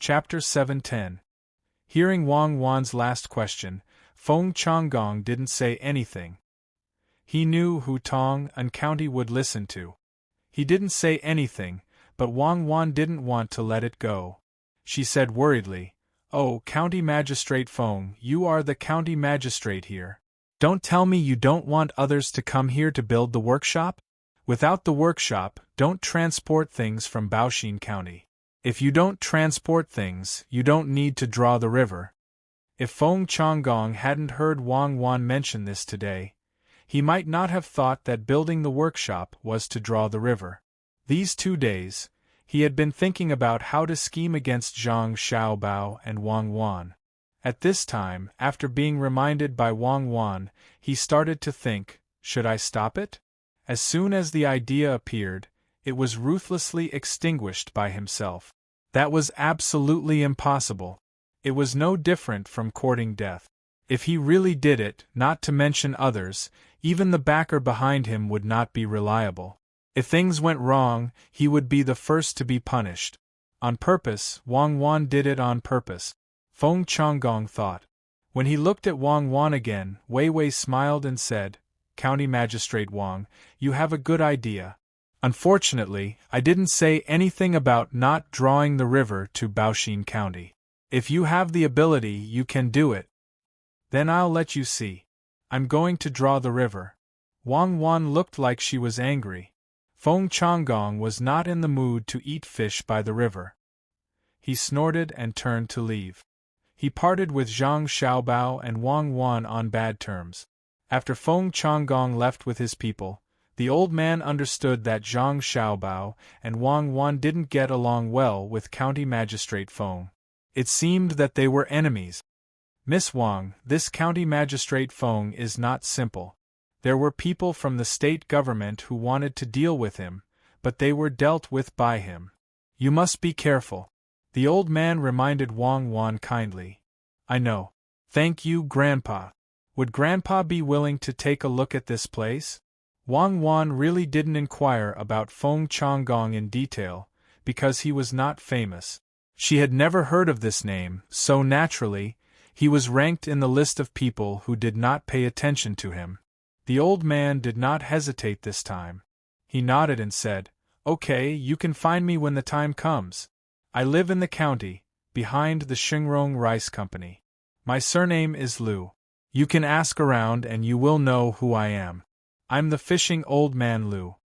Chapter 710. Hearing Wang Wan's last question, Feng Changgong didn't say anything. He knew who Tang and County would listen to. He didn't say anything, but Wang Wan didn't want to let it go. She said worriedly, "Oh, County Magistrate Feng, you are the County Magistrate here. Don't tell me you don't want others to come here to build the workshop? Without the workshop, don't transport things from Baoxin County. If you don't transport things, you don't need to draw the river." If Feng Changgong hadn't heard Wang Wan mention this today, he might not have thought that building the workshop was to draw the river. These 2 days, he had been thinking about how to scheme against Zhang Xiaobao and Wang Wan. At this time, after being reminded by Wang Wan, he started to think, should I stop it? As soon as the idea appeared, it was ruthlessly extinguished by himself. That was absolutely impossible. It was no different from courting death. If he really did it, not to mention others, even the backer behind him would not be reliable. If things went wrong, he would be the first to be punished. On purpose, Wang Wan did it on purpose, Feng Changgong thought. When he looked at Wang Wan again, Wei Wei smiled and said, "County Magistrate Wang, you have a good idea. Unfortunately, I didn't say anything about not drawing the river to Baoxin County. If you have the ability, you can do it. Then I'll let you see. I'm going to draw the river." Wang Wan looked like she was angry. Feng Changgong was not in the mood to eat fish by the river. He snorted and turned to leave. He parted with Zhang Xiaobao and Wang Wan on bad terms. After Feng Changgong left with his people, the old man understood that Zhang Xiaobao and Wang Wan didn't get along well with County Magistrate Feng. It seemed that they were enemies. "Miss Wang, this County Magistrate Feng is not simple. There were people from the state government who wanted to deal with him, but they were dealt with by him. You must be careful." The old man reminded Wang Wan kindly. "I know. Thank you, Grandpa. Would Grandpa be willing to take a look at this place?" Wang Wan really didn't inquire about Feng Changgong in detail, because he was not famous. She had never heard of this name, so naturally, he was ranked in the list of people who did not pay attention to him. The old man did not hesitate this time. He nodded and said, "Okay, you can find me when the time comes. I live in the county, behind the Xingrong Rice Company. My surname is Liu. You can ask around and you will know who I am. I'm the fishing old man Liu."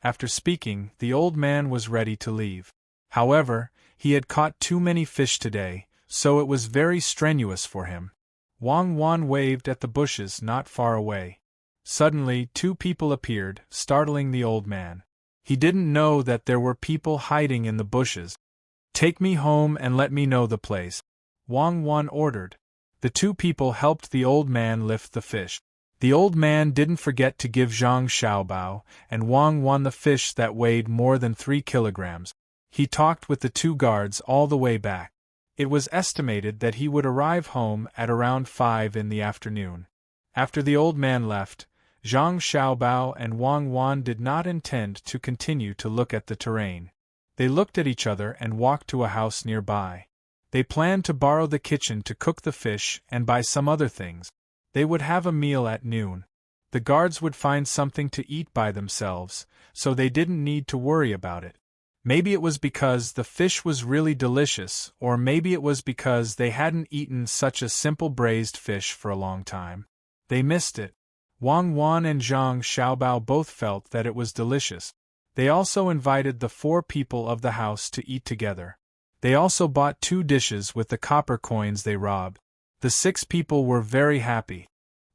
After speaking, the old man was ready to leave. However, he had caught too many fish today, so it was very strenuous for him. Wang Wan waved at the bushes not far away. Suddenly 2 people appeared, startling the old man. He didn't know that there were people hiding in the bushes. "Take me home and let me know the place," Wang Wan ordered. The 2 people helped the old man lift the fish. The old man didn't forget to give Zhang Xiaobao and Wang Wan the fish that weighed more than 3 kilograms. He talked with the 2 guards all the way back. It was estimated that he would arrive home at around 5 in the afternoon. After the old man left, Zhang Xiaobao and Wang Wan did not intend to continue to look at the terrain. They looked at each other and walked to a house nearby. They planned to borrow the kitchen to cook the fish and buy some other things. They would have a meal at noon. The guards would find something to eat by themselves, so they didn't need to worry about it. Maybe it was because the fish was really delicious, or maybe it was because they hadn't eaten such a simple braised fish for a long time. They missed it. Wang Wan and Zhang Xiaobao both felt that it was delicious. They also invited the 4 people of the house to eat together. They also bought 2 dishes with the copper coins they robbed. The 6 people were very happy.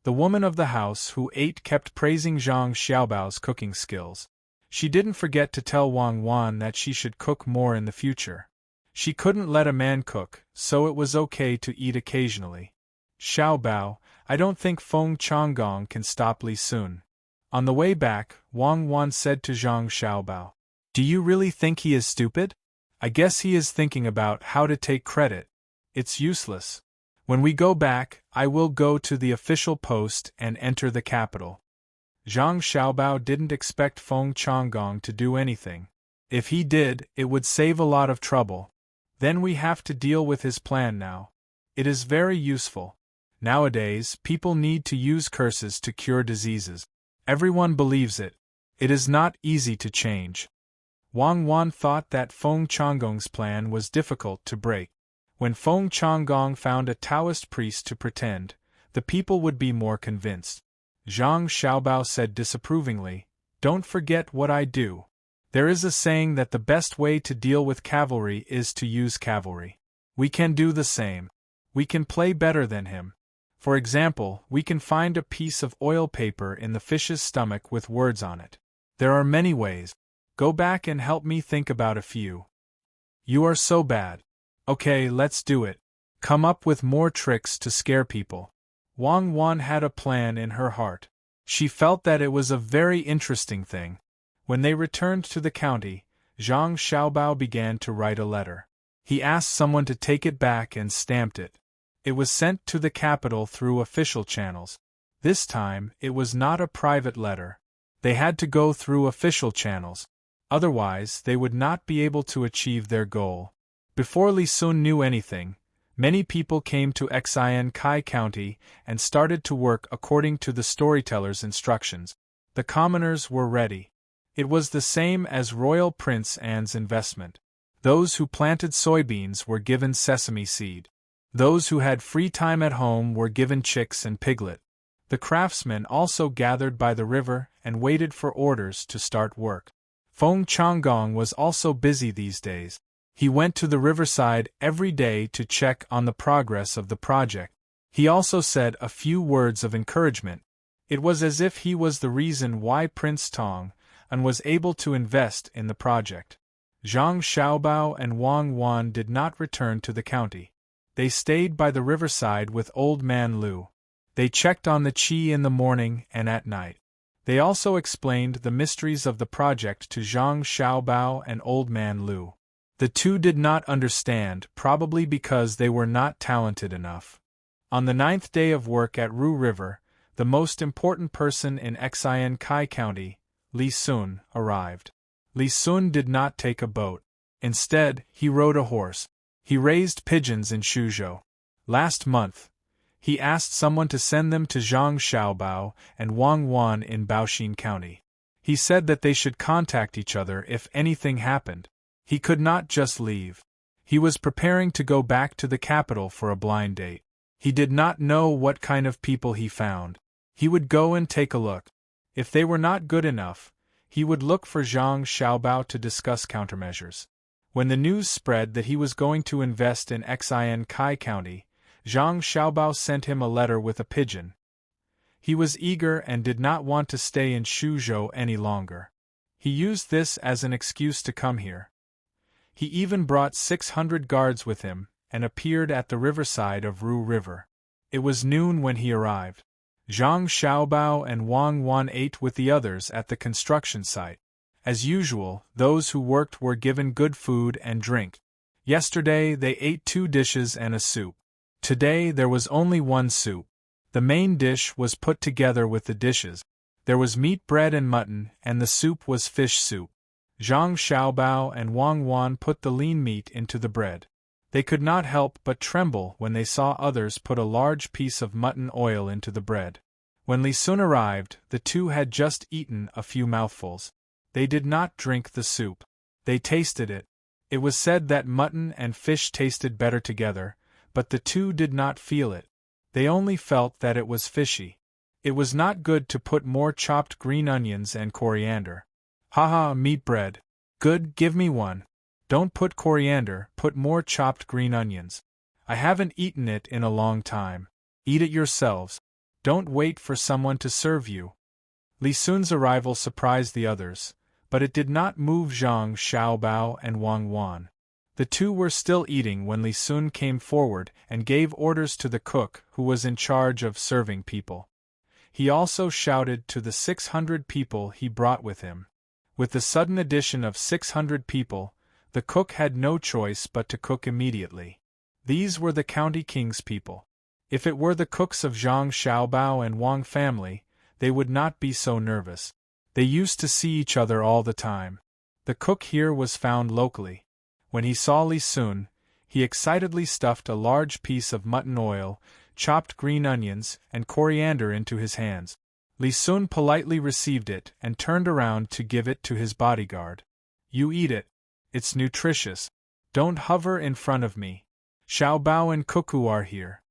The woman of the house who ate kept praising Zhang Xiaobao's cooking skills. She didn't forget to tell Wang Wan that she should cook more in the future. She couldn't let a man cook, so it was okay to eat occasionally. "Xiaobao, I don't think Feng Changgong can stop Li Sun." On the way back, Wang Wan said to Zhang Xiaobao, "Do you really think he is stupid? I guess he is thinking about how to take credit. It's useless. When we go back, I will go to the official post and enter the capital." Zhang Xiaobao didn't expect Feng Changgong to do anything. If he did, it would save a lot of trouble. Then we have to deal with his plan now. It is very useful. Nowadays, people need to use curses to cure diseases. Everyone believes it. It is not easy to change. Wang Wan thought that Feng Changgong's plan was difficult to break. When Feng Changgong found a Taoist priest to pretend, the people would be more convinced. Zhang Xiaobao said disapprovingly, "Don't forget what I do. There is a saying that the best way to deal with cavalry is to use cavalry. We can do the same. We can play better than him. For example, we can find a piece of oil paper in the fish's stomach with words on it. There are many ways. Go back and help me think about a few." "You are so bad." "Okay, let's do it. Come up with more tricks to scare people." Wang Wan had a plan in her heart. She felt that it was a very interesting thing. When they returned to the county, Zhang Xiaobao began to write a letter. He asked someone to take it back and stamped it. It was sent to the capital through official channels. This time, it was not a private letter. They had to go through official channels. Otherwise, they would not be able to achieve their goal. Before Li Sun knew anything, many people came to Xian Kai County and started to work according to the storyteller's instructions. The commoners were ready. It was the same as Royal Prince Anne's investment. Those who planted soybeans were given sesame seed. Those who had free time at home were given chicks and piglet. The craftsmen also gathered by the river and waited for orders to start work. Feng Changgong was also busy these days. He went to the riverside every day to check on the progress of the project. He also said a few words of encouragement. It was as if he was the reason why Prince Tang was able to invest in the project. Zhang Xiaobao and Wang Wan did not return to the county. They stayed by the riverside with Old Man Lu. They checked on the Qi in the morning and at night. They also explained the mysteries of the project to Zhang Xiaobao and Old Man Lu. The two did not understand, probably because they were not talented enough. On the 9th day of work at Ru River, the most important person in Xian Kai County, Li Sun, arrived. Li Sun did not take a boat. Instead, he rode a horse. He raised pigeons in Shuzhou. Last month, he asked someone to send them to Zhang Xiaobao and Wang Wan in Baoxin County. He said that they should contact each other if anything happened. He could not just leave. He was preparing to go back to the capital for a blind date. He did not know what kind of people he found. He would go and take a look. If they were not good enough, he would look for Zhang Xiaobao to discuss countermeasures. When the news spread that he was going to invest in Xian Kai County, Zhang Xiaobao sent him a letter with a pigeon. He was eager and did not want to stay in Shuzhou any longer. He used this as an excuse to come here. He even brought 600 guards with him and appeared at the riverside of Ru River. It was noon when he arrived. Zhang Xiaobao and Wang Wan ate with the others at the construction site. As usual, those who worked were given good food and drink. Yesterday they ate 2 dishes and a soup. Today there was only 1 soup. The main dish was put together with the dishes. There was meat, bread and mutton, and the soup was fish soup. Zhang Xiaobao and Wang Wan put the lean meat into the bread. They could not help but tremble when they saw others put a large piece of mutton oil into the bread. When Li Sun arrived, the two had just eaten a few mouthfuls. They did not drink the soup. They tasted it. It was said that mutton and fish tasted better together, but the two did not feel it. They only felt that it was fishy. It was not good to put more chopped green onions and coriander. Haha, meat bread. Good, give me one. Don't put coriander, put more chopped green onions. I haven't eaten it in a long time. Eat it yourselves. Don't wait for someone to serve you. Li Sun's arrival surprised the others, but it did not move Zhang Xiaobao and Wang Wan. The two were still eating when Li Sun came forward and gave orders to the cook who was in charge of serving people. He also shouted to the 600 people he brought with him. With the sudden addition of 600 people, the cook had no choice but to cook immediately. These were the county king's people. If it were the cooks of Zhang Xiaobao and Wang family, they would not be so nervous. They used to see each other all the time. The cook here was found locally. When he saw Li Sun, He excitedly stuffed a large piece of mutton oil, chopped green onions, and coriander into his hands. Li Sun politely received it and turned around to give it to his bodyguard. You eat it. It's nutritious. Don't hover in front of me. Xiao Bao and Cuckoo are here.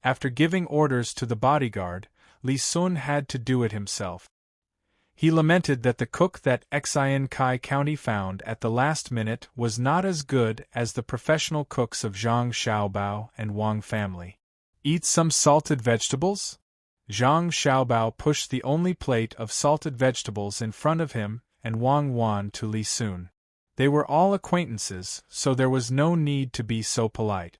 After giving orders to the bodyguard, Li Sun had to do it himself. He lamented that the cook that Xian Kai County found at the last minute was not as good as the professional cooks of Zhang Xiaobao and Wang family. Eat some salted vegetables? Zhang Xiaobao pushed the only plate of salted vegetables in front of him and Wang Wan to Li Sun. They were all acquaintances, so there was no need to be so polite.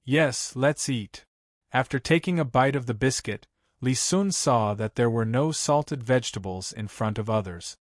Yes, let's eat. After taking a bite of the biscuit, Li Sun saw that there were no salted vegetables in front of others.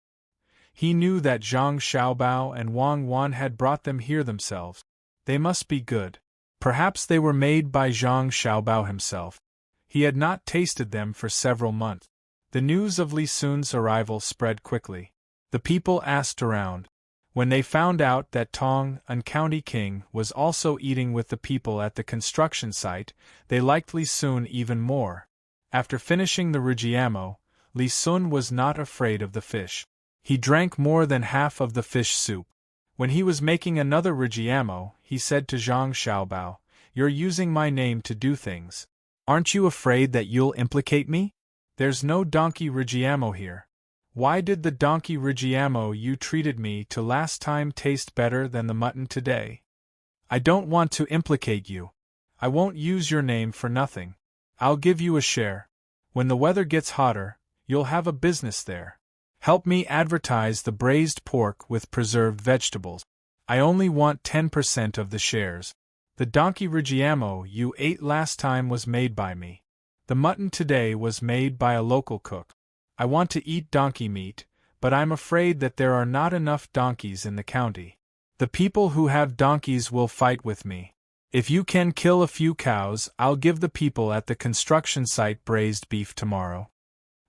He knew that Zhang Xiaobao and Wang Wan had brought them here themselves. They must be good. Perhaps they were made by Zhang Xiaobao himself. He had not tasted them for several months. The news of Li Sun's arrival spread quickly. The people asked around. When they found out that Tang, a county king, was also eating with the people at the construction site, they liked Li Sun even more. After finishing the rijiamo, Li Sun was not afraid of the fish. He drank more than half of the fish soup. When he was making another rijiamo, he said to Zhang Xiaobao, "You're using my name to do things. Aren't you afraid that you'll implicate me? There's no donkey rijiamo here. Why did the donkey rijiamo you treated me to last time taste better than the mutton today? I don't want to implicate you. I won't use your name for nothing. I'll give you a share. When the weather gets hotter, you'll have a business there. Help me advertise the braised pork with preserved vegetables. I only want 10% of the shares. The donkey rijiamo you ate last time was made by me. The mutton today was made by a local cook. I want to eat donkey meat, but I'm afraid that there are not enough donkeys in the county. The people who have donkeys will fight with me. If you can kill a few cows, I'll give the people at the construction site braised beef tomorrow."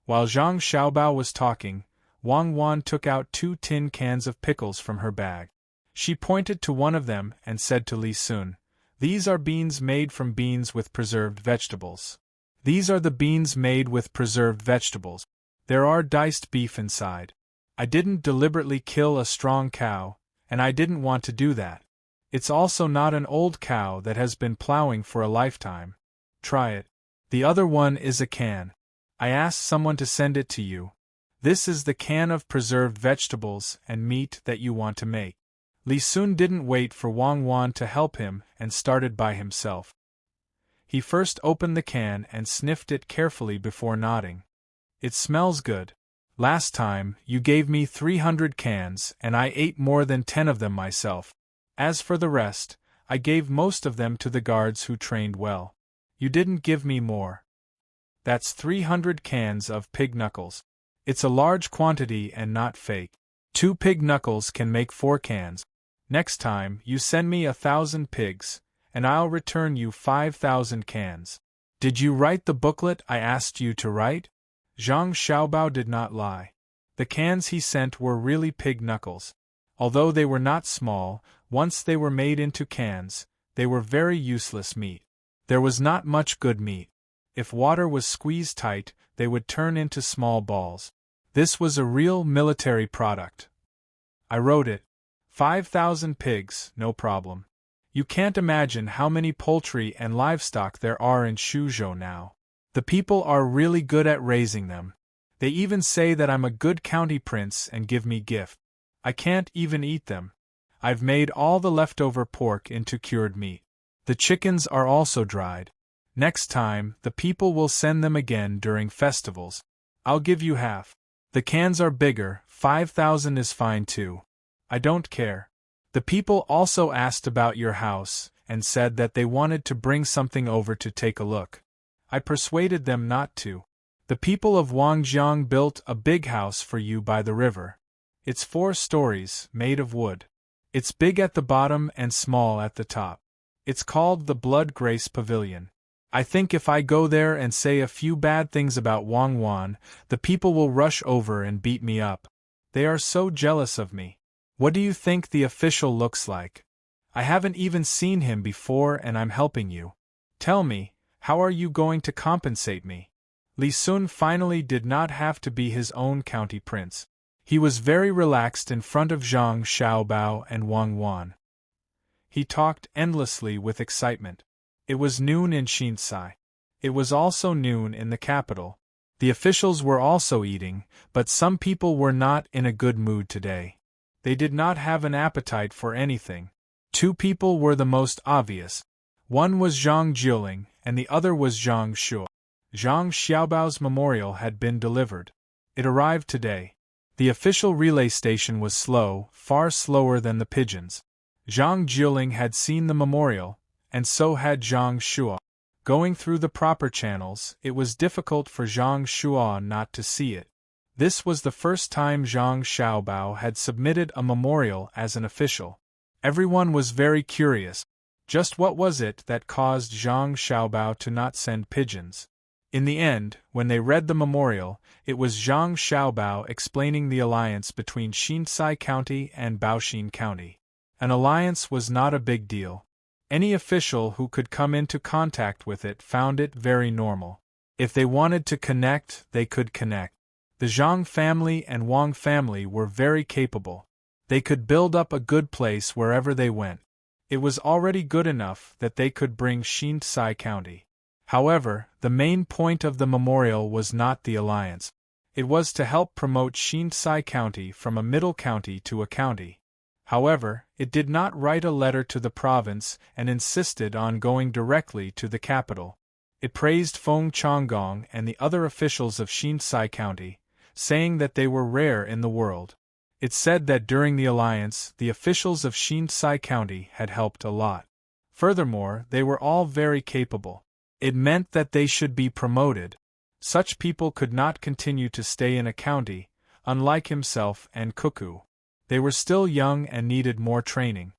While Zhang Xiaobao was talking, Wang Wan took out 2 tin cans of pickles from her bag. She pointed to one of them and said to Li Sun, "These are beans made from beans with preserved vegetables. These are the beans made with preserved vegetables. There are diced beef inside. I didn't deliberately kill a strong cow, and I didn't want to do that. It's also not an old cow that has been plowing for a lifetime. Try it. The other one is a can. I asked someone to send it to you. This is the can of preserved vegetables and meat that you want to make." Li Sun didn't wait for Wang Wan to help him and started by himself. He first opened the can and sniffed it carefully before nodding. "It smells good. Last time, you gave me 300 cans and I ate more than 10 of them myself. As for the rest, I gave most of them to the guards who trained well. You didn't give me more. That's 300 cans of pig knuckles. It's a large quantity and not fake. 2 pig knuckles can make 4 cans. Next time, you send me 1,000 pigs, and I'll return you 5,000 cans. Did you write the booklet I asked you to write?" Zhang Xiaobao did not lie. The cans he sent were really pig knuckles. Although they were not small, once they were made into cans, they were very useless meat. There was not much good meat. If water was squeezed tight, they would turn into small balls. This was a real military product. I wrote it. 5,000 pigs, no problem. You can't imagine how many poultry and livestock there are in Shuzhou now. The people are really good at raising them. They even say that I'm a good county prince and give me gifts. I can't even eat them. I've made all the leftover pork into cured meat. The chickens are also dried. Next time, the people will send them again during festivals. I'll give you half. The cans are bigger, 5,000 is fine too. I don't care. The people also asked about your house, and said that they wanted to bring something over to take a look. I persuaded them not to. The people of Wangjiang built a big house for you by the river. It's 4 stories, made of wood. It's big at the bottom and small at the top. It's called the Blood Grace Pavilion. I think if I go there and say a few bad things about Wang Wan, the people will rush over and beat me up. They are so jealous of me. What do you think the official looks like? I haven't even seen him before and I'm helping you. Tell me, how are you going to compensate me? Li Sun finally did not have to be his own county prince. He was very relaxed in front of Zhang Xiaobao and Wang Wan. He talked endlessly with excitement. It was noon in Xinsai. It was also noon in the capital. The officials were also eating, but some people were not in a good mood today. They did not have an appetite for anything. Two people were the most obvious. One was Zhang Jiuling, and the other was Zhang Shuo. Zhang Xiaobao's memorial had been delivered. It arrived today. The official relay station was slow, far slower than the pigeons. Zhang Jiuling had seen the memorial, and so had Zhang Shuo. Going through the proper channels, it was difficult for Zhang Shuo not to see it. This was the first time Zhang Xiaobao had submitted a memorial as an official. Everyone was very curious. Just what was it that caused Zhang Xiaobao to not send pigeons? In the end, when they read the memorial, it was Zhang Xiaobao explaining the alliance between Xinsai County and Baoxin County. An alliance was not a big deal. Any official who could come into contact with it found it very normal. If they wanted to connect, they could connect. The Zhang family and Wang family were very capable. They could build up a good place wherever they went. It was already good enough that they could bring Xinsai County. However, the main point of the memorial was not the alliance. It was to help promote Xinsai County from a middle county to a county. However, it did not write a letter to the province and insisted on going directly to the capital. It praised Feng Changgong and the other officials of Xinsai County, saying that they were rare in the world. It said that during the alliance, the officials of Xinsai County had helped a lot. Furthermore, they were all very capable. It meant that they should be promoted. Such people could not continue to stay in a county, unlike himself and Cuckoo. They were still young and needed more training.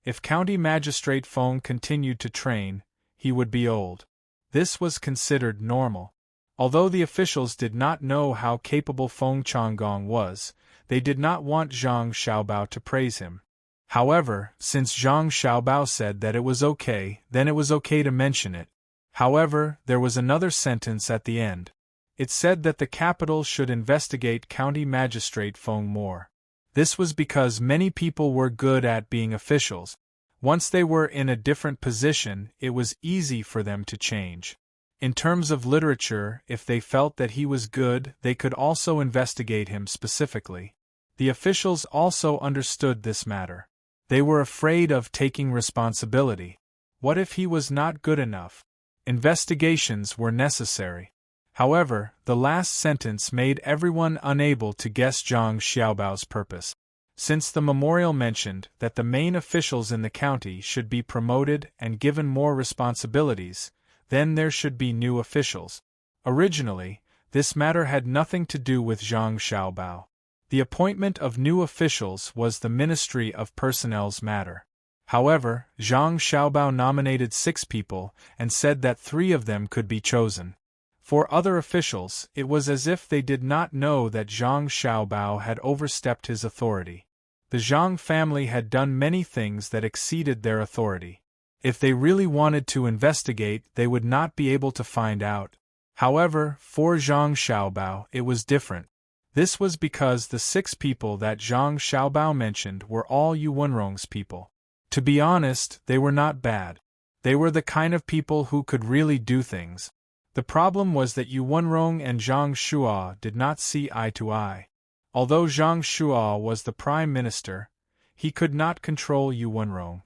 If County Magistrate Feng continued to train, he would be old. This was considered normal. Although the officials did not know how capable Feng Changgong was, they did not want Zhang Xiaobao to praise him. However, since Zhang Xiaobao said that it was okay, then it was okay to mention it. However, there was another sentence at the end. It said that the capital should investigate County Magistrate Feng more. This was because many people were good at being officials. Once they were in a different position, it was easy for them to change. In terms of literature, if they felt that he was good, they could also investigate him specifically. The officials also understood this matter. They were afraid of taking responsibility. What if he was not good enough? Investigations were necessary. However, the last sentence made everyone unable to guess Zhang Xiaobao's purpose. Since the memorial mentioned that the main officials in the county should be promoted and given more responsibilities, then there should be new officials. Originally, this matter had nothing to do with Zhang Xiaobao. The appointment of new officials was the Ministry of Personnel's matter. However, Zhang Xiaobao nominated 6 people and said that 3 of them could be chosen. For other officials, it was as if they did not know that Zhang Xiaobao had overstepped his authority. The Zhang family had done many things that exceeded their authority. If they really wanted to investigate, they would not be able to find out. However, for Zhang Xiaobao, it was different. This was because the 6 people that Zhang Xiaobao mentioned were all Yu Wenrong's people. To be honest, they were not bad. They were the kind of people who could really do things. The problem was that Yu Wenrong and Zhang Shuo did not see eye to eye. Although Zhang Shuo was the prime minister, he could not control Yu Wenrong.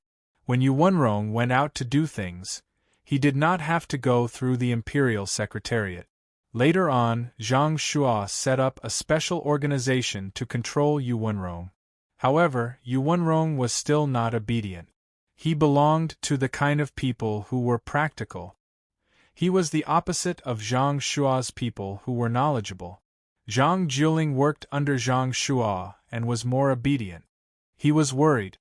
When Yu Wenrong went out to do things, he did not have to go through the imperial secretariat. Later on, Zhang Shuo set up a special organization to control Yu Wenrong. However, Yu Wenrong was still not obedient. He belonged to the kind of people who were practical. He was the opposite of Zhang Shuo's people who were knowledgeable. Zhang Jiuling worked under Zhang Shuo and was more obedient. He was worried.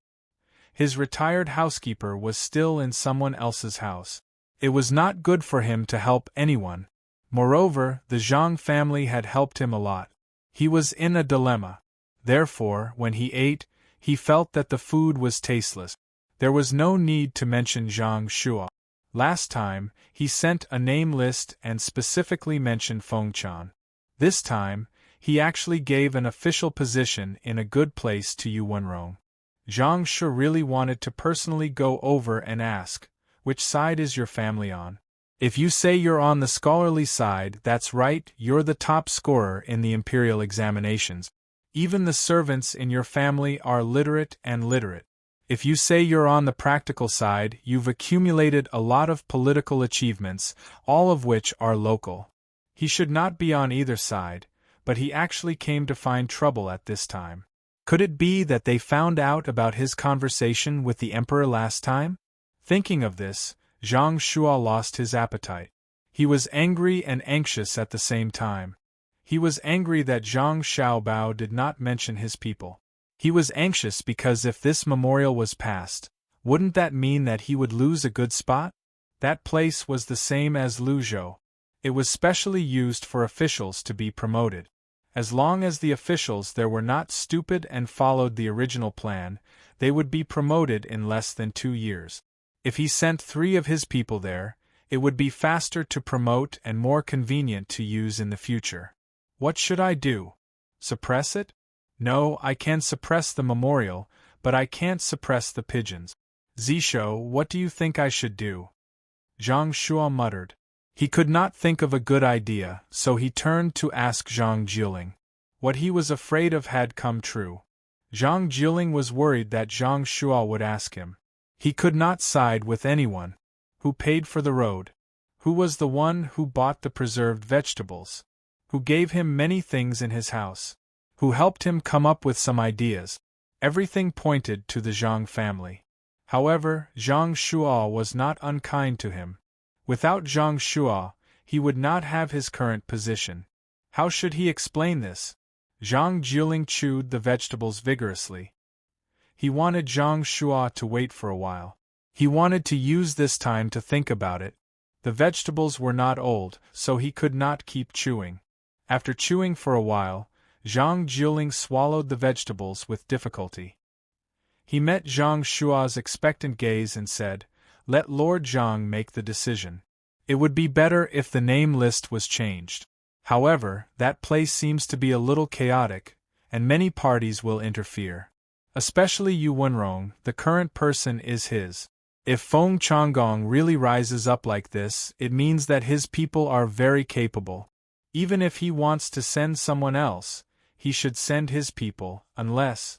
His retired housekeeper was still in someone else's house. It was not good for him to help anyone. Moreover, the Zhang family had helped him a lot. He was in a dilemma. Therefore, when he ate, he felt that the food was tasteless. There was no need to mention Zhang Shua. Last time, he sent a name list and specifically mentioned Feng Chan. This time, he actually gave an official position in a good place to Yu Wenrong. Zhang Shi really wanted to personally go over and ask, which side is your family on? If you say you're on the scholarly side, that's right, you're the top scorer in the imperial examinations. Even the servants in your family are literate and literate. If you say you're on the practical side, you've accumulated a lot of political achievements, all of which are local. He should not be on either side, but he actually came to find trouble at this time. Could it be that they found out about his conversation with the emperor last time? Thinking of this, Zhang Shua lost his appetite. He was angry and anxious at the same time. He was angry that Zhang Xiaobao did not mention his people. He was anxious because if this memorial was passed, wouldn't that mean that he would lose a good spot? That place was the same as Luzhou. It was specially used for officials to be promoted. As long as the officials there were not stupid and followed the original plan, they would be promoted in less than 2 years. If he sent 3 of his people there, it would be faster to promote and more convenient to use in the future. What should I do? Suppress it? No, I can suppress the memorial, but I can't suppress the pigeons. Zisho, what do you think I should do? Zhang Shua muttered. He could not think of a good idea, so he turned to ask Zhang Jiling. What he was afraid of had come true. Zhang Jiling was worried that Zhang Shua would ask him. He could not side with anyone. Who paid for the road? Who was the one who bought the preserved vegetables? Who gave him many things in his house? Who helped him come up with some ideas? Everything pointed to the Zhang family. However, Zhang Shua was not unkind to him. Without Zhang Shua, he would not have his current position. How should he explain this? Zhang Jiling chewed the vegetables vigorously. He wanted Zhang Shua to wait for a while. He wanted to use this time to think about it. The vegetables were not old, so he could not keep chewing. After chewing for a while, Zhang Jiling swallowed the vegetables with difficulty. He met Zhang Shua's expectant gaze and said, "Let Lord Zhang make the decision. It would be better if the name list was changed. However, that place seems to be a little chaotic, and many parties will interfere. Especially Yu Wenrong, the current person is his. If Feng Changgong really rises up like this, it means that his people are very capable. Even if he wants to send someone else, he should send his people, unless—"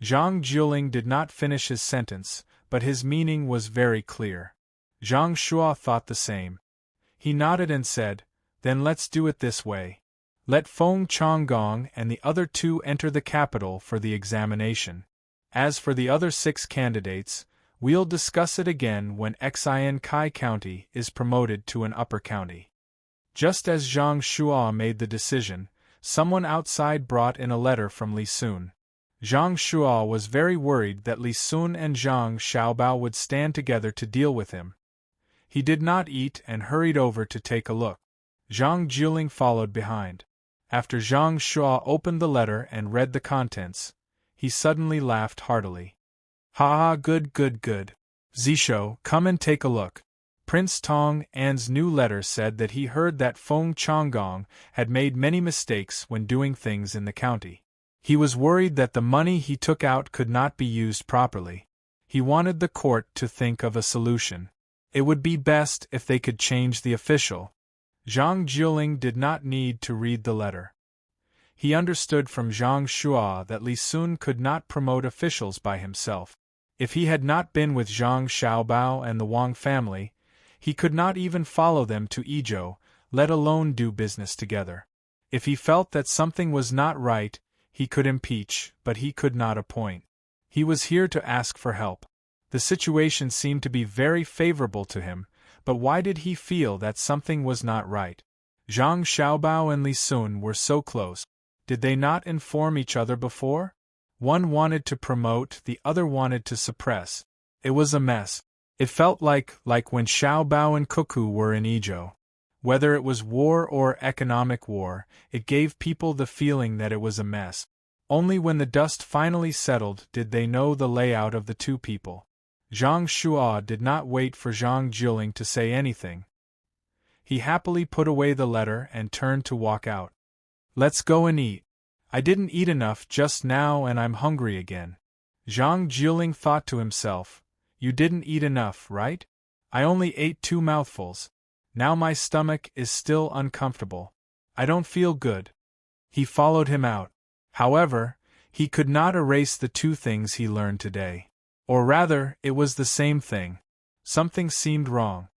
Zhang Jiling did not finish his sentence, but his meaning was very clear. Zhang Shua thought the same. He nodded and said, "Then let's do it this way. Let Feng Changgong and the other 2 enter the capital for the examination. As for the other 6 candidates, we'll discuss it again when Xin Kai County is promoted to an upper county." Just as Zhang Shua made the decision, someone outside brought in a letter from Li Sun. Zhang Shua was very worried that Li Sun and Zhang Xiaobao would stand together to deal with him. He did not eat and hurried over to take a look. Zhang Jiling followed behind. After Zhang Shua opened the letter and read the contents, he suddenly laughed heartily. "Ha ha, good good good. Zisho, come and take a look." Prince Tang An's new letter said that he heard that Feng Changgong had made many mistakes when doing things in the county. He was worried that the money he took out could not be used properly. He wanted the court to think of a solution. It would be best if they could change the official. Zhang Jiling did not need to read the letter. He understood from Zhang Shua that Li Sun could not promote officials by himself. If he had not been with Zhang Xiaobao and the Wang family, he could not even follow them to Izhou, let alone do business together. If he felt that something was not right, he could impeach, but he could not appoint. He was here to ask for help. The situation seemed to be very favorable to him, but why did he feel that something was not right? Zhang Xiaobao and Li Sun were so close. Did they not inform each other before? One wanted to promote, the other wanted to suppress. It was a mess. It felt like when Xiaobao and Cuckoo were in Izhou. Whether it was war or economic war, it gave people the feeling that it was a mess. Only when the dust finally settled did they know the layout of the 2 people. Zhang Shuo did not wait for Zhang Jiling to say anything. He happily put away the letter and turned to walk out. Let's go and eat. I didn't eat enough just now and I'm hungry again. Zhang Jiling thought to himself, you didn't eat enough, right? I only ate 2 mouthfuls. Now my stomach is still uncomfortable. I don't feel good. He followed him out. However, he could not erase the 2 things he learned today. Or rather, it was the same thing. Something seemed wrong.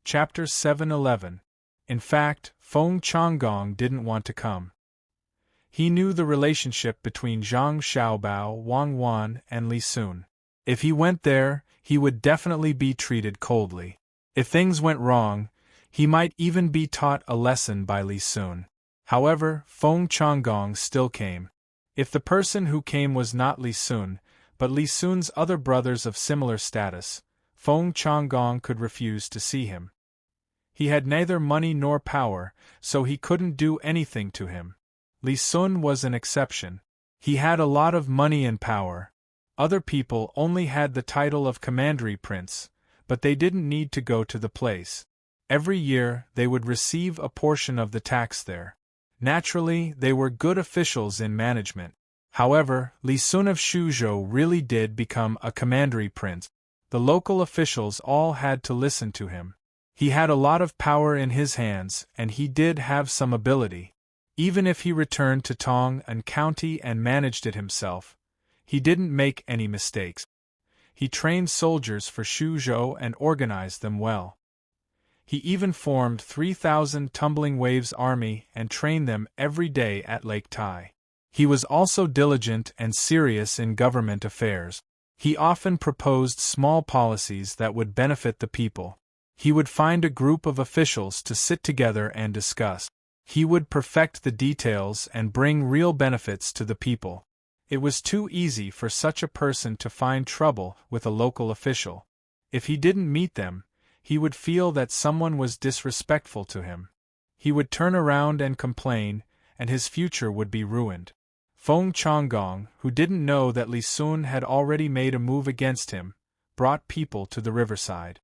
Chapter 7:11. In fact, Feng Changgong didn't want to come. He knew the relationship between Zhang Xiaobao, Wang Wan, and Li Sun. If he went there, he would definitely be treated coldly. If things went wrong, he might even be taught a lesson by Li Sun. However, Feng Changgong still came. If the person who came was not Li Sun, but Li Sun's other brothers of similar status, Feng Changgong could refuse to see him. He had neither money nor power, so he couldn't do anything to him. Li Sun was an exception. He had a lot of money and power. Other people only had the title of commandery prince, but they didn't need to go to the place. Every year they would receive a portion of the tax there. Naturally, they were good officials in management. However, Li Sun of Shuzhou really did become a commandery prince. The local officials all had to listen to him. He had a lot of power in his hands, and he did have some ability. Even if he returned to Tang and County and managed it himself, he didn't make any mistakes. He trained soldiers for Shuzhou and organized them well. He even formed 3,000 Tumbling Waves army and trained them every day at Lake Tai. He was also diligent and serious in government affairs. He often proposed small policies that would benefit the people. He would find a group of officials to sit together and discuss. He would perfect the details and bring real benefits to the people. It was too easy for such a person to find trouble with a local official. If he didn't meet them, he would feel that someone was disrespectful to him. He would turn around and complain, and his future would be ruined. Feng Changgong, who didn't know that Li Sun had already made a move against him, brought people to the riverside.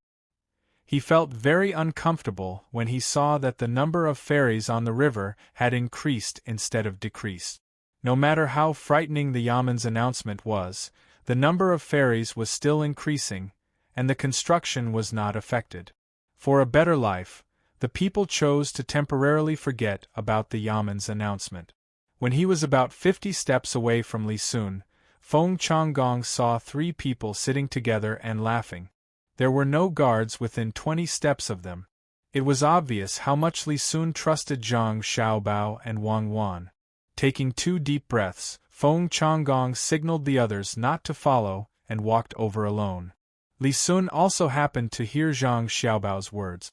He felt very uncomfortable when he saw that the number of ferries on the river had increased instead of decreased. No matter how frightening the Yaman's announcement was, the number of ferries was still increasing, and the construction was not affected. For a better life, the people chose to temporarily forget about the Yaman's announcement. When he was about 50 steps away from Li Sun, Feng Changgong saw 3 people sitting together and laughing. There were no guards within 20 steps of them. It was obvious how much Li Sun trusted Zhang Xiaobao and Wang Wan. Taking 2 deep breaths, Feng Changgong signaled the others not to follow and walked over alone. Li Sun also happened to hear Zhang Xiaobao's words.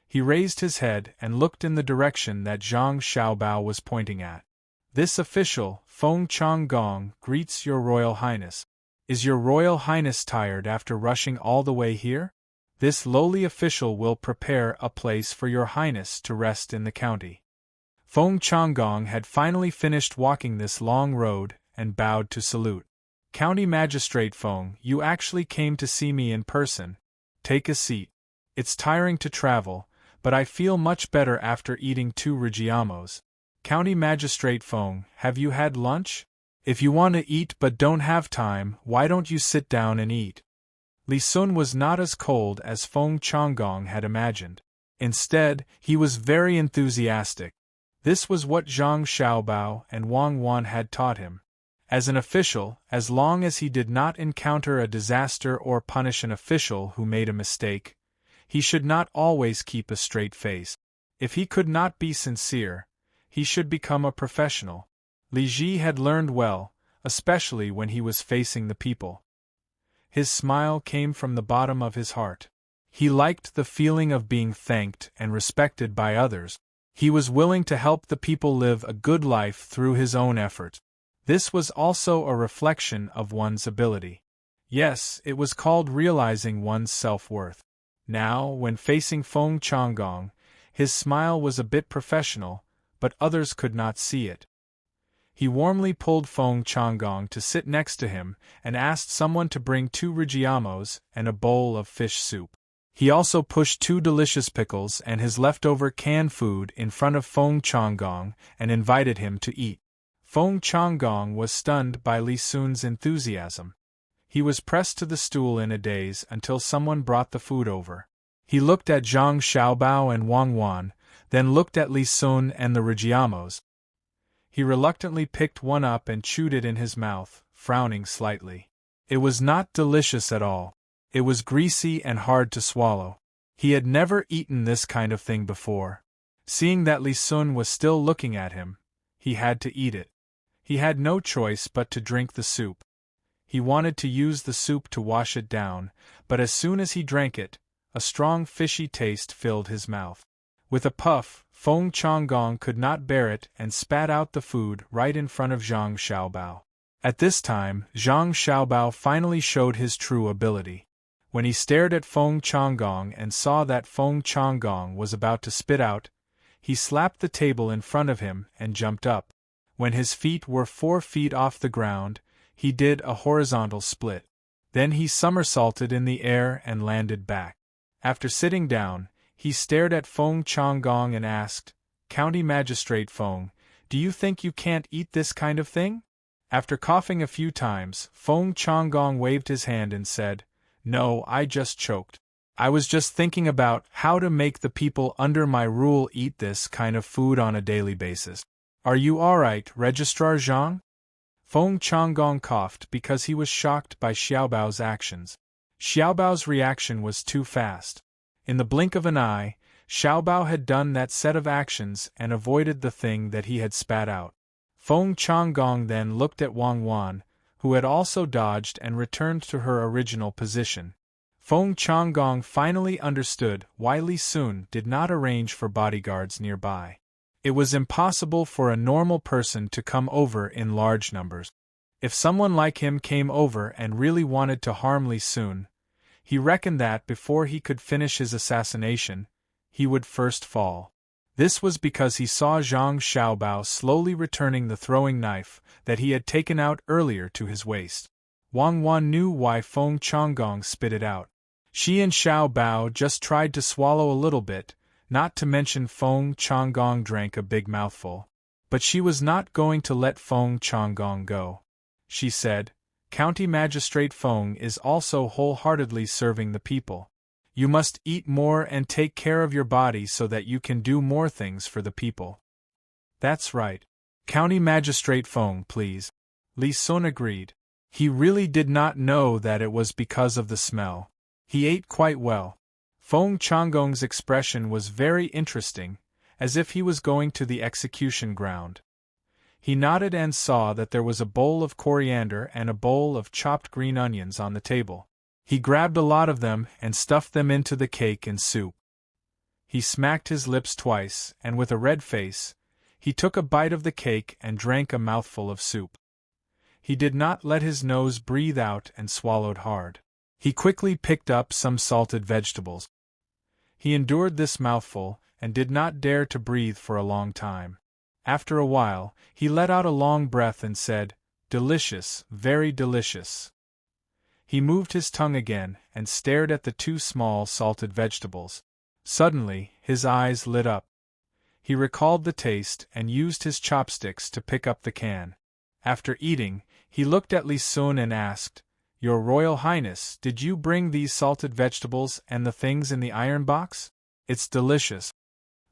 He raised his head and looked in the direction that Zhang Xiaobao was pointing at. This official, Feng Changgong, greets your Royal Highness. Is your Royal Highness tired after rushing all the way here? This lowly official will prepare a place for your Highness to rest in the county. Feng Changgong had finally finished walking this long road and bowed to salute. County Magistrate Feng, you actually came to see me in person. Take a seat. It's tiring to travel, but I feel much better after eating 2 Rigiamos. County Magistrate Feng, have you had lunch? If you want to eat but don't have time, why don't you sit down and eat? Li Sun was not as cold as Feng Changgong had imagined. Instead, he was very enthusiastic. This was what Zhang Xiaobao and Wang Wan had taught him. As an official, as long as he did not encounter a disaster or punish an official who made a mistake, he should not always keep a straight face. If he could not be sincere, he should become a professional. Li Ji had learned well, especially when he was facing the people. His smile came from the bottom of his heart. He liked the feeling of being thanked and respected by others. He was willing to help the people live a good life through his own effort. This was also a reflection of one's ability. Yes, it was called realizing one's self-worth. Now, when facing Feng Changgong, his smile was a bit professional, but others could not see it. He warmly pulled Feng Changgong to sit next to him and asked someone to bring 2 rijiamos and a bowl of fish soup. He also pushed 2 delicious pickles and his leftover canned food in front of Feng Changgong and invited him to eat. Feng Changgong was stunned by Li Sun's enthusiasm. He was pressed to the stool in a daze until someone brought the food over. He looked at Zhang Xiaobao and Wang Wan, then looked at Li Sun and the rijiamos. He reluctantly picked one up and chewed it in his mouth, frowning slightly. It was not delicious at all. It was greasy and hard to swallow. He had never eaten this kind of thing before. Seeing that Li Sun was still looking at him, he had to eat it. He had no choice but to drink the soup. He wanted to use the soup to wash it down, but as soon as he drank it, a strong fishy taste filled his mouth. With a puff, Feng Changgong could not bear it and spat out the food right in front of Zhang Xiaobao. At this time, Zhang Xiaobao finally showed his true ability. When he stared at Feng Changgong and saw that Feng Changgong was about to spit out, he slapped the table in front of him and jumped up. When his feet were 4 feet off the ground, he did a horizontal split. Then he somersaulted in the air and landed back. After sitting down, he stared at Feng Changgong and asked, "County Magistrate Feng, do you think you can't eat this kind of thing?" After coughing a few times, Feng Changgong waved his hand and said, "No, I just choked. I was just thinking about how to make the people under my rule eat this kind of food on a daily basis." "Are you alright, Registrar Zhang?" Feng Changgong coughed because he was shocked by Xiaobao's actions. Xiaobao's reaction was too fast. In the blink of an eye, Xiaobao had done that set of actions and avoided the thing that he had spat out. Feng Changgong then looked at Wang Wan, who had also dodged and returned to her original position. Feng Changgong finally understood why Li Sun did not arrange for bodyguards nearby. It was impossible for a normal person to come over in large numbers. If someone like him came over and really wanted to harm Li Sun, he reckoned that before he could finish his assassination, he would first fall. This was because he saw Zhang Xiaobao slowly returning the throwing knife that he had taken out earlier to his waist. Wang Wan knew why Feng Changgong spit it out. She and Xiaobao just tried to swallow a little bit, not to mention Feng Changgong drank a big mouthful. But she was not going to let Feng Changgong go. She said, "County Magistrate Feng is also wholeheartedly serving the people. You must eat more and take care of your body so that you can do more things for the people." "That's right. County Magistrate Feng, please." Li Sun agreed. He really did not know that it was because of the smell. He ate quite well. Feng Changgong's expression was very interesting, as if he was going to the execution ground. He nodded and saw that there was a bowl of coriander and a bowl of chopped green onions on the table. He grabbed a lot of them and stuffed them into the cake and soup. He smacked his lips twice, and with a red face, he took a bite of the cake and drank a mouthful of soup. He did not let his nose breathe out and swallowed hard. He quickly picked up some salted vegetables. He endured this mouthful and did not dare to breathe for a long time. After a while, he let out a long breath and said, "Delicious, very delicious." He moved his tongue again and stared at the 2 small salted vegetables. Suddenly, his eyes lit up. He recalled the taste and used his chopsticks to pick up the can. After eating, he looked at Li Sun and asked, "Your Royal Highness, did you bring these salted vegetables and the things in the iron box? It's delicious."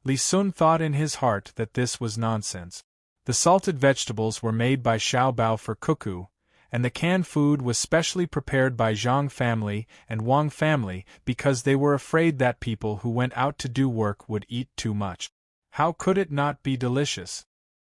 Li Sun thought in his heart that this was nonsense. The salted vegetables were made by Xiaobao for Cuckoo, and the canned food was specially prepared by Zhang family and Wang family because they were afraid that people who went out to do work would eat too much. How could it not be delicious?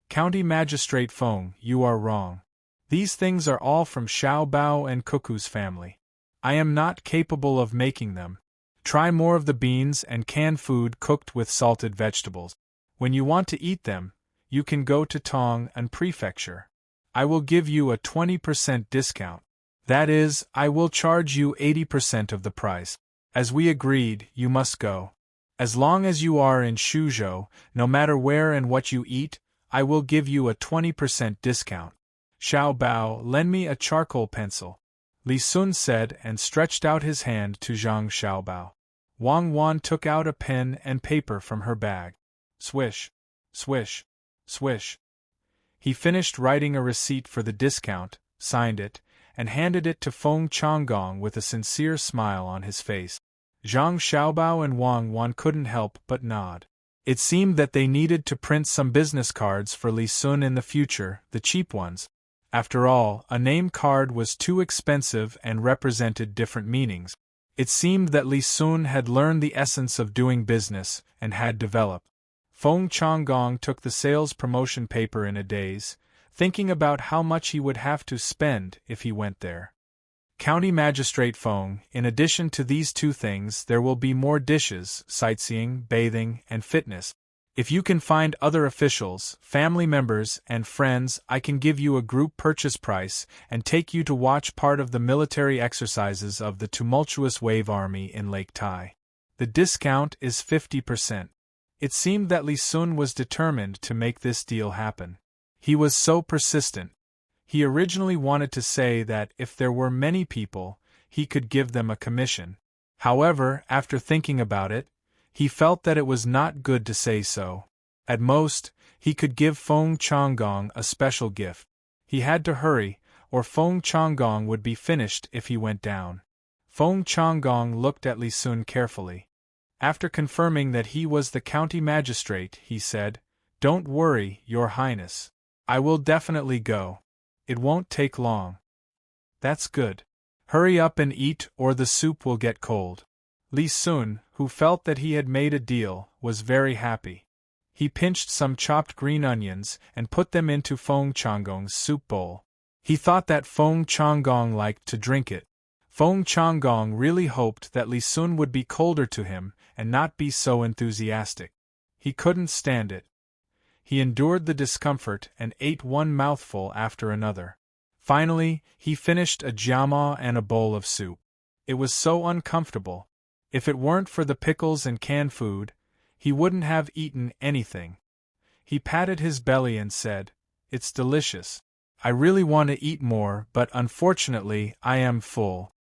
"County Magistrate Feng, you are wrong. These things are all from Xiaobao and Cuckoo's family. I am not capable of making them. Try more of the beans and canned food cooked with salted vegetables. When you want to eat them, you can go to Tang and Prefecture. I will give you a 20% discount. That is, I will charge you 80% of the price. As we agreed, you must go. As long as you are in Shuzhou, no matter where and what you eat, I will give you a 20% discount. Xiao Bao, lend me a charcoal pencil, Li Sun said and stretched out his hand to Zhang Xiaobao. Wang Wan took out a pen and paper from her bag. Swish, swish, swish. He finished writing a receipt for the discount, signed it, and handed it to Feng Changgong with a sincere smile on his face. Zhang Xiaobao and Wang Wan couldn't help but nod. It seemed that they needed to print some business cards for Li Sun in the future, the cheap ones. After all, a name card was too expensive and represented different meanings. It seemed that Li Sun had learned the essence of doing business and had developed. Feng Changgong took the sales promotion paper in a daze, thinking about how much he would have to spend if he went there. County Magistrate Feng, in addition to these two things, there will be more dishes, sightseeing, bathing, and fitness. If you can find other officials, family members, and friends, I can give you a group purchase price and take you to watch part of the military exercises of the tumultuous wave army in Lake Tai. The discount is 50%. It seemed that Li Sun was determined to make this deal happen. He was so persistent. He originally wanted to say that if there were many people, he could give them a commission. However, after thinking about it, he felt that it was not good to say so. At most, he could give Feng Changgong a special gift. He had to hurry, or Feng Changgong would be finished if he went down. Feng Changgong looked at Li Sun carefully. After confirming that he was the county magistrate, he said, "Don't worry, Your Highness. I will definitely go. It won't take long." "That's good. Hurry up and eat or the soup will get cold." Li Sun, who felt that he had made a deal, was very happy. He pinched some chopped green onions and put them into Feng Changgong's soup bowl. He thought that Feng Changgong liked to drink it. Feng Changgong really hoped that Li Sun would be colder to him and not be so enthusiastic. He couldn't stand it. He endured the discomfort and ate one mouthful after another. Finally, he finished a jiama and a bowl of soup. It was so uncomfortable. If it weren't for the pickles and canned food, he wouldn't have eaten anything. He patted his belly and said, "It's delicious. I really want to eat more, but unfortunately I am full.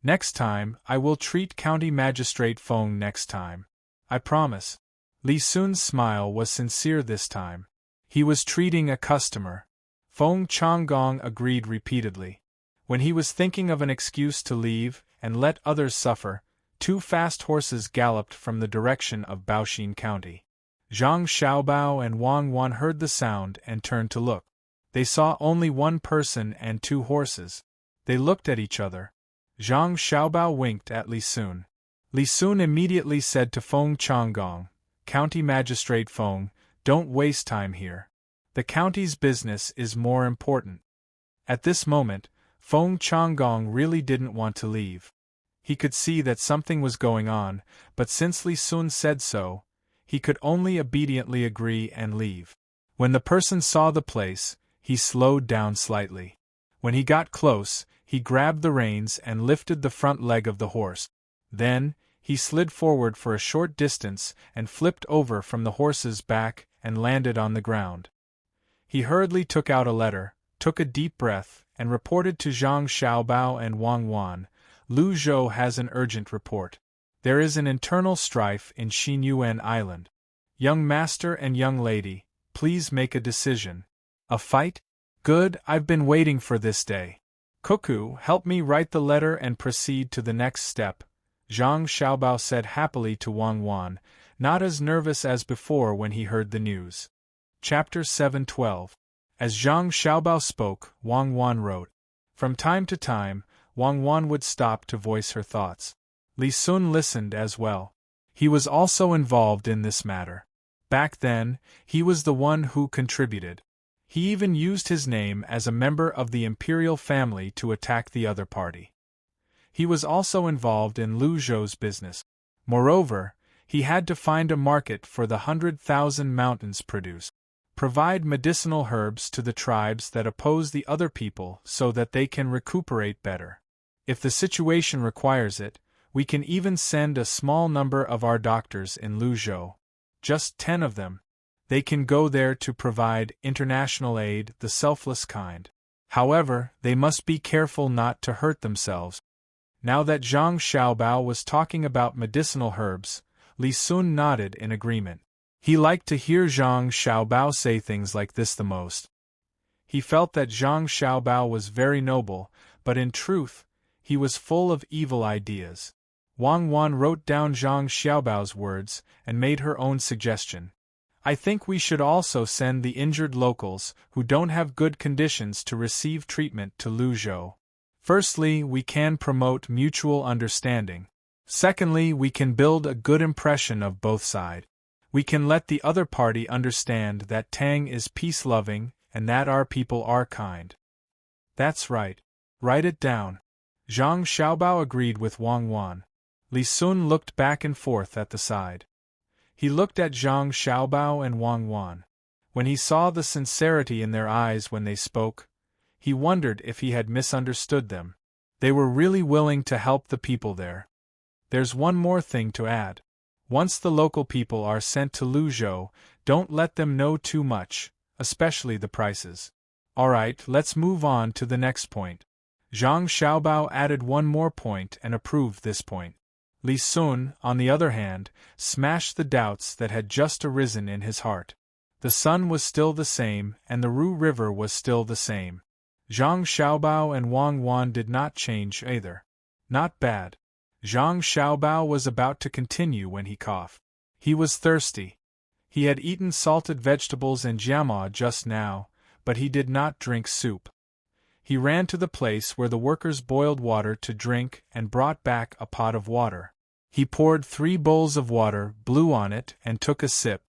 Next time, I will treat County Magistrate Feng next time. I promise." Li Sun's smile was sincere this time. He was treating a customer. Feng Changgong agreed repeatedly. When he was thinking of an excuse to leave and let others suffer, 2 fast horses galloped from the direction of Baoxin County. Zhang Xiaobao and Wang Wan heard the sound and turned to look. They saw only 1 person and 2 horses. They looked at each other. Zhang Xiaobao winked at Li Sun. Li Sun immediately said to Feng Changgong, "County Magistrate Feng, don't waste time here. The county's business is more important." At this moment, Feng Changgong really didn't want to leave. He could see that something was going on, but since Li Sun said so, he could only obediently agree and leave. When the person saw the place, he slowed down slightly. When he got close, he grabbed the reins and lifted the front leg of the horse. Then, he slid forward for a short distance and flipped over from the horse's back and landed on the ground. He hurriedly took out a letter, took a deep breath, and reported to Zhang Xiaobao and Wang Wan, "Lu Zhou has an urgent report. There is an internal strife in Xinyuan Island. Young master and young lady, please make a decision." "A fight? Good, I've been waiting for this day. Cuckoo, help me write the letter and proceed to the next step," Zhang Xiaobao said happily to Wang Wan, not as nervous as before when he heard the news. Chapter 7:12. As Zhang Xiaobao spoke, Wang Wan wrote. From time to time, Wang Wan would stop to voice her thoughts. Li Sun listened as well. He was also involved in this matter. Back then, he was the one who contributed. He even used his name as a member of the imperial family to attack the other party. He was also involved in Lu Zhou's business. Moreover, he had to find a market for the 100,000 mountains produce. Provide medicinal herbs to the tribes that oppose the other people so that they can recuperate better. If the situation requires it, we can even send a small number of our doctors in Lu Zhou. Just 10 of them. They can go there to provide international aid, the selfless kind. However, they must be careful not to hurt themselves. Now that Zhang Xiaobao was talking about medicinal herbs, Li Sun nodded in agreement. He liked to hear Zhang Xiaobao say things like this the most. He felt that Zhang Xiaobao was very noble, but in truth, he was full of evil ideas. Wang Wan wrote down Zhang Xiaobao's words and made her own suggestion. I think we should also send the injured locals who don't have good conditions to receive treatment to Luzhou. Firstly, we can promote mutual understanding. Secondly, we can build a good impression of both sides. We can let the other party understand that Tang is peace-loving and that our people are kind. That's right. Write it down. Zhang Xiaobao agreed with Wang Wan. Li Sun looked back and forth at the side. He looked at Zhang Xiaobao and Wang Wan. When he saw the sincerity in their eyes when they spoke, he wondered if he had misunderstood them. They were really willing to help the people there. There's one more thing to add. Once the local people are sent to Luzhou, don't let them know too much, especially the prices. Alright, let's move on to the next point. Zhang Xiaobao added one more point and approved this point. Li Sun, on the other hand, smashed the doubts that had just arisen in his heart. The sun was still the same, and the Ru River was still the same. Zhang Xiaobao and Wang Wan did not change either. Not bad. Zhang Xiaobao was about to continue when he coughed. He was thirsty. He had eaten salted vegetables and jiama just now, but he did not drink soup. He ran to the place where the workers boiled water to drink and brought back a pot of water. He poured 3 bowls of water, blew on it, and took a sip.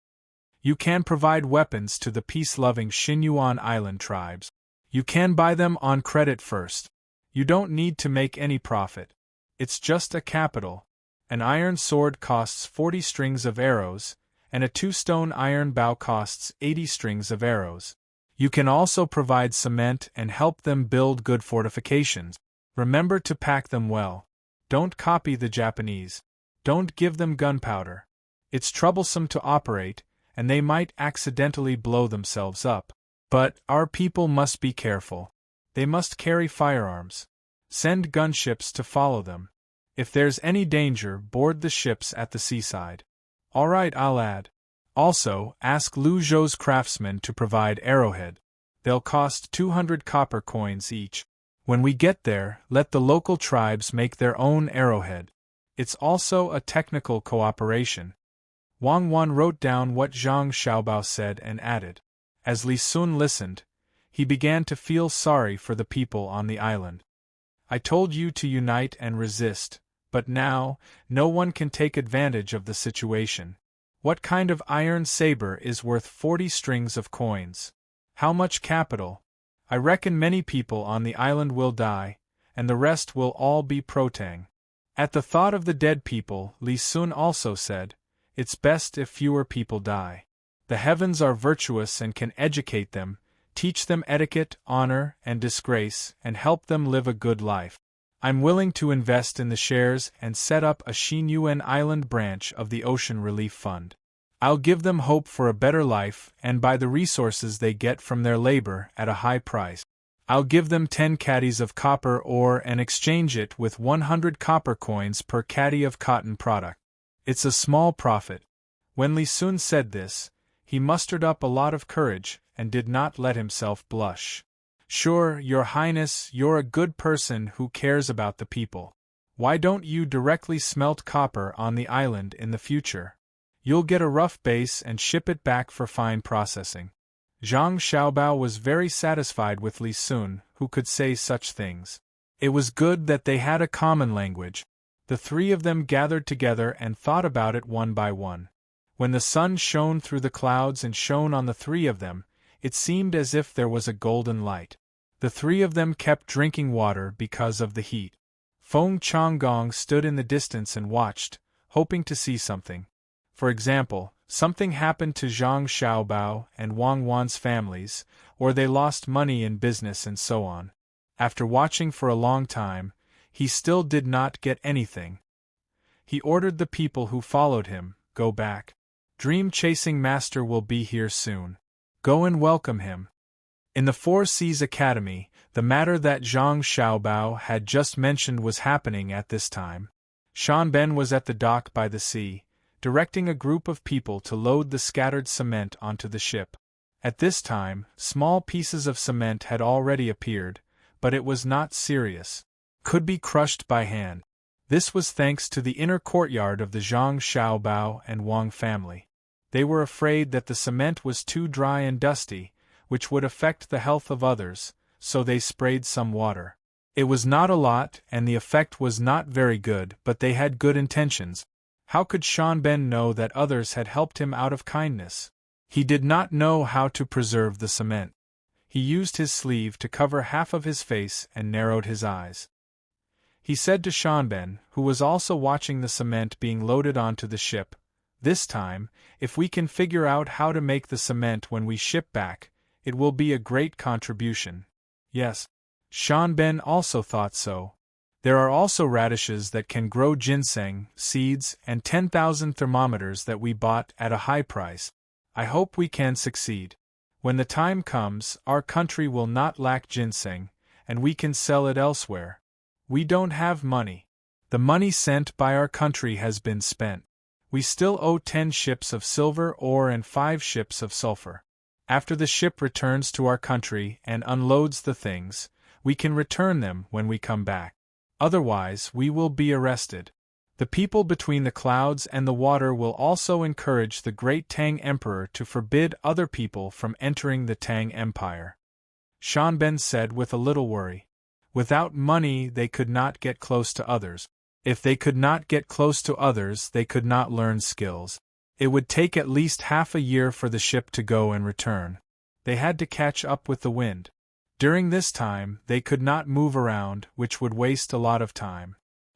You can provide weapons to the peace-loving Xinyuan Island tribes. You can buy them on credit first. You don't need to make any profit. It's just a capital. An iron sword costs 40 strings of arrows, and a 2-stone iron bow costs 80 strings of arrows. You can also provide cement and help them build good fortifications. Remember to pack them well. Don't copy the Japanese. Don't give them gunpowder. It's troublesome to operate, and they might accidentally blow themselves up. But our people must be careful. They must carry firearms. Send gunships to follow them. If there's any danger, board the ships at the seaside. Alright, I'll add. Also, ask Luzhou's craftsmen to provide arrowhead. They'll cost 200 copper coins each. When we get there, let the local tribes make their own arrowhead. It's also a technical cooperation. Wang Wan wrote down what Zhang Xiaobao said and added. As Li Sun listened, he began to feel sorry for the people on the island. I told you to unite and resist, but now, no one can take advantage of the situation. What kind of iron saber is worth 40 strings of coins? How much capital? I reckon many people on the island will die, and the rest will all be pro-Tang. At the thought of the dead people, Li Sun also said, it's best if fewer people die. The heavens are virtuous and can educate them, teach them etiquette, honor, and disgrace, and help them live a good life. I'm willing to invest in the shares and set up a Xinyuan Island branch of the Ocean Relief Fund. I'll give them hope for a better life and buy the resources they get from their labor at a high price. I'll give them 10 caddies of copper ore and exchange it with 100 copper coins per caddy of cotton product. It's a small profit. When Li Sun said this, he mustered up a lot of courage and did not let himself blush. Sure, Your Highness, you're a good person who cares about the people. Why don't you directly smelt copper on the island in the future? You'll get a rough base and ship it back for fine processing. Zhang Xiaobao was very satisfied with Li Sun, who could say such things. It was good that they had a common language. The 3 of them gathered together and thought about it one by one. When the sun shone through the clouds and shone on the 3 of them, it seemed as if there was a golden light. The 3 of them kept drinking water because of the heat. Feng Changgong stood in the distance and watched, hoping to see something. For example, something happened to Zhang Xiaobao and Wang Wan's families, or they lost money in business and so on. After watching for a long time, he still did not get anything. He ordered the people who followed him, go back. Dream-chasing master will be here soon. Go and welcome him. In the Four Seas Academy, the matter that Zhang Xiaobao had just mentioned was happening at this time. Shanben was at the dock by the sea, directing a group of people to load the scattered cement onto the ship. At this time, small pieces of cement had already appeared, but it was not serious. Could be crushed by hand. This was thanks to the inner courtyard of the Zhang Xiaobao and Wang family. They were afraid that the cement was too dry and dusty, which would affect the health of others, so they sprayed some water. It was not a lot, and the effect was not very good, but they had good intentions. How could Shanben know that others had helped him out of kindness? He did not know how to preserve the cement. He used his sleeve to cover half of his face and narrowed his eyes. He said to Shanben, who was also watching the cement being loaded onto the ship, "This time, if we can figure out how to make the cement when we ship back, it will be a great contribution." Yes. Shanben also thought so. There are also radishes that can grow ginseng, seeds, and 10,000 thermometers that we bought at a high price. I hope we can succeed. When the time comes, our country will not lack ginseng, and we can sell it elsewhere. We don't have money. The money sent by our country has been spent. We still owe 10 ships of silver ore and 5 ships of sulfur. After the ship returns to our country and unloads the things, we can return them when we come back. Otherwise, we will be arrested. The people between the clouds and the water will also encourage the great Tang Emperor to forbid other people from entering the Tang Empire. Shanben said with a little worry. Without money they could not get close to others. If they could not get close to others, they could not learn skills. It would take at least half a year for the ship to go and return. They had to catch up with the wind. During this time, they could not move around, which would waste a lot of time.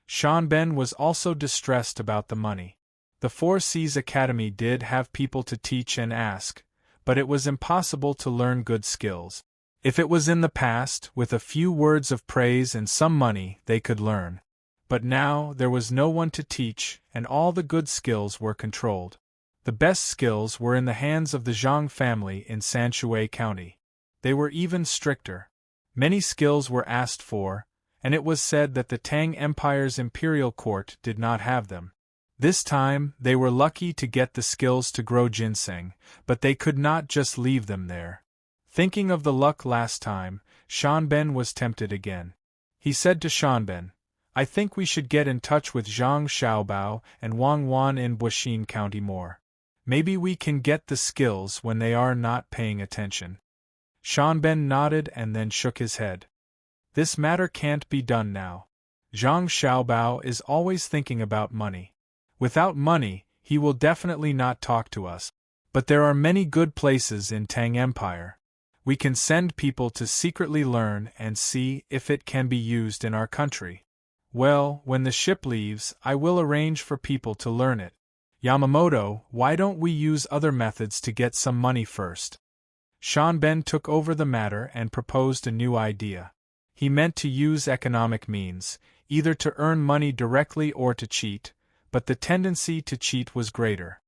Shanben was also distressed about the money. The Four Seas Academy did have people to teach and ask, but it was impossible to learn good skills. If it was in the past, with a few words of praise and some money, they could learn. But now, there was no one to teach, and all the good skills were controlled. The best skills were in the hands of the Zhang family in Sanshui County. They were even stricter. Many skills were asked for, and it was said that the Tang Empire's imperial court did not have them. This time, they were lucky to get the skills to grow ginseng, but they could not just leave them there. Thinking of the luck last time, Shanben was tempted again. He said to Shanben, "I think we should get in touch with Zhang Xiaobao and Wang Wan in Buxin County more. Maybe we can get the skills when they are not paying attention." Shanben nodded and then shook his head. "This matter can't be done now. Zhang Xiaobao is always thinking about money. Without money, he will definitely not talk to us. But there are many good places in Tang Empire. We can send people to secretly learn and see if it can be used in our country. Well, when the ship leaves, I will arrange for people to learn it. Yamamoto, why don't we use other methods to get some money first?" Shanben took over the matter and proposed a new idea. He meant to use economic means, either to earn money directly or to cheat, but the tendency to cheat was greater.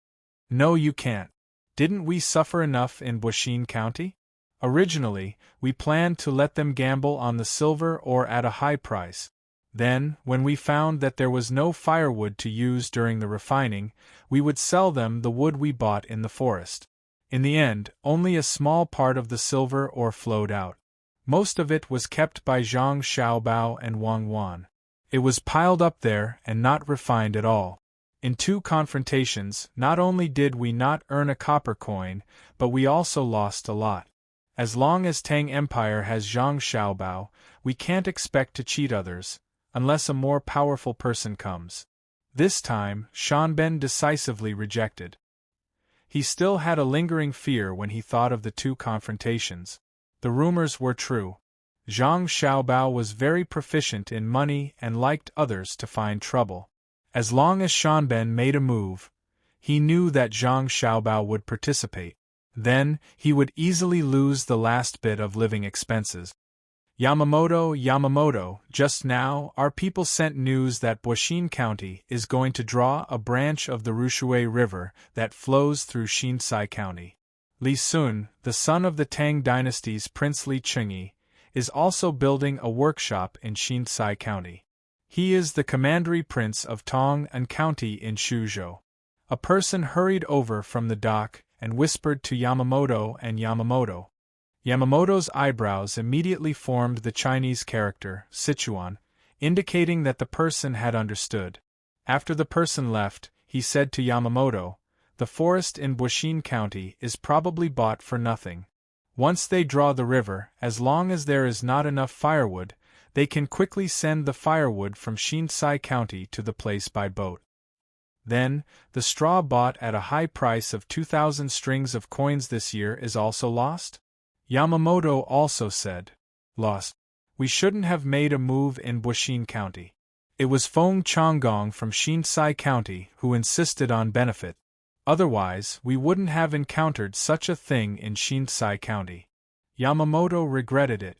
"No, you can't. Didn't we suffer enough in Buxin County? Originally, we planned to let them gamble on the silver ore at a high price. Then, when we found that there was no firewood to use during the refining, we would sell them the wood we bought in the forest. In the end, only a small part of the silver ore flowed out. Most of it was kept by Zhang Xiaobao and Wang Wan. It was piled up there and not refined at all. In 2 confrontations, not only did we not earn a copper coin, but we also lost a lot. As long as Tang Empire has Zhang Xiaobao, we can't expect to cheat others, unless a more powerful person comes." This time, Shanben decisively rejected. He still had a lingering fear when he thought of the 2 confrontations. The rumors were true. Zhang Xiaobao was very proficient in money and liked others to find trouble. As long as Shanben made a move, he knew that Zhang Xiaobao would participate. Then, he would easily lose the last bit of living expenses. Yamamoto, Yamamoto, just now, our people sent news that Buishin County is going to draw a branch of the Rushui River that flows through Shinsai County. Li Sun, the son of the Tang dynasty's princely Chengyi, is also building a workshop in Shinsai County. He is the commandery prince of Tang and County in Shuzhou. A person hurried over from the dock and whispered to Yamamoto and Yamamoto. Yamamoto's eyebrows immediately formed the Chinese character, Sichuan, indicating that the person had understood. After the person left, he said to Yamamoto, "The forest in Buishin County is probably bought for nothing. Once they draw the river, as long as there is not enough firewood, they can quickly send the firewood from Shinsai County to the place by boat. Then, the straw bought at a high price of 2,000 strings of coins this year is also lost?" Yamamoto also said, "Lost. We shouldn't have made a move in Buishin County. It was Feng Changgong from Shinsai County who insisted on benefit. Otherwise, we wouldn't have encountered such a thing in Shinsai County." Yamamoto regretted it.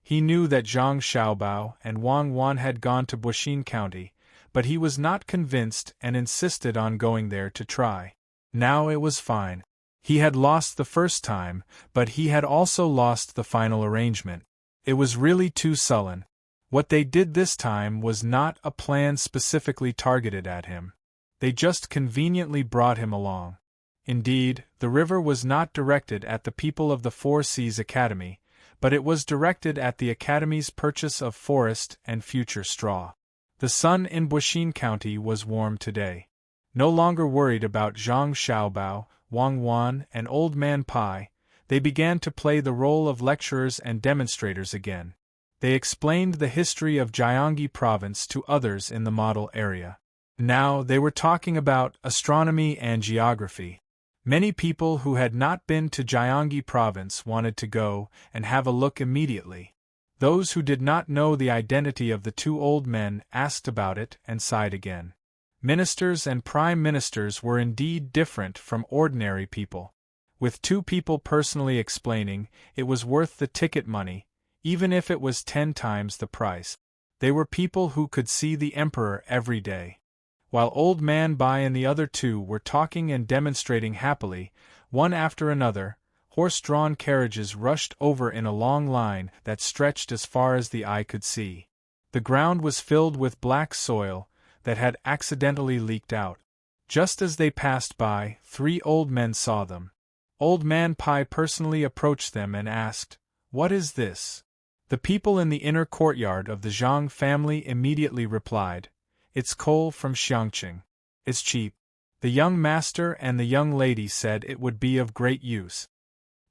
He knew that Zhang Xiaobao and Wang Wan had gone to Buishin County, but he was not convinced and insisted on going there to try. Now it was fine. He had lost the first time, but he had also lost the final arrangement. It was really too sullen. What they did this time was not a plan specifically targeted at him. They just conveniently brought him along. Indeed, the river was not directed at the people of the Four Seas Academy, but it was directed at the Academy's purchase of forest and future straw. The sun in Buishin County was warm today. No longer worried about Zhang Xiaobao, Wang Wan, and Old Man Pai, they began to play the role of lecturers and demonstrators again. They explained the history of Gyeonggi Province to others in the model area. Now they were talking about astronomy and geography. Many people who had not been to Gyeonggi Province wanted to go and have a look immediately. Those who did not know the identity of the two old men asked about it and sighed again. Ministers and prime ministers were indeed different from ordinary people. With two people personally explaining, it was worth the ticket money, even if it was 10 times the price. They were people who could see the emperor every day. While Old Man Bai and the other two were talking and demonstrating happily, one after another, horse-drawn carriages rushed over in a long line that stretched as far as the eye could see. The ground was filled with black soil that had accidentally leaked out. Just as they passed by, 3 old men saw them. Old Man Pai personally approached them and asked, "What is this?" The people in the inner courtyard of the Zhang family immediately replied, "It's coal from Xiangqing. It's cheap." The young master and the young lady said it would be of great use.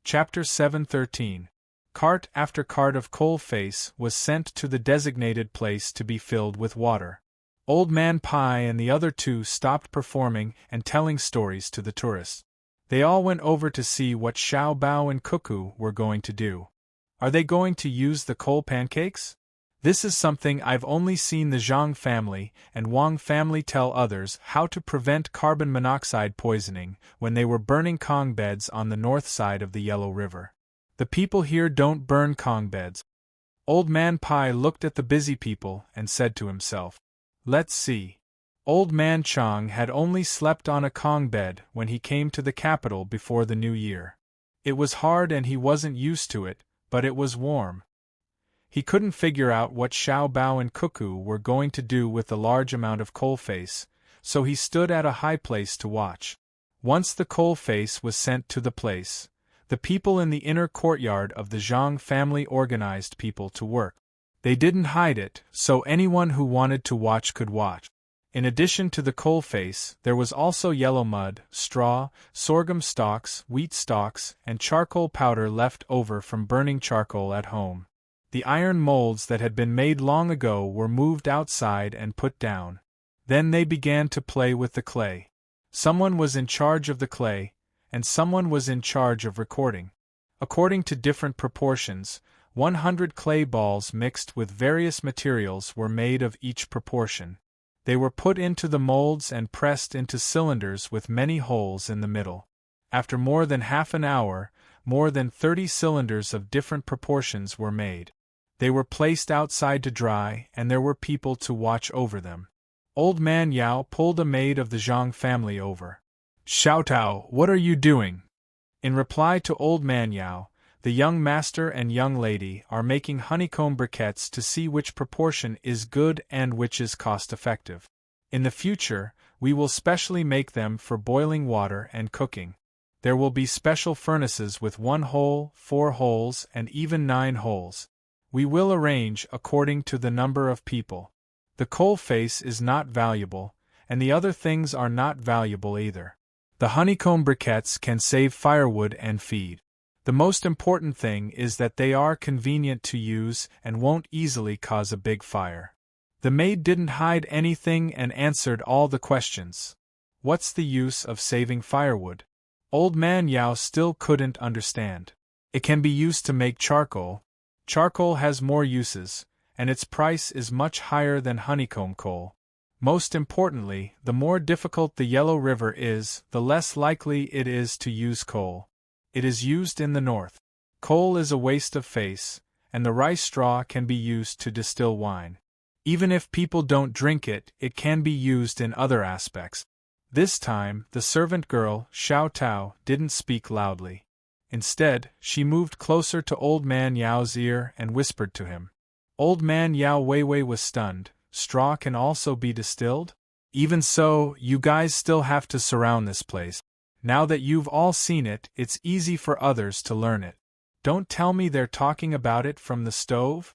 Chapter 7:13. Cart after cart of coal face was sent to the designated place to be filled with water. Old Man Pai and the other two stopped performing and telling stories to the tourists. They all went over to see what Xiao Bao and Cuckoo were going to do. Are they going to use the coal pancakes? This is something I've only seen the Zhang family and Wang family tell others how to prevent carbon monoxide poisoning when they were burning Kong beds on the north side of the Yellow River. The people here don't burn Kong beds. Old Man Pai looked at the busy people and said to himself, "Let's see." Old Man Chang had only slept on a Kong bed when he came to the capital before the new year. It was hard and he wasn't used to it, but it was warm. He couldn't figure out what Xiao Bao and Cuckoo were going to do with the large amount of coal face, so he stood at a high place to watch. Once the coal face was sent to the place, the people in the inner courtyard of the Zhang family organized people to work. They didn't hide it, so anyone who wanted to watch could watch. In addition to the coal face, there was also yellow mud, straw, sorghum stalks, wheat stalks, and charcoal powder left over from burning charcoal at home. The iron molds that had been made long ago were moved outside and put down. Then they began to play with the clay. Someone was in charge of the clay, and someone was in charge of recording. According to different proportions, 100 clay balls mixed with various materials were made of each proportion. They were put into the molds and pressed into cylinders with many holes in the middle. After more than half an hour, more than 30 cylinders of different proportions were made. They were placed outside to dry, and there were people to watch over them. Old Man Yao pulled a maid of the Zhang family over. "Xiao Tao, what are you doing?" In reply to Old Man Yao, the young master and young lady are making honeycomb briquettes to see which proportion is good and which is cost-effective. In the future, we will specially make them for boiling water and cooking. There will be special furnaces with 1 hole, 4 holes, and even 9 holes. We will arrange according to the number of people. The coal face is not valuable, and the other things are not valuable either. The honeycomb briquettes can save firewood and feed. The most important thing is that they are convenient to use and won't easily cause a big fire. The maid didn't hide anything and answered all the questions. What's the use of saving firewood? Old Man Yao still couldn't understand. It can be used to make charcoal. Charcoal has more uses, and its price is much higher than honeycomb coal. Most importantly, the more difficult the Yellow River is, the less likely it is to use coal. It is used in the north. Coal is a waste of face, and the rice straw can be used to distill wine. Even if people don't drink it, it can be used in other aspects. This time, the servant girl, Xiao Tao, didn't speak loudly. Instead, she moved closer to Old Man Yao's ear and whispered to him. Old Man Yao Weiwei was stunned. Straw can also be distilled? Even so, you guys still have to surround this place. Now that you've all seen it, it's easy for others to learn it. Don't tell me they're talking about it from the stove?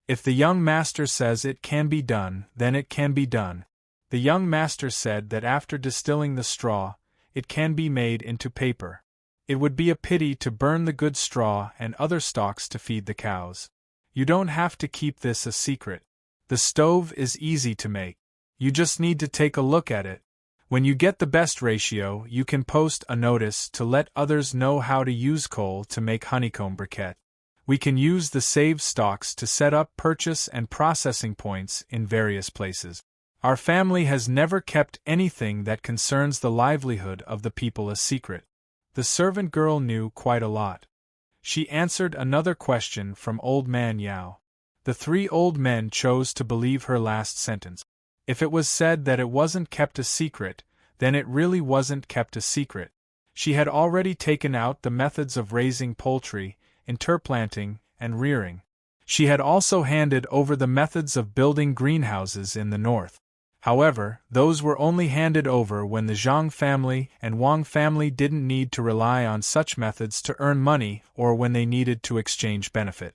If the young master says it can be done, then it can be done. The young master said that after distilling the straw, it can be made into paper. It would be a pity to burn the good straw and other stalks to feed the cows. You don't have to keep this a secret. The stove is easy to make. You just need to take a look at it. When you get the best ratio, you can post a notice to let others know how to use coal to make honeycomb briquette. We can use the saved stalks to set up purchase and processing points in various places. Our family has never kept anything that concerns the livelihood of the people a secret. The servant girl knew quite a lot. She answered another question from Old Man Yao. The 3 old men chose to believe her last sentence. If it was said that it wasn't kept a secret, then it really wasn't kept a secret. She had already taken out the methods of raising poultry, interplanting, and rearing. She had also handed over the methods of building greenhouses in the north. However, those were only handed over when the Zhang family and Wang family didn't need to rely on such methods to earn money or when they needed to exchange benefit.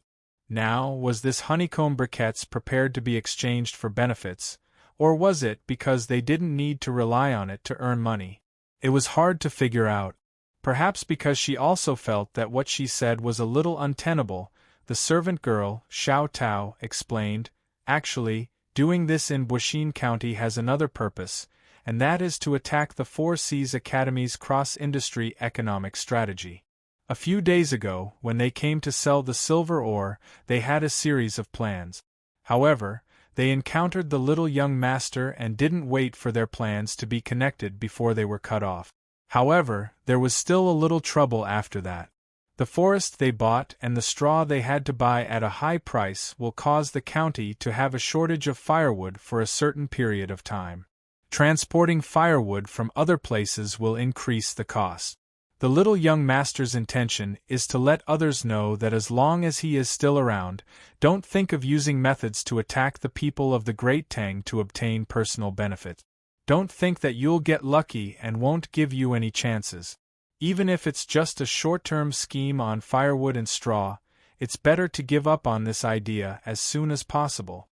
Now, was this honeycomb briquettes prepared to be exchanged for benefits, or was it because they didn't need to rely on it to earn money? It was hard to figure out. Perhaps because she also felt that what she said was a little untenable, the servant girl, Xiao Tao, explained, actually, doing this in Buxin County has another purpose, and that is to attack the Four Seas Academy's cross-industry economic strategy. A few days ago, when they came to sell the silver ore, they had a series of plans. However, they encountered the little young master and didn't wait for their plans to be connected before they were cut off. However, there was still a little trouble after that. The forest they bought and the straw they had to buy at a high price will cause the county to have a shortage of firewood for a certain period of time. Transporting firewood from other places will increase the cost. The little young master's intention is to let others know that as long as he is still around, don't think of using methods to attack the people of the Great Tang to obtain personal benefit. Don't think that you'll get lucky and won't give you any chances. Even if it's just a short-term scheme on firewood and straw, it's better to give up on this idea as soon as possible.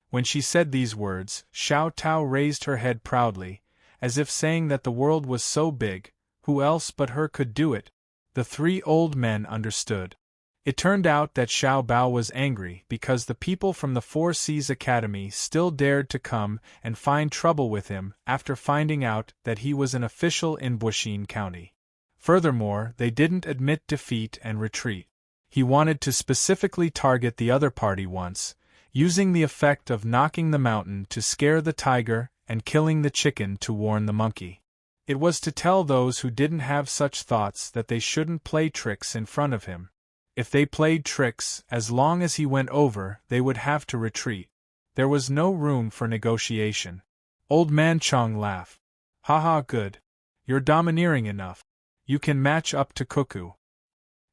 When she said these words, Xiao Tao raised her head proudly, as if saying that the world was so big, who else but her could do it? The 3 old men understood. It turned out that Xiao Bao was angry because the people from the Four Seas Academy still dared to come and find trouble with him after finding out that he was an official in Buxin County. Furthermore, they didn't admit defeat and retreat. He wanted to specifically target the other party once, using the effect of knocking the mountain to scare the tiger and killing the chicken to warn the monkey. It was to tell those who didn't have such thoughts that they shouldn't play tricks in front of him. If they played tricks, as long as he went over, they would have to retreat. There was no room for negotiation. Old Man Chong laughed. Haha, good. You're domineering enough. You can match up to Cuckoo.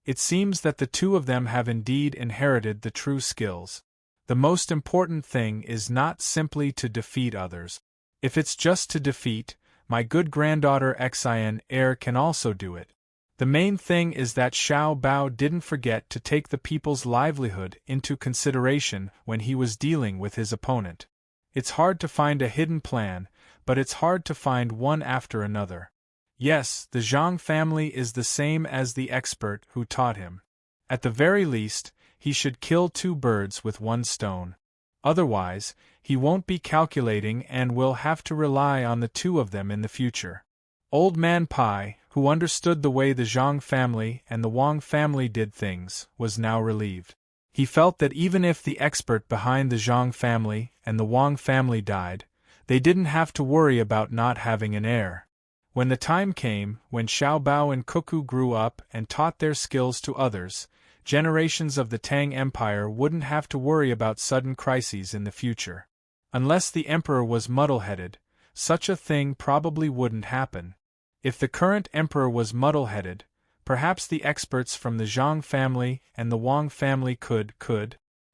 It seems that the two of them have indeed inherited the true skills. The most important thing is not simply to defeat others. If it's just to defeat, my good granddaughter Xin Heir can also do it. The main thing is that Xiao Bao didn't forget to take the people's livelihood into consideration when he was dealing with his opponent. It's hard to find a hidden plan, but it's hard to find one after another. Yes, the Zhang family is the same as the expert who taught him. At the very least, he should kill two birds with one stone. Otherwise, he won't be calculating and will have to rely on the two of them in the future. Old Man Pai, who understood the way the Zhang family and the Wang family did things, was now relieved. He felt that even if the expert behind the Zhang family and the Wang family died, they didn't have to worry about not having an heir. When the time came, when Xiao Bao and Cuckoo grew up and taught their skills to others, generations of the Tang Empire wouldn't have to worry about sudden crises in the future. Unless the emperor was muddle-headed, such a thing probably wouldn't happen. If the current emperor was muddle-headed, perhaps the experts from the Zhang family and the Wang family could.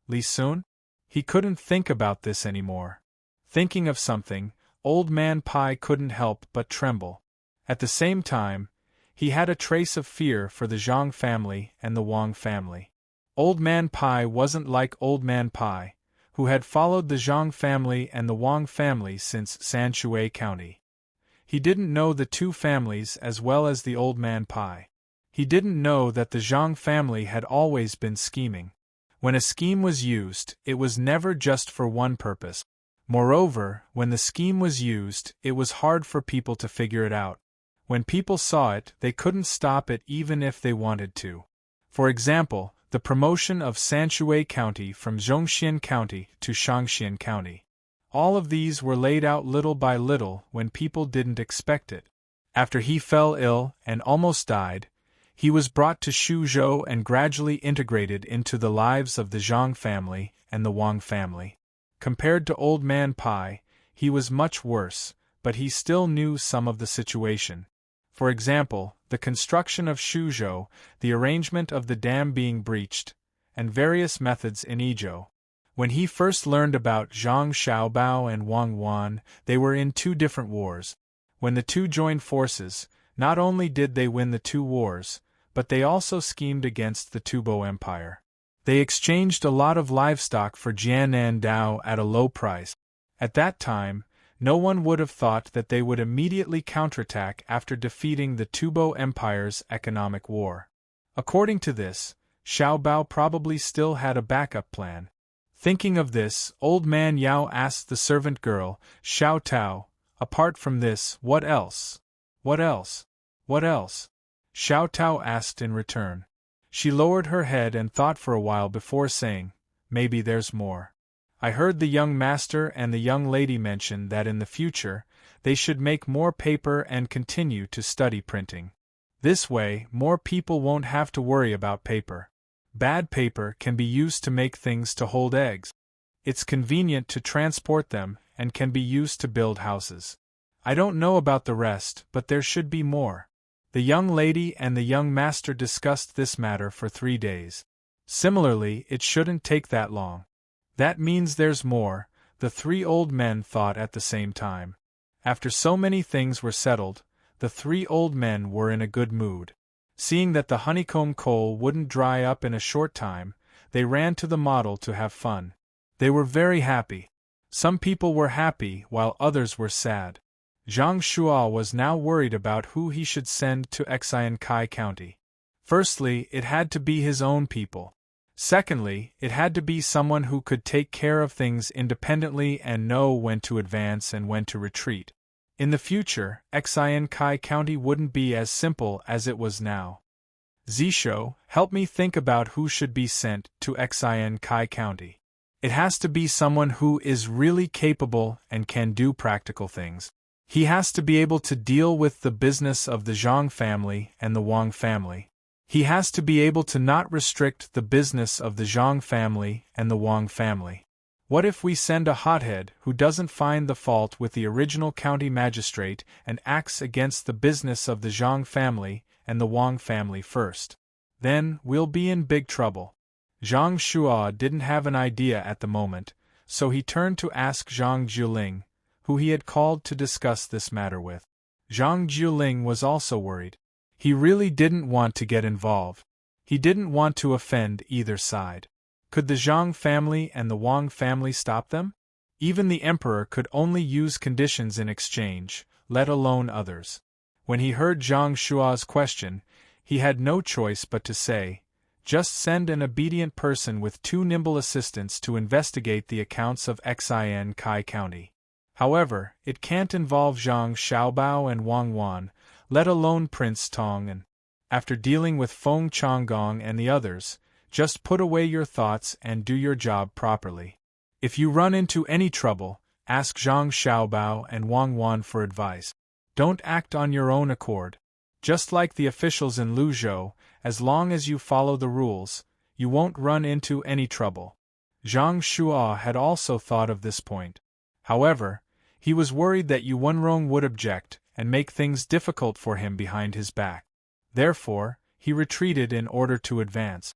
Li Sun? He couldn't think about this anymore. Thinking of something, Old Man Pai couldn't help but tremble. At the same time, he had a trace of fear for the Zhang family and the Wang family. Old Man Pai wasn't like Old Man Pai, who had followed the Zhang family and the Wang family since Sanshui County. He didn't know the two families as well as the Old Man Pai. He didn't know that the Zhang family had always been scheming. When a scheme was used, it was never just for one purpose. Moreover, when the scheme was used, it was hard for people to figure it out. When people saw it, they couldn't stop it even if they wanted to. For example, the promotion of Sanshui County from Zhongxian County to Shangxian County. All of these were laid out little by little when people didn't expect it. After he fell ill and almost died, he was brought to Shuzhou and gradually integrated into the lives of the Zhang family and the Wang family. Compared to Old Man Pai, he was much worse, but he still knew some of the situation. For example, the construction of Shuzhou, the arrangement of the dam being breached, and various methods in Ezhou. When he first learned about Zhang Xiaobao and Wang Wan, they were in two different wars. When the two joined forces, not only did they win the two wars, but they also schemed against the Tubo Empire. They exchanged a lot of livestock for Jianan Dao at a low price. At that time, no one would have thought that they would immediately counterattack after defeating the Tubo Empire's economic war. According to this, Xiao Bao probably still had a backup plan. Thinking of this, Old Man Yao asked the servant girl, Xiao Tao, apart from this, what else? What else? What else? Xiao Tao asked in return. She lowered her head and thought for a while before saying, maybe there's more. I heard the young master and the young lady mention that in the future, they should make more paper and continue to study printing. This way, more people won't have to worry about paper. Bad paper can be used to make things to hold eggs. It's convenient to transport them and can be used to build houses. I don't know about the rest, but there should be more. The young lady and the young master discussed this matter for 3 days. Similarly, it shouldn't take that long. That means there's more, the three old men thought at the same time. After so many things were settled, the three old men were in a good mood. Seeing that the honeycomb coal wouldn't dry up in a short time, they ran to the model to have fun. They were very happy. Some people were happy while others were sad. Zhang Shuo was now worried about who he should send to Xian Kai County. Firstly, it had to be his own people. Secondly, it had to be someone who could take care of things independently and know when to advance and when to retreat. In the future, Xian Kai County wouldn't be as simple as it was now. Zisho, help me think about who should be sent to Xian Kai County. It has to be someone who is really capable and can do practical things. He has to be able to deal with the business of the Zhang family and the Wang family. He has to be able to not restrict the business of the Zhang family and the Wang family. What if we send a hothead who doesn't find the fault with the original county magistrate and acts against the business of the Zhang family and the Wang family first? Then we'll be in big trouble. Zhang Shuo didn't have an idea at the moment, so he turned to ask Zhang Jiuling, who he had called to discuss this matter with. Zhang Jiuling was also worried. He really didn't want to get involved. He didn't want to offend either side. Could the Zhang family and the Wang family stop them? Even the emperor could only use conditions in exchange, let alone others. When he heard Zhang Shuo's question, he had no choice but to say, "Just send an obedient person with 2 nimble assistants to investigate the accounts of Xin Kai County. However, it can't involve Zhang Xiaobao and Wang Wan, let alone Prince Tang, and after dealing with Feng Changgong and the others, just put away your thoughts and do your job properly. If you run into any trouble, ask Zhang Xiaobao and Wang Wan for advice. Don't act on your own accord. Just like the officials in Luzhou, as long as you follow the rules, you won't run into any trouble." Zhang Shuo had also thought of this point. However, he was worried that Yuanrong would object and make things difficult for him behind his back. Therefore, he retreated in order to advance.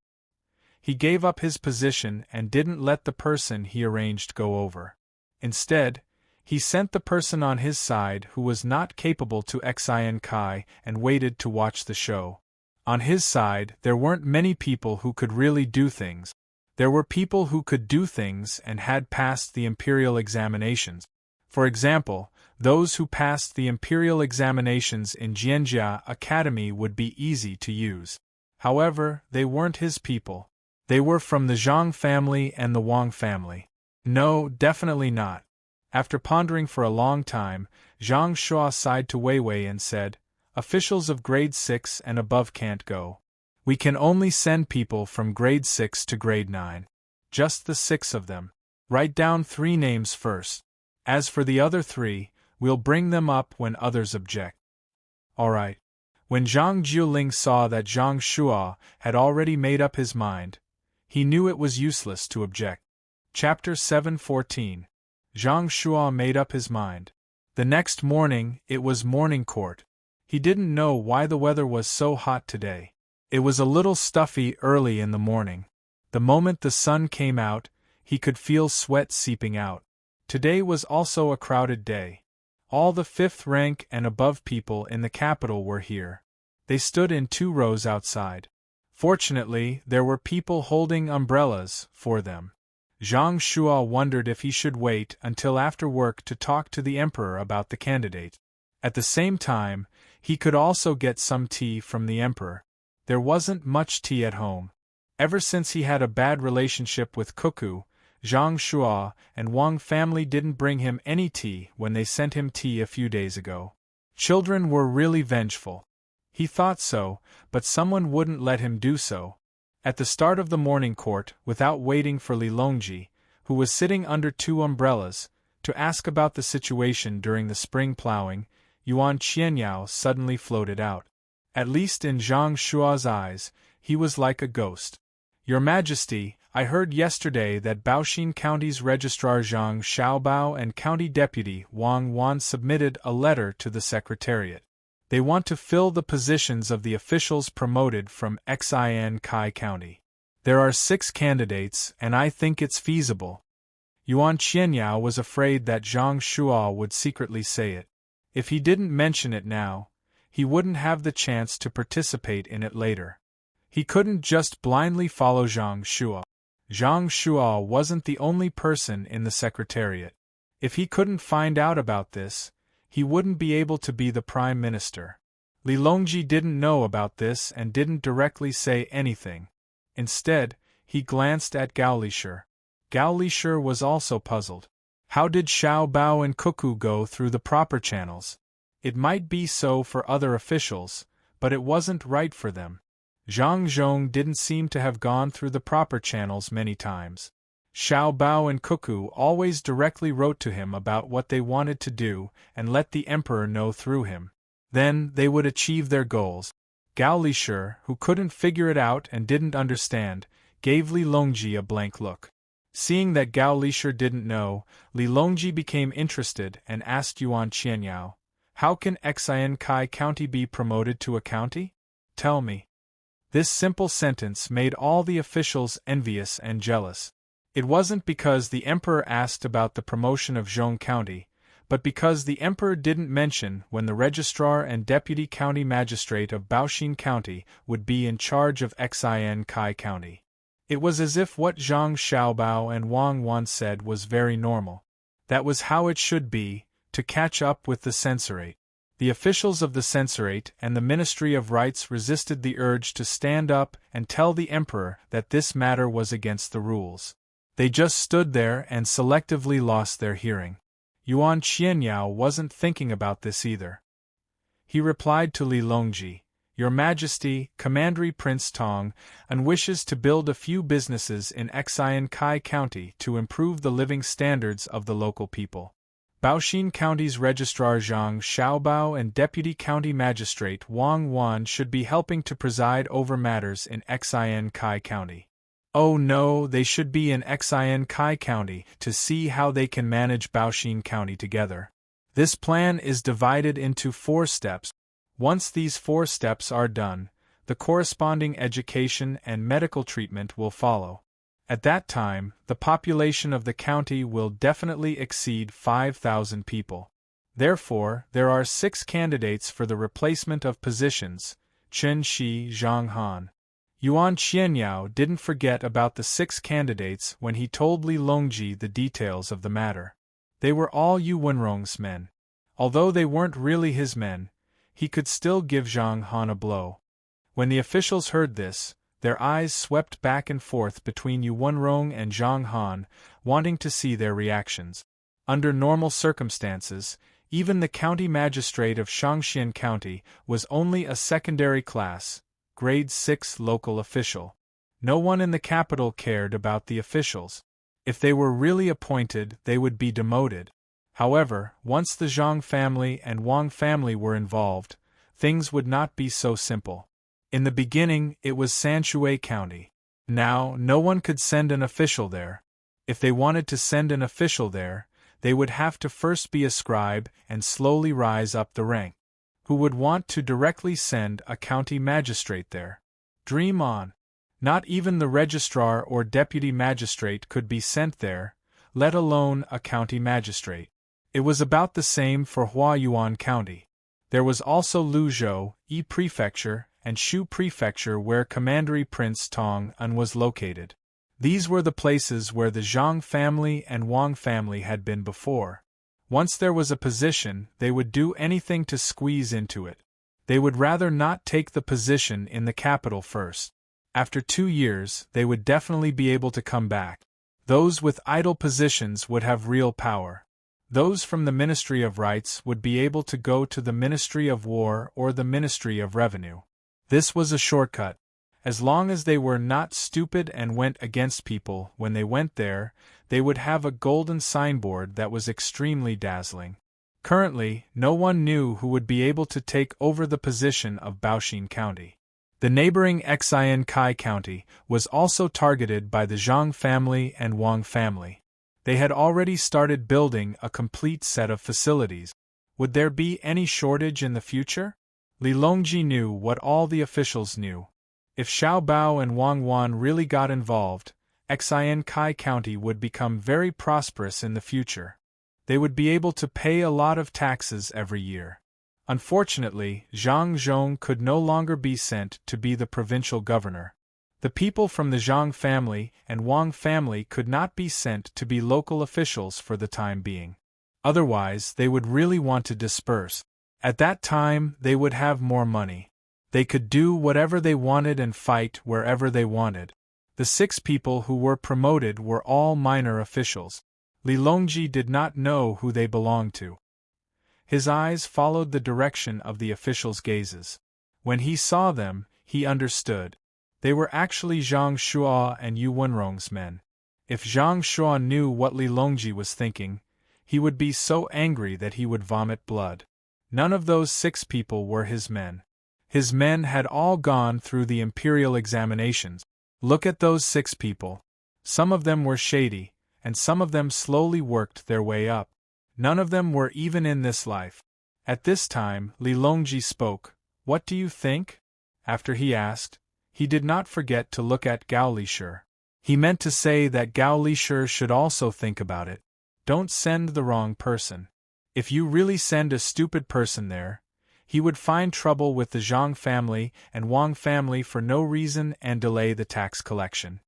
He gave up his position and didn't let the person he arranged go over. Instead, he sent the person on his side who was not capable to Xin Kai and waited to watch the show. On his side, there weren't many people who could really do things. There were people who could do things and had passed the imperial examinations. For example, those who passed the imperial examinations in Jianjia Academy would be easy to use. However, they weren't his people. They were from the Zhang family and the Wang family. No, definitely not. After pondering for a long time, Zhang Shuo sighed to Weiwei and said, "Officials of grade 6 and above can't go. We can only send people from grade 6 to grade 9. Just the 6 of them. Write down 3 names first. As for the other 3, we'll bring them up when others object." "All right." When Zhang Jiuling saw that Zhang Shuo had already made up his mind, he knew it was useless to object. Chapter 7:14. Zhang Shuo made up his mind. The next morning, it was morning court. He didn't know why the weather was so hot today. It was a little stuffy early in the morning. The moment the sun came out, he could feel sweat seeping out. Today was also a crowded day. All the 5th rank and above people in the capital were here. They stood in 2 rows outside. Fortunately, there were people holding umbrellas for them. Zhang Shuo wondered if he should wait until after work to talk to the emperor about the candidate. At the same time, he could also get some tea from the emperor. There wasn't much tea at home. Ever since he had a bad relationship with Cuckoo, Zhang Shuo and Wang family didn't bring him any tea when they sent him tea a few days ago. Children were really vengeful. He thought so, but someone wouldn't let him do so. At the start of the morning court, without waiting for Li Longji, who was sitting under 2 umbrellas, to ask about the situation during the spring plowing, Yuan Qianyao suddenly floated out. At least in Zhang Shuo's eyes, he was like a ghost. "Your Majesty, I heard yesterday that Baoxin County's Registrar Zhang Xiaobao and County Deputy Wang Wan submitted a letter to the Secretariat. They want to fill the positions of the officials promoted from Xin Kai County. There are 6 candidates, and I think it's feasible." Yuan Qianyao was afraid that Zhang Shuo would secretly say it. If he didn't mention it now, he wouldn't have the chance to participate in it later. He couldn't just blindly follow Zhang Shuo. Zhang Shuo wasn't the only person in the Secretariat. If he couldn't find out about this, he wouldn't be able to be the Prime Minister. Li Longji didn't know about this and didn't directly say anything. Instead, he glanced at Gao Lishur. Gao Lishur was also puzzled. How did Xiao Bao and Cuckoo go through the proper channels? It might be so for other officials, but it wasn't right for them. Zhang Zhong didn't seem to have gone through the proper channels many times. Xiao Bao and Cuckoo always directly wrote to him about what they wanted to do and let the emperor know through him. Then they would achieve their goals. Gao Lishur, who couldn't figure it out and didn't understand, gave Li Longji a blank look. Seeing that Gao Lishur didn't know, Li Longji became interested and asked Yuan Qianyao, "How can Xian Kai County be promoted to a county? Tell me." This simple sentence made all the officials envious and jealous. It wasn't because the emperor asked about the promotion of Zhong County, but because the emperor didn't mention when the registrar and deputy county magistrate of Baoxin County would be in charge of Xian Kai County. It was as if what Zhang Xiaobao and Wang Wan said was very normal. That was how it should be, to catch up with the censorate. The officials of the censorate and the Ministry of Rights resisted the urge to stand up and tell the emperor that this matter was against the rules. They just stood there and selectively lost their hearing. Yuan Qianyao wasn't thinking about this either. He replied to Li Longji, "Your Majesty, Commandery Prince Tang, wishes to build a few businesses in Xian Kai County to improve the living standards of the local people. Baoxin County's Registrar Zhang Xiaobao and Deputy County Magistrate Wang Wan should be helping to preside over matters in Xian Kai County. Oh no, they should be in Xian Kai County to see how they can manage Baoxin County together. This plan is divided into 4 steps. Once these 4 steps are done, the corresponding education and medical treatment will follow. At that time, the population of the county will definitely exceed 5,000 people. Therefore, there are 6 candidates for the replacement of positions: Chen Shi, Zhang Han." Yuan Qianyao didn't forget about the 6 candidates when he told Li Longji the details of the matter. They were all Yu Wenrong's men. Although they weren't really his men, he could still give Zhang Han a blow. When the officials heard this, their eyes swept back and forth between Yu Wenrong and Zhang Han, wanting to see their reactions. Under normal circumstances, even the county magistrate of Shangxian County was only a secondary class, grade 6 local official. No one in the capital cared about the officials. If they were really appointed, they would be demoted. However, once the Zhang family and Wang family were involved, things would not be so simple. In the beginning, it was Sanshui County. Now, no one could send an official there. If they wanted to send an official there, they would have to first be a scribe and slowly rise up the rank. Who would want to directly send a county magistrate there? Dream on. Not even the registrar or deputy magistrate could be sent there, let alone a county magistrate. It was about the same for Huayuan County. There was also Luzhou, Yi Prefecture, and Shu Prefecture where Commandery Prince Tang was located. These were the places where the Zhang family and Wang family had been before. Once there was a position, they would do anything to squeeze into it. They would rather not take the position in the capital first. After 2 years, they would definitely be able to come back. Those with idle positions would have real power. Those from the Ministry of Rights would be able to go to the Ministry of War or the Ministry of Revenue. This was a shortcut. As long as they were not stupid and went against people when they went there, they would have a golden signboard that was extremely dazzling. Currently, no one knew who would be able to take over the position of Baoxin County. The neighboring Xian Kai County was also targeted by the Zhang family and Wang family. They had already started building a complete set of facilities. Would there be any shortage in the future? Li Longji knew what all the officials knew. If Xiaobao and Wang Wan really got involved, Xian Kai County would become very prosperous in the future. They would be able to pay a lot of taxes every year. Unfortunately, Zhang Zhong could no longer be sent to be the provincial governor. The people from the Zhang family and Wang family could not be sent to be local officials for the time being. Otherwise, they would really want to disperse. At that time, they would have more money. They could do whatever they wanted and fight wherever they wanted. The 6 people who were promoted were all minor officials. Li Longji did not know who they belonged to. His eyes followed the direction of the officials' gazes. When he saw them, he understood. They were actually Zhang Shua and Yu Wenrong's men. If Zhang Shua knew what Li Longji was thinking, he would be so angry that he would vomit blood. None of those 6 people were his men. His men had all gone through the imperial examinations. Look at those 6 people. Some of them were shady, and some of them slowly worked their way up. None of them were even in this life. At this time, Li Longji spoke. What do you think? After he asked, he did not forget to look at Gao Lishur. He meant to say that Gao Lishur should also think about it. Don't send the wrong person. If you really send a stupid person there, he would find trouble with the Zhang family and Wang family for no reason and delay the tax collection.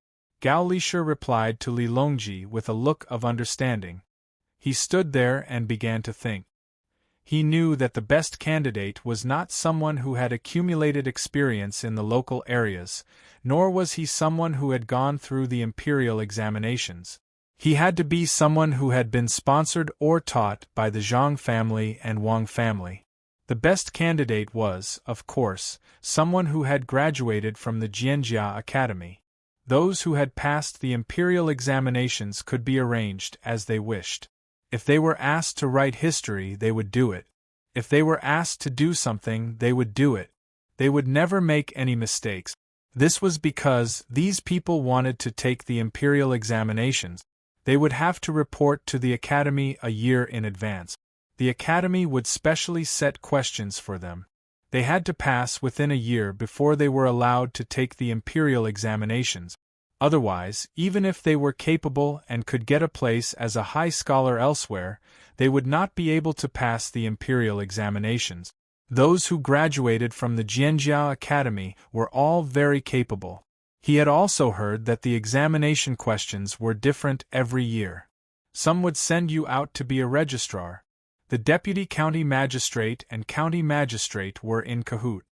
Gao Lishur replied to Li Longji with a look of understanding. He stood there and began to think. He knew that the best candidate was not someone who had accumulated experience in the local areas, nor was he someone who had gone through the imperial examinations. He had to be someone who had been sponsored or taught by the Zhang family and Wang family. The best candidate was, of course, someone who had graduated from the Jianjia Academy. Those who had passed the imperial examinations could be arranged as they wished. If they were asked to write history, they would do it. If they were asked to do something, they would do it. They would never make any mistakes. This was because these people wanted to take the imperial examinations. They would have to report to the academy a year in advance. The academy would specially set questions for them. They had to pass within a year before they were allowed to take the imperial examinations. Otherwise, even if they were capable and could get a place as a high scholar elsewhere, they would not be able to pass the imperial examinations. Those who graduated from the Jianjia Academy were all very capable. He had also heard that the examination questions were different every year. Some would send you out to be a registrar. The deputy county magistrate and county magistrate were in cahoot.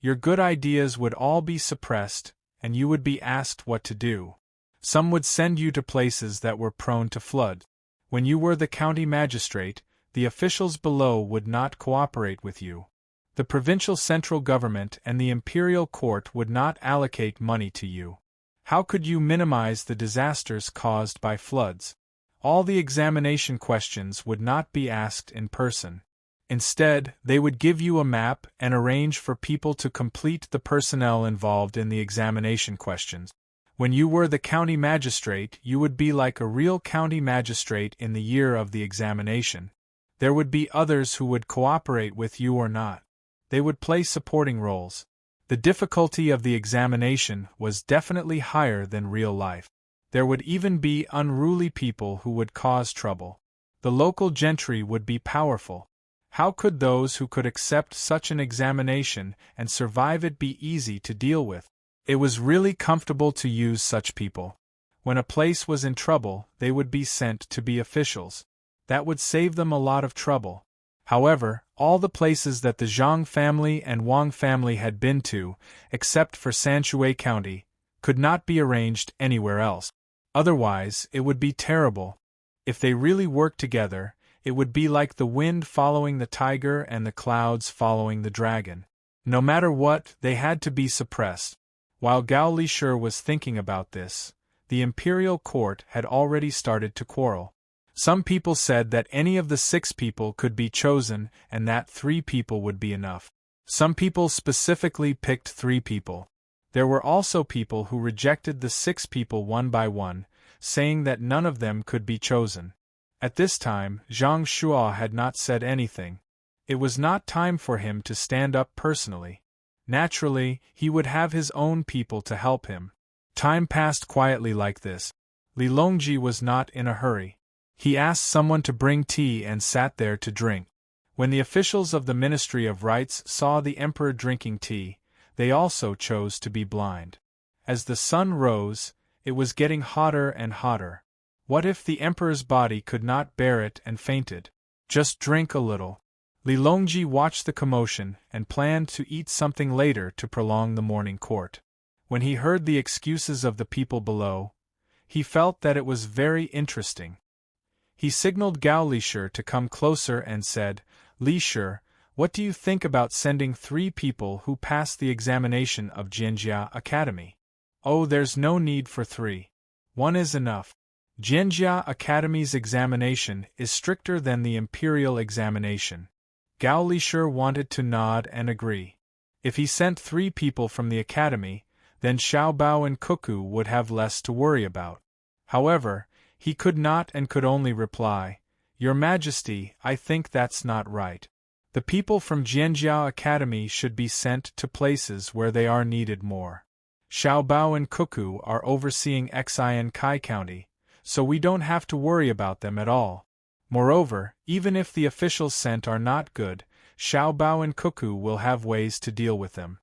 Your good ideas would all be suppressed, and you would be asked what to do. Some would send you to places that were prone to flood. When you were the county magistrate, the officials below would not cooperate with you. The provincial central government and the imperial court would not allocate money to you. How could you minimize the disasters caused by floods? All the examination questions would not be asked in person. Instead, they would give you a map and arrange for people to complete the personnel involved in the examination questions. When you were the county magistrate, you would be like a real county magistrate in the year of the examination. There would be others who would cooperate with you or not. They would play supporting roles. The difficulty of the examination was definitely higher than real life. There would even be unruly people who would cause trouble. The local gentry would be powerful. How could those who could accept such an examination and survive it be easy to deal with? It was really comfortable to use such people. When a place was in trouble, they would be sent to be officials. That would save them a lot of trouble. However, all the places that the Zhang family and Wang family had been to, except for Sanshui County, could not be arranged anywhere else. Otherwise, it would be terrible. If they really worked together, it would be like the wind following the tiger and the clouds following the dragon. No matter what, they had to be suppressed. While Gao Lishur was thinking about this, the imperial court had already started to quarrel. Some people said that any of the 6 people could be chosen and that 3 people would be enough. Some people specifically picked 3 people. There were also people who rejected the 6 people one by one, saying that none of them could be chosen. At this time, Zhang Shuo had not said anything. It was not time for him to stand up personally. Naturally, he would have his own people to help him. Time passed quietly like this. Li Longji was not in a hurry. He asked someone to bring tea and sat there to drink. When the officials of the Ministry of Rites saw the emperor drinking tea, they also chose to be blind. As the sun rose, it was getting hotter and hotter. What if the emperor's body could not bear it and fainted? Just drink a little. Li Longji watched the commotion and planned to eat something later to prolong the morning court. When he heard the excuses of the people below, he felt that it was very interesting. He signaled Gao Lishur to come closer and said, "Lishur, what do you think about sending 3 people who passed the examination of Jianjia Academy?" "Oh, there's no need for 3. 1 is enough. Jianjia Academy's examination is stricter than the imperial examination." Gao Lishur wanted to nod and agree. If he sent 3 people from the academy, then Xiao Bao and Cuckoo would have less to worry about. However, he could not and could only reply, "Your Majesty, I think that's not right. The people from Jianjiao Academy should be sent to places where they are needed more. Xiao Bao and Cuckoo are overseeing Xian Kai County, so we don't have to worry about them at all. Moreover, even if the officials sent are not good, Xiao Bao and Cuckoo will have ways to deal with them.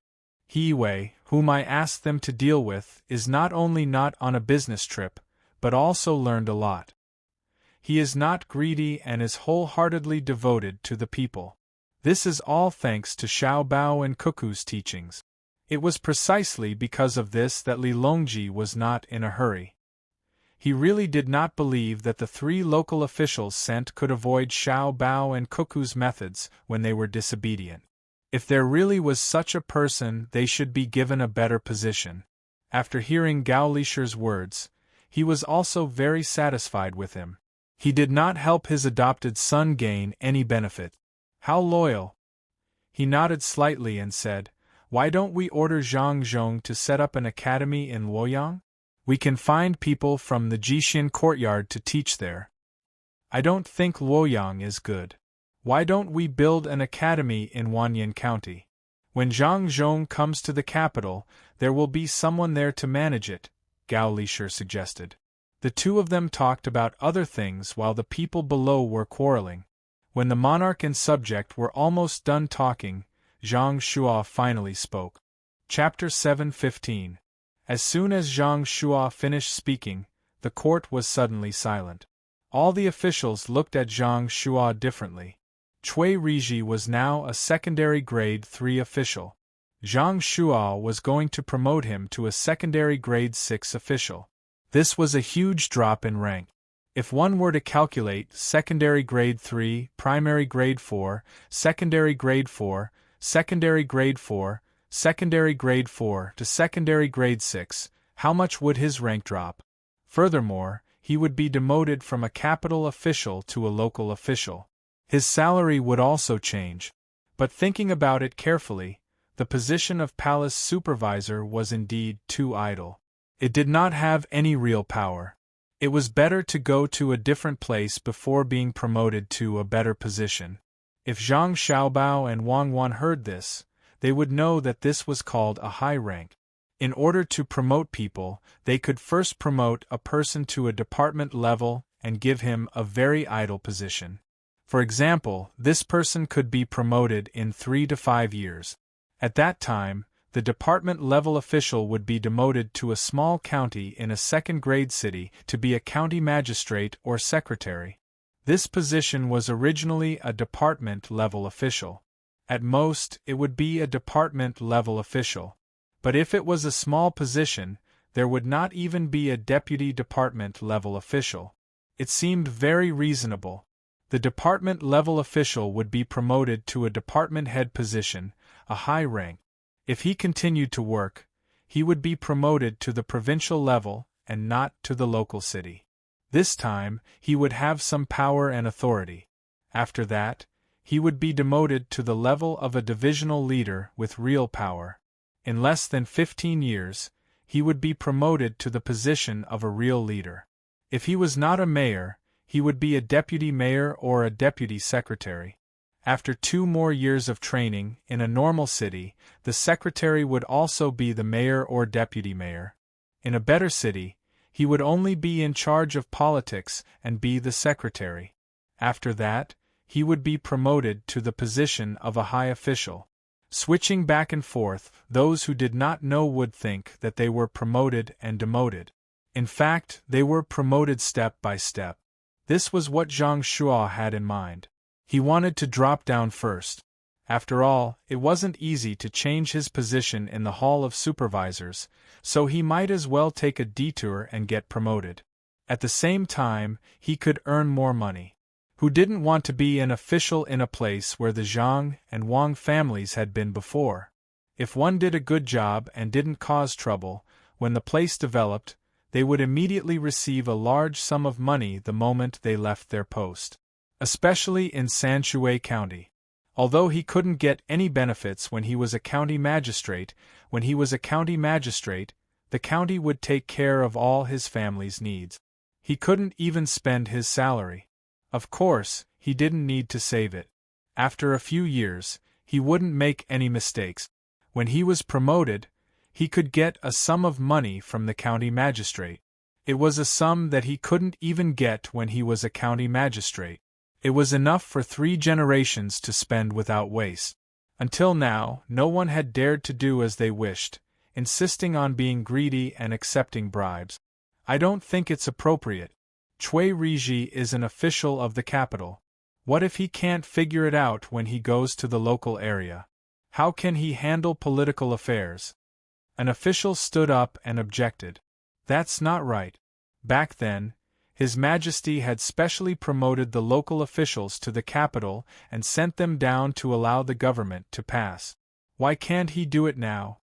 He Wei, whom I asked them to deal with, is not only not on a business trip, but also learned a lot. He is not greedy and is wholeheartedly devoted to the people. This is all thanks to Xiao Bao and Cuckoo's teachings." It was precisely because of this that Li Longji was not in a hurry. He really did not believe that the 3 local officials sent could avoid Xiao Bao and Cuckoo's methods when they were disobedient. If there really was such a person, they should be given a better position. After hearing Gao Lisher's words, he was also very satisfied with him. He did not help his adopted son gain any benefit. How loyal! He nodded slightly and said, "Why don't we order Zhang Zhong to set up an academy in Luoyang? We can find people from the Jixin courtyard to teach there." "I don't think Luoyang is good. Why don't we build an academy in Wanyan County? When Zhang Zhong comes to the capital, there will be someone there to manage it," Gao Lisher suggested. The 2 of them talked about other things while the people below were quarreling. When the monarch and subject were almost done talking, Zhang Shuo finally spoke. Chapter 7:15. As soon as Zhang Shuo finished speaking, the court was suddenly silent. All the officials looked at Zhang Shuo differently. Cui Riji was now a secondary grade 3 official. Zhang Shuo was going to promote him to a secondary grade 6 official. This was a huge drop in rank. If one were to calculate secondary grade 3, primary grade 4, secondary grade 4, secondary grade 4, secondary grade 4 to secondary grade 6, how much would his rank drop? Furthermore, he would be demoted from a capital official to a local official. His salary would also change. But thinking about it carefully, the position of palace supervisor was indeed too idle. It did not have any real power. It was better to go to a different place before being promoted to a better position. If Zhang Xiaobao and Wang Wan heard this, they would know that this was called a high rank. In order to promote people, they could first promote a person to a department level and give him a very idle position. For example, this person could be promoted in 3 to 5 years. At that time, the department-level official would be demoted to a small county in a second-grade city to be a county magistrate or secretary. This position was originally a department-level official. At most, it would be a department-level official. But if it was a small position, there would not even be a deputy department-level official. It seemed very reasonable. The department-level official would be promoted to a department head position, a high rank. If he continued to work, he would be promoted to the provincial level and not to the local city. This time, he would have some power and authority. After that, he would be demoted to the level of a divisional leader with real power. In less than 15 years, he would be promoted to the position of a real leader. If he was not a mayor, he would be a deputy mayor or a deputy secretary. After 2 more years of training in a normal city, the secretary would also be the mayor or deputy mayor. In a better city, he would only be in charge of politics and be the secretary. After that, he would be promoted to the position of a high official. Switching back and forth, those who did not know would think that they were promoted and demoted. In fact, they were promoted step by step. This was what Zhang Shuo had in mind. He wanted to drop down first. After all, it wasn't easy to change his position in the Hall of Supervisors, so he might as well take a detour and get promoted. At the same time, he could earn more money. Who didn't want to be an official in a place where the Zhang and Wang families had been before? If one did a good job and didn't cause trouble, when the place developed, they would immediately receive a large sum of money the moment they left their post. Especially in Sanshui County. Although he couldn't get any benefits when he was a county magistrate, the county would take care of all his family's needs. He couldn't even spend his salary. Of course, he didn't need to save it. After a few years, he wouldn't make any mistakes. When he was promoted, he could get a sum of money from the county magistrate. It was a sum that he couldn't even get when he was a county magistrate. It was enough for 3 generations to spend without waste. Until now, no one had dared to do as they wished, insisting on being greedy and accepting bribes. I don't think it's appropriate. Cui Riji is an official of the capital. What if he can't figure it out when he goes to the local area? How can he handle political affairs? An official stood up and objected. That's not right. Back then, His Majesty had specially promoted the local officials to the capital and sent them down to allow the government to pass. Why can't he do it now?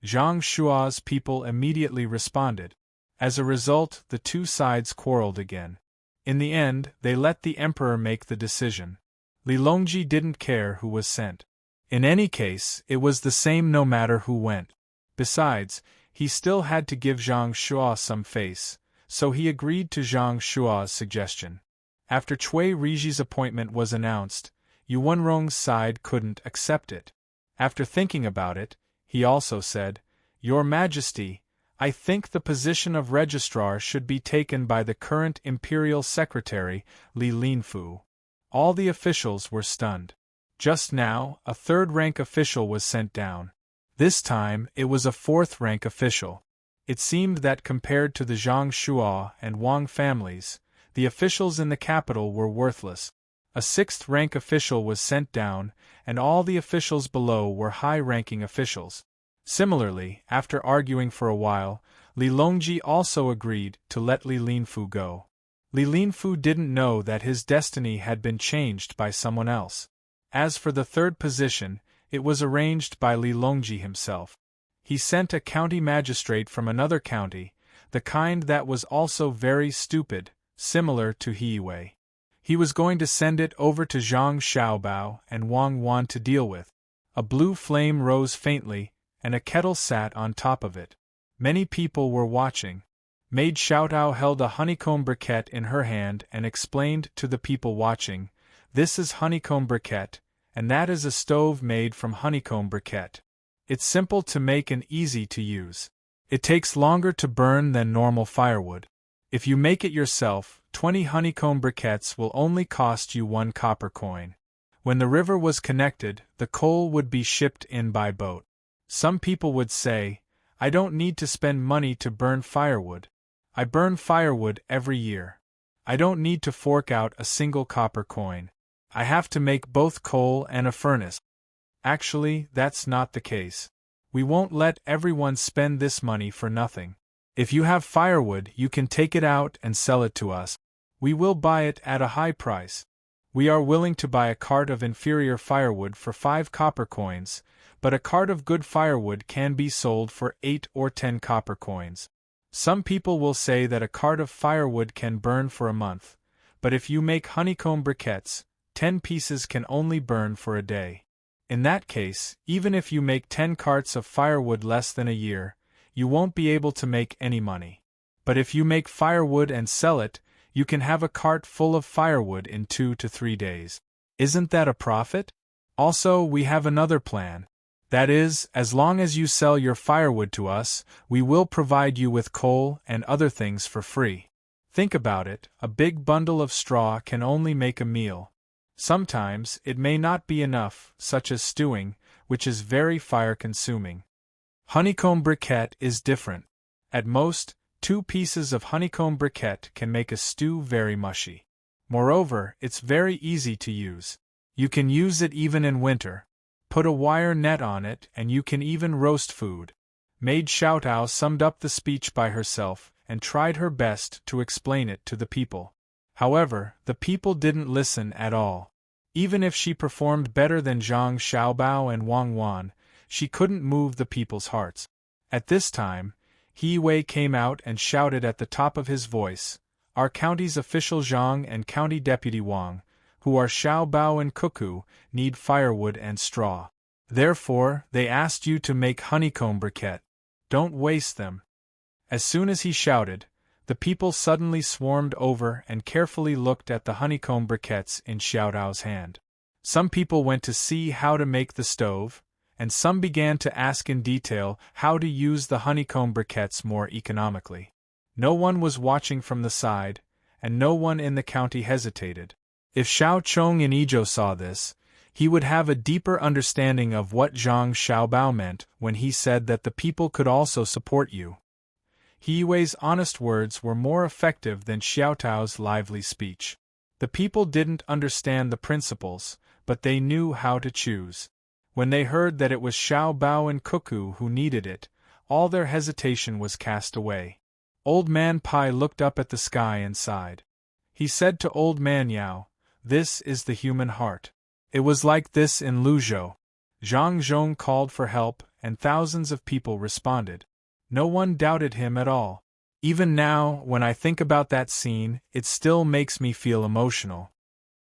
Zhang Shua's people immediately responded. As a result, the two sides quarreled again. In the end, they let the emperor make the decision. Li Longji didn't care who was sent. In any case, it was the same no matter who went. Besides, he still had to give Zhang Shua some face, so he agreed to Zhang Shua's suggestion. After Cui Riji's appointment was announced, Yuanrong's side couldn't accept it. After thinking about it, he also said, "Your Majesty, I think the position of registrar should be taken by the current imperial secretary, Li Linfu." All the officials were stunned. Just now, a third-rank official was sent down. This time, it was a fourth-rank official. It seemed that compared to the Zhang Shua and Wang families, the officials in the capital were worthless. A sixth-rank official was sent down, and all the officials below were high-ranking officials. Similarly, after arguing for a while, Li Longji also agreed to let Li Linfu go. Li Linfu didn't know that his destiny had been changed by someone else. As for the third position, it was arranged by Li Longji himself. He sent a county magistrate from another county, the kind that was also very stupid, similar to Hiwei. He was going to send it over to Zhang Xiaobao and Wang Wan to deal with. A blue flame rose faintly, and a kettle sat on top of it. Many people were watching. Maid Xiaotao held a honeycomb briquette in her hand and explained to the people watching, "This is honeycomb briquette, and that is a stove made from honeycomb briquette. It's simple to make and easy to use. It takes longer to burn than normal firewood. If you make it yourself, 20 honeycomb briquettes will only cost you 1 copper coin. When the river was connected, the coal would be shipped in by boat." Some people would say, "I don't need to spend money to burn firewood. I burn firewood every year. I don't need to fork out a single copper coin. I have to make both coal and a furnace." Actually, that's not the case. We won't let everyone spend this money for nothing. If you have firewood, you can take it out and sell it to us. We will buy it at a high price. We are willing to buy a cart of inferior firewood for 5 copper coins, but a cart of good firewood can be sold for 8 or 10 copper coins. Some people will say that a cart of firewood can burn for a month, but if you make honeycomb briquettes, 10 pieces can only burn for a day. In that case, even if you make 10 carts of firewood less than a year, you won't be able to make any money. But if you make firewood and sell it, you can have a cart full of firewood in 2 to 3 days. Isn't that a profit? Also, we have another plan. That is, as long as you sell your firewood to us, we will provide you with coal and other things for free. Think about it, a big bundle of straw can only make a meal. Sometimes, it may not be enough, such as stewing, which is very fire-consuming. Honeycomb briquette is different. At most, 2 pieces of honeycomb briquette can make a stew very mushy. Moreover, it's very easy to use. You can use it even in winter. Put a wire net on it and you can even roast food. Maid Xiaotao summed up the speech by herself and tried her best to explain it to the people. However, the people didn't listen at all. Even if she performed better than Zhang Xiaobao and Wang Wan, she couldn't move the people's hearts. At this time, He Wei came out and shouted at the top of his voice, "Our county's official Zhang and county deputy Wang, who are Xiao Bao and Cuckoo, need firewood and straw. Therefore, they asked you to make honeycomb briquette. Don't waste them." As soon as he shouted, the people suddenly swarmed over and carefully looked at the honeycomb briquettes in Xiao Dao's hand. Some people went to see how to make the stove, and some began to ask in detail how to use the honeycomb briquettes more economically. No one was watching from the side, and no one in the county hesitated. If Xiao Chong in Ezhou saw this, he would have a deeper understanding of what Zhang Xiaobao meant when he said that the people could also support you. He Yui's honest words were more effective than Xiao Tao's lively speech. The people didn't understand the principles, but they knew how to choose. When they heard that it was Xiao Bao and Cuckoo who needed it, all their hesitation was cast away. Old Man Pai looked up at the sky and sighed. He said to Old Man Yao, "This is the human heart." It was like this in Luzhou. Zhang Zhong called for help, and thousands of people responded. No one doubted him at all. Even now, when I think about that scene, it still makes me feel emotional.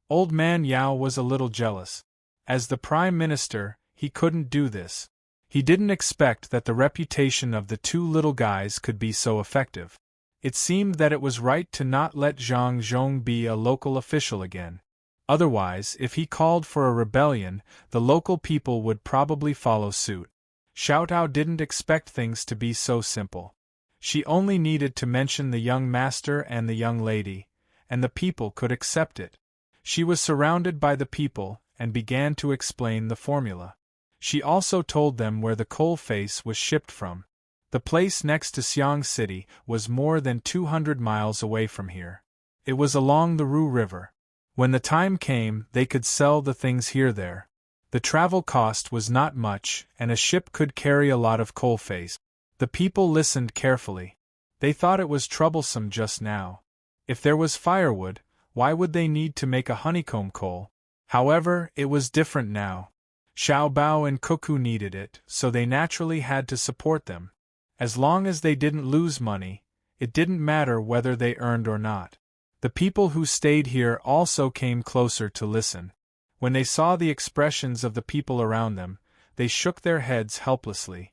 Old Man Yao was a little jealous. As the Prime Minister, he couldn't do this. He didn't expect that the reputation of the two little guys could be so effective. It seemed that it was right to not let Zhang Zhong be a local official again. Otherwise, if he called for a rebellion, the local people would probably follow suit. Xiao Tao didn't expect things to be so simple. She only needed to mention the young master and the young lady, and the people could accept it. She was surrounded by the people, and began to explain the formula. She also told them where the coal face was shipped from. The place next to Xiang City was more than 200 miles away from here. It was along the Ru River. When the time came, they could sell the things here there. The travel cost was not much, and a ship could carry a lot of coal face. The people listened carefully. They thought it was troublesome just now. If there was firewood, why would they need to make a honeycomb coal? However, it was different now. Xiao Bao and Cuckoo needed it, so they naturally had to support them. As long as they didn't lose money, it didn't matter whether they earned or not. The people who stayed here also came closer to listen. When they saw the expressions of the people around them, they shook their heads helplessly.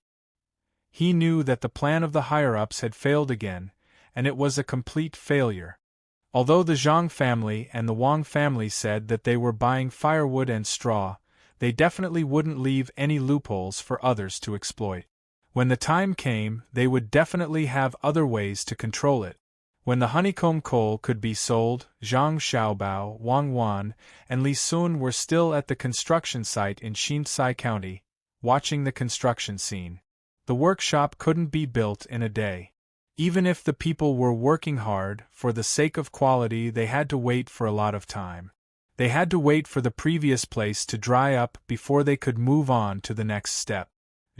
He knew that the plan of the higher-ups had failed again, and it was a complete failure. Although the Zhang family and the Wang family said that they were buying firewood and straw, they definitely wouldn't leave any loopholes for others to exploit. When the time came, they would definitely have other ways to control it. When the honeycomb coal could be sold, Zhang Xiaobao, Wang Wan, and Li Sun were still at the construction site in Xinsai County, watching the construction scene. The workshop couldn't be built in a day. Even if the people were working hard, for the sake of quality they had to wait for a lot of time. They had to wait for the previous place to dry up before they could move on to the next step.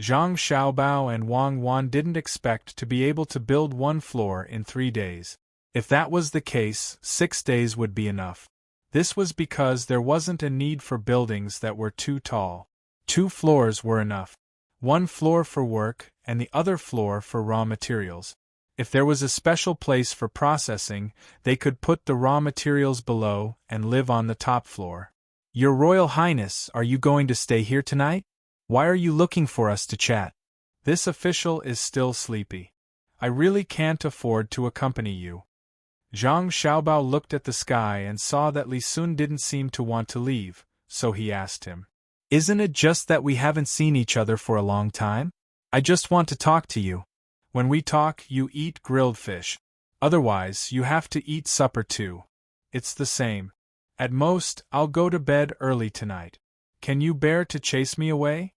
Zhang Xiaobao and Wang Wan didn't expect to be able to build one floor in 3 days. If that was the case, 6 days would be enough. This was because there wasn't a need for buildings that were too tall. 2 floors were enough. 1 floor for work, and the other floor for raw materials. If there was a special place for processing, they could put the raw materials below and live on the top floor. "Your Royal Highness, are you going to stay here tonight? Why are you looking for us to chat?" This official is still sleepy. "I really can't afford to accompany you." Zhang Xiaobao looked at the sky and saw that Li Sun didn't seem to want to leave, so he asked him, "Isn't it just that we haven't seen each other for a long time? I just want to talk to you. When we talk, you eat grilled fish. Otherwise, you have to eat supper too. It's the same. At most, I'll go to bed early tonight. Can you bear to chase me away?"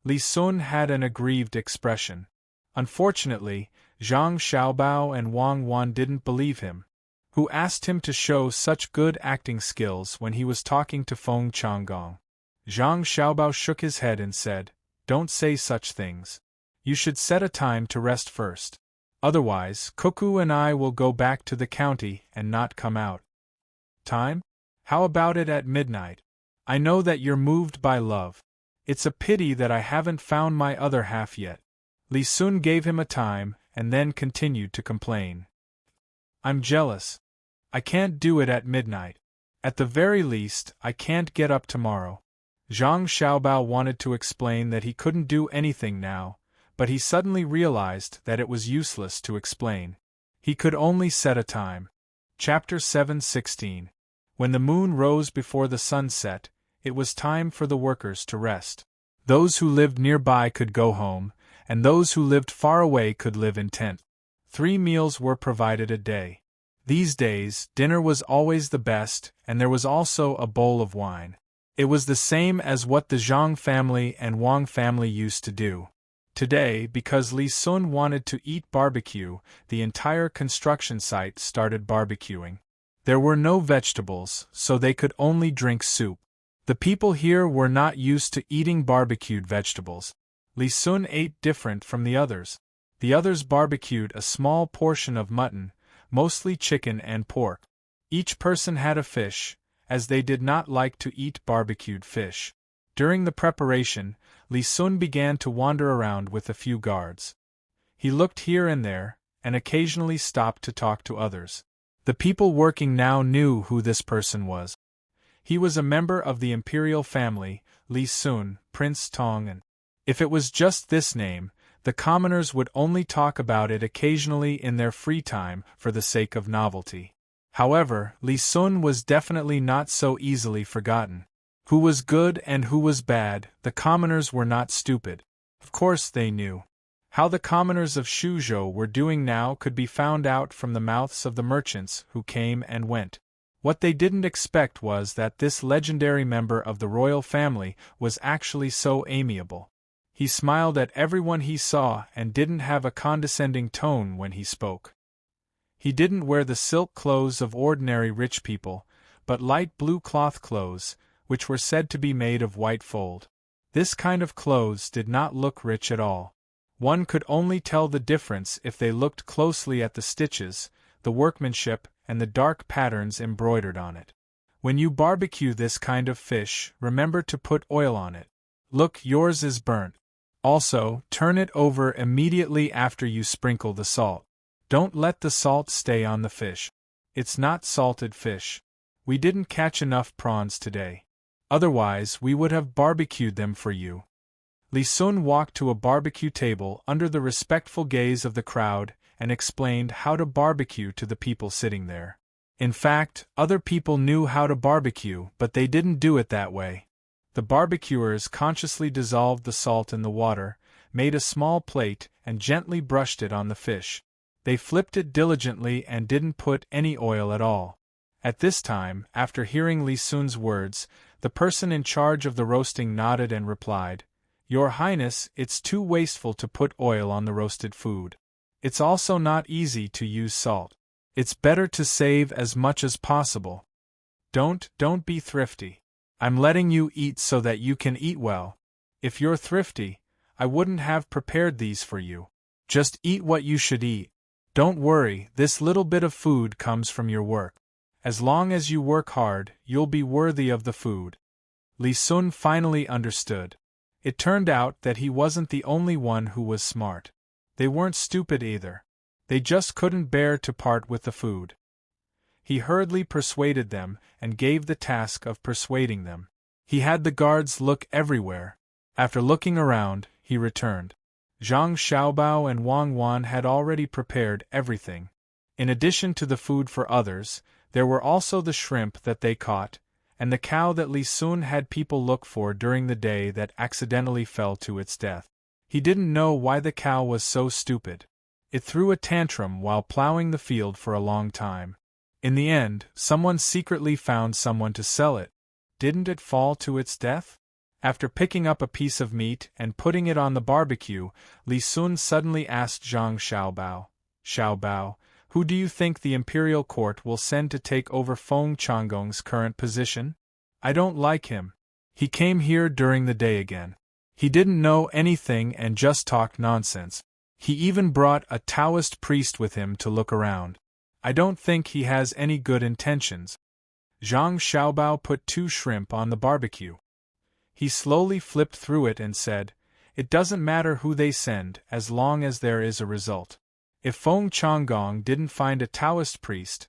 Li Sun had an aggrieved expression. Unfortunately, Zhang Xiaobao and Wang Wan didn't believe him. Who asked him to show such good acting skills when he was talking to Feng Changgong? Zhang Xiaobao shook his head and said, "Don't say such things. You should set a time to rest first. Otherwise, Cuckoo and I will go back to the county and not come out." "Time? How about it at midnight? I know that you're moved by love. It's a pity that I haven't found my other half yet." Li Sun gave him a time, and then continued to complain. "I'm jealous. I can't do it at midnight. At the very least, I can't get up tomorrow. Zhang Xiaobao wanted to explain that he couldn't do anything now, but he suddenly realized that it was useless to explain. He could only set a time. Chapter 7:16. When the moon rose before the sun set, it was time for the workers to rest. Those who lived nearby could go home, and those who lived far away could live in tents. 3 meals were provided a day. These days, dinner was always the best, and there was also a bowl of wine. It was the same as what the Zhang family and Wang family used to do. Today, because Li Sun wanted to eat barbecue, the entire construction site started barbecuing. There were no vegetables, so they could only drink soup. The people here were not used to eating barbecued vegetables. Li Sun ate different from the others. The others barbecued a small portion of mutton, mostly chicken and pork. Each person had a fish, as they did not like to eat barbecued fish. During the preparation, Li Sun began to wander around with a few guards. He looked here and there, and occasionally stopped to talk to others. The people working now knew who this person was. He was a member of the imperial family, Li Sun, Prince Tang, and if it was just this name, the commoners would only talk about it occasionally in their free time for the sake of novelty. However, Li Sun was definitely not so easily forgotten. Who was good and who was bad, the commoners were not stupid. Of course they knew. How the commoners of Shuzhou were doing now could be found out from the mouths of the merchants who came and went. What they didn't expect was that this legendary member of the royal family was actually so amiable. He smiled at everyone he saw and didn't have a condescending tone when he spoke. He didn't wear the silk clothes of ordinary rich people, but light blue cloth clothes, which were said to be made of white fold. This kind of clothes did not look rich at all. One could only tell the difference if they looked closely at the stitches, the workmanship, and the dark patterns embroidered on it. When you barbecue this kind of fish, remember to put oil on it. Look, yours is burnt. Also, turn it over immediately after you sprinkle the salt. Don't let the salt stay on the fish. It's not salted fish. We didn't catch enough prawns today. Otherwise, we would have barbecued them for you. Li Sun walked to a barbecue table under the respectful gaze of the crowd and explained how to barbecue to the people sitting there. In fact, other people knew how to barbecue, but they didn't do it that way. The barbecuers consciously dissolved the salt in the water, made a small plate, and gently brushed it on the fish. They flipped it diligently and didn't put any oil at all. At this time, after hearing Li Sun's words, the person in charge of the roasting nodded and replied, "Your Highness, it's too wasteful to put oil on the roasted food. It's also not easy to use salt. It's better to save as much as possible. Don't be thrifty. I'm letting you eat so that you can eat well. If you're thrifty, I wouldn't have prepared these for you. Just eat what you should eat. Don't worry, this little bit of food comes from your work. As long as you work hard, you'll be worthy of the food." Li Sun finally understood. It turned out that he wasn't the only one who was smart. They weren't stupid either. They just couldn't bear to part with the food. He hurriedly persuaded them and gave the task of persuading them. He had the guards look everywhere. After looking around, he returned. Zhang Xiaobao and Wang Wan had already prepared everything. In addition to the food for others, there were also the shrimp that they caught, and the cow that Li Sun had people look for during the day that accidentally fell to its death. He didn't know why the cow was so stupid. It threw a tantrum while plowing the field for a long time. In the end, someone secretly found someone to sell it. Didn't it fall to its death? After picking up a piece of meat and putting it on the barbecue, Li Sun suddenly asked Zhang Xiaobao, "Xiaobao, who do you think the imperial court will send to take over Feng Changgong's current position? I don't like him. He came here during the day again. He didn't know anything and just talked nonsense. He even brought a Taoist priest with him to look around. I don't think he has any good intentions." Zhang Xiaobao put 2 shrimp on the barbecue. He slowly flipped through it and said, "It doesn't matter who they send as long as there is a result. If Feng Changgong didn't find a Taoist priest,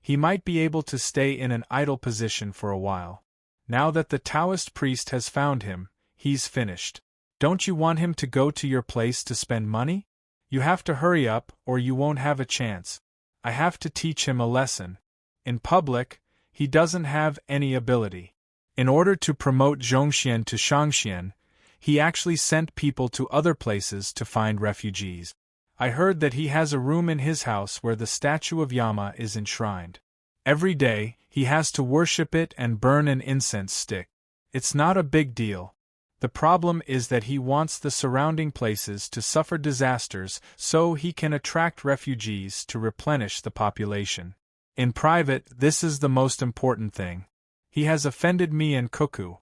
He might be able to stay in an idle position for a while. Now that the Taoist priest has found him, he's finished. Don't you want him to go to your place to spend money? You have to hurry up, or you won't have a chance. I have to teach him a lesson. In public, he doesn't have any ability. In order to promote Zhongxian to Shangxian, he actually sent people to other places to find refugees. I heard that he has a room in his house where the statue of Yama is enshrined. Every day, he has to worship it and burn an incense stick. It's not a big deal. The problem is that he wants the surrounding places to suffer disasters so he can attract refugees to replenish the population. In private, this is the most important thing. He has offended me and Cuckoo.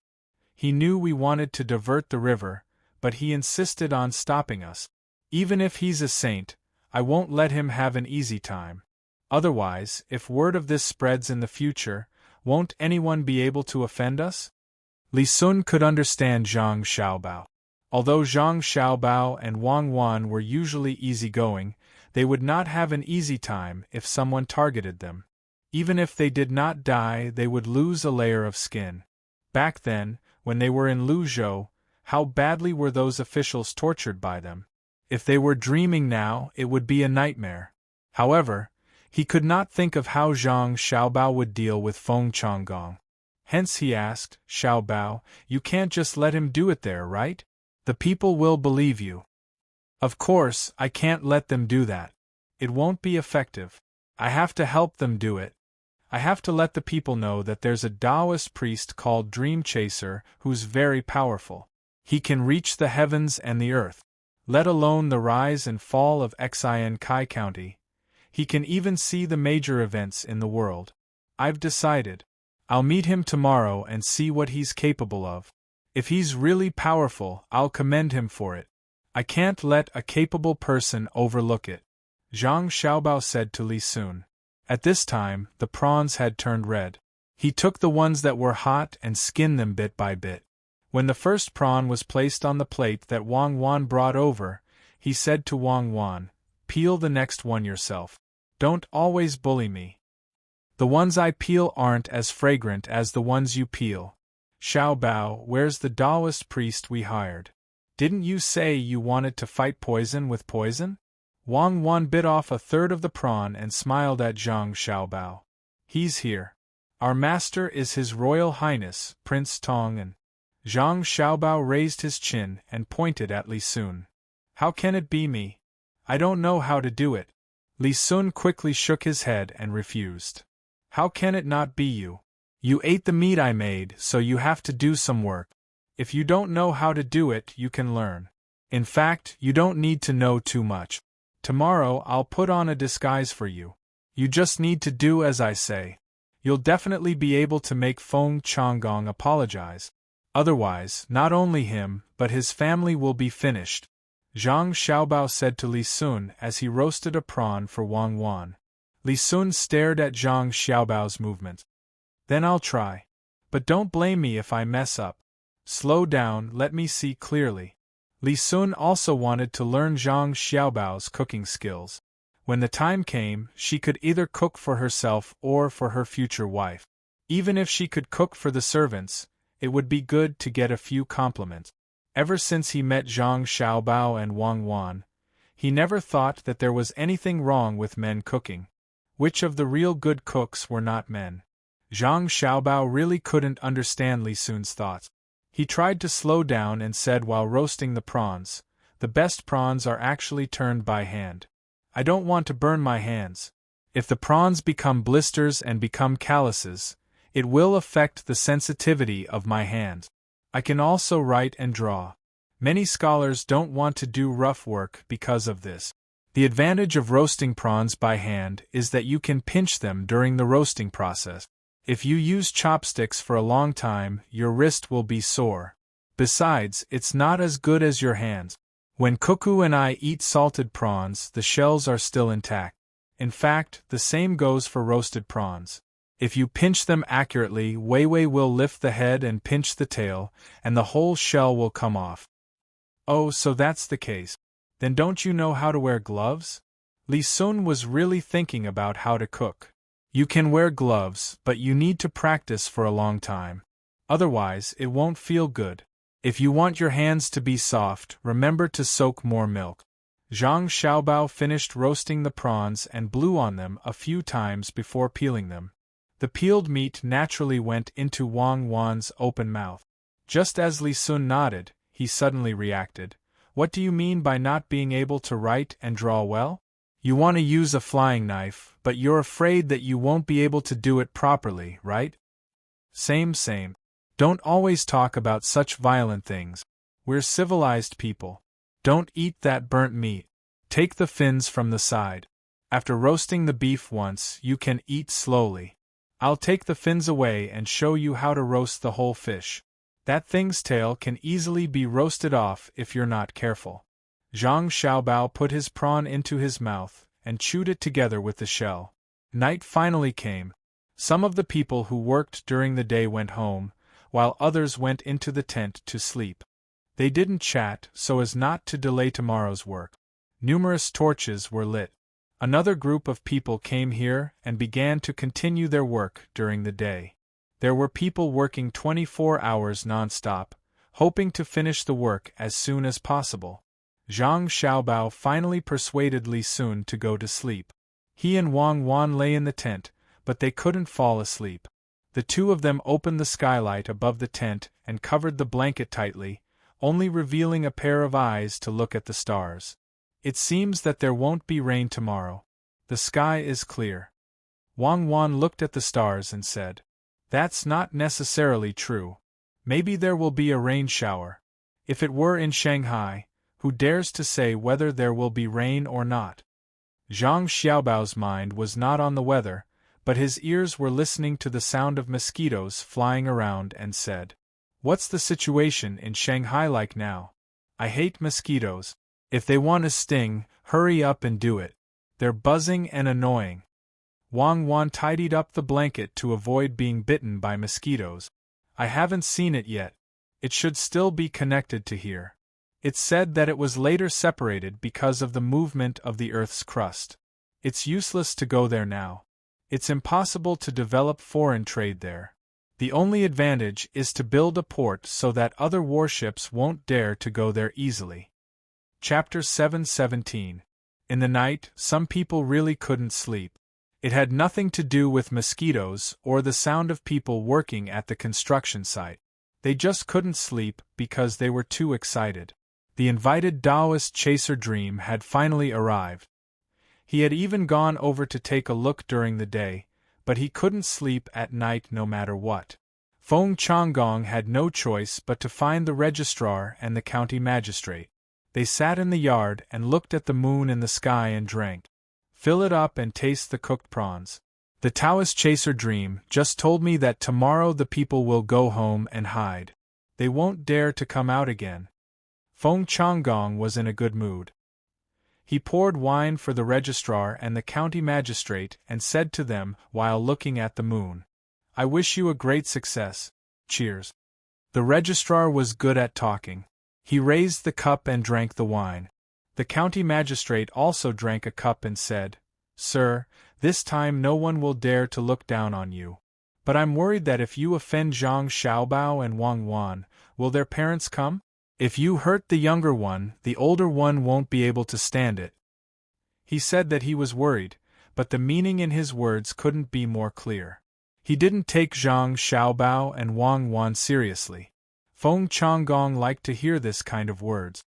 He knew we wanted to divert the river, but he insisted on stopping us. Even if he's a saint, I won't let him have an easy time. Otherwise, if word of this spreads in the future, won't anyone be able to offend us? Li Sun could understand Zhang Xiaobao. Although Zhang Xiaobao and Wang Wan were usually easygoing, they would not have an easy time if someone targeted them. Even if they did not die, they would lose a layer of skin. Back then, when they were in Luzhou, how badly were those officials tortured by them? If they were dreaming now, it would be a nightmare. However, he could not think of how Zhang Xiaobao would deal with Feng Changgong. Hence he asked, Xiaobao, you can't just let him do it there, right? The people will believe you. Of course, I can't let them do that. It won't be effective. I have to help them do it. I have to let the people know that there's a Taoist priest called Dream Chaser who's very powerful. He can reach the heavens and the earth, let alone the rise and fall of Xian Kai County. He can even see the major events in the world. I've decided. I'll meet him tomorrow and see what he's capable of. If he's really powerful, I'll commend him for it. I can't let a capable person overlook it, Zhang Xiaobao said to Li Sun. At this time, the prawns had turned red. He took the ones that were hot and skinned them bit by bit. When the first prawn was placed on the plate that Wang Wan brought over, he said to Wang Wan, peel the next one yourself. Don't always bully me. The ones I peel aren't as fragrant as the ones you peel. Xiaobao, where's the Taoist priest we hired? Didn't you say you wanted to fight poison with poison? Wang Wan bit off a third of the prawn and smiled at Zhang Xiaobao. He's here. Our master is His Royal Highness, Prince Tang. And Zhang Xiaobao raised his chin and pointed at Li Sun. How can it be me? I don't know how to do it. Li Sun quickly shook his head and refused. How can it not be you? You ate the meat I made, so you have to do some work. If you don't know how to do it, you can learn. In fact, you don't need to know too much. Tomorrow I'll put on a disguise for you. You just need to do as I say. You'll definitely be able to make Feng Changgong apologize. Otherwise, not only him, but his family will be finished, Zhang Xiaobao said to Li Sun as he roasted a prawn for Wang Wan. Li Sun stared at Zhang Xiaobao's movements. Then I'll try. But don't blame me if I mess up. Slow down, let me see clearly. Li Sun also wanted to learn Zhang Xiaobao's cooking skills. When the time came, she could either cook for herself or for her future wife. Even if she could cook for the servants, it would be good to get a few compliments. Ever since he met Zhang Xiaobao and Wang Wan, he never thought that there was anything wrong with men cooking. Which of the real good cooks were not men? Zhang Xiaobao really couldn't understand Li Sun's thoughts. He tried to slow down and said while roasting the prawns, the best prawns are actually turned by hand. I don't want to burn my hands. If the prawns become blisters and become calluses, it will affect the sensitivity of my hands. I can also write and draw. Many scholars don't want to do rough work because of this. The advantage of roasting prawns by hand is that you can pinch them during the roasting process. If you use chopsticks for a long time, your wrist will be sore. Besides, it's not as good as your hands. When Cuckoo and I eat salted prawns, the shells are still intact. In fact, the same goes for roasted prawns. If you pinch them accurately, Weiwei will lift the head and pinch the tail, and the whole shell will come off. Oh, so that's the case. Then don't you know how to wear gloves? Li Sun was really thinking about how to cook. You can wear gloves, but you need to practice for a long time. Otherwise, it won't feel good. If you want your hands to be soft, remember to soak more milk. Zhang Xiaobao finished roasting the prawns and blew on them a few times before peeling them. The peeled meat naturally went into Wang Wan's open mouth. Just as Li Sun nodded, he suddenly reacted. What do you mean by not being able to write and draw well? You want to use a flying knife, but you're afraid that you won't be able to do it properly, right? Same. Don't always talk about such violent things. We're civilized people. Don't eat that burnt meat. Take the fins from the side. After roasting the beef once, you can eat slowly. I'll take the fins away and show you how to roast the whole fish. That thing's tail can easily be roasted off if you're not careful. Zhang Xiaobao put his prawn into his mouth and chewed it together with the shell. Night finally came. Some of the people who worked during the day went home, while others went into the tent to sleep. They didn't chat so as not to delay tomorrow's work. Numerous torches were lit. Another group of people came here and began to continue their work during the day. There were people working 24 hours non-stop, hoping to finish the work as soon as possible. Zhang Xiaobao finally persuaded Li Sun to go to sleep. He and Wang Wan lay in the tent, but they couldn't fall asleep. The two of them opened the skylight above the tent and covered the blanket tightly, only revealing a pair of eyes to look at the stars. It seems that there won't be rain tomorrow. The sky is clear. Wang Wan looked at the stars and said, "That's not necessarily true. Maybe there will be a rain shower. If it were in Shanghai, who dares to say whether there will be rain or not?" Zhang Xiaobao's mind was not on the weather, but his ears were listening to the sound of mosquitoes flying around and said, "What's the situation in Shanghai like now? I hate mosquitoes. If they want to sting, hurry up and do it. They're buzzing and annoying." Wang Wan tidied up the blanket to avoid being bitten by mosquitoes. "I haven't seen it yet. It should still be connected to here. It's said that it was later separated because of the movement of the Earth's crust. It's useless to go there now. It's impossible to develop foreign trade there. The only advantage is to build a port so that other warships won't dare to go there easily." Chapter 7:17. In the night, some people really couldn't sleep. It had nothing to do with mosquitoes or the sound of people working at the construction site. They just couldn't sleep because they were too excited. The invited Taoist chaser Dream had finally arrived. He had even gone over to take a look during the day, but he couldn't sleep at night no matter what. Feng Changgong had no choice but to find the registrar and the county magistrate. They sat in the yard and looked at the moon in the sky and drank. "Fill it up and taste the cooked prawns. The Taoist chaser Dream just told me that tomorrow the people will go home and hide. They won't dare to come out again." Feng Changgong was in a good mood. He poured wine for the registrar and the county magistrate and said to them while looking at the moon, "I wish you a great success. Cheers." The registrar was good at talking. He raised the cup and drank the wine. The county magistrate also drank a cup and said, "Sir, this time no one will dare to look down on you. But I'm worried that if you offend Zhang Xiaobao and Wang Wan, will their parents come? If you hurt the younger one, the older one won't be able to stand it." He said that he was worried, but the meaning in his words couldn't be more clear. He didn't take Zhang Xiaobao and Wang Wan seriously. Feng Changgong liked to hear this kind of words.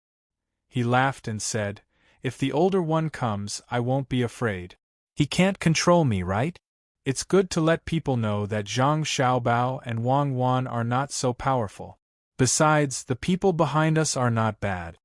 He laughed and said, "If the older one comes, I won't be afraid. He can't control me, right? It's good to let people know that Zhang Xiaobao and Wang Wan are not so powerful. Besides, the people behind us are not bad."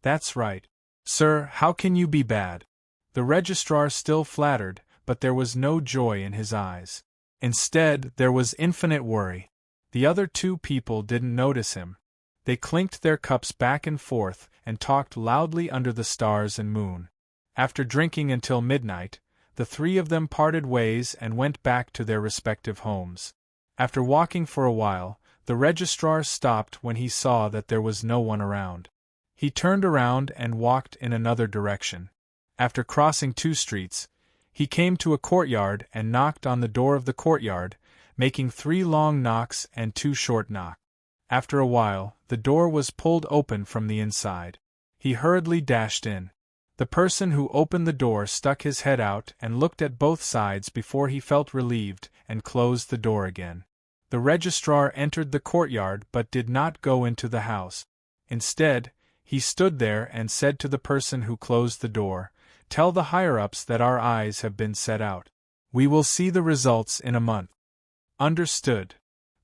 "That's right. Sir, how can you be bad?" The registrar still flattered, but there was no joy in his eyes. Instead, there was infinite worry. The other two people didn't notice him. They clinked their cups back and forth and talked loudly under the stars and moon. After drinking until midnight, the three of them parted ways and went back to their respective homes. After walking for a while, the registrar stopped when he saw that there was no one around. He turned around and walked in another direction. After crossing 2 streets, He came to a courtyard and knocked on the door of the courtyard, making 3 long knocks and 2 short knocks. After a while, the door was pulled open from the inside. He hurriedly dashed in. The person who opened the door stuck his head out and looked at both sides before he felt relieved and closed the door again. The registrar entered the courtyard but did not go into the house. Instead, he stood there and said to the person who closed the door, "Tell the higher-ups that our eyes have been set out. We will see the results in a month." Understood.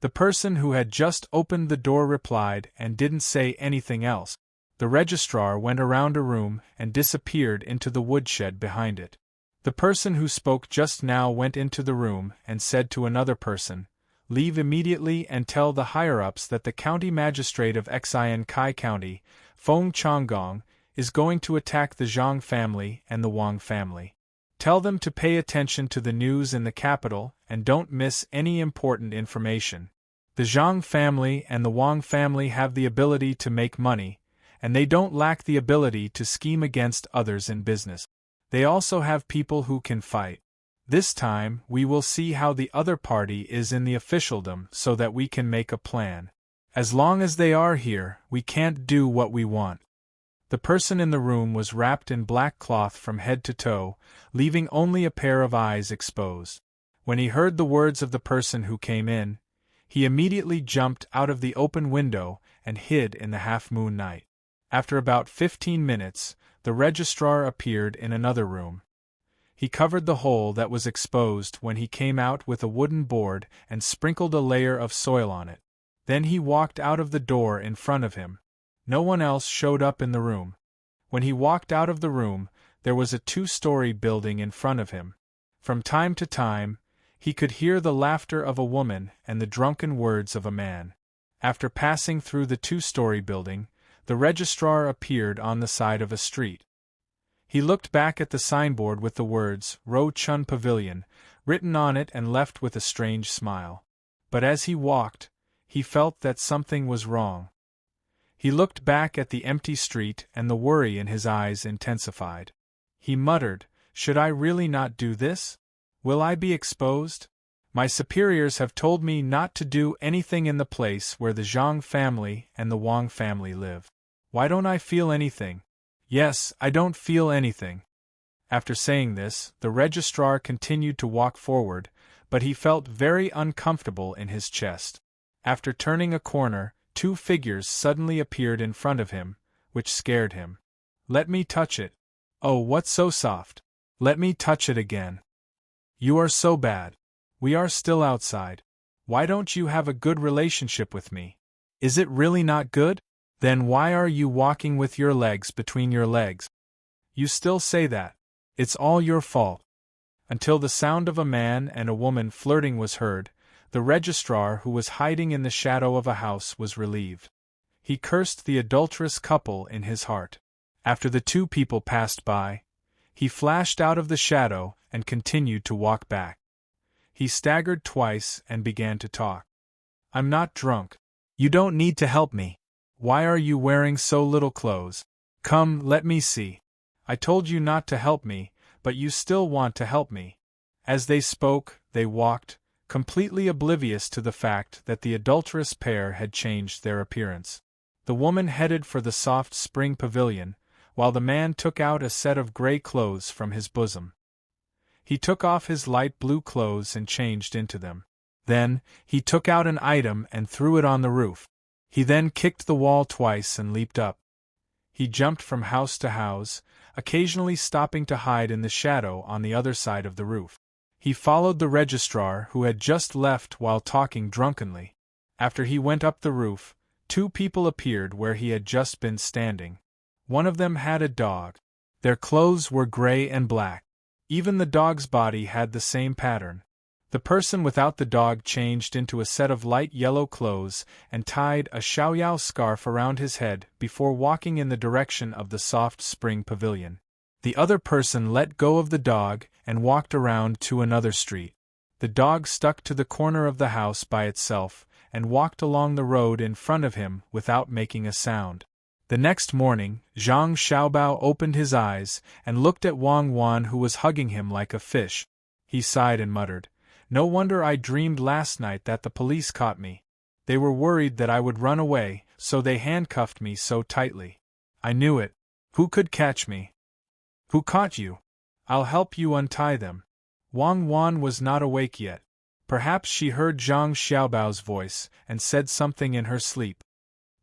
The person who had just opened the door replied and didn't say anything else. The registrar went around a room and disappeared into the woodshed behind it. The person who spoke just now went into the room and said to another person, "Leave immediately and tell the higher-ups that the county magistrate of Xian Kai County, Feng Changgong, is going to attack the Zhang family and the Wang family. Tell them to pay attention to the news in the capital and don't miss any important information. The Zhang family and the Wang family have the ability to make money, and they don't lack the ability to scheme against others in business. They also have people who can fight. This time we will see how the other party is in the officialdom so that we can make a plan. As long as they are here, we can't do what we want." The person in the room was wrapped in black cloth from head to toe, leaving only a pair of eyes exposed. When he heard the words of the person who came in, he immediately jumped out of the open window and hid in the half-moon night. After about 15 minutes, the registrar appeared in another room. He covered the hole that was exposed when he came out with a wooden board and sprinkled a layer of soil on it. Then he walked out of the door in front of him. No one else showed up in the room. When he walked out of the room, there was a 2-story building in front of him. From time to time, he could hear the laughter of a woman and the drunken words of a man. After passing through the 2-story building, the registrar appeared on the side of a street. He looked back at the signboard with the words, "Ro Chun Pavilion," written on it and left with a strange smile. But as he walked, he felt that something was wrong. He looked back at the empty street and the worry in his eyes intensified. He muttered, "Should I really not do this? Will I be exposed? My superiors have told me not to do anything in the place where the Zhang family and the Wang family live. Why don't I feel anything? Yes, I don't feel anything." After saying this, the registrar continued to walk forward, but he felt very uncomfortable in his chest. After turning a corner, 2 figures suddenly appeared in front of him, which scared him. "Let me touch it." "Oh, what's so soft? Let me touch it again." "You are so bad. We are still outside. Why don't you have a good relationship with me? Is it really not good? Then why are you walking with your legs between your legs? You still say that. It's all your fault." Until the sound of a man and a woman flirting was heard, the registrar who was hiding in the shadow of a house was relieved. He cursed the adulterous couple in his heart. After the 2 people passed by, he flashed out of the shadow and continued to walk back. He staggered twice and began to talk. "I'm not drunk. You don't need to help me. Why are you wearing so little clothes? Come, let me see. I told you not to help me, but you still want to help me." As they spoke, they walked, completely oblivious to the fact that the adulterous pair had changed their appearance. The woman headed for the soft spring pavilion, while the man took out a set of gray clothes from his bosom. He took off his light blue clothes and changed into them. Then, he took out an item and threw it on the roof. He then kicked the wall twice and leaped up. He jumped from house to house, occasionally stopping to hide in the shadow on the other side of the roof. He followed the registrar who had just left while talking drunkenly. After he went up the roof, 2 people appeared where he had just been standing. One of them had a dog. Their clothes were gray and black. Even the dog's body had the same pattern. The person without the dog changed into a set of light yellow clothes and tied a xiaoyao scarf around his head before walking in the direction of the soft spring pavilion. The other person let go of the dog and walked around to another street. The dog stuck to the corner of the house by itself and walked along the road in front of him without making a sound. The next morning, Zhang Xiaobao opened his eyes and looked at Wang Wan, who was hugging him like a fish. He sighed and muttered, "No wonder I dreamed last night that the police caught me. They were worried that I would run away, so they handcuffed me so tightly. I knew it. Who could catch me?" "Who caught you?" "I'll help you untie them." Wang Wan was not awake yet. Perhaps she heard Zhang Xiaobao's voice and said something in her sleep.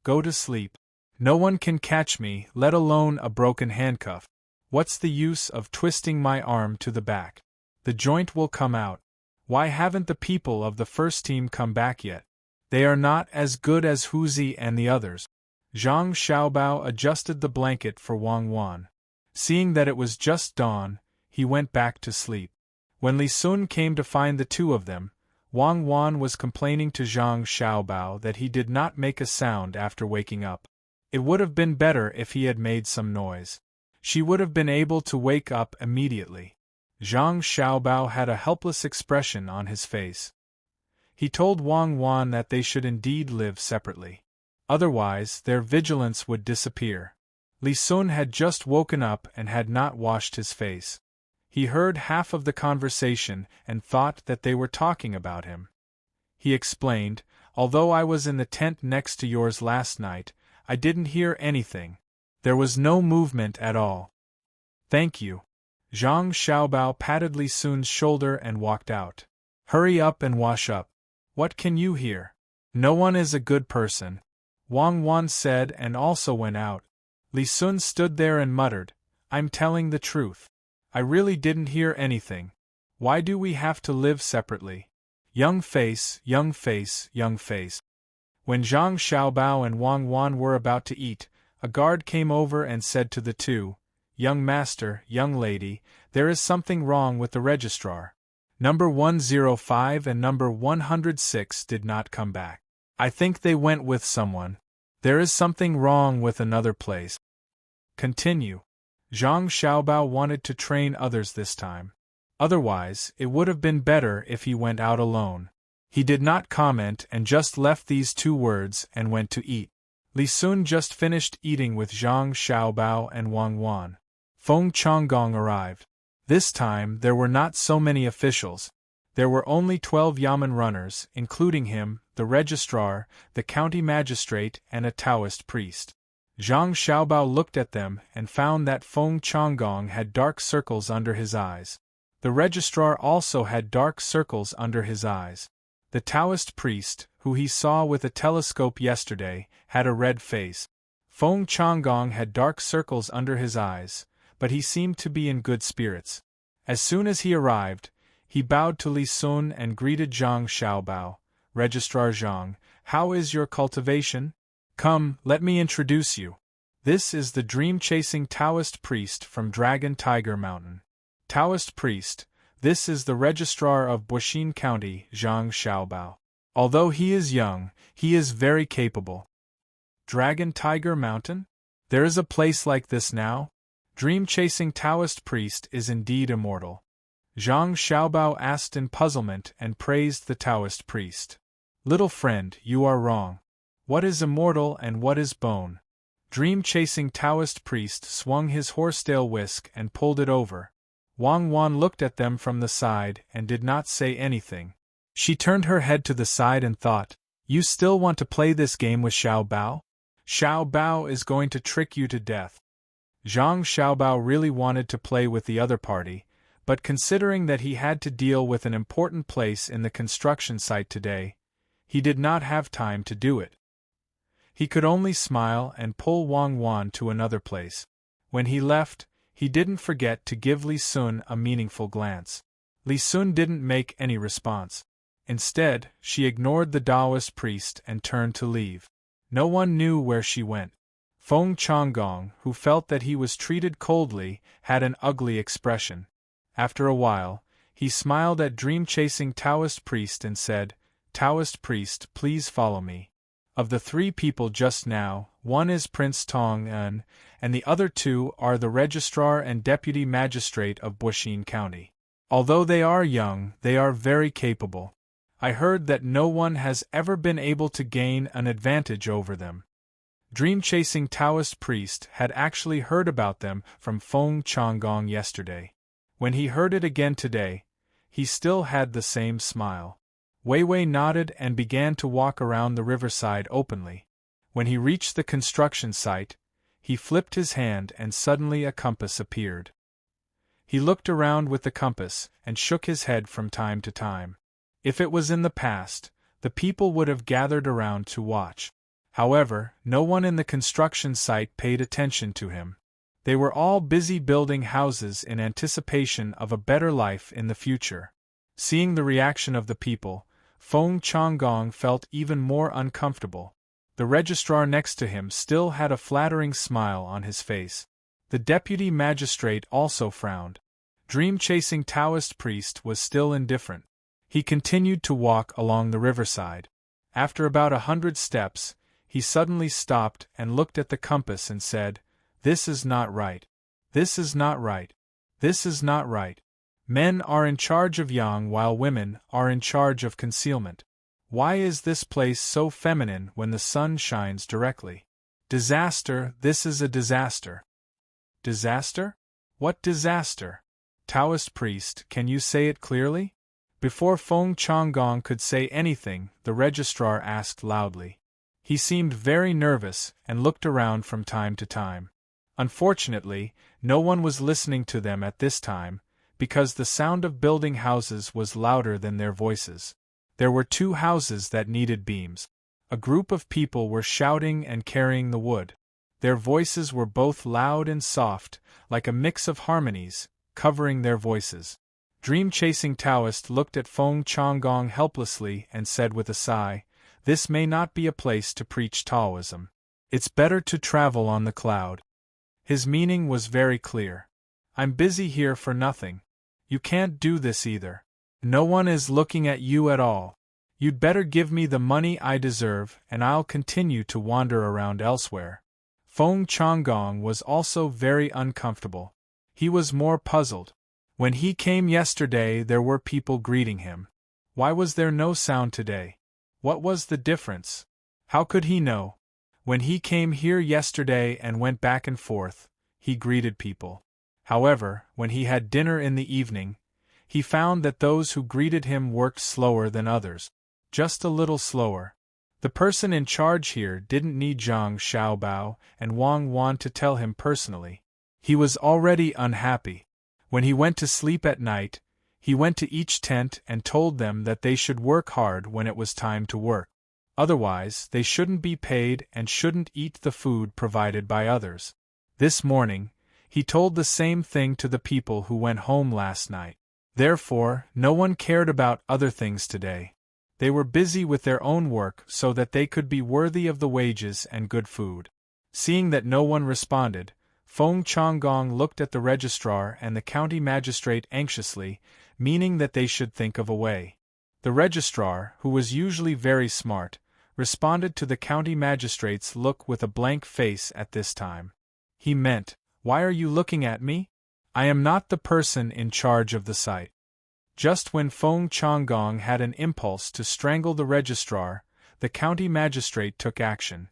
"Go to sleep. No one can catch me, let alone a broken handcuff. What's the use of twisting my arm to the back? The joint will come out. Why haven't the people of the first team come back yet? They are not as good as Huzi and the others." Zhang Xiaobao adjusted the blanket for Wang Wan. Seeing that it was just dawn, he went back to sleep. When Li Sun came to find the two of them, Wang Wan was complaining to Zhang Xiaobao that he did not make a sound after waking up. It would have been better if he had made some noise. She would have been able to wake up immediately. Zhang Xiaobao had a helpless expression on his face. He told Wang Wan that they should indeed live separately. Otherwise, their vigilance would disappear. Li Sun had just woken up and had not washed his face. He heard half of the conversation and thought that they were talking about him. He explained, "Although I was in the tent next to yours last night, I didn't hear anything. There was no movement at all." "Thank you." Zhang Xiaobao patted Li Sun's shoulder and walked out. "Hurry up and wash up. What can you hear? No one is a good person," Wang Wan said, and also went out. Li Sun stood there and muttered, "I'm telling the truth. I really didn't hear anything. Why do we have to live separately? Young face, young face, young face." When Zhang Xiaobao and Wang Wan were about to eat, a guard came over and said to the two, "Young master, young lady, there is something wrong with the registrar. Number 105 and number 106 did not come back. I think they went with someone. There is something wrong with another place." Continue. Zhang Xiaobao wanted to train others this time. Otherwise, it would have been better if he went out alone. He did not comment and just left these two words and went to eat. Li Sun just finished eating with Zhang Xiaobao and Wang Wan. Feng Changgong arrived. This time there were not so many officials. There were only 12 Yamen runners, including him, the registrar, the county magistrate, and a Taoist priest. Zhang Xiaobao looked at them and found that Feng Changgong had dark circles under his eyes. The registrar also had dark circles under his eyes. The Taoist priest, who he saw with a telescope yesterday, had a red face. Feng Changgong had dark circles under his eyes, but he seemed to be in good spirits. As soon as he arrived, he bowed to Li Sun and greeted Zhang Xiaobao. "Registrar Zhang, how is your cultivation? Come, let me introduce you. This is the dream-chasing Taoist priest from Dragon Tiger Mountain." "Taoist priest, this is the registrar of Buxin County, Zhang Xiaobao. Although he is young, he is very capable." "Dragon Tiger Mountain? There is a place like this now?" Dream-chasing Taoist priest is indeed immortal. Zhang Xiaobao asked in puzzlement and praised the Taoist priest. "Little friend, you are wrong. What is immortal and what is bone?" Dream-chasing Taoist priest swung his horsetail whisk and pulled it over. Wang Wan looked at them from the side and did not say anything. She turned her head to the side and thought, "You still want to play this game with Xiao Bao? Xiao Bao is going to trick you to death." Zhang Xiaobao really wanted to play with the other party, but considering that he had to deal with an important place in the construction site today, he did not have time to do it. He could only smile and pull Wang Wan to another place. When he left, he didn't forget to give Li Sun a meaningful glance. Li Sun didn't make any response. Instead, she ignored the Taoist priest and turned to leave. No one knew where she went. Feng Changgong, who felt that he was treated coldly, had an ugly expression. After a while, he smiled at dream-chasing Taoist priest and said, "Taoist priest, please follow me. Of the 3 people just now, one is Prince Tang, and the other 2 are the registrar and deputy magistrate of Buxin County. Although they are young, they are very capable. I heard that no one has ever been able to gain an advantage over them." Dream-chasing Taoist priest had actually heard about them from Feng Changgong yesterday. When he heard it again today, he still had the same smile. Wei Wei nodded and began to walk around the riverside openly. When he reached the construction site, he flipped his hand and suddenly a compass appeared. He looked around with the compass and shook his head from time to time. If it was in the past, the people would have gathered around to watch. However, no one in the construction site paid attention to him. They were all busy building houses in anticipation of a better life in the future. Seeing the reaction of the people, Feng Changgong felt even more uncomfortable. The registrar next to him still had a flattering smile on his face. The deputy magistrate also frowned. Dream-chasing Taoist priest was still indifferent. He continued to walk along the riverside. After about 100 steps, he suddenly stopped and looked at the compass and said, "This is not right. This is not right. This is not right. Men are in charge of yang while women are in charge of concealment. Why is this place so feminine when the sun shines directly? Disaster, this is a disaster." Disaster? What disaster? Taoist priest, can you say it clearly? Before Feng Changgong could say anything, the registrar asked loudly. He seemed very nervous and looked around from time to time. Unfortunately, no one was listening to them at this time, because the sound of building houses was louder than their voices. There were 2 houses that needed beams. A group of people were shouting and carrying the wood. Their voices were both loud and soft, like a mix of harmonies, covering their voices. Dream-chasing Taoist looked at Feng Changgong helplessly and said with a sigh, "This may not be a place to preach Taoism. It's better to travel on the cloud." His meaning was very clear. "I'm busy here for nothing. You can't do this either. No one is looking at you at all. You'd better give me the money I deserve and I'll continue to wander around elsewhere." Feng Changgong was also very uncomfortable. He was more puzzled. When he came yesterday there were people greeting him. Why was there no sound today? What was the difference? How could he know? When he came here yesterday and went back and forth, he greeted people. However, when he had dinner in the evening, he found that those who greeted him worked slower than others. Just a little slower. The person in charge here didn't need Zhang Xiaobao and Wang Wan to tell him personally. He was already unhappy. When he went to sleep at night, he went to each tent and told them that they should work hard when it was time to work. Otherwise, they shouldn't be paid and shouldn't eat the food provided by others. This morning, he told the same thing to the people who went home last night. Therefore, no one cared about other things today. They were busy with their own work so that they could be worthy of the wages and good food. Seeing that no one responded, Feng Changgong looked at the registrar and the county magistrate anxiously, meaning that they should think of a way. The registrar, who was usually very smart, responded to the county magistrate's look with a blank face at this time. He meant, "Why are you looking at me? I am not the person in charge of the site." Just when Feng Changgong had an impulse to strangle the registrar, the county magistrate took action.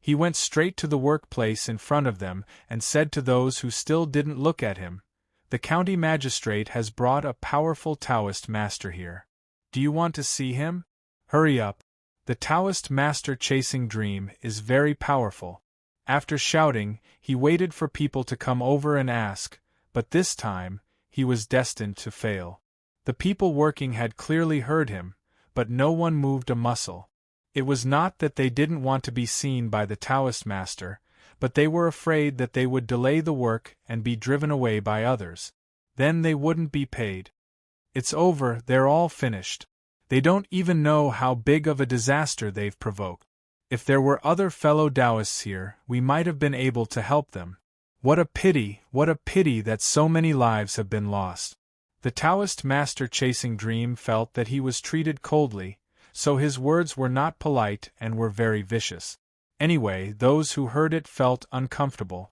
He went straight to the workplace in front of them and said to those who still didn't look at him, "The county magistrate has brought a powerful Taoist master here. Do you want to see him? Hurry up. The Taoist master chasing dream is very powerful." After shouting, he waited for people to come over and ask, but this time, he was destined to fail. The people working had clearly heard him, but no one moved a muscle. It was not that they didn't want to be seen by the Taoist master, but they were afraid that they would delay the work and be driven away by others. Then they wouldn't be paid. It's over, they're all finished. They don't even know how big of a disaster they've provoked. If there were other fellow Taoists here, we might have been able to help them. What a pity that so many lives have been lost. The Taoist master chasing dream felt that he was treated coldly, so his words were not polite and were very vicious. Anyway, those who heard it felt uncomfortable.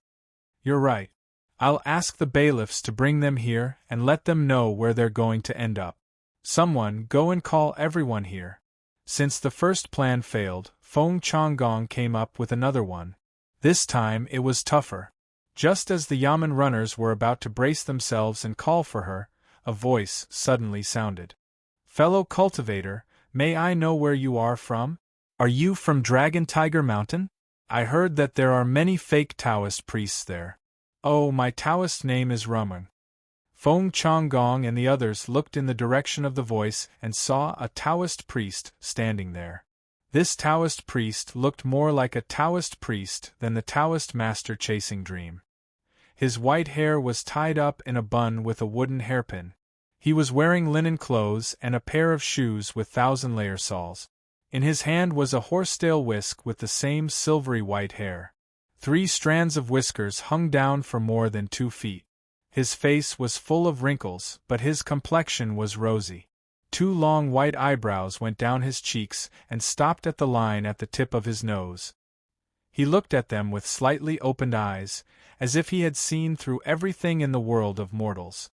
"You're right. I'll ask the bailiffs to bring them here and let them know where they're going to end up. Someone go and call everyone here. Since the first plan failed, Feng Changgong came up with another one. This time it was tougher. Just as the Yamen runners were about to brace themselves and call for her, a voice suddenly sounded. "Fellow cultivator, may I know where you are from? Are you from Dragon Tiger Mountain? I heard that there are many fake Taoist priests there." "Oh, my Taoist name is Rumeng." Feng Changgong and the others looked in the direction of the voice and saw a Taoist priest standing there. This Taoist priest looked more like a Taoist priest than the Taoist master chasing dream. His white hair was tied up in a bun with a wooden hairpin. He was wearing linen clothes and a pair of shoes with thousand-layer soles. In his hand was a horsetail whisk with the same silvery white hair. 3 strands of whiskers hung down for more than 2 feet. His face was full of wrinkles, but his complexion was rosy. 2 long white eyebrows went down his cheeks and stopped at the line at the tip of his nose. He looked at them with slightly opened eyes, as if he had seen through everything in the world of mortals.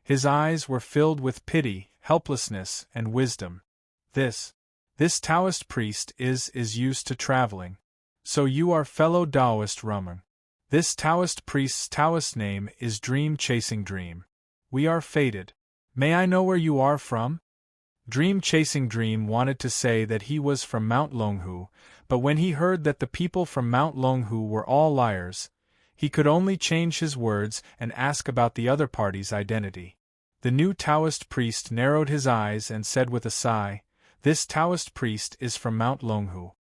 His eyes were filled with pity, helplessness, and wisdom. This Taoist priest is used to traveling. So you are fellow Taoist Rumeng. This Taoist priest's Taoist name is Dream Chasing Dream. We are fated. May I know where you are from? Dream Chasing Dream wanted to say that he was from Mount Longhu, but when he heard that the people from Mount Longhu were all liars, he could only change his words and ask about the other party's identity. The new Taoist priest narrowed his eyes and said with a sigh, "This Taoist priest is from Mount Longhu.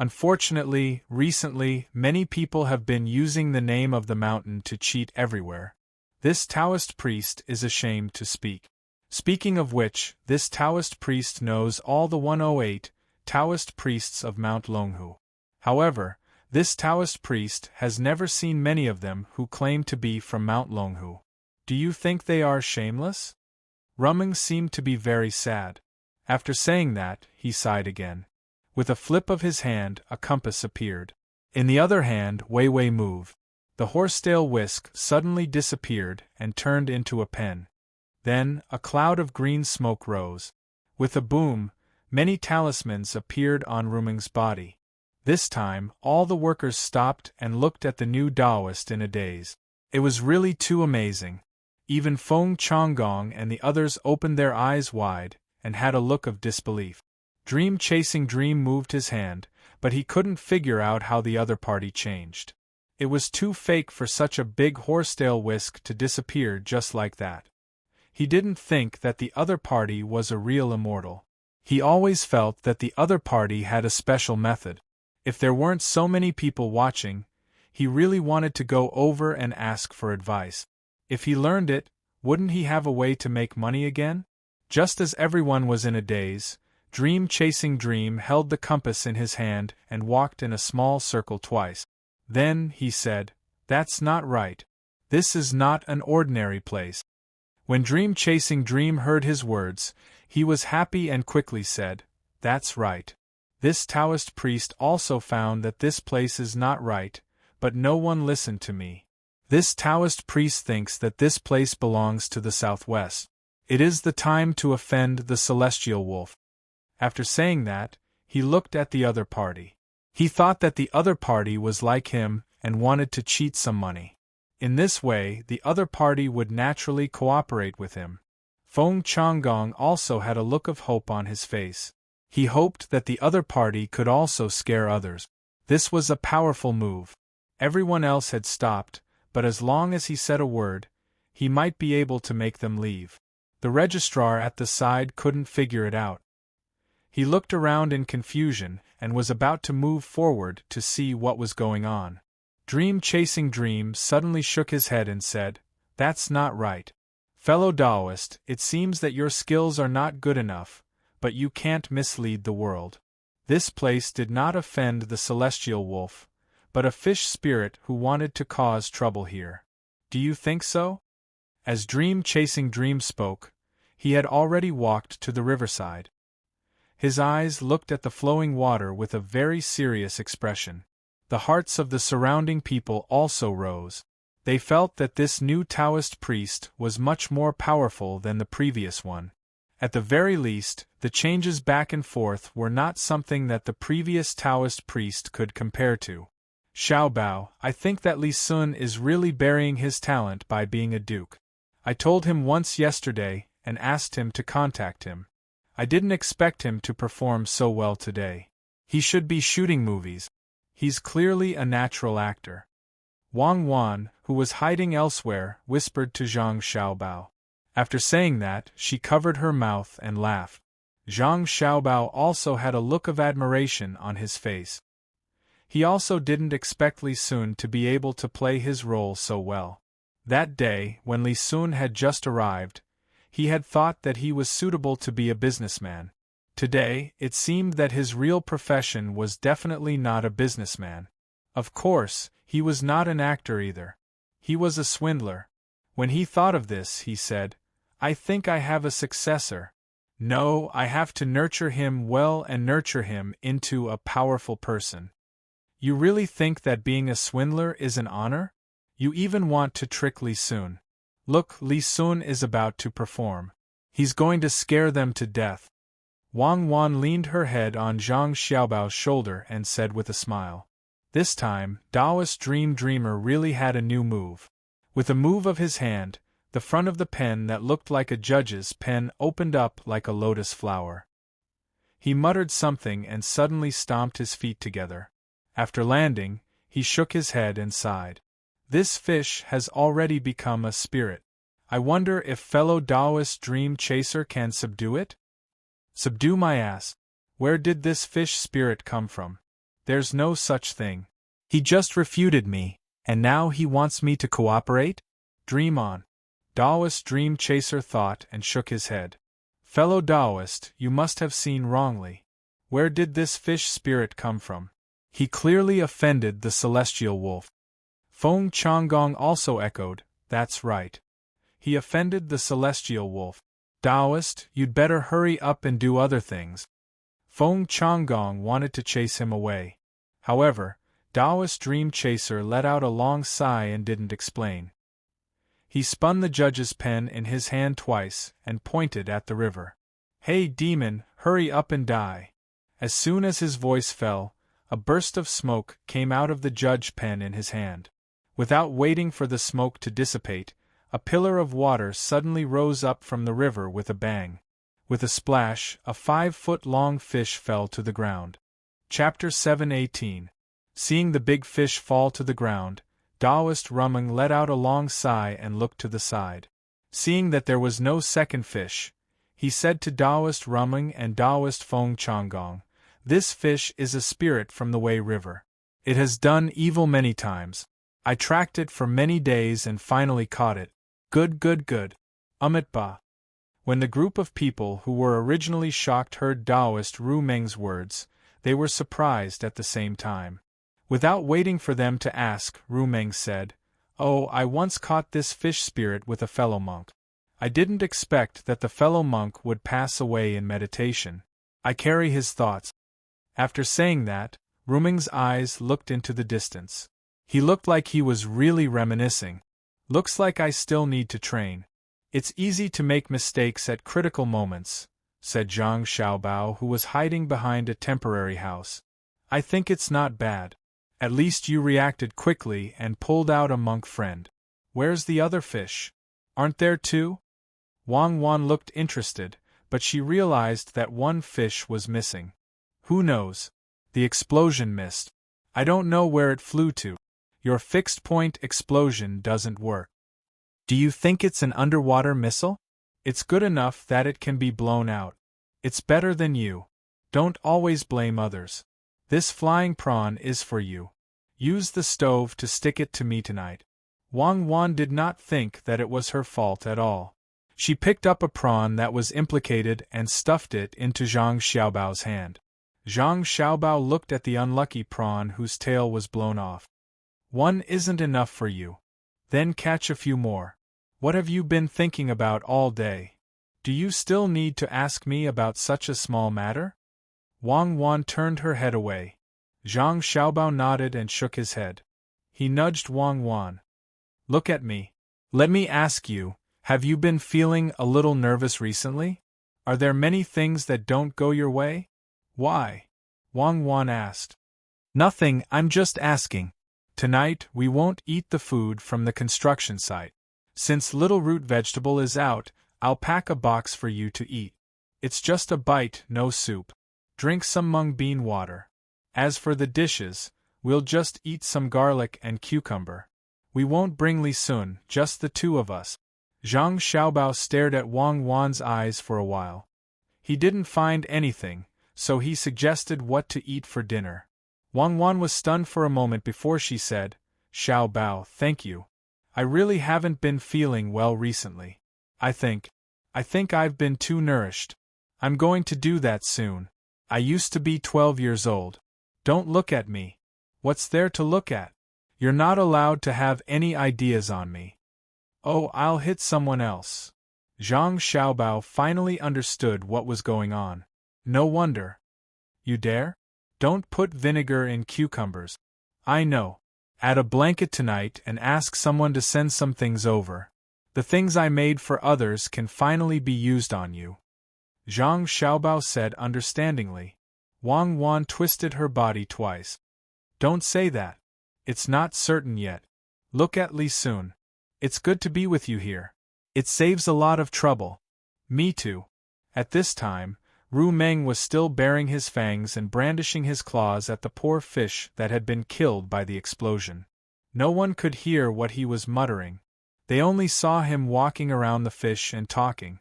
Unfortunately, recently, many people have been using the name of the mountain to cheat everywhere. This Taoist priest is ashamed to speak. Speaking of which, this Taoist priest knows all the 108 Taoist priests of Mount Longhu. However, this Taoist priest has never seen many of them who claim to be from Mount Longhu. Do you think they are shameless?" Rumeng seemed to be very sad. After saying that, he sighed again. With a flip of his hand, a compass appeared. In the other hand, Weiwei moved. The horsetail whisk suddenly disappeared and turned into a pen. Then, a cloud of green smoke rose. With a boom, many talismans appeared on Rumeng's body. This time, all the workers stopped and looked at the new Taoist in a daze. It was really too amazing. Even Feng Changgong and the others opened their eyes wide and had a look of disbelief. Dream Chasing Dream moved his hand, but he couldn't figure out how the other party changed. It was too fake for such a big horsetail whisk to disappear just like that. He didn't think that the other party was a real immortal. He always felt that the other party had a special method. If there weren't so many people watching, he really wanted to go over and ask for advice. If he learned it, wouldn't he have a way to make money again? Just as everyone was in a daze, Dream Chasing Dream held the compass in his hand and walked in a small circle twice. Then, he said, "That's not right. This is not an ordinary place." When Dream Chasing Dream heard his words, he was happy and quickly said, "That's right. This Taoist priest also found that this place is not right, but no one listened to me. This Taoist priest thinks that this place belongs to the southwest. It is the time to offend the celestial wolf." After saying that, he looked at the other party. He thought that the other party was like him and wanted to cheat some money. In this way, the other party would naturally cooperate with him. Feng Changgong also had a look of hope on his face. He hoped that the other party could also scare others. This was a powerful move. Everyone else had stopped, but as long as he said a word, he might be able to make them leave. The registrar at the side couldn't figure it out. He looked around in confusion and was about to move forward to see what was going on. Dream Chasing Dream suddenly shook his head and said, "That's not right. Fellow Taoist, it seems that your skills are not good enough, but you can't mislead the world. This place did not offend the celestial wolf, but a fish spirit who wanted to cause trouble here. Do you think so?" As Dream Chasing Dream spoke, he had already walked to the riverside. His eyes looked at the flowing water with a very serious expression. The hearts of the surrounding people also rose. They felt that this new Taoist priest was much more powerful than the previous one. At the very least, the changes back and forth were not something that the previous Taoist priest could compare to. Xiaobao, I think that Li Sun is really burying his talent by being a duke. I told him once yesterday and asked him to contact him. I didn't expect him to perform so well today. He should be shooting movies. He's clearly a natural actor. Wang Wan, who was hiding elsewhere, whispered to Zhang Xiaobao. After saying that, she covered her mouth and laughed. Zhang Xiaobao also had a look of admiration on his face. He also didn't expect Li Sun to be able to play his role so well. That day, when Li Sun had just arrived, he had thought that he was suitable to be a businessman. Today, it seemed that his real profession was definitely not a businessman. Of course, he was not an actor either. He was a swindler. When he thought of this, he said, I think I have a successor. No, I have to nurture him well and nurture him into a powerful person. You really think that being a swindler is an honor? You even want to trick Li Sun. Look, Li Sun is about to perform. He's going to scare them to death. Wang Wan leaned her head on Zhang Xiaobao's shoulder and said with a smile. This time, Taoist Dreamer really had a new move. With a move of his hand, the front of the pen that looked like a judge's pen opened up like a lotus flower. He muttered something and suddenly stomped his feet together. After landing, he shook his head and sighed. This fish has already become a spirit. I wonder if fellow Taoist dream chaser can subdue it? Subdue my ass. Where did this fish spirit come from? There's no such thing. He just refuted me, and now he wants me to cooperate? Dream on. Taoist dream chaser thought and shook his head. Fellow Taoist, you must have seen wrongly. Where did this fish spirit come from? He clearly offended the celestial wolf. Feng Changgong also echoed, that's right. He offended the celestial wolf. Taoist, you'd better hurry up and do other things. Feng Changgong wanted to chase him away. However, Taoist dream chaser let out a long sigh and didn't explain. He spun the judge's pen in his hand twice and pointed at the river. Hey demon, hurry up and die. As soon as his voice fell, a burst of smoke came out of the judge's pen in his hand. Without waiting for the smoke to dissipate, a pillar of water suddenly rose up from the river with a bang. With a splash, a 5-foot-long fish fell to the ground. Chapter 7:18. Seeing the big fish fall to the ground, Taoist Rumeng let out a long sigh and looked to the side. Seeing that there was no second fish, he said to Taoist Rumeng and Taoist Feng Changgong, This fish is a spirit from the Wei River. It has done evil many times. I tracked it for many days and finally caught it. Good. Ba. When the group of people who were originally shocked heard Taoist Rumeng's words, they were surprised at the same time. Without waiting for them to ask, Rumeng said, Oh, I once caught this fish spirit with a fellow monk. I didn't expect that the fellow monk would pass away in meditation. I carry his thoughts. After saying that, Rumeng's eyes looked into the distance. He looked like he was really reminiscing. Looks like I still need to train. It's easy to make mistakes at critical moments, said Zhang Xiaobao, who was hiding behind a temporary house. I think it's not bad. At least you reacted quickly and pulled out a monk friend. Where's the other fish? Aren't there two? Wang Wan looked interested, but she realized that one fish was missing. Who knows? The explosion missed. I don't know where it flew to. Your fixed-point explosion doesn't work. Do you think it's an underwater missile? It's good enough that it can be blown out. It's better than you. Don't always blame others. This flying prawn is for you. Use the stove to stick it to me tonight. Wang Wan did not think that it was her fault at all. She picked up a prawn that was implicated and stuffed it into Zhang Xiaobao's hand. Zhang Xiaobao looked at the unlucky prawn whose tail was blown off. One isn't enough for you. Then catch a few more. What have you been thinking about all day? Do you still need to ask me about such a small matter? Wang Wan turned her head away. Zhang Xiaobao nodded and shook his head. He nudged Wang Wan. Look at me. Let me ask you, have you been feeling a little nervous recently? Are there many things that don't go your way? Why? Wang Wan asked. Nothing, I'm just asking. Tonight, we won't eat the food from the construction site. Since little root vegetable is out, I'll pack a box for you to eat. It's just a bite, no soup. Drink some mung bean water. As for the dishes, we'll just eat some garlic and cucumber. We won't bring Li Sun, just the two of us. Zhang Xiaobao stared at Wang Wan's eyes for a while. He didn't find anything, so he suggested what to eat for dinner. Wang Wan was stunned for a moment before she said, Xiaobao, thank you. I really haven't been feeling well recently. I think I've been too nourished. I'm going to do that soon. I used to be 12 years old. Don't look at me. What's there to look at? You're not allowed to have any ideas on me. Oh, I'll hit someone else. Zhang Xiaobao finally understood what was going on. No wonder. You dare? Don't put vinegar in cucumbers. I know. Add a blanket tonight and ask someone to send some things over. The things I made for others can finally be used on you. Zhang Xiaobao said understandingly. Wang Wan twisted her body twice. Don't say that. It's not certain yet. Look at Li Sun. It's good to be with you here. It saves a lot of trouble. Me too. At this time, Ru Meng was still baring his fangs and brandishing his claws at the poor fish that had been killed by the explosion. No one could hear what he was muttering. They only saw him walking around the fish and talking.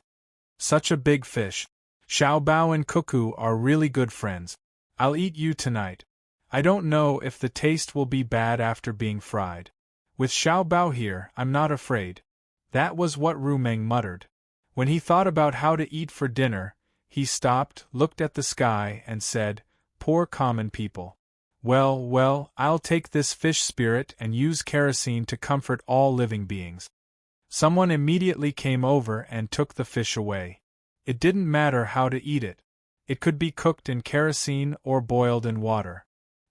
Such a big fish. Xiaobao and Cuckoo are really good friends. I'll eat you tonight. I don't know if the taste will be bad after being fried. With Xiaobao here, I'm not afraid. That was what Ru Meng muttered. When he thought about how to eat for dinner, he stopped, looked at the sky, and said, Poor common people. Well, I'll take this fish spirit and use kerosene to comfort all living beings. Someone immediately came over and took the fish away. It didn't matter how to eat it. It could be cooked in kerosene or boiled in water.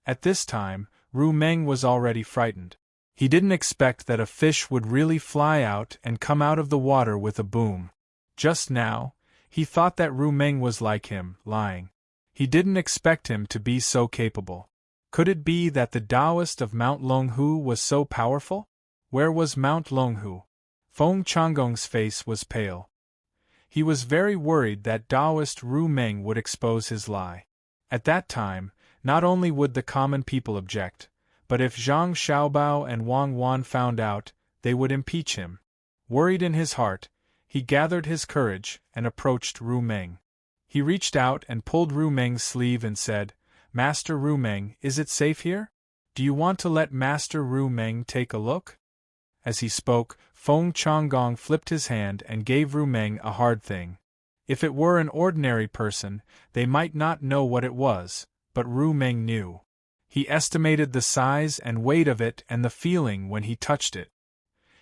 At this time, Ru Meng was already frightened. He didn't expect that a fish would really fly out and come out of the water with a boom. Just now, he thought that Ru Meng was like him, lying. He didn't expect him to be so capable. Could it be that the Taoist of Mount Longhu was so powerful? Where was Mount Longhu? Feng Changgong's face was pale. He was very worried that Taoist Ru Meng would expose his lie. At that time, not only would the common people object, but if Zhang Xiaobao and Wang Wan found out, they would impeach him. Worried in his heart, he gathered his courage and approached Ru Meng. He reached out and pulled Ru Meng's sleeve and said, Master Ru Meng, is it safe here? Do you want to let Master Ru Meng take a look? As he spoke, Feng Changgong flipped his hand and gave Ru Meng a hard thing. If it were an ordinary person, they might not know what it was, but Ru Meng knew. He estimated the size and weight of it and the feeling when he touched it.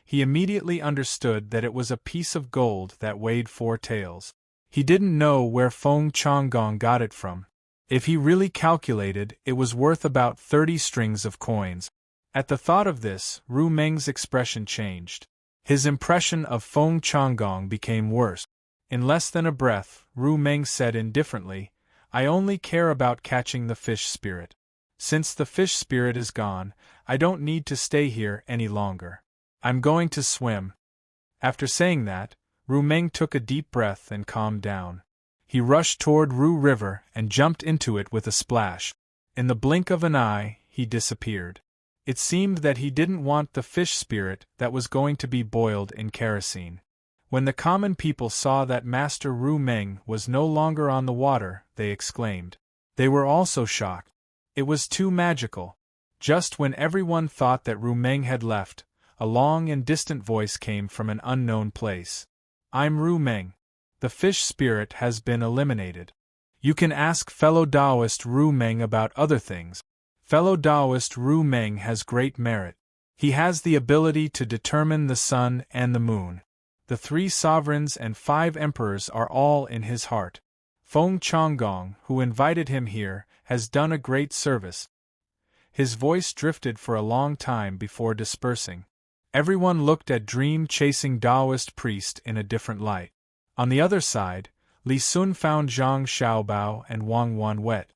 He immediately understood that it was a piece of gold that weighed 4 taels. He didn't know where Feng Changgong got it from. If he really calculated, it was worth about 30 strings of coins. At the thought of this, Ru Meng's expression changed. His impression of Feng Changgong became worse. In less than a breath, Ru Meng said indifferently, I only care about catching the fish spirit. Since the fish spirit is gone, I don't need to stay here any longer. I'm going to swim. After saying that, Ru Meng took a deep breath and calmed down. He rushed toward Ru River and jumped into it with a splash. In the blink of an eye, he disappeared. It seemed that he didn't want the fish spirit that was going to be boiled in kerosene. When the common people saw that Master Ru Meng was no longer on the water, they exclaimed. They were also shocked. It was too magical. Just when everyone thought that Ru Meng had left, a long and distant voice came from an unknown place. I'm Ru Meng. The fish spirit has been eliminated. You can ask fellow Taoist Ru Meng about other things. Fellow Taoist Ru Meng has great merit. He has the ability to determine the sun and the moon. The 3 sovereigns and 5 emperors are all in his heart. Feng Changgong, who invited him here, has done a great service. His voice drifted for a long time before dispersing. Everyone looked at dream-chasing Taoist priest in a different light. On the other side, Li Sun found Zhang Xiaobao and Wang Wan wet.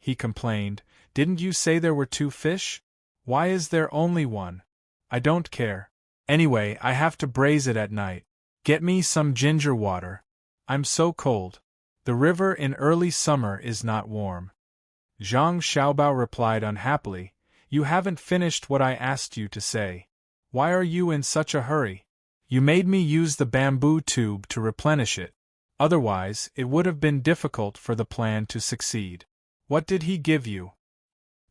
He complained, "Didn't you say there were 2 fish? Why is there only 1? I don't care. Anyway, I have to braise it at night. Get me some ginger water. I'm so cold. The river in early summer is not warm." Zhang Xiaobao replied unhappily, "You haven't finished what I asked you to say. Why are you in such a hurry? You made me use the bamboo tube to replenish it. Otherwise, it would have been difficult for the plan to succeed. What did he give you?"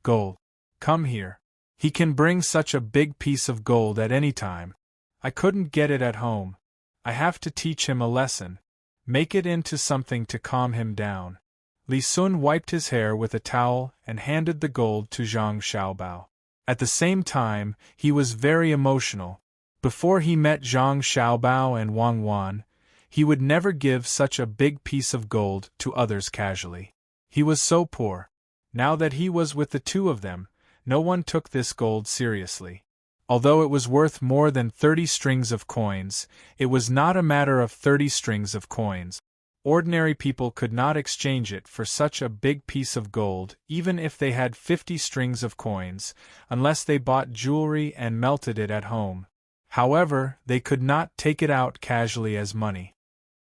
"Gold. Come here. He can bring such a big piece of gold at any time. I couldn't get it at home. I have to teach him a lesson. Make it into something to calm him down." Li Sun wiped his hair with a towel and handed the gold to Zhang Xiaobao. At the same time, he was very emotional. Before he met Zhang Xiaobao and Wang Wan, he would never give such a big piece of gold to others casually. He was so poor. Now that he was with the 2 of them, no one took this gold seriously. Although it was worth more than 30 strings of coins, it was not a matter of 30 strings of coins. Ordinary people could not exchange it for such a big piece of gold, even if they had 50 strings of coins, unless they bought jewelry and melted it at home. However, they could not take it out casually as money.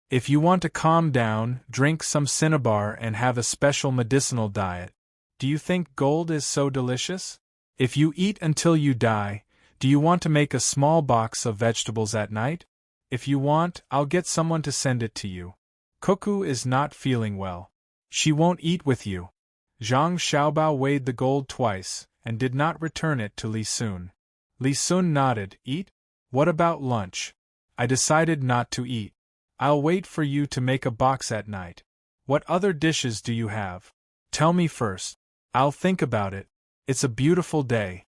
If you want to calm down, drink some cinnabar and have a special medicinal diet. Do you think gold is so delicious? If you eat until you die, do you want to make a small box of vegetables at night? If you want, I'll get someone to send it to you. Cuckoo is not feeling well. She won't eat with you." Zhang Xiaobao weighed the gold twice, and did not return it to Li Sun. Li Sun nodded. "Eat? What about lunch?" "I decided not to eat. I'll wait for you to make a box at night. What other dishes do you have? Tell me first. I'll think about it. It's a beautiful day."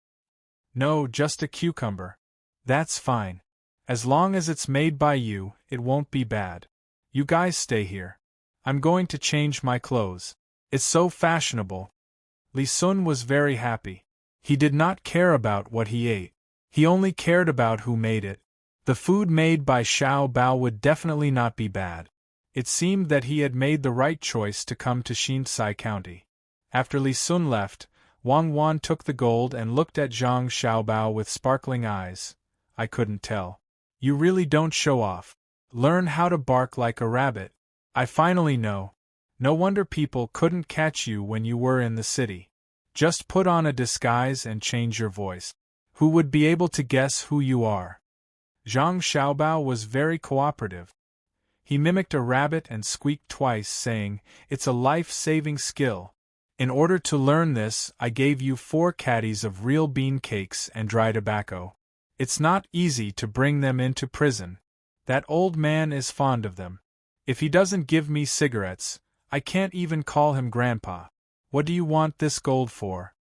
"No, just a cucumber." "That's fine. As long as it's made by you, it won't be bad. You guys stay here. I'm going to change my clothes. It's so fashionable." Li Sun was very happy. He did not care about what he ate. He only cared about who made it. The food made by Xiao Bao would definitely not be bad. It seemed that he had made the right choice to come to Xinsai County. After Li Sun left, Wang Wan took the gold and looked at Zhang Xiaobao with sparkling eyes. "I couldn't tell. You really don't show off. Learn how to bark like a rabbit. I finally know. No wonder people couldn't catch you when you were in the city. Just put on a disguise and change your voice. Who would be able to guess who you are?" Zhang Xiaobao was very cooperative. He mimicked a rabbit and squeaked twice, saying, "It's a life-saving skill. In order to learn this, I gave you 4 caddies of real bean cakes and dry tobacco. It's not easy to bring them into prison. That old man is fond of them. If he doesn't give me cigarettes, I can't even call him Grandpa. What do you want this gold for?"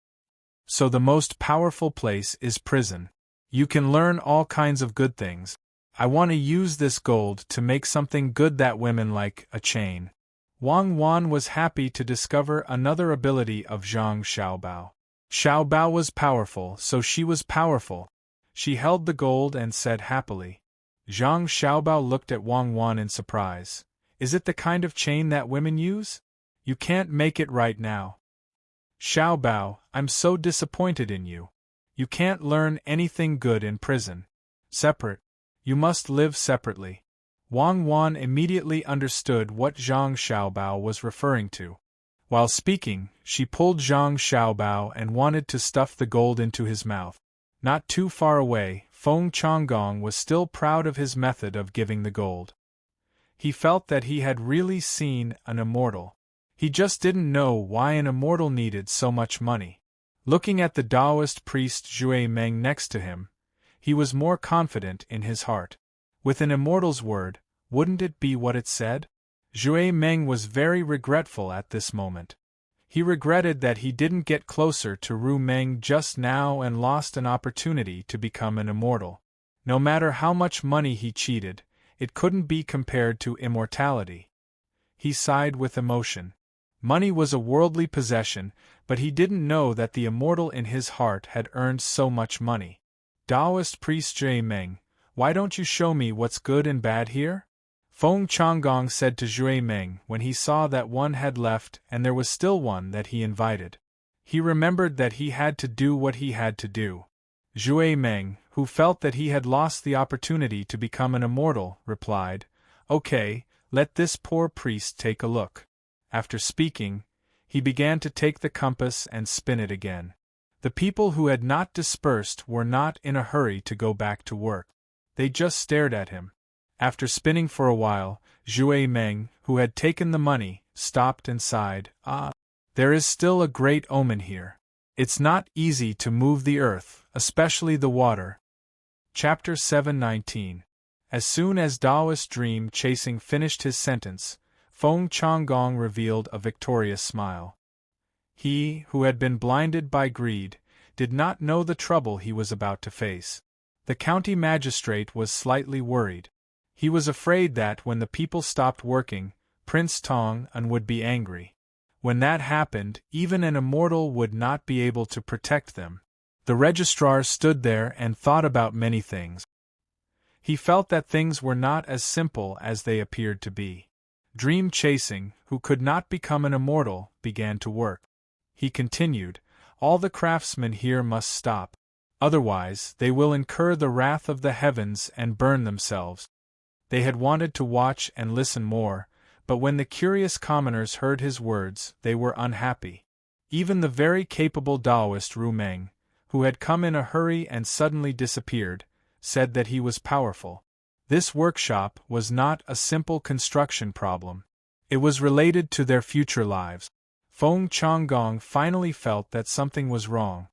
"So the most powerful place is prison. You can learn all kinds of good things. I want to use this gold to make something good that women like, a chain." Wang Wan was happy to discover another ability of Zhang Xiaobao. Xiaobao was powerful, so she was powerful. She held the gold and said happily. Zhang Xiaobao looked at Wang Wan in surprise. "Is it the kind of chain that women use? You can't make it right now." "Xiaobao, I'm so disappointed in you. You can't learn anything good in prison. Separate. You must live separately." Wang Wan immediately understood what Zhang Xiaobao was referring to. While speaking, she pulled Zhang Xiaobao and wanted to stuff the gold into his mouth. Not too far away, Feng Changgong was still proud of his method of giving the gold. He felt that he had really seen an immortal. He just didn't know why an immortal needed so much money. Looking at the Taoist priest Zhui Meng next to him, he was more confident in his heart. With an immortal's word, wouldn't it be what it said? Zhui Meng was very regretful at this moment. He regretted that he didn't get closer to Ru Meng just now and lost an opportunity to become an immortal. No matter how much money he cheated, it couldn't be compared to immortality. He sighed with emotion. Money was a worldly possession, but he didn't know that the immortal in his heart had earned so much money. Taoist priest Zhui Meng, why don't you show me what's good and bad here? Feng Changgong said to Zhui Meng when he saw that one had left and there was still one that he invited. He remembered that he had to do what he had to do. Zhui Meng, who felt that he had lost the opportunity to become an immortal, replied, "Okay, let this poor priest take a look." After speaking, he began to take the compass and spin it again. The people who had not dispersed were not in a hurry to go back to work. They just stared at him. After spinning for a while, Zhui Meng, who had taken the money, stopped and sighed, "Ah, there is still a great omen here. It's not easy to move the earth, especially the water." Chapter 719. As soon as Taoist Dream Chasing finished his sentence, Feng Changgong revealed a victorious smile. He, who had been blinded by greed, did not know the trouble he was about to face. The county magistrate was slightly worried. He was afraid that when the people stopped working, Prince Tang would be angry. When that happened, even an immortal would not be able to protect them. The registrar stood there and thought about many things. He felt that things were not as simple as they appeared to be. Dream Chasing, who could not become an immortal, began to work. He continued, "All the craftsmen here must stop. Otherwise, they will incur the wrath of the heavens and burn themselves." They had wanted to watch and listen more, but when the curious commoners heard his words, they were unhappy. Even the very capable Taoist Ru Meng, who had come in a hurry and suddenly disappeared, said that he was powerful. This workshop was not a simple construction problem. It was related to their future lives. Feng Changgong finally felt that something was wrong.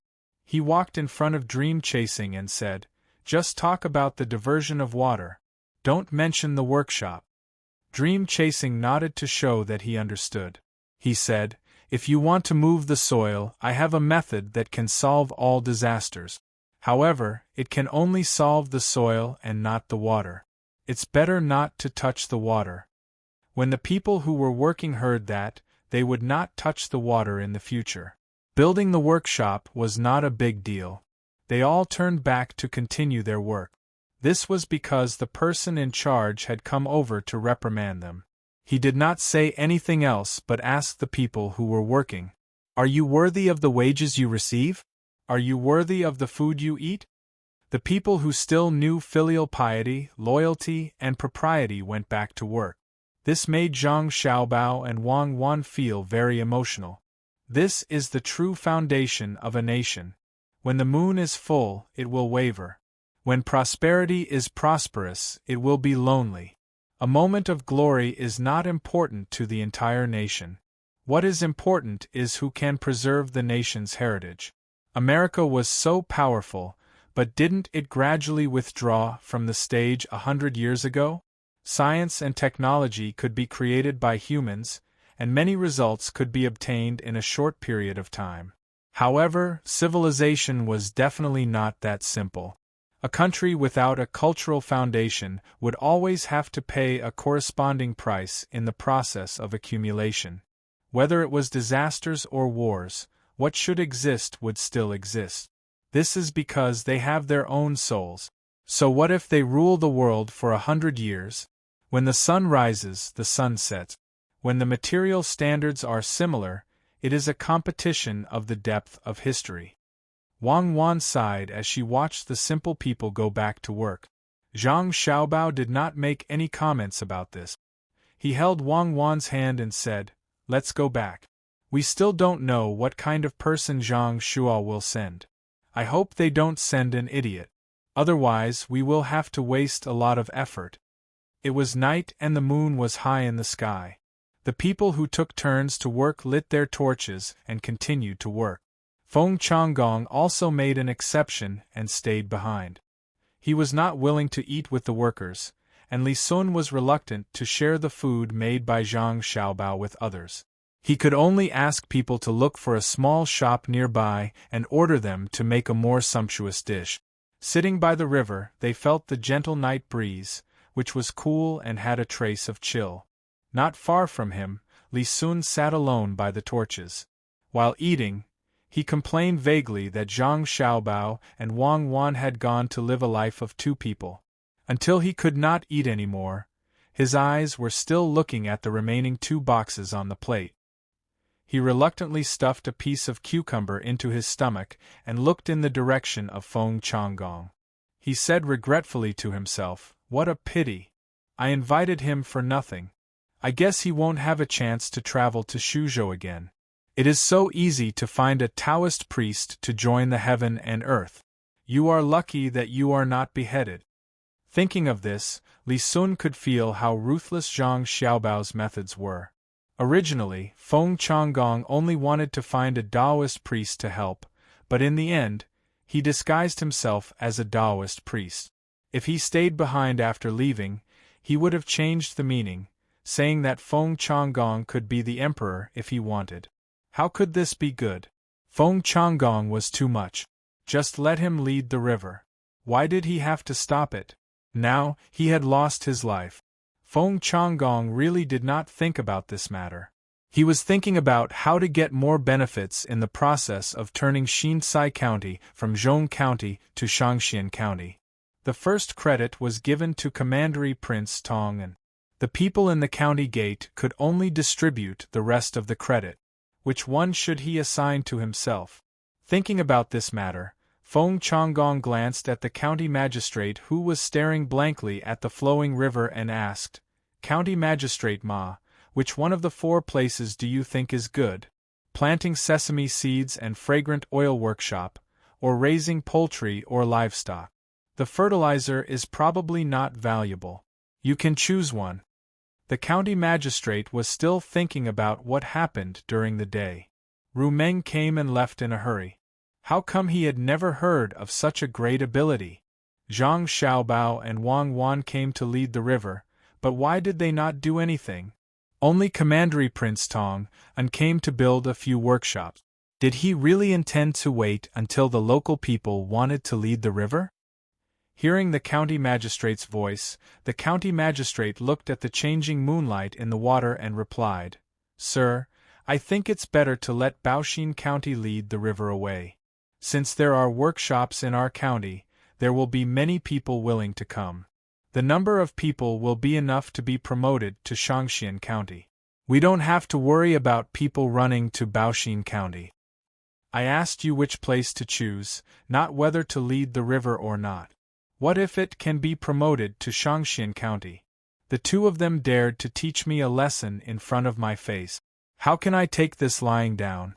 He walked in front of Dream Chasing and said, "Just talk about the diversion of water. Don't mention the workshop." Dream Chasing nodded to show that he understood. He said, "If you want to move the soil, I have a method that can solve all disasters. However, it can only solve the soil and not the water. It's better not to touch the water." When the people who were working heard that, they would not touch the water in the future. Building the workshop was not a big deal. They all turned back to continue their work. This was because the person in charge had come over to reprimand them. He did not say anything else but asked the people who were working, "Are you worthy of the wages you receive? Are you worthy of the food you eat?" The people who still knew filial piety, loyalty, and propriety went back to work. This made Zhang Xiaobao and Wang Wan feel very emotional. This is the true foundation of a nation. When the moon is full, it will waver. When prosperity is prosperous, it will be lonely. A moment of glory is not important to the entire nation. What is important is who can preserve the nation's heritage. America was so powerful, but didn't it gradually withdraw from the stage 100 years ago? Science and technology could be created by humans, and many results could be obtained in a short period of time. However, civilization was definitely not that simple. A country without a cultural foundation would always have to pay a corresponding price in the process of accumulation. Whether it was disasters or wars, what should exist would still exist. This is because they have their own souls. So what if they rule the world for 100 years? When the sun rises, the sun sets. When the material standards are similar, it is a competition of the depth of history. Wang Wan sighed as she watched the simple people go back to work. Zhang Xiaobao did not make any comments about this. He held Wang Wan's hand and said, "Let's go back. We still don't know what kind of person Zhang Shuo will send. I hope they don't send an idiot. Otherwise, we will have to waste a lot of effort." It was night and the moon was high in the sky. The people who took turns to work lit their torches and continued to work. Feng Changgong also made an exception and stayed behind. He was not willing to eat with the workers, and Li Sun was reluctant to share the food made by Zhang Xiaobao with others. He could only ask people to look for a small shop nearby and order them to make a more sumptuous dish. Sitting by the river, they felt the gentle night breeze, which was cool and had a trace of chill. Not far from him, Li Sun sat alone by the torches. While eating, he complained vaguely that Zhang Xiaobao and Wang Wan had gone to live a life of two people. Until he could not eat any more, His eyes were still looking at the remaining 2 boxes on the plate. He reluctantly stuffed a piece of cucumber into his stomach and looked in the direction of Feng Changgong. He said regretfully to himself, "What a pity! I invited him for nothing. I guess he won't have a chance to travel to Suzhou again. It is so easy to find a Taoist priest to join the heaven and earth. You are lucky that you are not beheaded." Thinking of this, Li Sun could feel how ruthless Zhang Xiaobao's methods were. Originally, Feng Changgong only wanted to find a Taoist priest to help, but in the end, he disguised himself as a Taoist priest. If he stayed behind after leaving, he would have changed the meaning, saying that Feng Changgong could be the emperor if he wanted. How could this be good? Feng Changgong was too much. Just let him lead the river. Why did he have to stop it? Now, he had lost his life. Feng Changgong really did not think about this matter. He was thinking about how to get more benefits in the process of turning Xinsai County from Zhong County to Shangxian County. The first credit was given to Commandery Prince Tang, and the people in the county gate could only distribute the rest of the credit. Which one should he assign to himself? Thinking about this matter, Feng Changgong glanced at the county magistrate who was staring blankly at the flowing river and asked, "County Magistrate Ma, which one of the 4 places do you think is good? Planting sesame seeds and fragrant oil workshop, or raising poultry or livestock? The fertilizer is probably not valuable. You can choose one." The county magistrate was still thinking about what happened during the day. Ru Meng came and left in a hurry. How come he had never heard of such a great ability? Zhang Xiaobao and Wang Wan came to lead the river, but why did they not do anything? Only Commandery Prince Tang and came to build a few workshops. Did he really intend to wait until the local people wanted to lead the river? Hearing the county magistrate's voice, the county magistrate looked at the changing moonlight in the water and replied, "Sir, I think it's better to let Baoxin County lead the river away. Since there are workshops in our county, there will be many people willing to come. The number of people will be enough to be promoted to Shangxian County. We don't have to worry about people running to Baoxin County. I asked you which place to choose, not whether to lead the river or not. What if it can be promoted to Shangxian County? The 2 of them dared to teach me a lesson in front of my face. How can I take this lying down?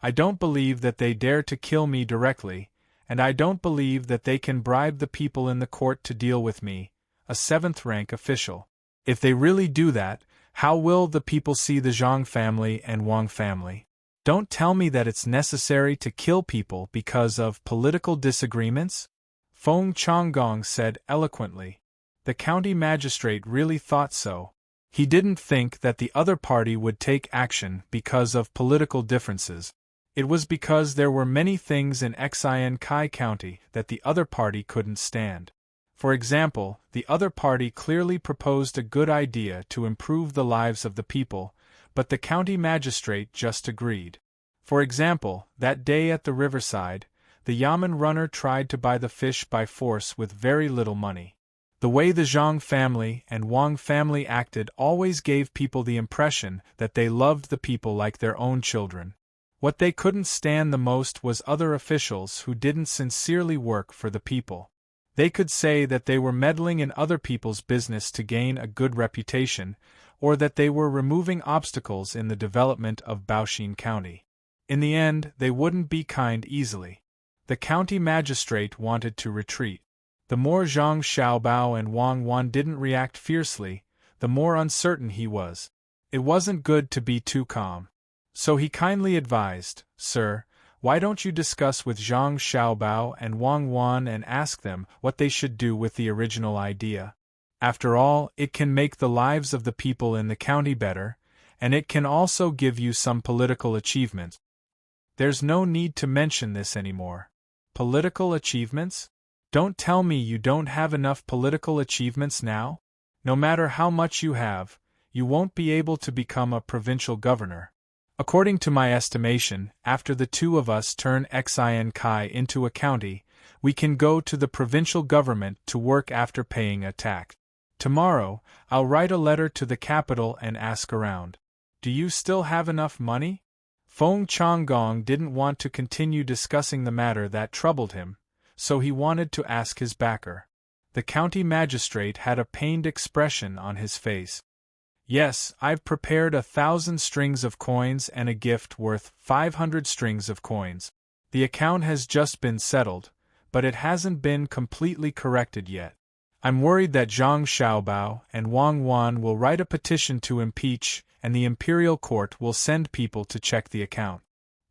I don't believe that they dare to kill me directly, and I don't believe that they can bribe the people in the court to deal with me, a 7th-rank official. If they really do that, how will the people see the Zhang family and Wang family? Don't tell me that it's necessary to kill people because of political disagreements?" Feng Changgong said eloquently. The county magistrate really thought so. He didn't think that the other party would take action because of political differences. It was because there were many things in Xian Kai County that the other party couldn't stand. For example, the other party clearly proposed a good idea to improve the lives of the people, but the county magistrate just agreed. For example, that day at the riverside, the Yamen runner tried to buy the fish by force with very little money. The way the Zhang family and Wang family acted always gave people the impression that they loved the people like their own children. What they couldn't stand the most was other officials who didn't sincerely work for the people. They could say that they were meddling in other people's business to gain a good reputation, or that they were removing obstacles in the development of Baoxin County. In the end, they wouldn't be kind easily. The county magistrate wanted to retreat. The more Zhang Xiaobao and Wang Wan didn't react fiercely, the more uncertain he was. It wasn't good to be too calm. So he kindly advised, "Sir, why don't you discuss with Zhang Xiaobao and Wang Wan and ask them what they should do with the original idea? After all, it can make the lives of the people in the county better, and it can also give you some political achievements." There's no need to mention this anymore. Political achievements? Don't tell me you don't have enough political achievements now? No matter how much you have, you won't be able to become a provincial governor. According to my estimation, after the 2 of us turn Xian Kai into a county, we can go to the provincial government to work after paying a tax. Tomorrow, I'll write a letter to the capital and ask around. Do you still have enough money? Feng Changgong didn't want to continue discussing the matter that troubled him, so he wanted to ask his backer. The county magistrate had a pained expression on his face. Yes, I've prepared 1,000 strings of coins and a gift worth 500 strings of coins. The account has just been settled, but it hasn't been completely corrected yet. I'm worried that Zhang Xiaobao and Wang Wan will write a petition to impeach, and the imperial court will send people to check the account.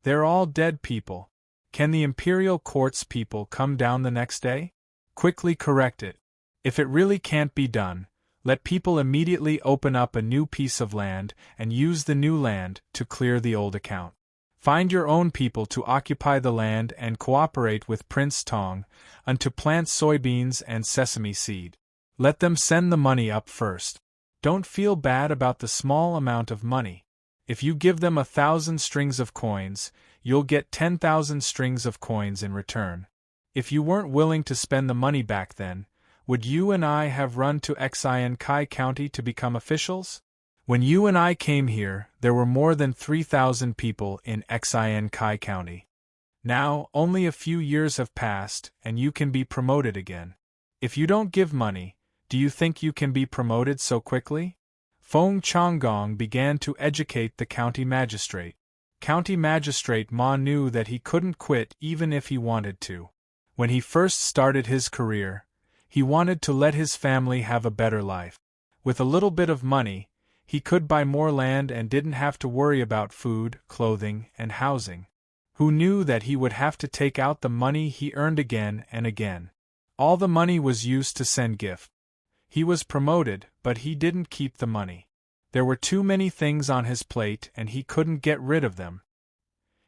They're all dead people. Can the imperial court's people come down the next day? Quickly correct it. If it really can't be done, let people immediately open up a new piece of land and use the new land to clear the old account. Find your own people to occupy the land and cooperate with Prince Tang and to plant soybeans and sesame seed. Let them send the money up first. Don't feel bad about the small amount of money. If you give them 1,000 strings of coins, you'll get 10,000 strings of coins in return. If you weren't willing to spend the money back then, would you and I have run to Xiankai County to become officials? When you and I came here, there were more than 3,000 people in Xiankai County. Now, only a few years have passed, and you can be promoted again. If you don't give money, do you think you can be promoted so quickly? Feng Changgong began to educate the county magistrate. County Magistrate Ma knew that he couldn't quit even if he wanted to. When he first started his career, he wanted to let his family have a better life. With a little bit of money, he could buy more land and didn't have to worry about food, clothing, and housing. Who knew that he would have to take out the money he earned again and again? All the money was used to send gifts. He was promoted, but he didn't keep the money. There were too many things on his plate and he couldn't get rid of them.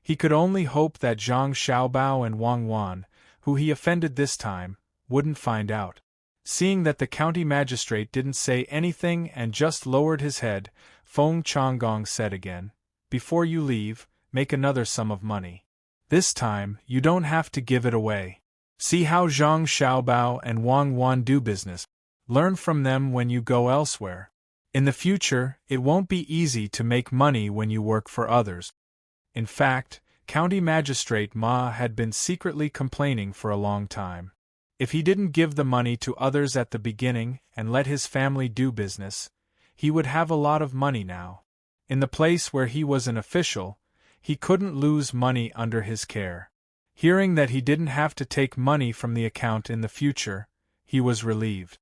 He could only hope that Zhang Xiaobao and Wang Wan, who he offended this time, wouldn't find out. Seeing that the county magistrate didn't say anything and just lowered his head, Feng Changgong said again, "Before you leave, make another sum of money. This time, you don't have to give it away. See how Zhang Xiaobao and Wang Wan do business. Learn from them when you go elsewhere. In the future, it won't be easy to make money when you work for others." In fact, County Magistrate Ma had been secretly complaining for a long time. If he didn't give the money to others at the beginning and let his family do business, he would have a lot of money now. In the place where he was an official, he couldn't lose money under his care. Hearing that he didn't have to take money from the account in the future, he was relieved.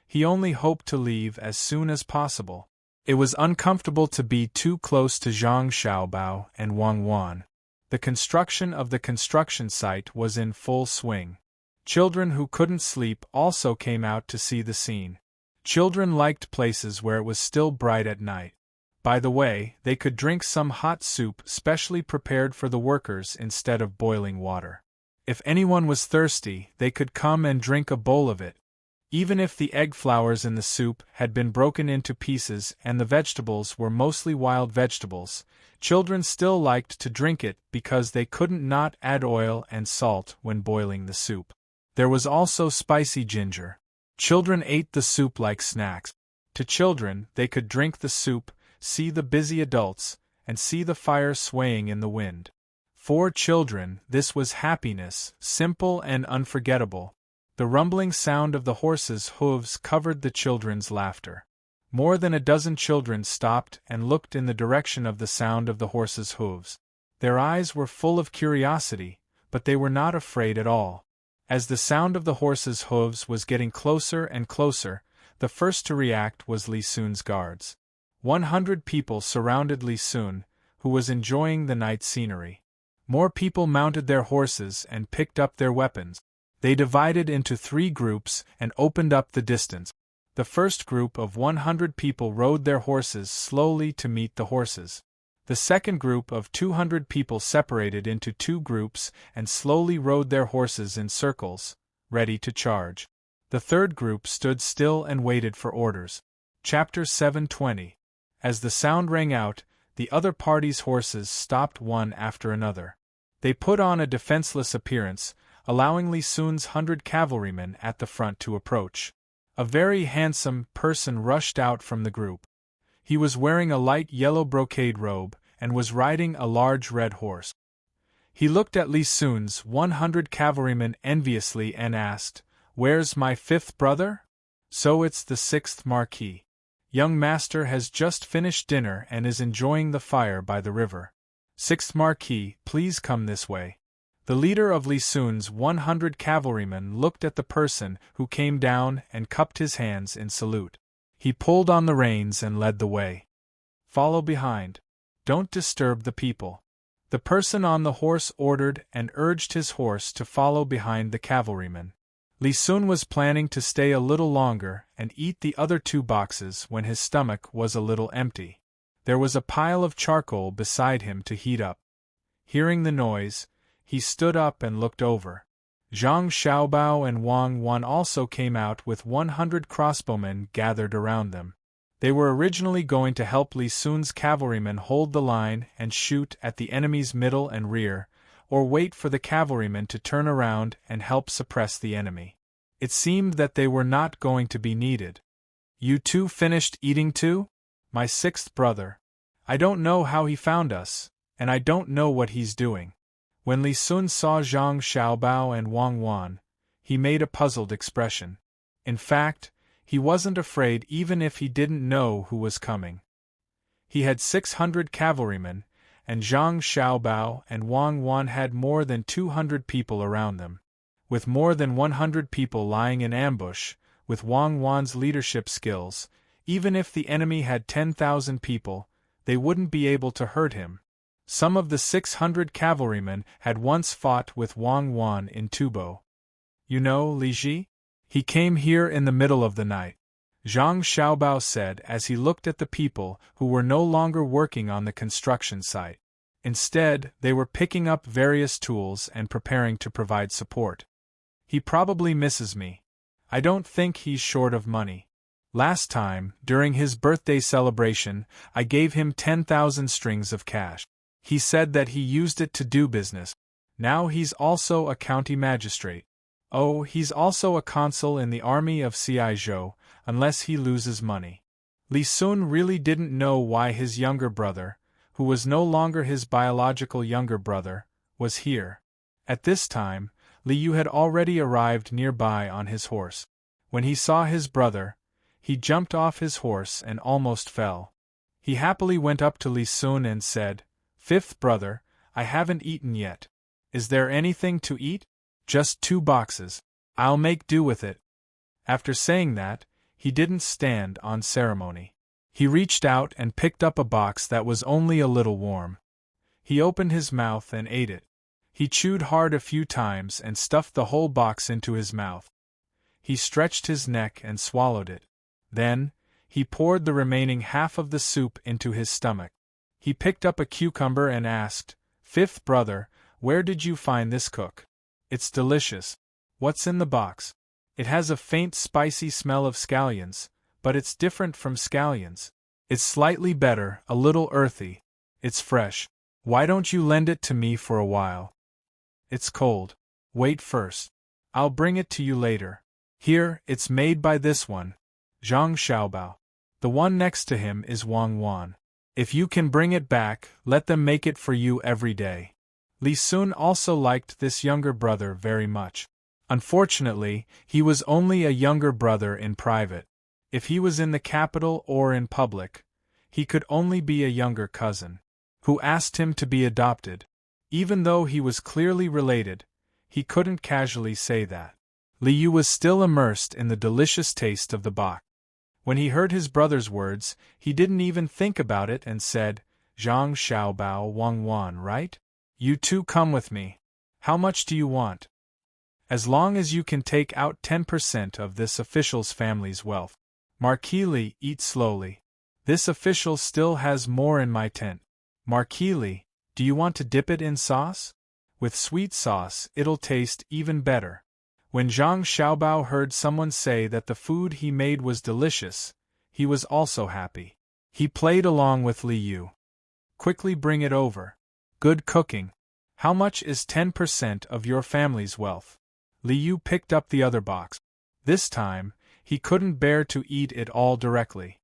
He only hoped to leave as soon as possible. It was uncomfortable to be too close to Zhang Xiaobao and Wang Wan. The construction of the construction site was in full swing. Children who couldn't sleep also came out to see the scene. Children liked places where it was still bright at night. By the way, they could drink some hot soup specially prepared for the workers instead of boiling water. If anyone was thirsty, they could come and drink a bowl of it. Even if the egg flowers in the soup had been broken into pieces and the vegetables were mostly wild vegetables, children still liked to drink it because they couldn't not add oil and salt when boiling the soup. There was also spicy ginger. Children ate the soup like snacks. To children, they could drink the soup, see the busy adults, and see the fire swaying in the wind. For children, this was happiness, simple and unforgettable. The rumbling sound of the horses' hooves covered the children's laughter. More than a dozen children stopped and looked in the direction of the sound of the horses' hooves. Their eyes were full of curiosity, but they were not afraid at all. As the sound of the horses' hooves was getting closer and closer, the first to react was Li Sun's guards. 100 people surrounded Li Sun, who was enjoying the night scenery. More people mounted their horses and picked up their weapons. They divided into 3 groups and opened up the distance. The first group of 100 people rode their horses slowly to meet the horses. The second group of 200 people separated into 2 groups and slowly rode their horses in circles, ready to charge. The third group stood still and waited for orders. Chapter 720. As the sound rang out, the other party's horses stopped one after another. They put on a defenseless appearance, allowing Li Sun's 100 cavalrymen at the front to approach. A very handsome person rushed out from the group. He was wearing a light yellow brocade robe, and was riding a large red horse. He looked at Li Sun's 100 cavalrymen enviously and asked, "Where's my fifth brother?" "So it's the sixth Marquis. Young master has just finished dinner and is enjoying the fire by the river. Sixth Marquis, please come this way." The leader of Li Sun's 100 cavalrymen looked at the person who came down and cupped his hands in salute. He pulled on the reins and led the way. "Follow behind. Don't disturb the people." The person on the horse ordered and urged his horse to follow behind the cavalryman. Li Sun was planning to stay a little longer and eat the other 2 boxes when his stomach was a little empty. There was a pile of charcoal beside him to heat up. Hearing the noise, he stood up and looked over. Zhang Xiaobao and Wang Wan also came out with 100 crossbowmen gathered around them. They were originally going to help Li Sun's cavalrymen hold the line and shoot at the enemy's middle and rear, or wait for the cavalrymen to turn around and help suppress the enemy. It seemed that they were not going to be needed. "You two finished eating too? My sixth brother. I don't know how he found us, and I don't know what he's doing." When Li Sun saw Zhang Xiaobao and Wang Wan, he made a puzzled expression. In fact, he wasn't afraid even if he didn't know who was coming. He had 600 cavalrymen, and Zhang Xiaobao and Wang Wan had more than 200 people around them. With more than 100 people lying in ambush, with Wang Wan's leadership skills, even if the enemy had 10,000 people, they wouldn't be able to hurt him. Some of the 600 cavalrymen had once fought with Wang Wan in Tubo. "You know Li Ji? He came here in the middle of the night," Zhang Xiaobao said as he looked at the people who were no longer working on the construction site. Instead, they were picking up various tools and preparing to provide support. "He probably misses me. I don't think he's short of money. Last time, during his birthday celebration, I gave him 10,000 strings of cash. He said that he used it to do business. Now he's also a county magistrate. Oh, he's also a consul in the army of Ciizhou, unless he loses money." Li Sun really didn't know why his younger brother, who was no longer his biological younger brother, was here. At this time, Li Yu had already arrived nearby on his horse. When he saw his brother, he jumped off his horse and almost fell. He happily went up to Li Sun and said, "Fifth brother, I haven't eaten yet. Is there anything to eat?" "Just 2 boxes. I'll make do with it." After saying that, he didn't stand on ceremony. He reached out and picked up a box that was only a little warm. He opened his mouth and ate it. He chewed hard a few times and stuffed the whole box into his mouth. He stretched his neck and swallowed it. Then, he poured the remaining half of the soup into his stomach. He picked up a cucumber and asked, "Fifth brother, where did you find this cook? It's delicious. What's in the box?" "It has a faint spicy smell of scallions, but it's different from scallions. It's slightly better, a little earthy. It's fresh. Why don't you lend it to me for a while?" "It's cold. Wait first. I'll bring it to you later. Here, it's made by this one, Zhang Xiaobao. The one next to him is Wang Wan. If you can bring it back, let them make it for you every day." Li Sun also liked this younger brother very much. Unfortunately, he was only a younger brother in private. If he was in the capital or in public, he could only be a younger cousin, who asked him to be adopted. Even though he was clearly related, he couldn't casually say that. Li Yu was still immersed in the delicious taste of the box. When he heard his brother's words, he didn't even think about it and said, "Zhang Xiaobao Wang Wan, right? You two come with me. How much do you want?" "As long as you can take out 10% of this official's family's wealth." "Marquis Li, eat slowly. This official still has more in my tent." "Marquis Li, do you want to dip it in sauce? With sweet sauce, it'll taste even better." When Zhang Xiaobao heard someone say that the food he made was delicious, he was also happy. He played along with Li Yu. "Quickly bring it over. Good cooking. How much is 10% of your family's wealth?" Li Yu picked up the other box. This time, He couldn't bear to eat it all directly.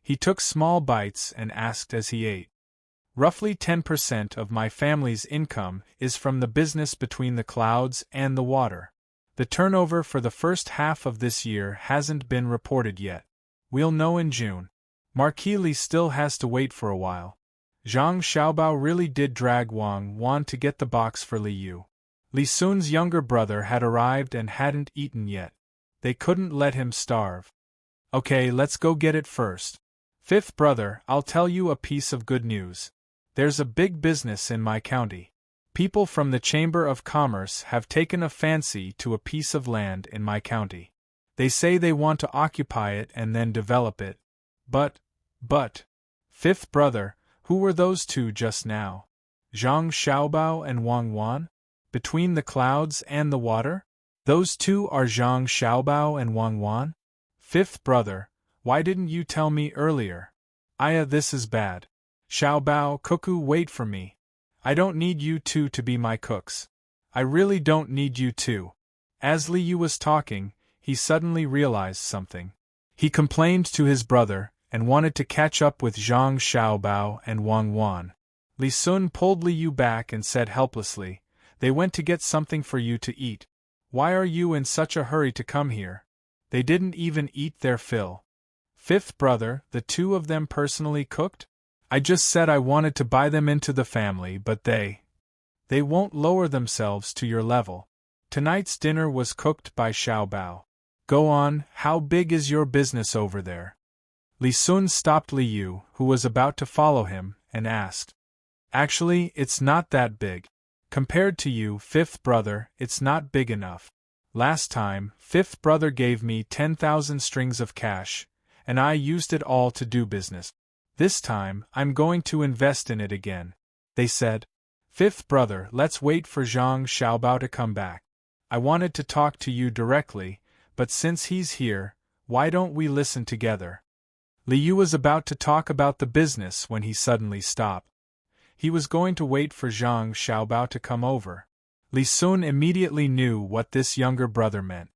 He took small bites and asked as he ate. Roughly 10% of my family's income is from the business between the clouds and the water. The turnover for the first half of this year hasn't been reported yet. We'll know in June. Marquis Li still has to wait for a while. Zhang Xiaobao really did drag Wang Wan to get the box for Li Yu. Li Sun's younger brother had arrived and hadn't eaten yet. They couldn't let him starve. Okay, let's go get it first. Fifth brother, I'll tell you a piece of good news. There's a big business in my county. People from the Chamber of Commerce have taken a fancy to a piece of land in my county. They say they want to occupy it and then develop it. But, fifth brother, who were those two just now? Zhang Xiaobao and Wang Wan? Between the clouds and the water? Those two are Zhang Xiaobao and Wang Wan? Fifth brother, why didn't you tell me earlier? This is bad. Xiaobao, Cuckoo, wait for me. I don't need you two to be my cooks. I really don't need you two. As Li Yu was talking, he suddenly realized something. He complained to his brother, and wanted to catch up with Zhang Xiaobao and Wang Wan. Li Sun pulled Li Yu back and said helplessly, "They went to get something for you to eat. Why are you in such a hurry to come here? They didn't even eat their fill." Fifth brother, the two of them personally cooked? I just said I wanted to buy them into the family, but they won't lower themselves to your level. Tonight's dinner was cooked by Xiaobao. Go on, how big is your business over there? Li Sun stopped Li Yu, who was about to follow him, and asked. Actually, it's not that big. Compared to you, fifth brother, it's not big enough. Last time, fifth brother gave me 10,000 strings of cash, and I used it all to do business. This time, I'm going to invest in it again. They said. Fifth brother, let's wait for Zhang Xiaobao to come back. I wanted to talk to you directly, but since he's here, why don't we listen together? Li Yu was about to talk about the business when he suddenly stopped. He was going to wait for Zhang Xiaobao to come over. Li Sun immediately knew what this younger brother meant.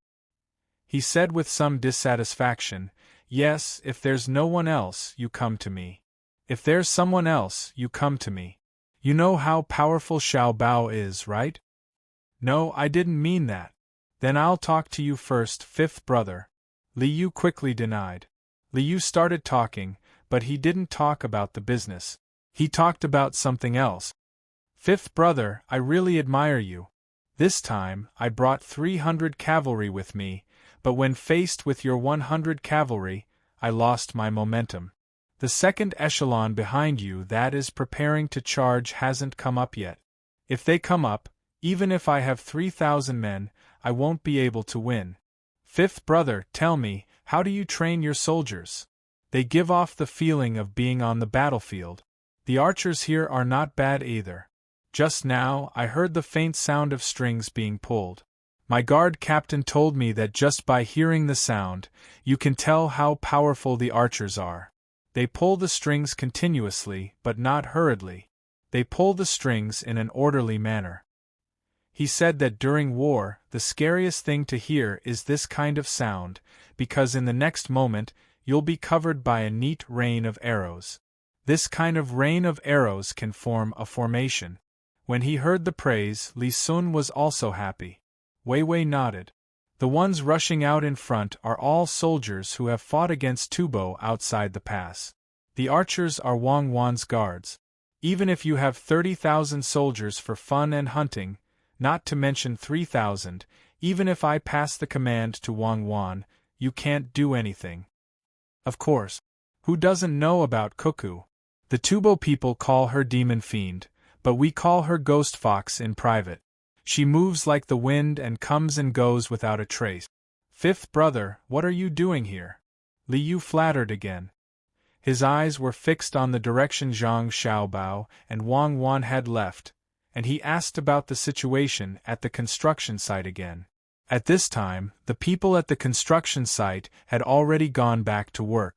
He said with some dissatisfaction, "Yes, if there's no one else, you come to me. If there's someone else, you come to me. You know how powerful Xiaobao is, right?" "No, I didn't mean that." "Then I'll talk to you first, fifth brother." Li Yu quickly denied. Li Yu started talking, but he didn't talk about the business. He talked about something else. "Fifth brother, I really admire you. This time, I brought 300 cavalry with me, but when faced with your 100 cavalry, I lost my momentum. The second echelon behind you that is preparing to charge hasn't come up yet. If they come up, even if I have 3,000 men, I won't be able to win. Fifth brother, tell me, how do you train your soldiers? They give off the feeling of being on the battlefield. The archers here are not bad either. Just now, I heard the faint sound of strings being pulled. My guard captain told me that just by hearing the sound, you can tell how powerful the archers are. They pull the strings continuously, but not hurriedly. They pull the strings in an orderly manner. He said that during war, the scariest thing to hear is this kind of sound, because in the next moment, you'll be covered by a neat rain of arrows. This kind of rain of arrows can form a formation. When he heard the praise, Li Sun was also happy. Wei Wei nodded. The ones rushing out in front are all soldiers who have fought against Tubo outside the pass. The archers are Wang Wan's guards. Even if you have 30,000 soldiers for fun and hunting, not to mention 3,000, even if I pass the command to Wang Wan, you can't do anything. Of course. Who doesn't know about Cuckoo? The Tubo people call her Demon Fiend, but we call her Ghost Fox in private. She moves like the wind and comes and goes without a trace. Fifth brother, what are you doing here? Li Yu flattered again. His eyes were fixed on the direction Zhang Xiaobao and Wang Wan had left, and he asked about the situation at the construction site again. At this time, the people at the construction site had already gone back to work.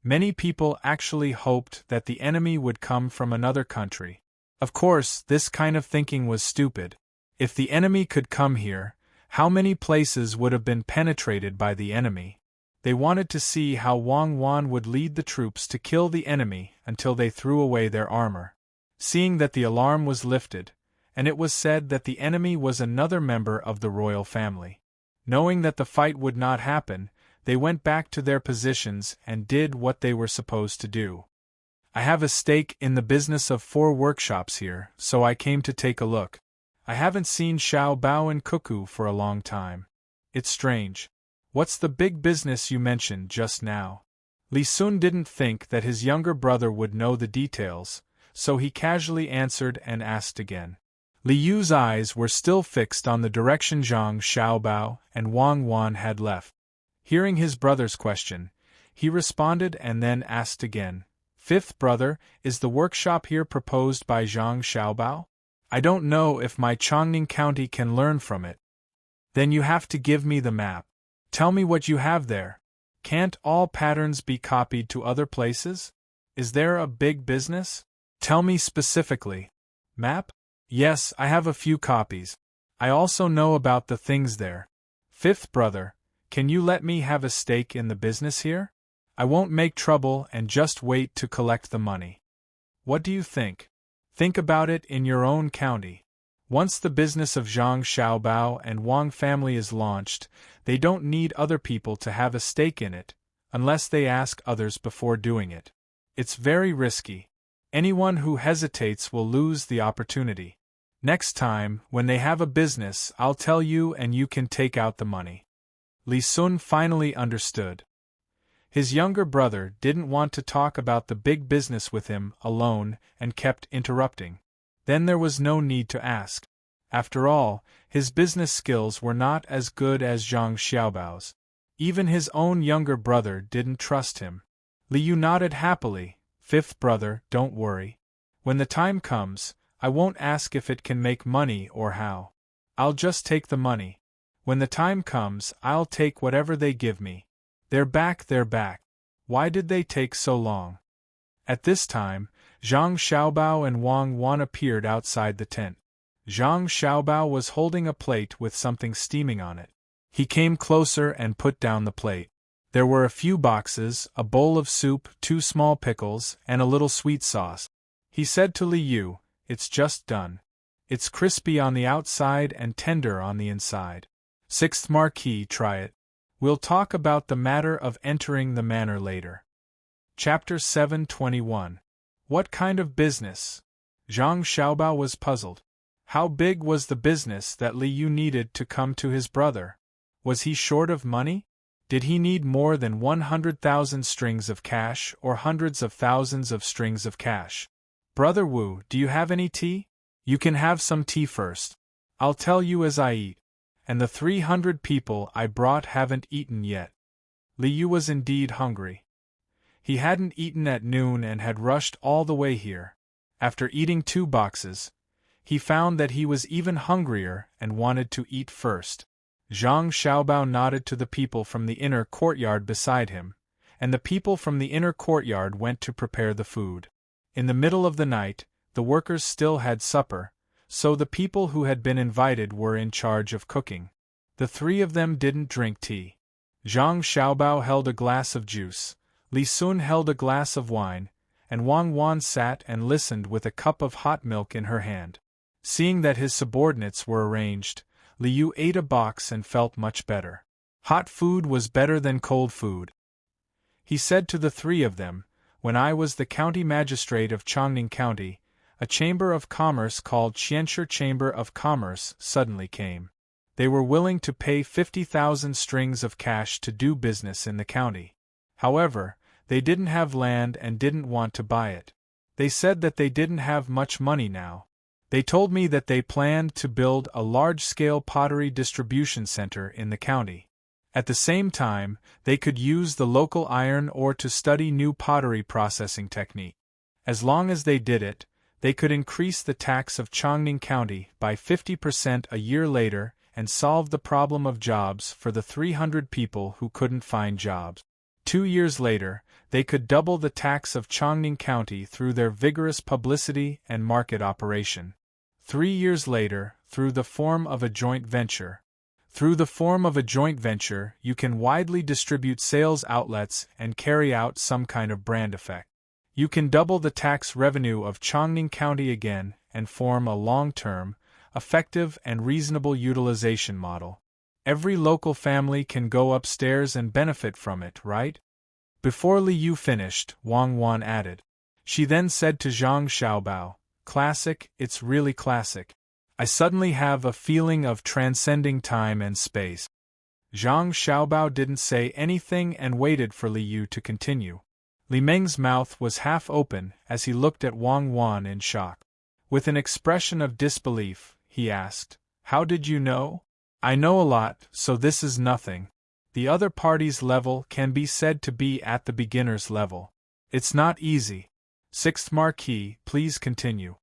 Many people actually hoped that the enemy would come from another country. Of course, this kind of thinking was stupid. If the enemy could come here, how many places would have been penetrated by the enemy? They wanted to see how Wang Wan would lead the troops to kill the enemy until they threw away their armor. Seeing that the alarm was lifted, and it was said that the enemy was another member of the royal family. Knowing that the fight would not happen, they went back to their positions and did what they were supposed to do. I have a stake in the business of 4 workshops here, so I came to take a look. I haven't seen Xiao Bao and Cuckoo for a long time. It's strange. What's the big business you mentioned just now? Li Sun didn't think that his younger brother would know the details, so he casually answered and asked again. Li Yu's eyes were still fixed on the direction Zhang Xiaobao and Wang Wan had left. Hearing his brother's question, he responded and then asked again, "Fifth brother, is the workshop here proposed by Zhang Xiaobao? I don't know if my Chongning County can learn from it." "Then you have to give me the map. Tell me what you have there. Can't all patterns be copied to other places? Is there a big business? Tell me specifically." "Map? Yes, I have a few copies. I also know about the things there. Fifth brother, can you let me have a stake in the business here? I won't make trouble and just wait to collect the money. What do you think? Think about it in your own county. Once the business of Zhang Xiaobao and Wang family is launched, they don't need other people to have a stake in it, unless they ask others before doing it. It's very risky. Anyone who hesitates will lose the opportunity. Next time, when they have a business, I'll tell you and you can take out the money." Li Sun finally understood. His younger brother didn't want to talk about the big business with him alone and kept interrupting. Then there was no need to ask. After all, his business skills were not as good as Zhang Xiaobao's. Even his own younger brother didn't trust him. Li Yu nodded happily. "Fifth brother, don't worry. When the time comes, I won't ask if it can make money or how. I'll just take the money. When the time comes, I'll take whatever they give me. They're back. Why did they take so long?" At this time, Zhang Xiaobao and Wang Wan appeared outside the tent. Zhang Xiaobao was holding a plate with something steaming on it. He came closer and put down the plate. There were a few boxes, a bowl of soup, 2 small pickles, and a little sweet sauce. He said to Li Yu, "It's just done. It's crispy on the outside and tender on the inside. 6th Marquis, try it. We'll talk about the matter of entering the manor later." Chapter 721. What kind of business? Zhang Xiaobao was puzzled. How big was the business that Li Yu needed to come to his brother? Was he short of money? Did he need more than 100,000 strings of cash or hundreds of thousands of strings of cash? "Brother Wu, do you have any tea? You can have some tea first. I'll tell you as I eat. And the 300 people I brought haven't eaten yet." Li Yu was indeed hungry. He hadn't eaten at noon and had rushed all the way here. After eating 2 boxes, he found that he was even hungrier and wanted to eat first. Zhang Xiaobao nodded to the people from the inner courtyard beside him, and the people from the inner courtyard went to prepare the food. In the middle of the night, the workers still had supper, so the people who had been invited were in charge of cooking. The 3 of them didn't drink tea. Zhang Xiaobao held a glass of juice, Li Sun held a glass of wine, and Wang Wan sat and listened with a cup of hot milk in her hand. Seeing that his subordinates were arranged, Li Yu ate a box and felt much better. Hot food was better than cold food. He said to the 3 of them, "When I was the county magistrate of Chongning County, a chamber of commerce called Qianshi Chamber of Commerce suddenly came. They were willing to pay 50,000 strings of cash to do business in the county. However, they didn't have land and didn't want to buy it. They said that they didn't have much money now. They told me that they planned to build a large-scale pottery distribution center in the county. At the same time, they could use the local iron ore to study new pottery processing technique. As long as they did it, they could increase the tax of Chongning County by 50% a year later and solve the problem of jobs for the 300 people who couldn't find jobs. 2 years later, they could double the tax of Chongning County through their vigorous publicity and market operation. 3 years later, through the form of a joint venture. Through the form of a joint venture, you can widely distribute sales outlets and carry out some kind of brand effect. You can double the tax revenue of Chongning County again and form a long-term, effective and reasonable utilization model. Every local family can go upstairs and benefit from it, right? Before Li Yu finished, Wang Wan added. She then said to Zhang Xiaobao, "Classic, it's really classic. I suddenly have a feeling of transcending time and space." Zhang Xiaobao didn't say anything and waited for Li Yu to continue. Li Meng's mouth was half open as he looked at Wang Wan in shock. With an expression of disbelief, he asked, "How did you know?" "I know a lot, so this is nothing. The other party's level can be said to be at the beginner's level. It's not easy." Sixth Marquis, please continue.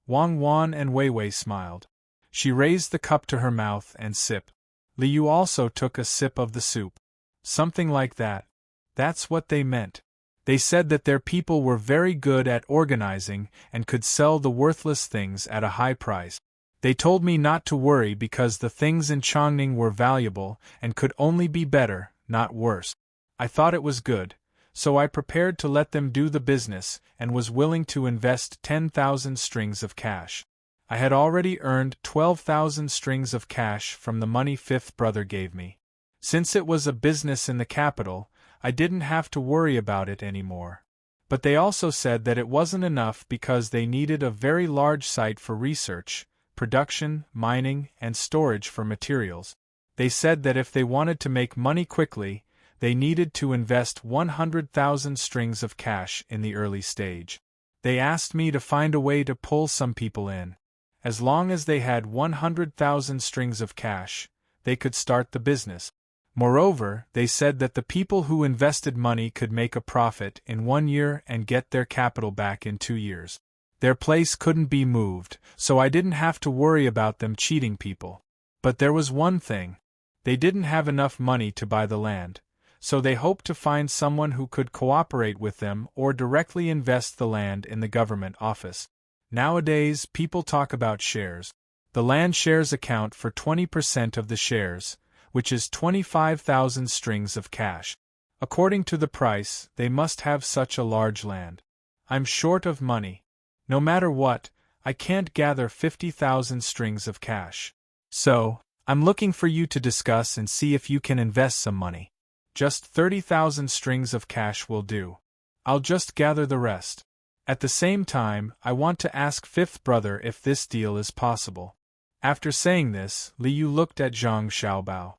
Wang Wan and Wei Wei smiled. She raised the cup to her mouth and sipped. Li Yu also took a sip of the soup. Something like that. That's what they meant. They said that their people were very good at organizing and could sell the worthless things at a high price. They told me not to worry because the things in Chongning were valuable and could only be better, not worse. I thought it was good, so I prepared to let them do the business and was willing to invest 10,000 strings of cash. I had already earned 12,000 strings of cash from the money fifth brother gave me. Since it was a business in the capital, I didn't have to worry about it anymore. But they also said that it wasn't enough because they needed a very large site for research, production, mining, and storage for materials. They said that if they wanted to make money quickly, they needed to invest 100,000 strings of cash in the early stage. They asked me to find a way to pull some people in. As long as they had 100,000 strings of cash, they could start the business. Moreover, they said that the people who invested money could make a profit in 1 year and get their capital back in 2 years. Their place couldn't be moved, so I didn't have to worry about them cheating people. But there was one thing. They didn't have enough money to buy the land, so they hoped to find someone who could cooperate with them or directly invest the land in the government office. Nowadays, people talk about shares. The land shares account for 20% of the shares, which is 25,000 strings of cash. According to the price, they must have such a large land. I'm short of money. No matter what, I can't gather 50,000 strings of cash. So, I'm looking for you to discuss and see if you can invest some money. Just 30,000 strings of cash will do. I'll just gather the rest. At the same time, I want to ask fifth brother if this deal is possible. After saying this, Li Yu looked at Zhang Xiaobao.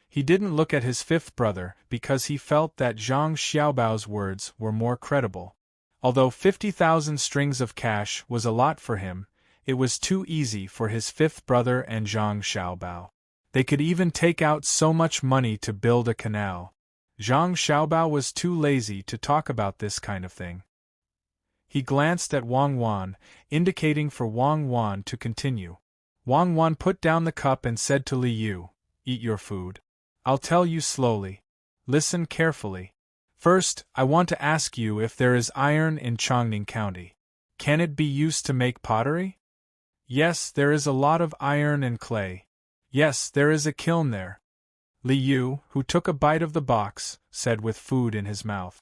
He didn't look at his fifth brother because he felt that Zhang Xiaobao's words were more credible. Although 50,000 strings of cash was a lot for him, it was too easy for his fifth brother and Zhang Xiaobao. They could even take out so much money to build a canal. Zhang Xiaobao was too lazy to talk about this kind of thing. He glanced at Wang Wan, indicating for Wang Wan to continue. Wang Wan put down the cup and said to Li Yu, "Eat your food. I'll tell you slowly. Listen carefully. First, I want to ask you if there is iron in Chongning County. Can it be used to make pottery?" "Yes, there is a lot of iron and clay. Yes, there is a kiln there." Li Yu, who took a bite of the box, said with food in his mouth.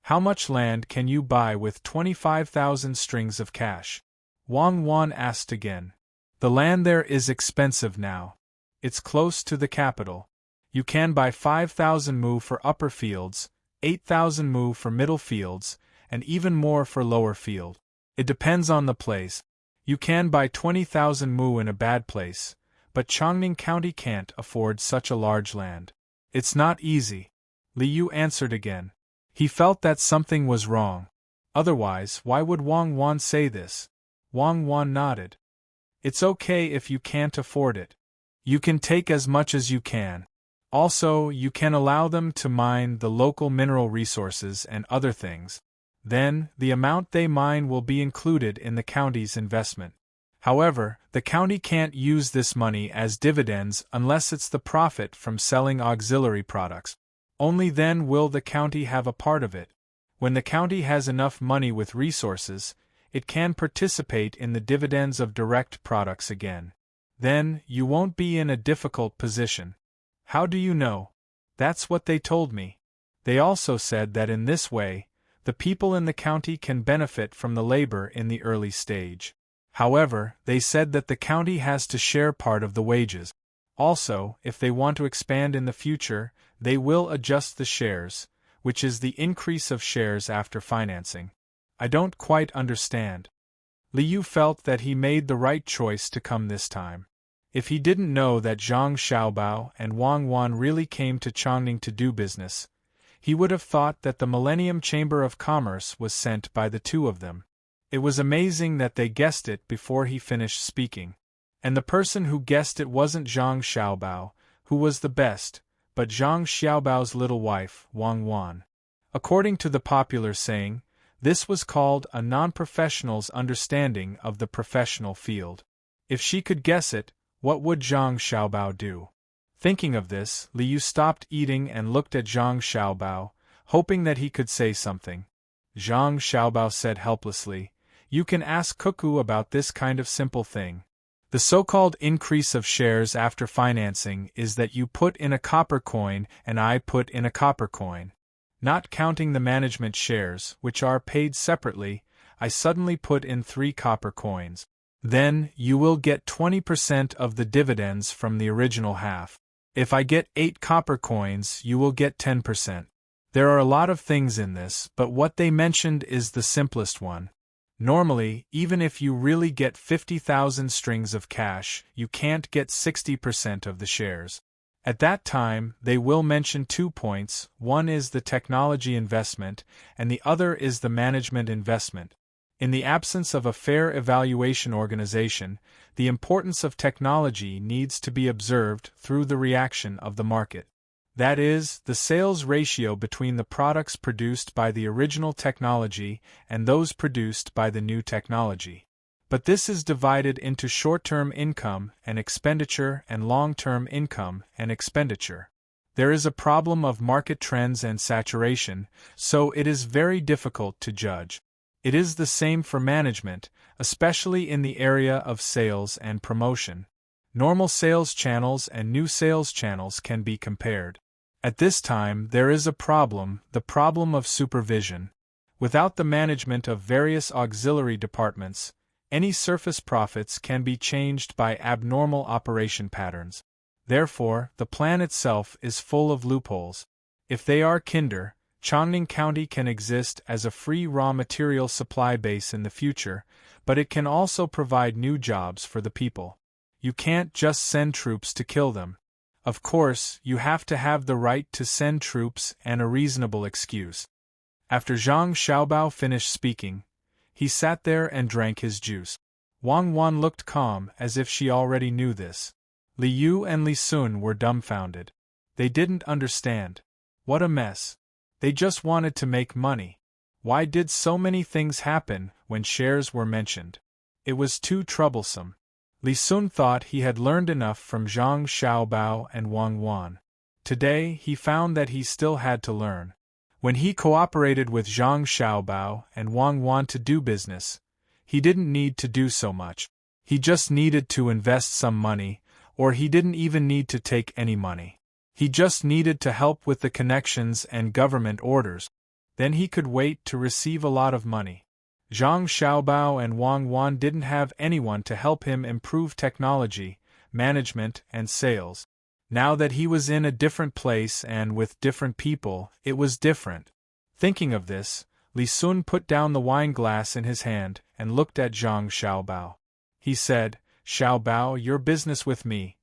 "How much land can you buy with 25,000 strings of cash?" Wang Wan asked again. "The land there is expensive now. It's close to the capital. You can buy 5,000 mu for upper fields, 8,000 mu for middle fields, and even more for lower field. It depends on the place. You can buy 20,000 mu in a bad place, but Chongning County can't afford such a large land. It's not easy." Li Yu answered again. He felt that something was wrong. Otherwise, why would Wang Wan say this? Wang Wan nodded. "It's okay if you can't afford it. You can take as much as you can. Also, you can allow them to mine the local mineral resources and other things. Then, the amount they mine will be included in the county's investment. However, the county can't use this money as dividends unless it's the profit from selling auxiliary products. Only then will the county have a part of it. When the county has enough money with resources, it can participate in the dividends of direct products again. Then, you won't be in a difficult position. How do you know? That's what they told me. They also said that in this way, the people in the county can benefit from the labor in the early stage. However, they said that the county has to share part of the wages. Also, if they want to expand in the future, they will adjust the shares, which is the increase of shares after financing. I don't quite understand. Liu felt that he made the right choice to come this time. If he didn't know that Zhang Xiaobao and Wang Wan really came to Chongqing to do business, he would have thought that the Millennium Chamber of Commerce was sent by the two of them. It was amazing that they guessed it before he finished speaking. And the person who guessed it wasn't Zhang Xiaobao, who was the best, but Zhang Xiaobao's little wife, Wang Wan. According to the popular saying, this was called a non-professional's understanding of the professional field. If she could guess it, what would Zhang Xiaobao do? Thinking of this, Liu stopped eating and looked at Zhang Xiaobao, hoping that he could say something. Zhang Xiaobao said helplessly, "You can ask Cuckoo about this kind of simple thing. The so-called increase of shares after financing is that you put in a copper coin and I put in a copper coin. Not counting the management shares, which are paid separately, I suddenly put in 3 copper coins. Then, you will get 20% of the dividends from the original half. If I get 8 copper coins, you will get 10%. There are a lot of things in this, but what they mentioned is the simplest one. Normally, even if you really get 50,000 strings of cash, you can't get 60% of the shares. At that time, they will mention 2 points, one is the technology investment, and the other is the management investment. In the absence of a fair evaluation organization, the importance of technology needs to be observed through the reaction of the market. That is, the sales ratio between the products produced by the original technology and those produced by the new technology. But this is divided into short-term income and expenditure and long-term income and expenditure. There is a problem of market trends and saturation, so it is very difficult to judge. It is the same for management, especially in the area of sales and promotion. Normal sales channels and new sales channels can be compared. At this time, there is a problem, the problem of supervision. Without the management of various auxiliary departments, any surface profits can be changed by abnormal operation patterns. Therefore, the plan itself is full of loopholes. If they are kinder, Chongqing County can exist as a free raw material supply base in the future, but it can also provide new jobs for the people. You can't just send troops to kill them. Of course, you have to have the right to send troops and a reasonable excuse. After Zhang Xiaobao finished speaking, he sat there and drank his juice. Wang Wan looked calm as if she already knew this. Liu and Li Sun were dumbfounded. They didn't understand. What a mess. They just wanted to make money. Why did so many things happen when shares were mentioned? It was too troublesome. Li Sun thought he had learned enough from Zhang Xiaobao and Wang Wan. Today, he found that he still had to learn. When he cooperated with Zhang Xiaobao and Wang Wan to do business, he didn't need to do so much. He just needed to invest some money, or he didn't even need to take any money. He just needed to help with the connections and government orders. Then he could wait to receive a lot of money. Zhang Xiaobao and Wang Wan didn't have anyone to help him improve technology, management, and sales. Now that he was in a different place and with different people, it was different. Thinking of this, Li Sun put down the wine glass in his hand and looked at Zhang Xiaobao. He said, "Xiaobao, your business with me.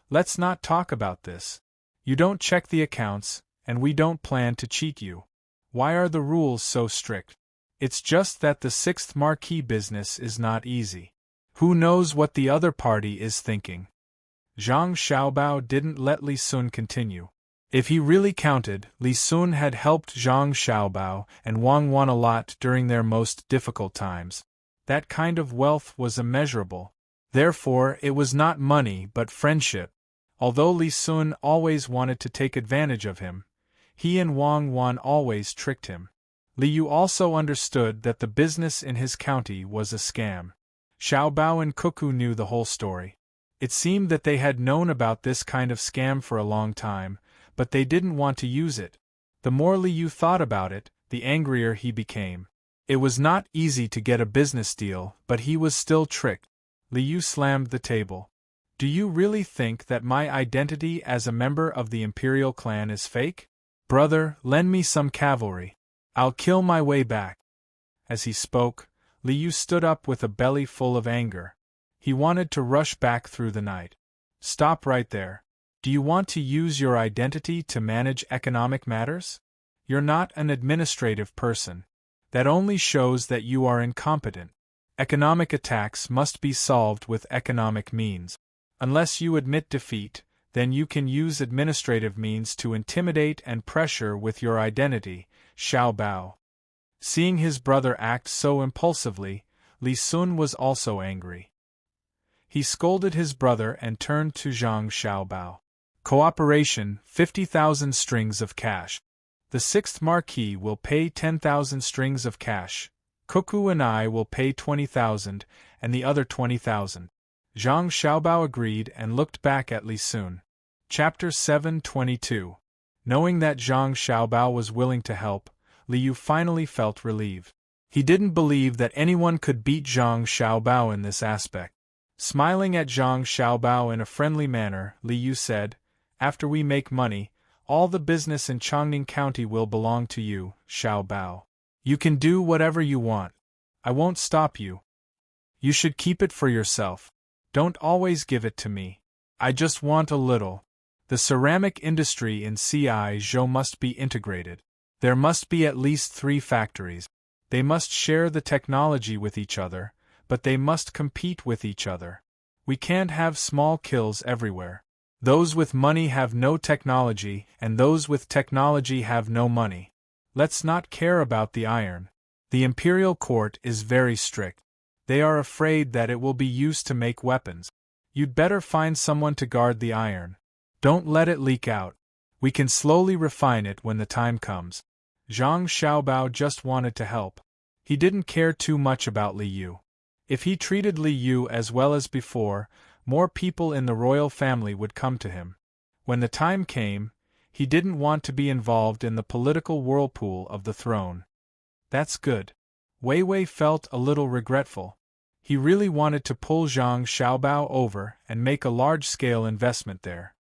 Let's not talk about this. You don't check the accounts, and we don't plan to cheat you. Why are the rules so strict? It's just that the 6th marquee business is not easy. Who knows what the other party is thinking?" Zhang Xiaobao didn't let Li Sun continue. If he really counted, Li Sun had helped Zhang Xiaobao and Wang Wan a lot during their most difficult times. That kind of wealth was immeasurable. Therefore, it was not money but friendship. Although Li Sun always wanted to take advantage of him, he and Wang Wan always tricked him. Liu also understood that the business in his county was a scam. Xiaobao and Cuckoo knew the whole story. It seemed that they had known about this kind of scam for a long time, but they didn't want to use it. The more Li Yu thought about it, the angrier he became. It was not easy to get a business deal, but he was still tricked. Li Yu slammed the table. Do you really think that my identity as a member of the Imperial clan is fake? Brother, lend me some cavalry. I'll kill my way back. As he spoke, Li Yu stood up with a belly full of anger. He wanted to rush back through the night. Stop right there. Do you want to use your identity to manage economic matters? You're not an administrative person. That only shows that you are incompetent. Economic attacks must be solved with economic means. Unless you admit defeat, then you can use administrative means to intimidate and pressure with your identity, Xiao Bao. Seeing his brother act so impulsively, Li Sun was also angry. He scolded his brother and turned to Zhang Xiaobao. Cooperation, 50,000 strings of cash. The 6th Marquis will pay 10,000 strings of cash. Cuckoo and I will pay 20,000, and the other 20,000. Zhang Xiaobao agreed and looked back at Li Sun. Chapter 722. Knowing that Zhang Xiaobao was willing to help, Li Yu finally felt relieved. He didn't believe that anyone could beat Zhang Xiaobao in this aspect. Smiling at Zhang Xiaobao in a friendly manner, Li Yu said, "After we make money, all the business in Chongning County will belong to you, Xiaobao. You can do whatever you want. I won't stop you. You should keep it for yourself. Don't always give it to me. I just want a little. The ceramic industry in Cizhou must be integrated. There must be at least 3 factories. They must share the technology with each other, but they must compete with each other. We can't have small kills everywhere. Those with money have no technology, and those with technology have no money. Let's not care about the iron. The imperial court is very strict. They are afraid that it will be used to make weapons. You'd better find someone to guard the iron. Don't let it leak out. We can slowly refine it when the time comes." Zhang Xiaobao just wanted to help. He didn't care too much about Li Yu. If he treated Li Yu as well as before, more people in the royal family would come to him. When the time came, he didn't want to be involved in the political whirlpool of the throne. That's good. Wei Wei felt a little regretful. He really wanted to pull Zhang Xiaobao over and make a large-scale investment there.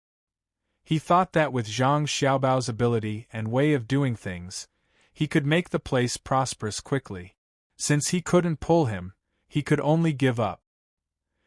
He thought that with Zhang Xiaobao's ability and way of doing things, he could make the place prosperous quickly. Since he couldn't pull him, he could only give up.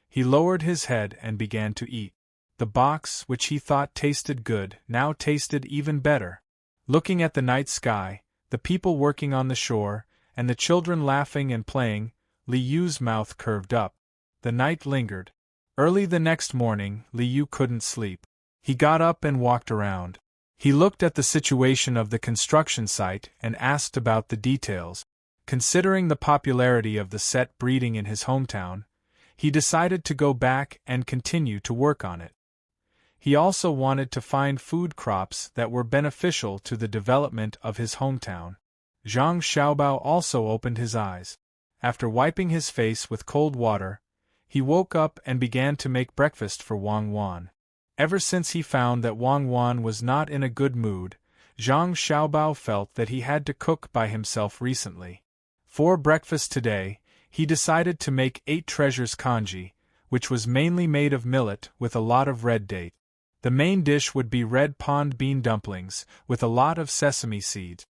He lowered his head and began to eat. The box, which he thought tasted good, now tasted even better. Looking at the night sky, the people working on the shore, and the children laughing and playing, Li Yu's mouth curved up. The night lingered. Early the next morning, Li Yu couldn't sleep. He got up and walked around. He looked at the situation of the construction site and asked about the details. Considering the popularity of the set breeding in his hometown, he decided to go back and continue to work on it. He also wanted to find food crops that were beneficial to the development of his hometown. Zhang Xiaobao also opened his eyes. After wiping his face with cold water, he woke up and began to make breakfast for Wang Wan. Ever since he found that Wang Wan was not in a good mood, Zhang Xiaobao felt that he had to cook by himself recently. For breakfast today, he decided to make 8 treasures congee, which was mainly made of millet with a lot of red date. The main dish would be red pond bean dumplings with a lot of sesame seeds.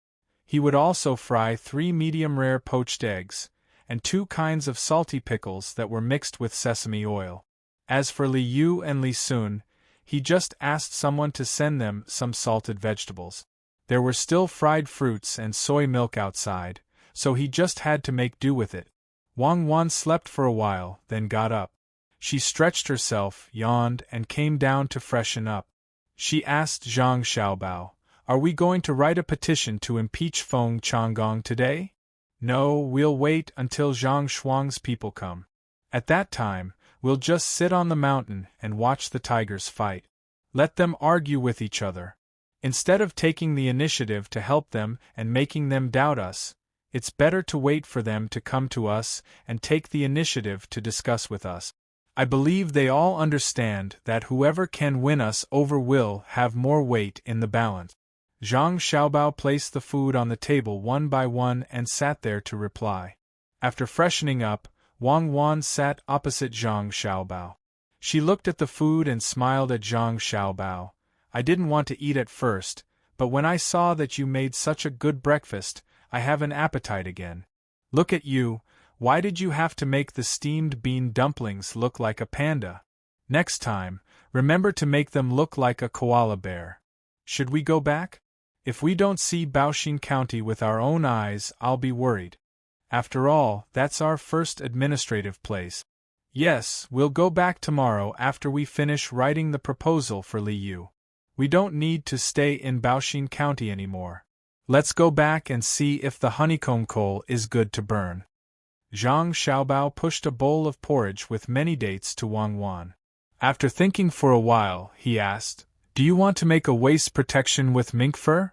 He would also fry 3 medium-rare poached eggs, and 2 kinds of salty pickles that were mixed with sesame oil. As for Li Yu and Li Sun, he just asked someone to send them some salted vegetables. There were still fried fruits and soy milk outside, so he just had to make do with it. Wang Wan slept for a while, then got up. She stretched herself, yawned, and came down to freshen up. She asked Zhang Xiaobao, "Are we going to write a petition to impeach Feng Changgong today?" "No, we'll wait until Zhang Shuang's people come. At that time, we'll just sit on the mountain and watch the tigers fight. Let them argue with each other. Instead of taking the initiative to help them and making them doubt us, it's better to wait for them to come to us and take the initiative to discuss with us. I believe they all understand that whoever can win us over will have more weight in the balance. Zhang Xiaobao placed the food on the table one by one and sat there to reply. After freshening up, Wang Wan sat opposite Zhang Xiaobao. She looked at the food and smiled at Zhang Xiaobao. I didn't want to eat at first, but when I saw that you made such a good breakfast, I have an appetite again. Look at you, why did you have to make the steamed bean dumplings look like a panda? Next time, remember to make them look like a koala bear. Should we go back? If we don't see Baoxin County with our own eyes, I'll be worried. After all, that's our first administrative place. Yes, we'll go back tomorrow after we finish writing the proposal for Li Yu. We don't need to stay in Baoxin County anymore. Let's go back and see if the honeycomb coal is good to burn. Zhang Xiaobao pushed a bowl of porridge with many dates to Wang Wan. After thinking for a while, he asked, "Do you want to make a waist protection with mink fur?"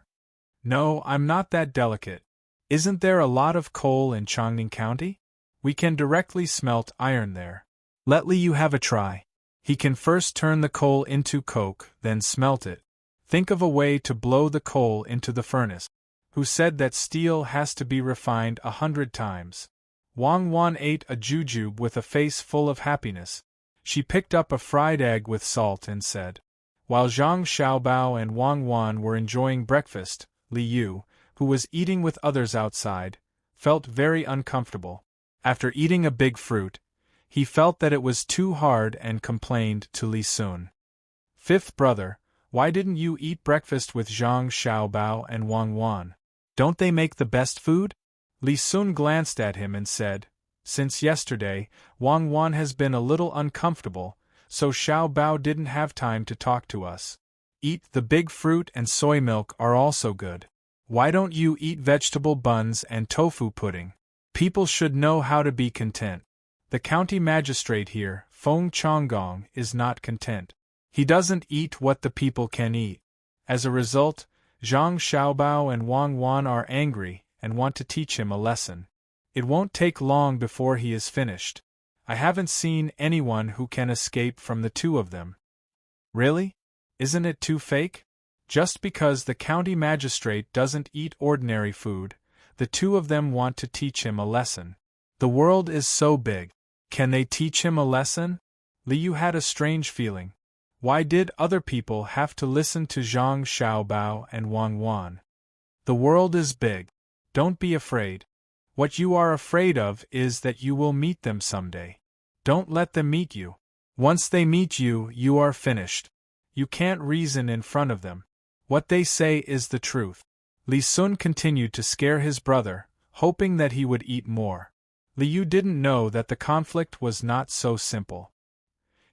"No, I'm not that delicate. Isn't there a lot of coal in Chongning County? We can directly smelt iron there. Let Li Yu have a try. He can first turn the coal into coke, then smelt it. Think of a way to blow the coal into the furnace. Who said that steel has to be refined 100 times? Wang Wan ate a jujube with a face full of happiness. She picked up a fried egg with salt and said. While Zhang Xiaobao and Wang Wan were enjoying breakfast, Li Yu, who was eating with others outside, felt very uncomfortable. After eating a big fruit, he felt that it was too hard and complained to Li Sun. "Fifth brother, why didn't you eat breakfast with Zhang Xiaobao and Wang Wan? Don't they make the best food?" Li Sun glanced at him and said, "Since yesterday, Wang Wan has been a little uncomfortable, so Xiaobao didn't have time to talk to us. Eat the big fruit and soy milk are also good. Why don't you eat vegetable buns and tofu pudding? People should know how to be content. The county magistrate here, Feng Chonggong, is not content. He doesn't eat what the people can eat. As a result, Zhang Xiaobao and Wang Wan are angry and want to teach him a lesson. It won't take long before he is finished. I haven't seen anyone who can escape from the two of them." "Really? Isn't it too fake? Just because the county magistrate doesn't eat ordinary food, the two of them want to teach him a lesson. The world is so big. Can they teach him a lesson?" Li Yu had a strange feeling. Why did other people have to listen to Zhang Xiaobao and Wang Wan? The world is big. Don't be afraid. What you are afraid of is that you will meet them someday. Don't let them meet you. Once they meet you, you are finished. You can't reason in front of them. What they say is the truth. Li Sun continued to scare his brother, hoping that he would eat more. Li Yu didn't know that the conflict was not so simple.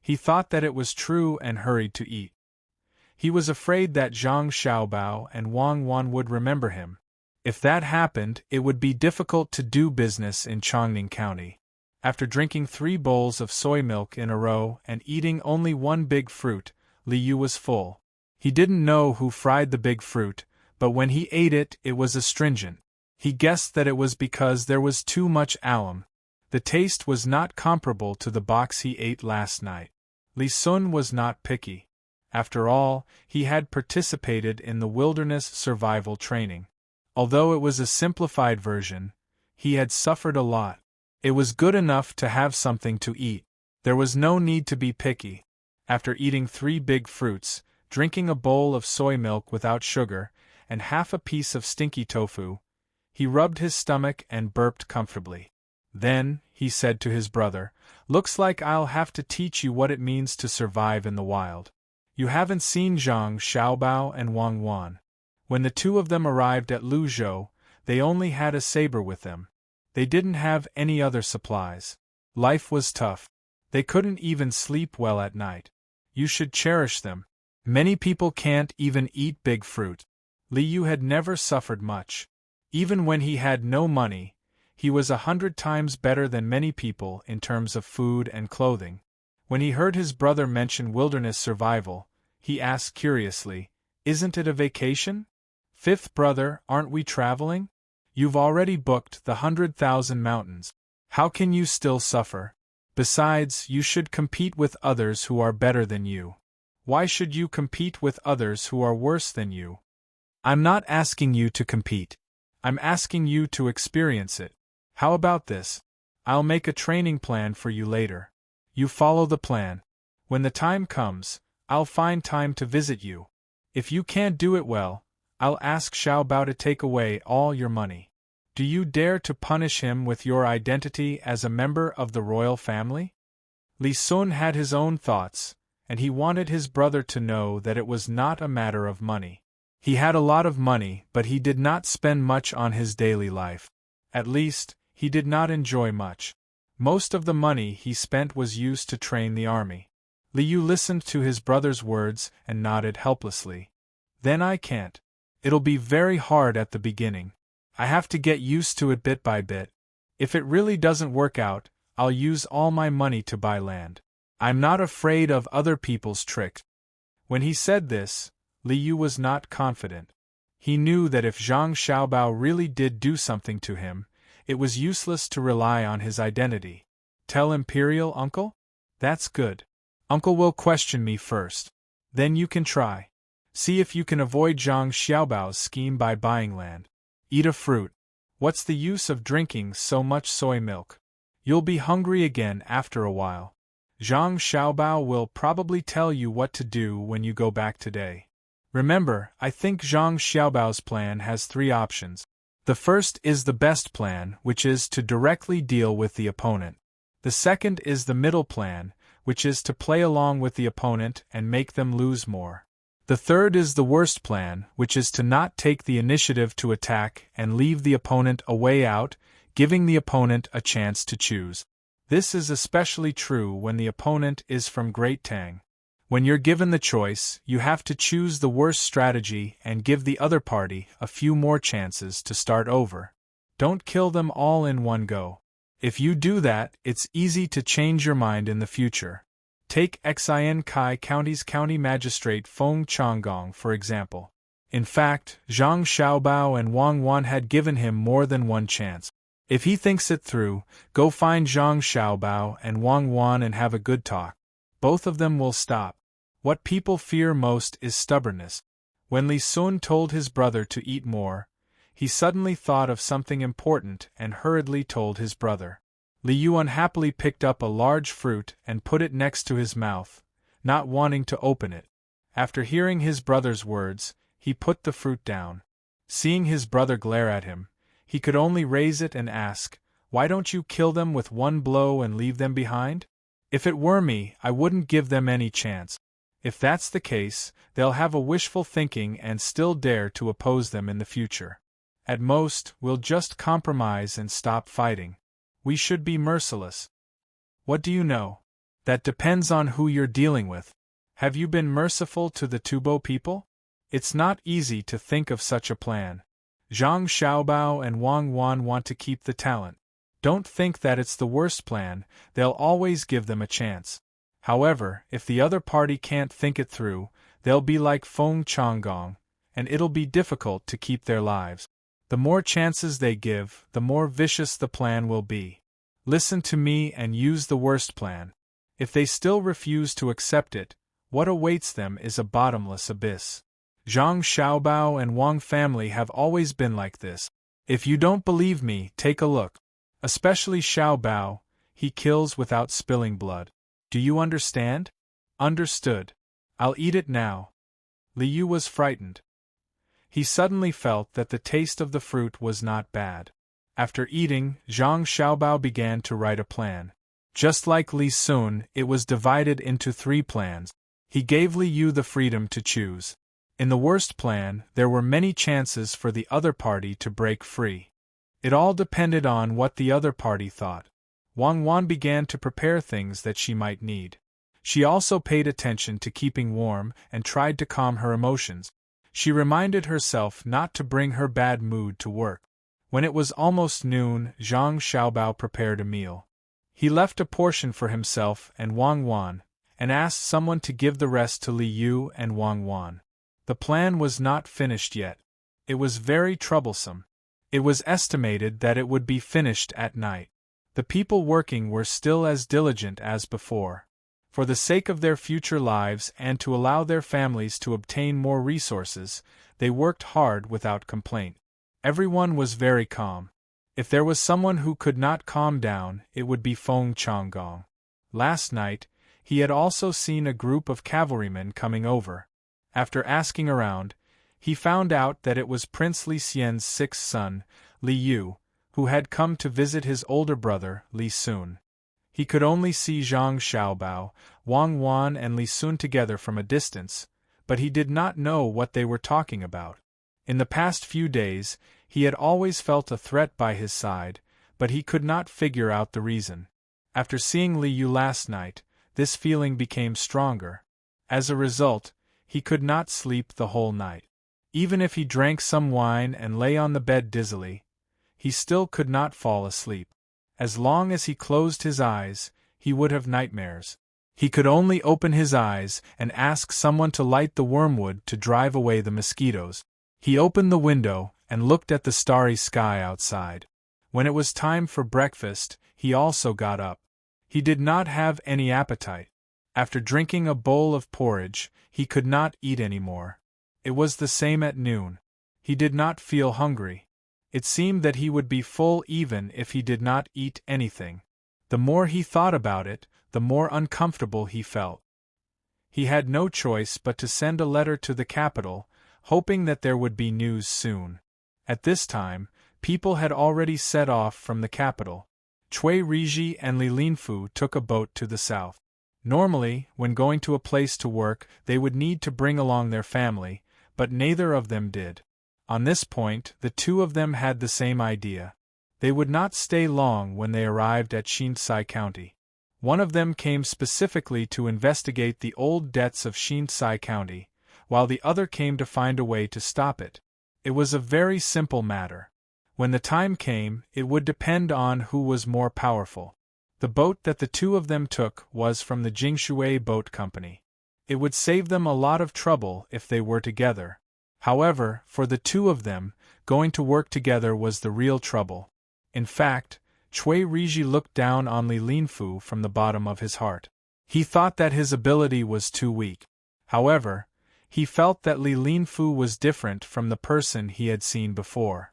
He thought that it was true and hurried to eat. He was afraid that Zhang Xiaobao and Wang Wan would remember him. If that happened, it would be difficult to do business in Chongning County. After drinking 3 bowls of soy milk in a row and eating only one big fruit, Li Yu was full. He didn't know who fried the big fruit, but when he ate it, it was astringent. He guessed that it was because there was too much alum. The taste was not comparable to the box he ate last night. Li Sun was not picky. After all, he had participated in the wilderness survival training. Although it was a simplified version, he had suffered a lot. It was good enough to have something to eat. There was no need to be picky. After eating 3 big fruits, drinking a bowl of soy milk without sugar, and half a piece of stinky tofu, he rubbed his stomach and burped comfortably. Then, he said to his brother, "Looks like I'll have to teach you what it means to survive in the wild. You haven't seen Zhang Xiaobao and Wang Wan. When the two of them arrived at Luzhou, they only had a saber with them. They didn't have any other supplies. Life was tough. They couldn't even sleep well at night. You should cherish them. Many people can't even eat big fruit." Li Yu had never suffered much. Even when he had no money, he was 100 times better than many people in terms of food and clothing. When he heard his brother mention wilderness survival, he asked curiously, "Isn't it a vacation? Fifth brother, aren't we traveling? You've already booked the 100,000 mountains. How can you still suffer?" Besides, you should compete with others who are better than you. Why should you compete with others who are worse than you? I'm not asking you to compete. I'm asking you to experience it. How about this? I'll make a training plan for you later. You follow the plan. When the time comes, I'll find time to visit you. If you can't do it well, I'll ask Xiao Bao to take away all your money. Do you dare to punish him with your identity as a member of the royal family? Li Sun had his own thoughts, and he wanted his brother to know that it was not a matter of money. He had a lot of money, but he did not spend much on his daily life. At least, he did not enjoy much. Most of the money he spent was used to train the army. Li Yu listened to his brother's words and nodded helplessly. Then I can't. It'll be very hard at the beginning. I have to get used to it bit by bit. If it really doesn't work out, I'll use all my money to buy land. I'm not afraid of other people's tricks. When he said this, Li Yu was not confident. He knew that if Zhang Xiaobao really did do something to him, it was useless to rely on his identity. Tell Imperial Uncle? That's good. Uncle will question me first. Then you can try. See if you can avoid Zhang Xiaobao's scheme by buying land. Eat a fruit. What's the use of drinking so much soy milk? You'll be hungry again after a while. Zhang Xiaobao will probably tell you what to do when you go back today. Remember, I think Zhang Xiaobao's plan has 3 options. The first is the best plan, which is to directly deal with the opponent. The second is the middle plan, which is to play along with the opponent and make them lose more. The third is the worst plan, which is to not take the initiative to attack and leave the opponent a way out, giving the opponent a chance to choose. This is especially true when the opponent is from Great Tang. When you're given the choice, you have to choose the worst strategy and give the other party a few more chances to start over. Don't kill them all in one go. If you do that, it's easy to change your mind in the future. Take Xin Kai County's County Magistrate Feng Changgong for example. In fact, Zhang Xiaobao and Wang Wan had given him more than one chance. If he thinks it through, go find Zhang Xiaobao and Wang Wan and have a good talk. Both of them will stop. What people fear most is stubbornness. When Li Sun told his brother to eat more, he suddenly thought of something important and hurriedly told his brother. Li Yu unhappily picked up a large fruit and put it next to his mouth, not wanting to open it. After hearing his brother's words, he put the fruit down. Seeing his brother glare at him, he could only raise it and ask, "Why don't you kill them with one blow and leave them behind? If it were me, I wouldn't give them any chance. If that's the case, they'll have a wishful thinking and still dare to oppose them in the future. At most, we'll just compromise and stop fighting. We should be merciless." What do you know? That depends on who you're dealing with. Have you been merciful to the Tubo people? It's not easy to think of such a plan. Zhang Xiaobao and Wang Wan want to keep the talent. Don't think that it's the worst plan, they'll always give them a chance. However, if the other party can't think it through, they'll be like Feng Changgong, and it'll be difficult to keep their lives. The more chances they give, the more vicious the plan will be. Listen to me and use the worst plan. If they still refuse to accept it, what awaits them is a bottomless abyss. Zhang Xiaobao and Wang family have always been like this. If you don't believe me, take a look. Especially Xiaobao, he kills without spilling blood. Do you understand? Understood. I'll eat it now. Li Yu was frightened. He suddenly felt that the taste of the fruit was not bad. After eating, Zhang Xiaobao began to write a plan. Just like Li Sun, it was divided into 3 plans. He gave Li Yu the freedom to choose. In the worst plan, there were many chances for the other party to break free. It all depended on what the other party thought. Wang Wan began to prepare things that she might need. She also paid attention to keeping warm and tried to calm her emotions. She reminded herself not to bring her bad mood to work. When it was almost noon, Zhang Xiaobao prepared a meal. He left a portion for himself and Wang Wan, and asked someone to give the rest to Li Yu and Wang Wan. The plan was not finished yet. It was very troublesome. It was estimated that it would be finished at night. The people working were still as diligent as before. For the sake of their future lives and to allow their families to obtain more resources, they worked hard without complaint. Everyone was very calm. If there was someone who could not calm down, it would be Feng Changgong. Last night, he had also seen a group of cavalrymen coming over. After asking around, he found out that it was Prince Li Xian's sixth son, Li Yu, who had come to visit his older brother, Li Sun. He could only see Zhang Xiaobao, Wang Wan and Li Sun together from a distance, but he did not know what they were talking about. In the past few days, he had always felt a threat by his side, but he could not figure out the reason. After seeing Li Yu last night, this feeling became stronger. As a result, he could not sleep the whole night. Even if he drank some wine and lay on the bed dizzily, he still could not fall asleep. As long as he closed his eyes, he would have nightmares. He could only open his eyes and ask someone to light the wormwood to drive away the mosquitoes. He opened the window and looked at the starry sky outside. When it was time for breakfast, he also got up. He did not have any appetite. After drinking a bowl of porridge, he could not eat any more. It was the same at noon. He did not feel hungry. It seemed that he would be full even if he did not eat anything. The more he thought about it, the more uncomfortable he felt. He had no choice but to send a letter to the capital, hoping that there would be news soon. At this time, people had already set off from the capital. Cui Riji and Li Linfu took a boat to the south. Normally, when going to a place to work, they would need to bring along their family, but neither of them did. On this point, the two of them had the same idea. They would not stay long when they arrived at Shinsai County. One of them came specifically to investigate the old debts of Shinsai County, while the other came to find a way to stop it. It was a very simple matter. When the time came, it would depend on who was more powerful. The boat that the two of them took was from the Jingshui Boat Company. It would save them a lot of trouble if they were together. However, for the two of them, going to work together was the real trouble. In fact, Cui Riji looked down on Li Linfu from the bottom of his heart. He thought that his ability was too weak. However, he felt that Li Linfu was different from the person he had seen before.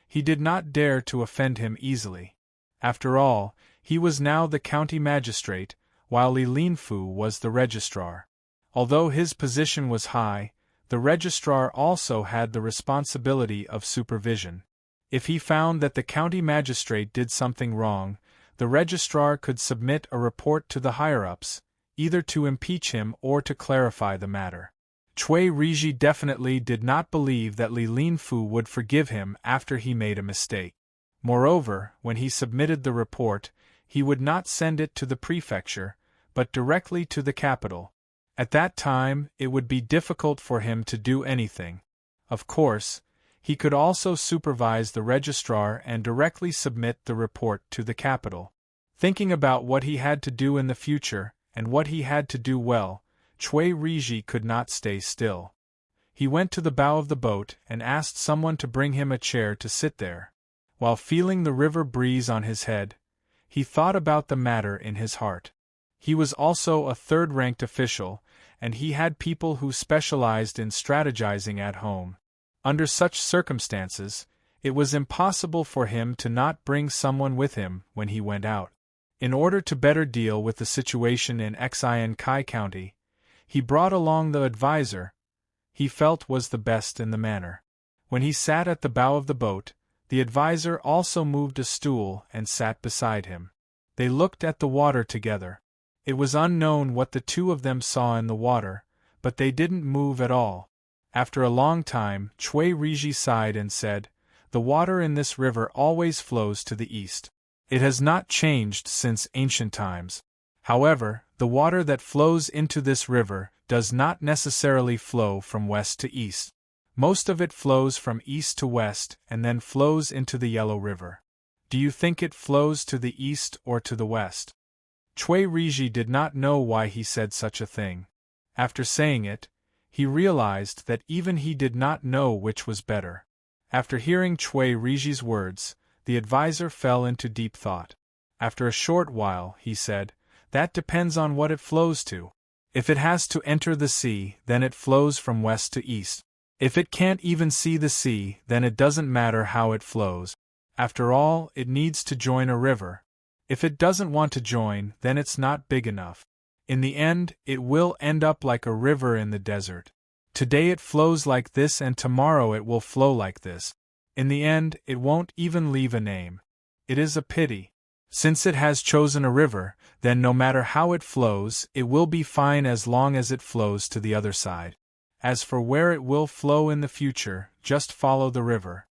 He did not dare to offend him easily. After all, he was now the county magistrate, while Li Linfu was the registrar. Although his position was high, the registrar also had the responsibility of supervision. If he found that the county magistrate did something wrong, the registrar could submit a report to the higher-ups, either to impeach him or to clarify the matter. Cui Riji definitely did not believe that Li Linfu would forgive him after he made a mistake. Moreover, when he submitted the report, he would not send it to the prefecture, but directly to the capital. At that time, it would be difficult for him to do anything. Of course, he could also supervise the registrar and directly submit the report to the capital. Thinking about what he had to do in the future, and what he had to do well, Cui Riji could not stay still. He went to the bow of the boat and asked someone to bring him a chair to sit there. While feeling the river breeze on his head, he thought about the matter in his heart. He was also a third-ranked official, and he had people who specialized in strategizing at home. Under such circumstances, it was impossible for him to not bring someone with him when he went out. In order to better deal with the situation in Xian Kai County, he brought along the advisor he felt was the best in the manner. When he sat at the bow of the boat, the advisor also moved a stool and sat beside him. They looked at the water together. It was unknown what the two of them saw in the water, but they didn't move at all. After a long time, Cui Riji sighed and said, "The water in this river always flows to the east. It has not changed since ancient times. However, the water that flows into this river does not necessarily flow from west to east. Most of it flows from east to west and then flows into the Yellow River. Do you think it flows to the east or to the west?" Cui Riji did not know why he said such a thing. After saying it, he realized that even he did not know which was better. After hearing Cui Riji's words, the advisor fell into deep thought. After a short while, he said, "That depends on what it flows to. If it has to enter the sea, then it flows from west to east. If it can't even see the sea, then it doesn't matter how it flows. After all, it needs to join a river. If it doesn't want to join, then it's not big enough. In the end, it will end up like a river in the desert. Today it flows like this and tomorrow it will flow like this. In the end, it won't even leave a name. It is a pity. Since it has chosen a river, then no matter how it flows, it will be fine as long as it flows to the other side. As for where it will flow in the future, just follow the river."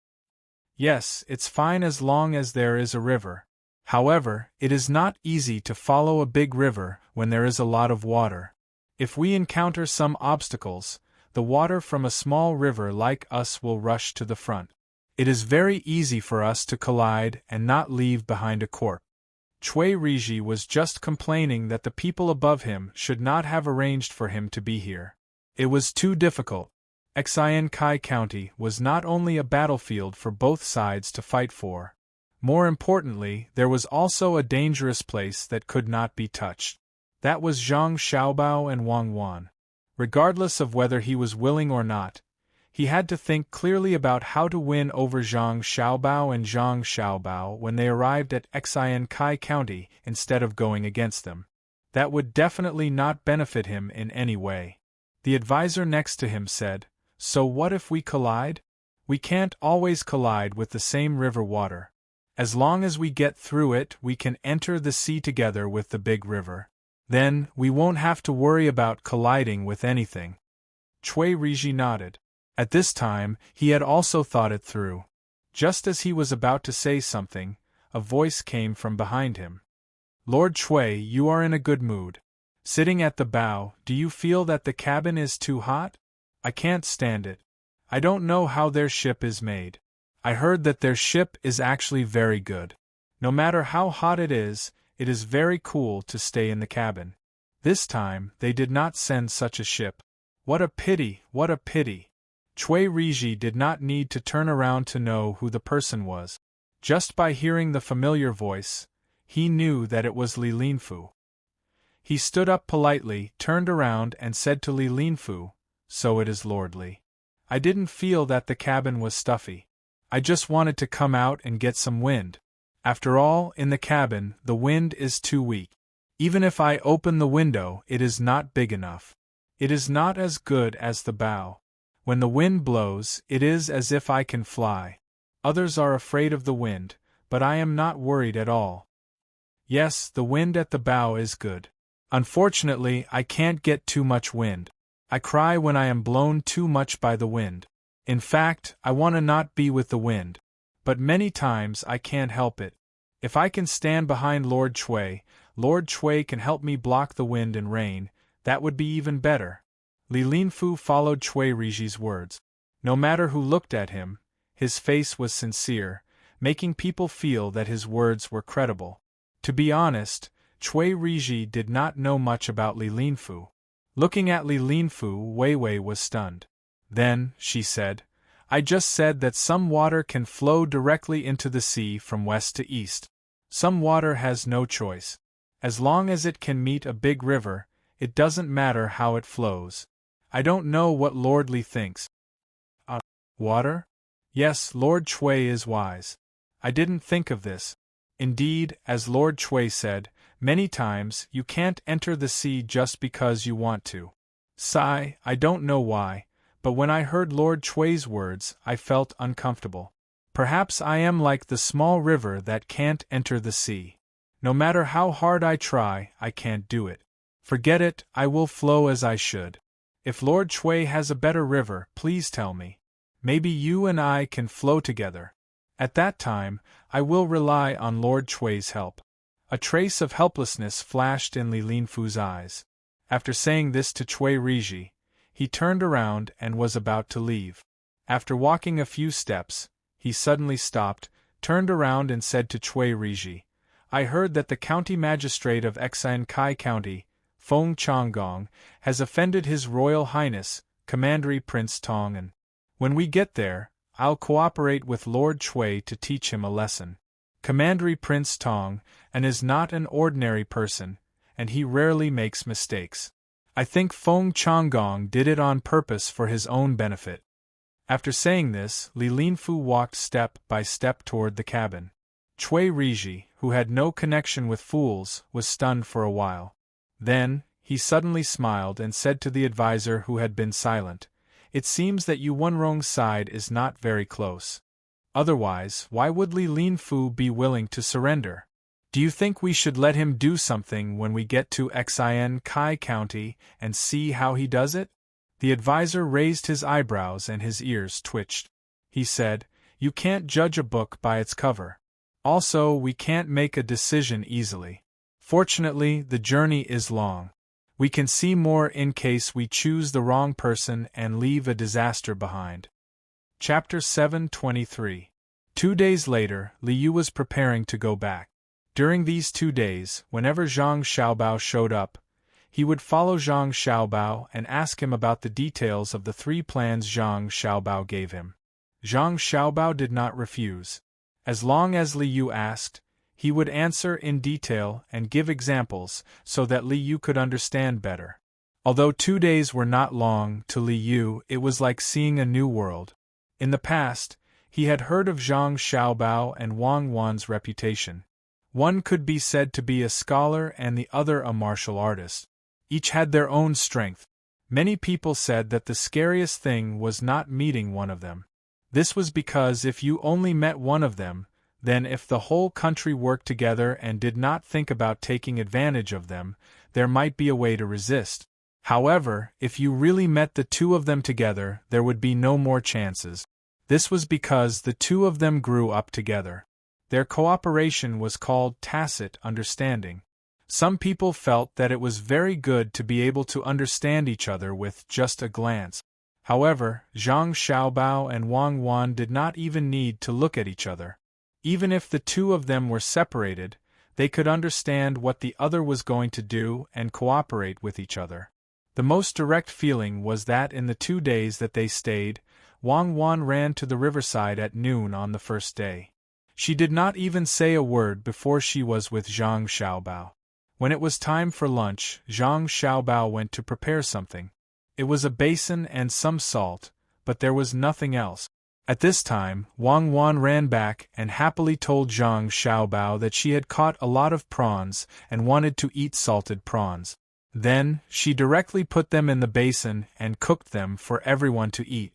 Yes, it's fine as long as there is a river. However, it is not easy to follow a big river when there is a lot of water. If we encounter some obstacles, the water from a small river like us will rush to the front. It is very easy for us to collide and not leave behind a corpse. Chui Riji was just complaining that the people above him should not have arranged for him to be here. It was too difficult. Xian Kai County was not only a battlefield for both sides to fight for. More importantly, there was also a dangerous place that could not be touched. That was Zhang Xiaobao and Wang Wan. Regardless of whether he was willing or not, he had to think clearly about how to win over Zhang Xiaobao and Zhang Xiaobao when they arrived at Xian Kai County instead of going against them. That would definitely not benefit him in any way. The advisor next to him said, "So what if we collide? We can't always collide with the same river water. As long as we get through it, we can enter the sea together with the big river. Then, we won't have to worry about colliding with anything." Chui Riji nodded. At this time, he had also thought it through. Just as he was about to say something, a voice came from behind him. "Lord Chui, you are in a good mood. Sitting at the bow, do you feel that the cabin is too hot? I can't stand it. I don't know how their ship is made. I heard that their ship is actually very good. No matter how hot it is very cool to stay in the cabin. This time, they did not send such a ship. What a pity, what a pity." Chui Riji did not need to turn around to know who the person was. Just by hearing the familiar voice, he knew that it was Li Linfu. He stood up politely, turned around and said to Li Linfu, "So it is Lord Li. I didn't feel that the cabin was stuffy. I just wanted to come out and get some wind. After all, in the cabin, the wind is too weak. Even if I open the window, it is not big enough. It is not as good as the bow. When the wind blows, it is as if I can fly. Others are afraid of the wind, but I am not worried at all. Yes, the wind at the bow is good. Unfortunately, I can't get too much wind. I cry when I am blown too much by the wind. In fact, I want to not be with the wind. But many times I can't help it. If I can stand behind Lord Chui can help me block the wind and rain, that would be even better." Li Linfu followed Chui Riji's words. No matter who looked at him, his face was sincere, making people feel that his words were credible. To be honest, Chui Riji did not know much about Li Linfu. Looking at Li Linfu, Wei Wei was stunned. Then, she said, "I just said that some water can flow directly into the sea from west to east. Some water has no choice. As long as it can meet a big river, it doesn't matter how it flows. I don't know what Lord Li thinks." Water? Yes, Lord Chui is wise. I didn't think of this. Indeed, as Lord Chui said, many times you can't enter the sea just because you want to. Sigh, I don't know why, but when I heard Lord Chui's words, I felt uncomfortable. Perhaps I am like the small river that can't enter the sea. No matter how hard I try, I can't do it. Forget it, I will flow as I should. If Lord Chui has a better river, please tell me. Maybe you and I can flow together. At that time, I will rely on Lord Chui's help. A trace of helplessness flashed in Li Linfu's eyes. After saying this to Chui Riji, he turned around and was about to leave. After walking a few steps, he suddenly stopped, turned around and said to Chui Riji, "I heard that the county magistrate of Xian Kai County, Feng Changgong, has offended His Royal Highness, Commander Prince Tang, and when we get there, I'll cooperate with Lord Chui to teach him a lesson." Commandery Prince Tang, and is not an ordinary person, and he rarely makes mistakes. I think Feng Changgong did it on purpose for his own benefit. After saying this, Li Linfu walked step by step toward the cabin. Cui Riji, who had no connection with fools, was stunned for a while. Then, he suddenly smiled and said to the advisor who had been silent, "It seems that Yu Wenrong's side is not very close. Otherwise, why would Li Linfu be willing to surrender? Do you think we should let him do something when we get to Xin Kai County and see how he does it?" The advisor raised his eyebrows and his ears twitched. He said, "You can't judge a book by its cover. Also, we can't make a decision easily. Fortunately, the journey is long. We can see more in case we choose the wrong person and leave a disaster behind." Chapter 723. 2 days later, Li Yu was preparing to go back. During these 2 days, whenever Zhang Xiaobao showed up, he would follow Zhang Xiaobao and ask him about the details of the 3 plans Zhang Xiaobao gave him. Zhang Xiaobao did not refuse. As long as Li Yu asked, he would answer in detail and give examples so that Li Yu could understand better. Although 2 days were not long, to Li Yu it was like seeing a new world. In the past, he had heard of Zhang Xiaobao and Wang Wan's reputation. One could be said to be a scholar and the other a martial artist. Each had their own strength. Many people said that the scariest thing was not meeting one of them. This was because if you only met one of them, then if the whole country worked together and did not think about taking advantage of them, there might be a way to resist. However, if you really met the 2 of them together, there would be no more chances. This was because the 2 of them grew up together. Their cooperation was called tacit understanding. Some people felt that it was very good to be able to understand each other with just a glance. However, Zhang Xiaobao and Wang Wan did not even need to look at each other. Even if the 2 of them were separated, they could understand what the other was going to do and cooperate with each other. The most direct feeling was that in the 2 days that they stayed, Wang Wan ran to the riverside at noon on the first day. She did not even say a word before she was with Zhang Xiaobao. When it was time for lunch, Zhang Xiaobao went to prepare something. It was a basin and some salt, but there was nothing else. At this time, Wang Wan ran back and happily told Zhang Xiaobao that she had caught a lot of prawns and wanted to eat salted prawns. Then, she directly put them in the basin and cooked them for everyone to eat.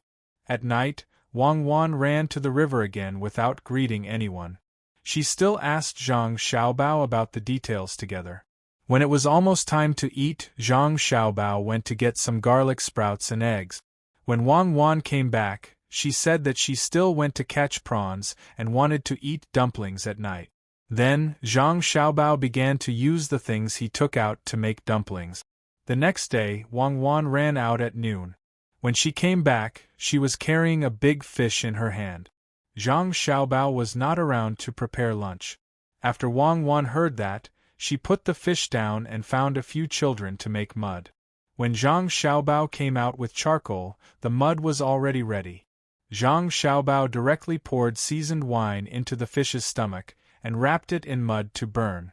At night, Wang Wan ran to the river again without greeting anyone. She still asked Zhang Xiaobao about the details together. When it was almost time to eat, Zhang Xiaobao went to get some garlic sprouts and eggs. When Wang Wan came back, she said that she still went to catch prawns and wanted to eat dumplings at night. Then, Zhang Xiaobao began to use the things he took out to make dumplings. The next day, Wang Wan ran out at noon. When she came back, she was carrying a big fish in her hand. Zhang Xiaobao was not around to prepare lunch. After Wang Wan heard that, she put the fish down and found a few children to make mud. When Zhang Xiaobao came out with charcoal, the mud was already ready. Zhang Xiaobao directly poured seasoned wine into the fish's stomach and wrapped it in mud to burn.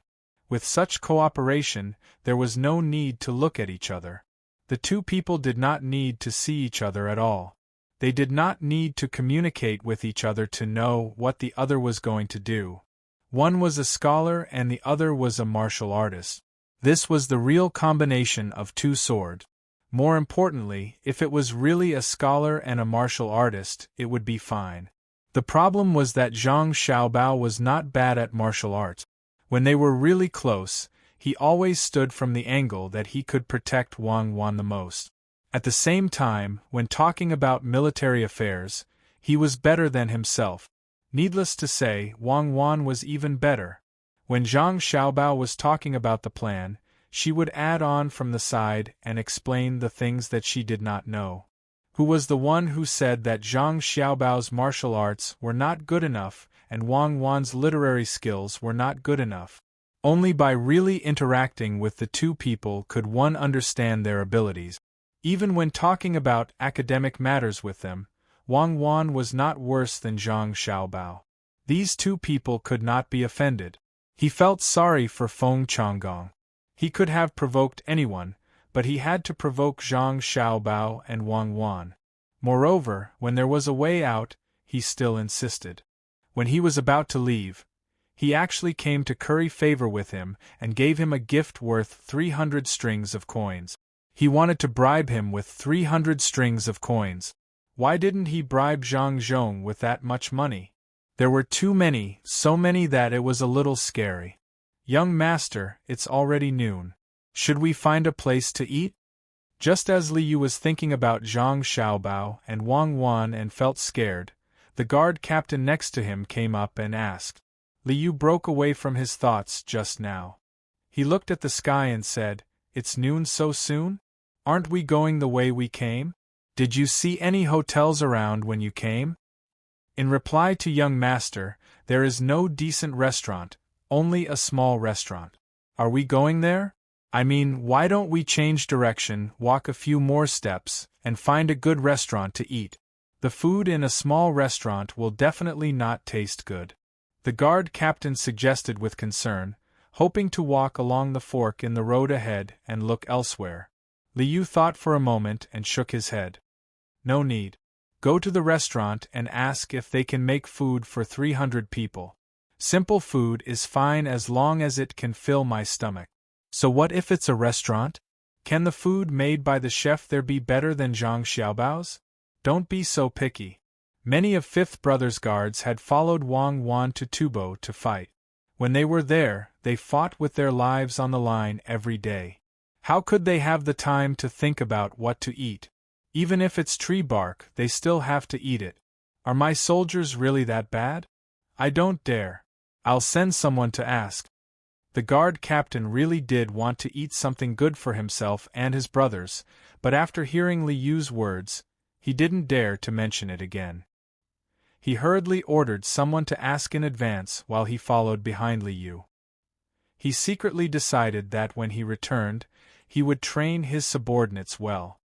With such cooperation, there was no need to look at each other. The 2 people did not need to see each other at all. They did not need to communicate with each other to know what the other was going to do. One was a scholar and the other was a martial artist. This was the real combination of 2 swords. More importantly, if it was really a scholar and a martial artist, it would be fine. The problem was that Zhang Xiaobao was not bad at martial arts. When they were really close, he always stood from the angle that he could protect Wang Wan the most. At the same time, when talking about military affairs, he was better than himself. Needless to say, Wang Wan was even better. When Zhang Xiaobao was talking about the plan, she would add on from the side and explain the things that she did not know. Who was the one who said that Zhang Xiaobao's martial arts were not good enough and Wang Wan's literary skills were not good enough? Only by really interacting with the 2 people could one understand their abilities. Even when talking about academic matters with them, Wang Wan was not worse than Zhang Xiaobao. These two people could not be offended. He felt sorry for Feng Changgong. He could have provoked anyone, but he had to provoke Zhang Xiaobao and Wang Wan. Moreover, when there was a way out, he still insisted. When he was about to leave, he actually came to curry favor with him and gave him a gift worth 300 strings of coins. He wanted to bribe him with 300 strings of coins. Why didn't he bribe Zhang Zhong with that much money? There were too many, so many that it was a little scary. Young master, it's already noon. Should we find a place to eat? Just as Li Yu was thinking about Zhang Xiaobao and Wang Wan and felt scared, the guard captain next to him came up and asked. Li Yu broke away from his thoughts just now. He looked at the sky and said, "It's noon so soon? Aren't we going the way we came? Did you see any hotels around when you came?" In reply to young master, "There is no decent restaurant, only a small restaurant. Are we going there? I mean, why don't we change direction, walk a few more steps, and find a good restaurant to eat? The food in a small restaurant will definitely not taste good," the guard captain suggested with concern, hoping to walk along the fork in the road ahead and look elsewhere. Li Yu thought for a moment and shook his head. "No need. Go to the restaurant and ask if they can make food for 300 people. Simple food is fine as long as it can fill my stomach." "So what if it's a restaurant? Can the food made by the chef there be better than Zhang Xiaobao's? Don't be so picky." Many of Fifth Brother's guards had followed Wang Wan to Tubo to fight. When they were there, they fought with their lives on the line every day. How could they have the time to think about what to eat? Even if it's tree bark, they still have to eat it. Are my soldiers really that bad? I don't dare. I'll send someone to ask. The guard captain really did want to eat something good for himself and his brothers, but after hearing Li Yu's words, he didn't dare to mention it again. He hurriedly ordered someone to ask in advance while he followed behind Li Yu. He secretly decided that when he returned, he would train his subordinates well.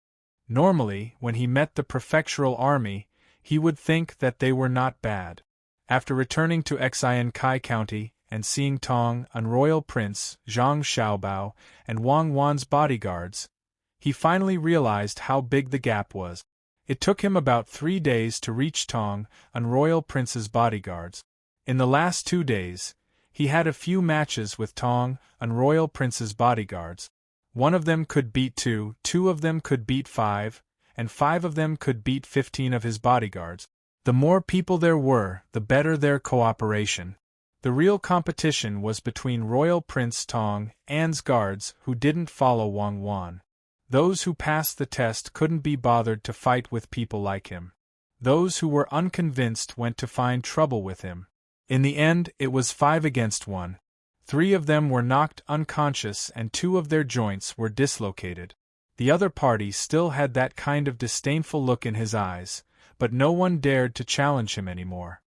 Normally, when he met the prefectural army, he would think that they were not bad. After returning to Xiankai County and seeing Tang, an royal prince, Zhang Xiaobao, and Wang Wan's bodyguards, he finally realized how big the gap was. It took him about 3 days to reach Tang, an royal prince's bodyguards. In the last 2 days, he had a few matches with Tang, an royal prince's bodyguards. 1 of them could beat 2, 2 of them could beat 5, and 5 of them could beat 15 of his bodyguards. The more people there were, the better their cooperation. The real competition was between Royal Prince Tang An's guards who didn't follow Wang Wan. Those who passed the test couldn't be bothered to fight with people like him. Those who were unconvinced went to find trouble with him. In the end, it was 5 against 1. 3 of them were knocked unconscious and 2 of their joints were dislocated. The other party still had that kind of disdainful look in his eyes, but no one dared to challenge him anymore.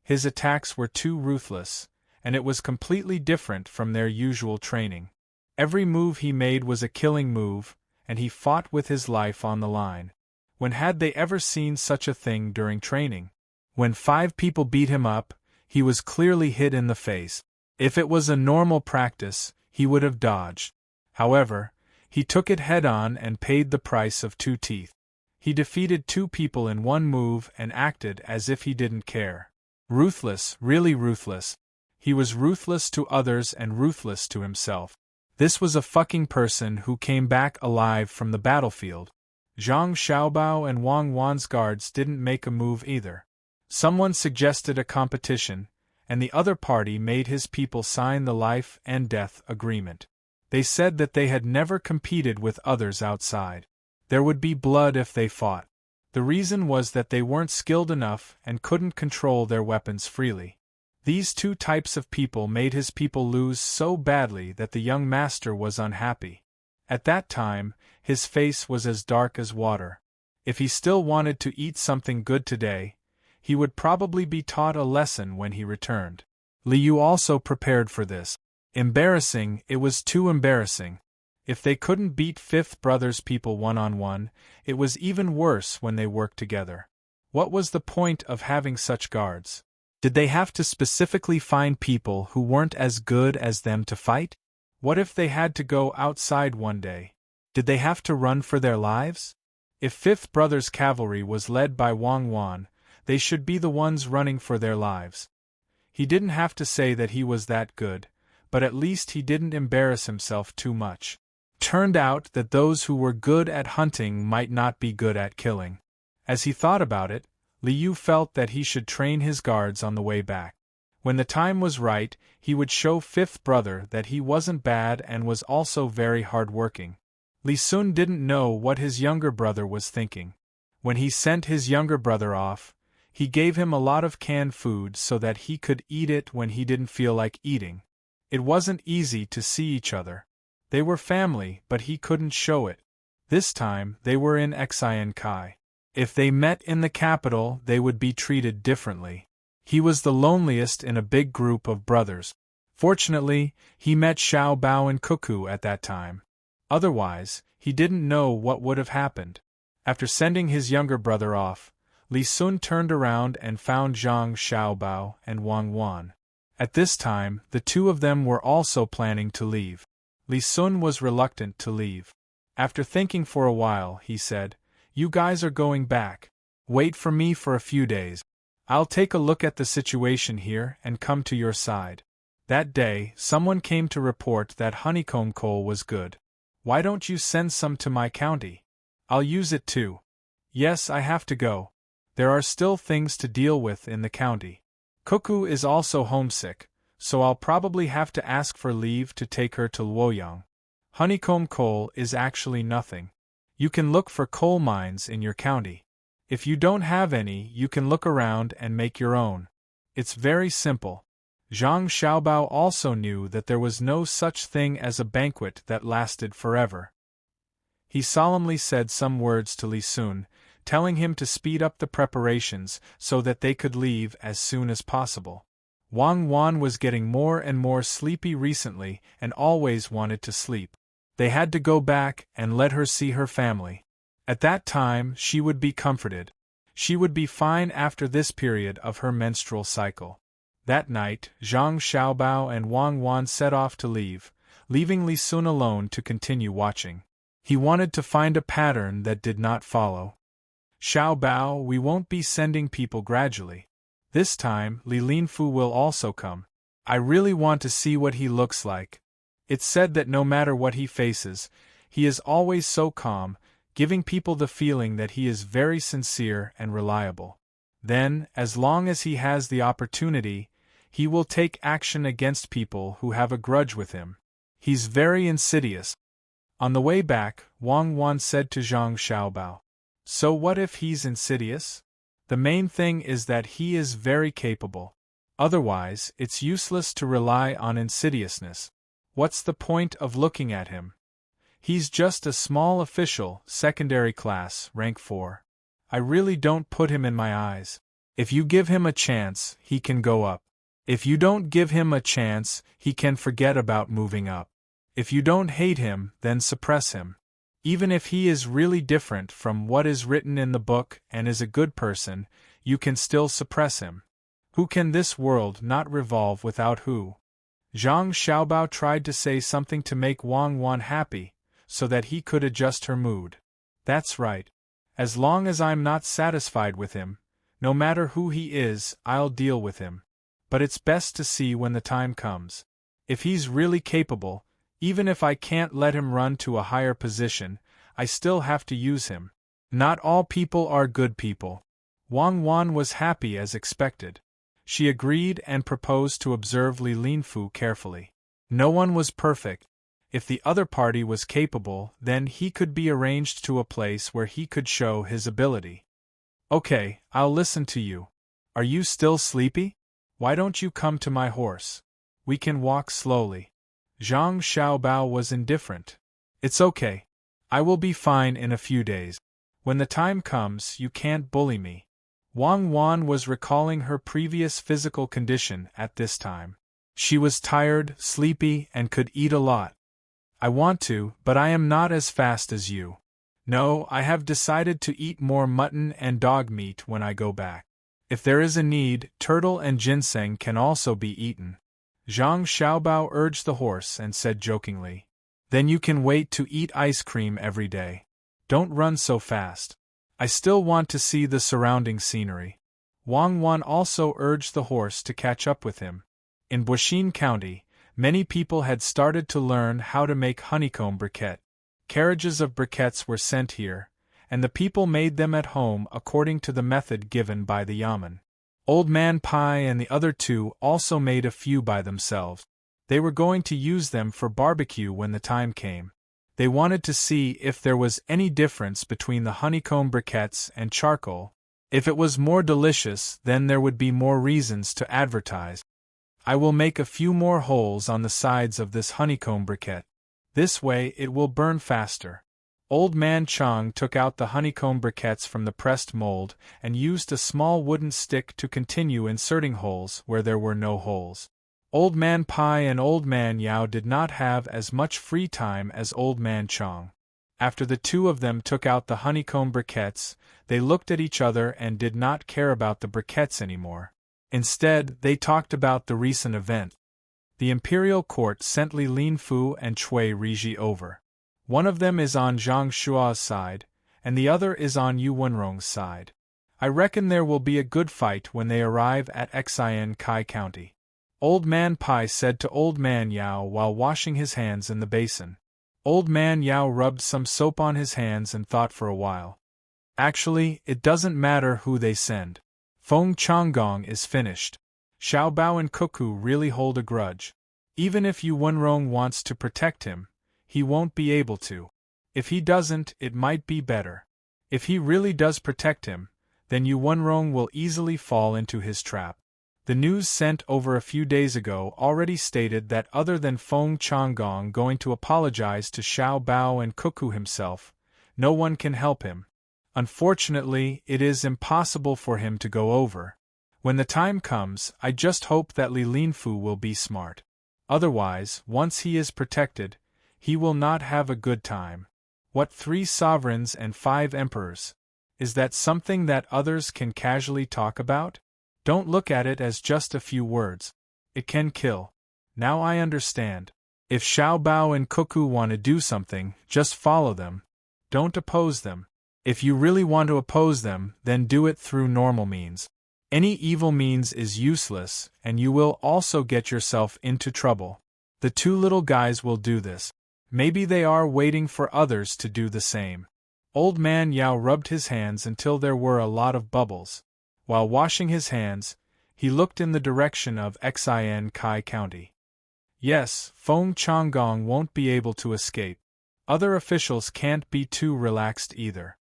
His attacks were too ruthless, and it was completely different from their usual training. Every move he made was a killing move, and he fought with his life on the line. When had they ever seen such a thing during training? When 5 people beat him up, he was clearly hit in the face. If it was a normal practice, he would have dodged. However, he took it head-on and paid the price of 2 teeth. He defeated 2 people in 1 move and acted as if he didn't care. Ruthless, really ruthless. He was ruthless to others and ruthless to himself. This was a fucking person who came back alive from the battlefield. Zhang Xiaobao and Wang Wan's guards didn't make a move either. Someone suggested a competition, and the other party made his people sign the life and death agreement. They said that they had never competed with others outside. There would be blood if they fought. The reason was that they weren't skilled enough and couldn't control their weapons freely. These 2 types of people made his people lose so badly that the young master was unhappy. At that time, his face was as dark as water. If he still wanted to eat something good today, he would probably be taught a lesson when he returned. Li Yu also prepared for this. Embarrassing, it was too embarrassing. If they couldn't beat Fifth Brother's people one-on-one, it was even worse when they worked together. What was the point of having such guards? Did they have to specifically find people who weren't as good as them to fight? What if they had to go outside one day? Did they have to run for their lives? If Fifth Brother's cavalry was led by Wang Wan, they should be the ones running for their lives. He didn't have to say that he was that good, but at least he didn't embarrass himself too much. Turned out that those who were good at hunting might not be good at killing. As he thought about it, Liu felt that he should train his guards on the way back. When the time was right, he would show Fifth Brother that he wasn't bad and was also very hard-working. Li Sun didn't know what his younger brother was thinking. When he sent his younger brother off, he gave him a lot of canned food so that he could eat it when he didn't feel like eating. It wasn't easy to see each other. They were family, but he couldn't show it. This time, they were in Xian Kai. If they met in the capital, they would be treated differently. He was the loneliest in a big group of brothers. Fortunately, he met Xiao Bao and Cuckoo at that time. Otherwise, he didn't know what would have happened. After sending his younger brother off, Li Sun turned around and found Zhang Xiaobao and Wang Wan. At this time, the two of them were also planning to leave. Li Sun was reluctant to leave. After thinking for a while, he said, "You guys are going back. Wait for me for a few days. I'll take a look at the situation here and come to your side." That day, someone came to report that honeycomb coal was good. "Why don't you send some to my county? I'll use it too." "Yes, I have to go. There are still things to deal with in the county. Cuckoo is also homesick, so I'll probably have to ask for leave to take her to Luoyang. Honeycomb coal is actually nothing. You can look for coal mines in your county. If you don't have any, you can look around and make your own. It's very simple." Zhang Xiaobao also knew that there was no such thing as a banquet that lasted forever. He solemnly said some words to Li Sun, telling him to speed up the preparations so that they could leave as soon as possible. Wang Wan was getting more and more sleepy recently and always wanted to sleep. They had to go back and let her see her family. At that time, she would be comforted. She would be fine after this period of her menstrual cycle. That night, Zhang Xiaobao and Wang Wan set off to leave, leaving Li Sun alone to continue watching. He wanted to find a pattern that did not follow. "Xiaobao, we won't be sending people gradually. This time, Li Linfu will also come. I really want to see what he looks like." It's said that no matter what he faces, he is always so calm, giving people the feeling that he is very sincere and reliable. Then, as long as he has the opportunity, he will take action against people who have a grudge with him. He's very insidious. On the way back, Wang Wan said to Zhang Xiaobao, "So what if he's insidious? The main thing is that he is very capable. Otherwise, it's useless to rely on insidiousness. What's the point of looking at him? He's just a small official, secondary class, rank 4. I really don't put him in my eyes. If you give him a chance, he can go up. If you don't give him a chance, he can forget about moving up. If you don't hate him, then suppress him. Even if he is really different from what is written in the book and is a good person, you can still suppress him. Who can this world not revolve without who?" Zhang Xiaobao tried to say something to make Wang Wan happy, so that he could adjust her mood. "That's right. As long as I'm not satisfied with him, no matter who he is, I'll deal with him. But it's best to see when the time comes. If he's really capable, even if I can't let him run to a higher position, I still have to use him. Not all people are good people." Wang Wan was happy as expected. She agreed and proposed to observe Li Linfu carefully. No one was perfect. If the other party was capable, then he could be arranged to a place where he could show his ability. "Okay, I'll listen to you. Are you still sleepy? Why don't you come to my horse? We can walk slowly." Zhang Xiaobao was indifferent. "It's okay. I will be fine in a few days. When the time comes, you can't bully me." Wang Wan was recalling her previous physical condition at this time. She was tired, sleepy, and could eat a lot. "I want to, but I am not as fast as you. No, I have decided to eat more mutton and dog meat when I go back." If there is a need, turtle and ginseng can also be eaten. Zhang Xiaobao urged the horse and said jokingly. Then you can wait to eat ice cream every day. Don't run so fast. I still want to see the surrounding scenery. Wang Wan also urged the horse to catch up with him. In Buxin County, many people had started to learn how to make honeycomb briquette. Carriages of briquettes were sent here, and the people made them at home according to the method given by the yamen. Old Man Pai and the other two also made a few by themselves. They were going to use them for barbecue when the time came. They wanted to see if there was any difference between the honeycomb briquettes and charcoal. If it was more delicious, then there would be more reasons to advertise. I will make a few more holes on the sides of this honeycomb briquette. This way it will burn faster. Old Man Chang took out the honeycomb briquettes from the pressed mold and used a small wooden stick to continue inserting holes where there were no holes. Old Man Pai and Old Man Yao did not have as much free time as Old Man Chang. After the two of them took out the honeycomb briquettes, they looked at each other and did not care about the briquettes anymore. Instead, they talked about the recent event. The imperial court sent Li Linfu and Cui Riji over. One of them is on Zhang Shua's side, and the other is on Yu Wenrong's side. I reckon there will be a good fight when they arrive at Xian Kai County. Old Man Pai said to Old Man Yao while washing his hands in the basin. Old Man Yao rubbed some soap on his hands and thought for a while. Actually, it doesn't matter who they send. Feng Changgong is finished. Xiao Bao and Cuckoo really hold a grudge. Even if Yu Wenrong wants to protect him, he won't be able to. If he doesn't, it might be better. If he really does protect him, then Yu Wenrong will easily fall into his trap. The news sent over a few days ago already stated that other than Feng Changgong going to apologize to Xiao Bao and Cuckoo himself, no one can help him. Unfortunately, it is impossible for him to go over. When the time comes, I just hope that Li Linfu will be smart. Otherwise, once he is protected, he will not have a good time. What 3 sovereigns and 5 emperors? Is that something that others can casually talk about? Don't look at it as just a few words. It can kill. Now I understand. If Xiao Bao and Cuckoo want to do something, just follow them. Don't oppose them. If you really want to oppose them, then do it through normal means. Any evil means is useless, and you will also get yourself into trouble. The 2 little guys will do this. Maybe they are waiting for others to do the same. Old Man Yao rubbed his hands until there were a lot of bubbles. While washing his hands, he looked in the direction of Xian Kai County. Yes, Feng Changgong won't be able to escape. Other officials can't be too relaxed either.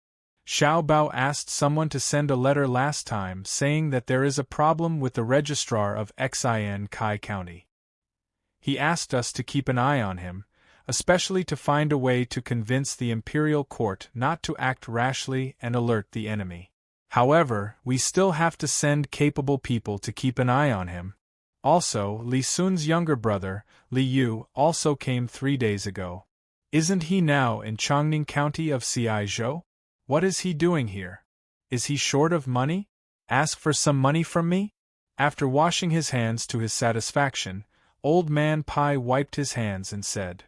Xiao Bao asked someone to send a letter last time saying that there is a problem with the registrar of Xian Kai County. He asked us to keep an eye on him, especially to find a way to convince the imperial court not to act rashly and alert the enemy. However, we still have to send capable people to keep an eye on him. Also, Li Sun's younger brother, Li Yu, also came 3 days ago. Isn't he now in Chongning County of Ciizhou? What is he doing here? Is he short of money? Ask for some money from me? After washing his hands to his satisfaction, Old Man Pai wiped his hands and said,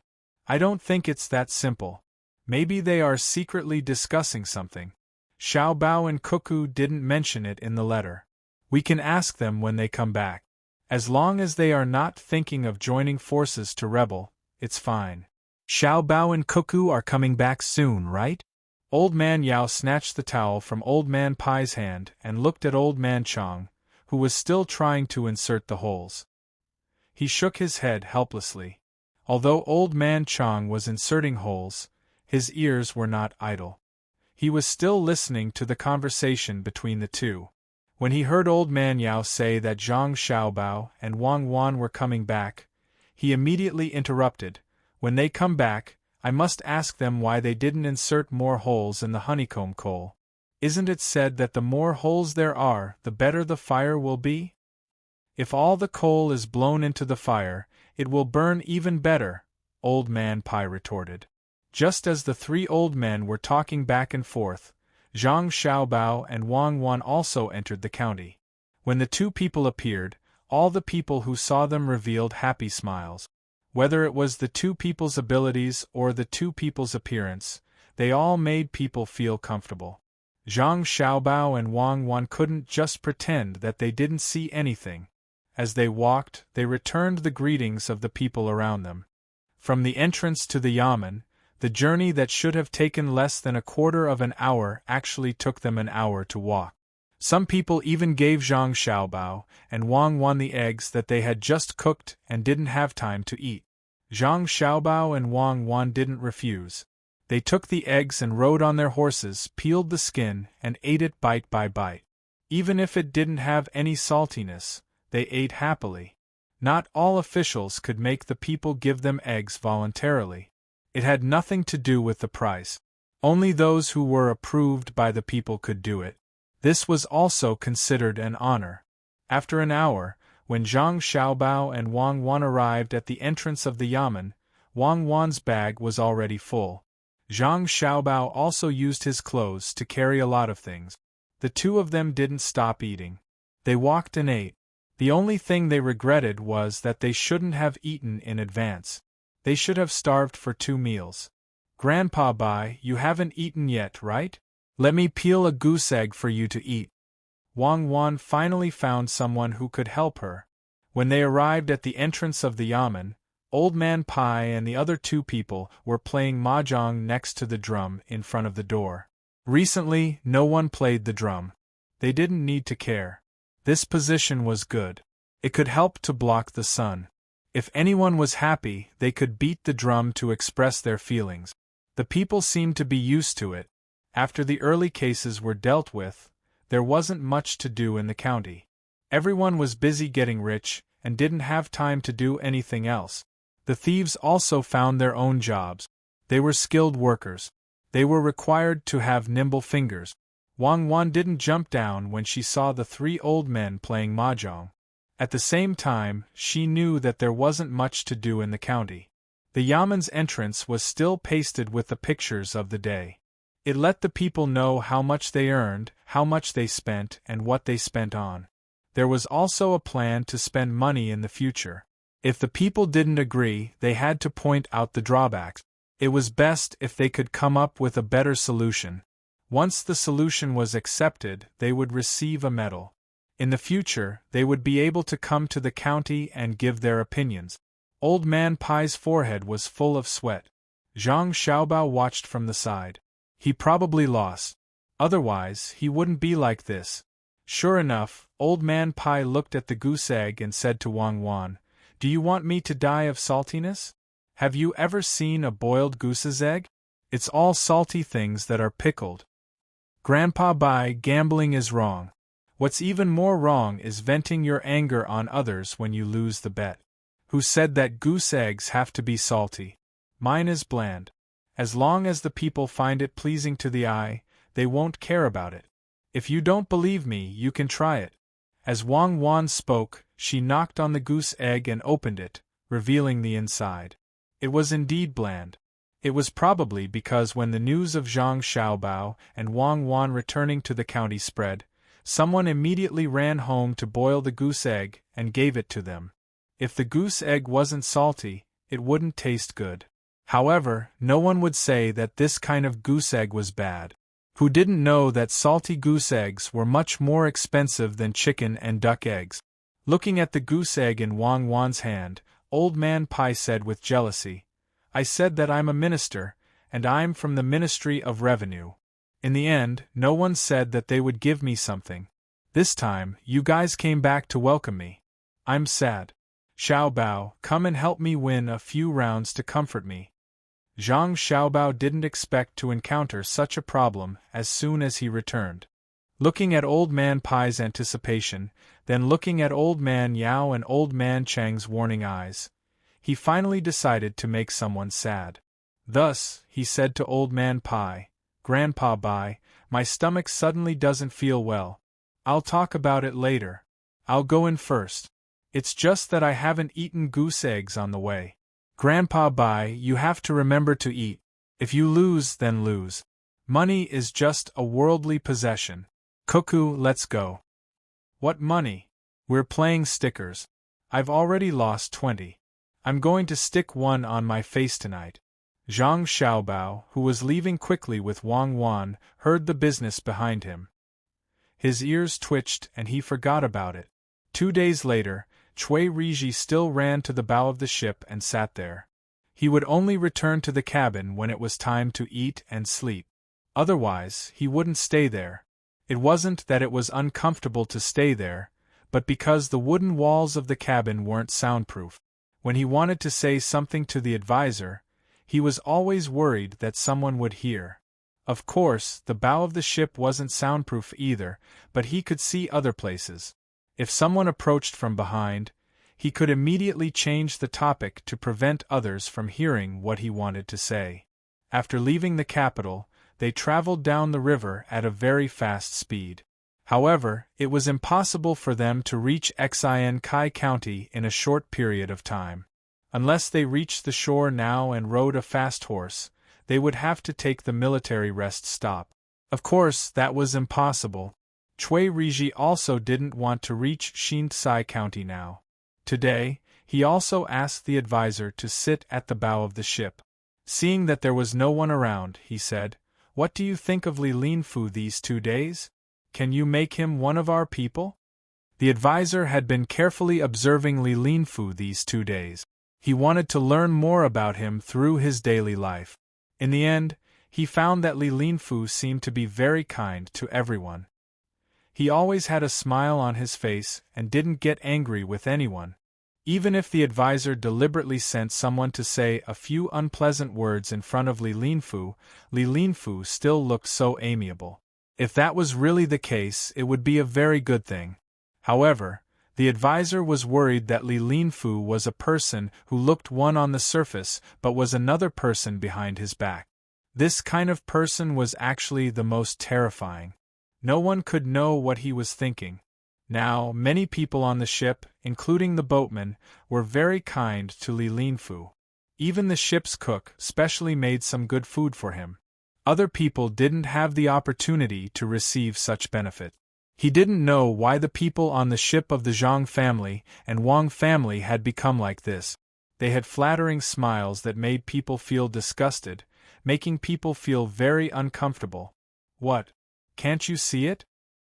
I don't think it's that simple. Maybe they are secretly discussing something. Xiao Bao and Cuckoo didn't mention it in the letter. We can ask them when they come back. As long as they are not thinking of joining forces to rebel, it's fine. Xiao Bao and Cuckoo are coming back soon, right? Old Man Yao snatched the towel from Old Man Pai's hand and looked at Old Man Chang, who was still trying to insert the holes. He shook his head helplessly. Although Old Man Chang was inserting holes, his ears were not idle. He was still listening to the conversation between the two. When he heard Old Man Yao say that Zhang Xiaobao and Wang Wan were coming back, he immediately interrupted. When they come back, I must ask them why they didn't insert more holes in the honeycomb coal. Isn't it said that the more holes there are, the better the fire will be? If all the coal is blown into the fire, it will burn even better, Old Man Pai retorted. Just as the 3 old men were talking back and forth, Zhang Xiaobao and Wang Wan also entered the county. When the two people appeared, all the people who saw them revealed happy smiles. Whether it was the two people's abilities or the two people's appearance, they all made people feel comfortable. Zhang Xiaobao and Wang Wan couldn't just pretend that they didn't see anything. As they walked, they returned the greetings of the people around them. From the entrance to the yamen, the journey that should have taken less than a quarter of an hour actually took them an hour to walk. Some people even gave Zhang Xiaobao and Wang Wan the eggs that they had just cooked and didn't have time to eat. Zhang Xiaobao and Wang Wan didn't refuse. They took the eggs and rode on their horses, peeled the skin, and ate it bite by bite. Even if it didn't have any saltiness, they ate happily. Not all officials could make the people give them eggs voluntarily. It had nothing to do with the price. Only those who were approved by the people could do it. This was also considered an honor. After an hour, when Zhang Xiaobao and Wang Wan arrived at the entrance of the yamen, Wang Wan's bag was already full. Zhang Xiaobao also used his clothes to carry a lot of things. The two of them didn't stop eating. They walked and ate. The only thing they regretted was that they shouldn't have eaten in advance. They should have starved for 2 meals. Grandpa Bai, you haven't eaten yet, right? Let me peel a goose egg for you to eat. Wang Wan finally found someone who could help her. When they arrived at the entrance of the yamen, Old Man Pai and the other 2 people were playing mahjong next to the drum in front of the door. Recently, no one played the drum. They didn't need to care. This position was good. It could help to block the sun. If anyone was happy, they could beat the drum to express their feelings. The people seemed to be used to it. After the early cases were dealt with, there wasn't much to do in the county. Everyone was busy getting rich and didn't have time to do anything else. The thieves also found their own jobs. They were skilled workers. They were required to have nimble fingers. Wang Wan didn't jump down when she saw the 3 old men playing mahjong. At the same time, she knew that there wasn't much to do in the county. The yamen's entrance was still pasted with the pictures of the day. It let the people know how much they earned, how much they spent, and what they spent on. There was also a plan to spend money in the future. If the people didn't agree, they had to point out the drawbacks. It was best if they could come up with a better solution. Once the solution was accepted, they would receive a medal. In the future, they would be able to come to the county and give their opinions. Old Man Pai's forehead was full of sweat. Zhang Xiaobao watched from the side. He probably lost. Otherwise, he wouldn't be like this. Sure enough, Old Man Pai looked at the goose egg and said to Wang Wan, "Do you want me to die of saltiness? Have you ever seen a boiled goose's egg? It's all salty things that are pickled." Grandpa Bai, gambling is wrong. What's even more wrong is venting your anger on others when you lose the bet. Who said that goose eggs have to be salty? Mine is bland. As long as the people find it pleasing to the eye, they won't care about it. If you don't believe me, you can try it. As Wang Wan spoke, she knocked on the goose egg and opened it, revealing the inside. It was indeed bland. It was probably because when the news of Zhang Xiaobao and Wang Wan returning to the county spread, someone immediately ran home to boil the goose egg and gave it to them. If the goose egg wasn't salty, it wouldn't taste good. However, no one would say that this kind of goose egg was bad. Who didn't know that salty goose eggs were much more expensive than chicken and duck eggs? Looking at the goose egg in Wang Wan's hand, Old Man Pai said with jealousy, "I said that I'm a minister, and I'm from the Ministry of Revenue. In the end, no one said that they would give me something. This time, you guys came back to welcome me. I'm sad. Xiaobao, come and help me win a few rounds to comfort me." Zhang Xiaobao didn't expect to encounter such a problem as soon as he returned. Looking at Old Man Pai's anticipation, then looking at Old Man Yao and Old Man Chang's warning eyes, he finally decided to make someone sad. Thus, he said to Old Man Pai, "Grandpa Bai, my stomach suddenly doesn't feel well. I'll talk about it later. I'll go in first. It's just that I haven't eaten goose eggs on the way. Grandpa Bai, you have to remember to eat. If you lose, then lose. Money is just a worldly possession. Cuckoo, let's go." What money? We're playing stickers. I've already lost 20. I'm going to stick one on my face tonight. Zhang Xiaobao, who was leaving quickly with Wang Wan, heard the business behind him. His ears twitched and he forgot about it. 2 days later, Cui Riji still ran to the bow of the ship and sat there. He would only return to the cabin when it was time to eat and sleep. Otherwise, he wouldn't stay there. It wasn't that it was uncomfortable to stay there, but because the wooden walls of the cabin weren't soundproof. When he wanted to say something to the advisor, he was always worried that someone would hear. Of course, the bow of the ship wasn't soundproof either, but he could see other places. If someone approached from behind, he could immediately change the topic to prevent others from hearing what he wanted to say. After leaving the capital, they traveled down the river at a very fast speed. However, it was impossible for them to reach Xin Kai County in a short period of time. Unless they reached the shore now and rode a fast horse, they would have to take the military rest stop. Of course, that was impossible. Cui Riji also didn't want to reach Xinzai County now. Today, he also asked the advisor to sit at the bow of the ship. Seeing that there was no one around, he said, "What do you think of Li Linfu these 2 days? Can you make him one of our people?" The advisor had been carefully observing Li Linfu these 2 days. He wanted to learn more about him through his daily life. In the end, he found that Li Linfu seemed to be very kind to everyone. He always had a smile on his face and didn't get angry with anyone. Even if the advisor deliberately sent someone to say a few unpleasant words in front of Li Linfu still looked so amiable. If that was really the case, it would be a very good thing. However, the advisor was worried that Li Linfu was a person who looked one on the surface but was another person behind his back. This kind of person was actually the most terrifying. No one could know what he was thinking. Now, many people on the ship, including the boatmen, were very kind to Li Linfu. Even the ship's cook specially made some good food for him. Other people didn't have the opportunity to receive such benefit. He didn't know why the people on the ship of the Zhang family and Wang family had become like this. They had flattering smiles that made people feel disgusted, making people feel very uncomfortable. What? Can't you see it?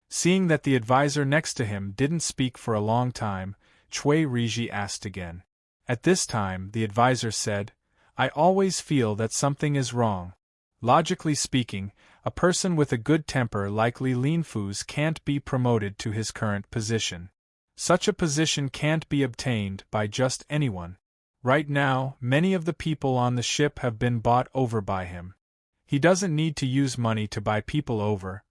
Seeing that the advisor next to him didn't speak for a long time, Cui Riji asked again. At this time, the advisor said, "I always feel that something is wrong. Logically speaking, a person with a good temper like Li Linfu's can't be promoted to his current position. Such a position can't be obtained by just anyone. Right now, many of the people on the ship have been bought over by him. He doesn't need to use money to buy people over.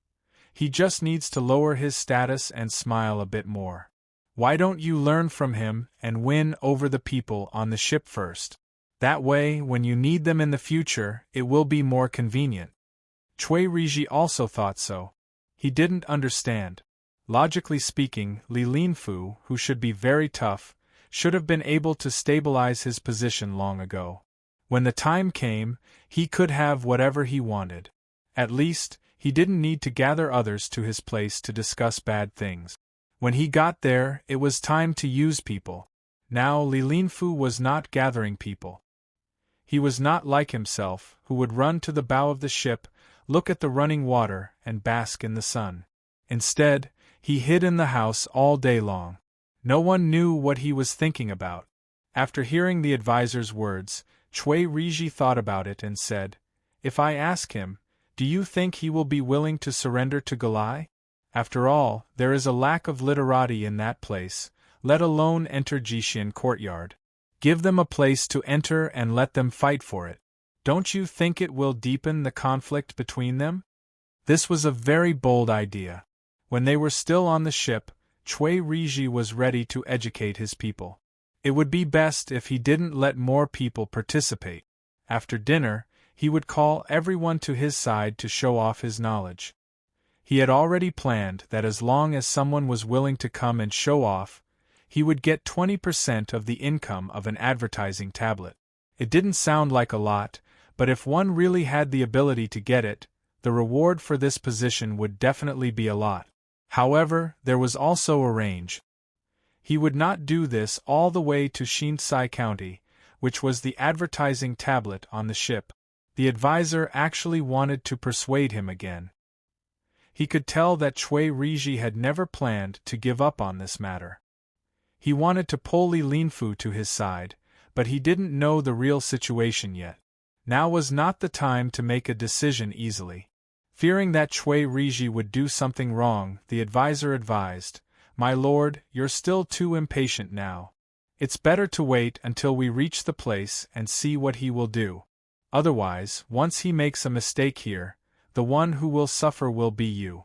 He just needs to lower his status and smile a bit more. Why don't you learn from him and win over the people on the ship first? That way, when you need them in the future, it will be more convenient." Cui Riji also thought so. He didn't understand. Logically speaking, Li Linfu, who should be very tough, should have been able to stabilize his position long ago. When the time came, he could have whatever he wanted. At least, he didn't need to gather others to his place to discuss bad things. When he got there, it was time to use people. Now Li Linfu was not gathering people. He was not like himself, who would run to the bow of the ship, look at the running water, and bask in the sun. Instead, he hid in the house all day long. No one knew what he was thinking about. After hearing the advisor's words, Cui Riji thought about it and said, "If I ask him, do you think he will be willing to surrender to Galai? After all, there is a lack of literati in that place, let alone enter Jishin courtyard. Give them a place to enter and let them fight for it. Don't you think it will deepen the conflict between them?" This was a very bold idea. When they were still on the ship, Cui Riji was ready to educate his people. It would be best if he didn't let more people participate. After dinner, he would call everyone to his side to show off his knowledge. He had already planned that as long as someone was willing to come and show off, he would get 20% of the income of an advertising tablet. It didn't sound like a lot, but if one really had the ability to get it, the reward for this position would definitely be a lot. However, there was also a range. He would not do this all the way to Shinsai County, which was the advertising tablet on the ship. The advisor actually wanted to persuade him again. He could tell that Chui Riji had never planned to give up on this matter. He wanted to pull Li Linfu to his side, but he didn't know the real situation yet. Now was not the time to make a decision easily. Fearing that Chui Riji would do something wrong, the advisor advised, "My lord, you're still too impatient now. It's better to wait until we reach the place and see what he will do. Otherwise, once he makes a mistake here, the one who will suffer will be you."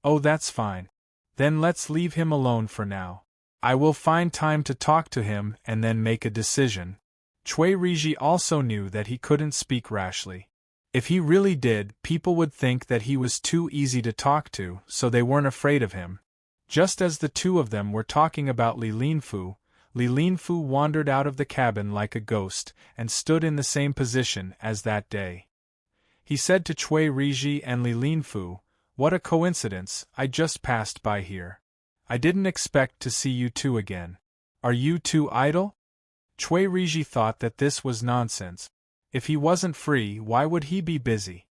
"Oh, that's fine. Then let's leave him alone for now. I will find time to talk to him and then make a decision." Chui Riji also knew that he couldn't speak rashly. If he really did, people would think that he was too easy to talk to, so they weren't afraid of him. Just as the two of them were talking about Li Linfu wandered out of the cabin like a ghost and stood in the same position as that day. He said to Chui Riji and Li Linfu, "What a coincidence, I just passed by here. I didn't expect to see you two again. Are you two idle?" Chui Riji thought that this was nonsense. If he wasn't free, why would he be busy?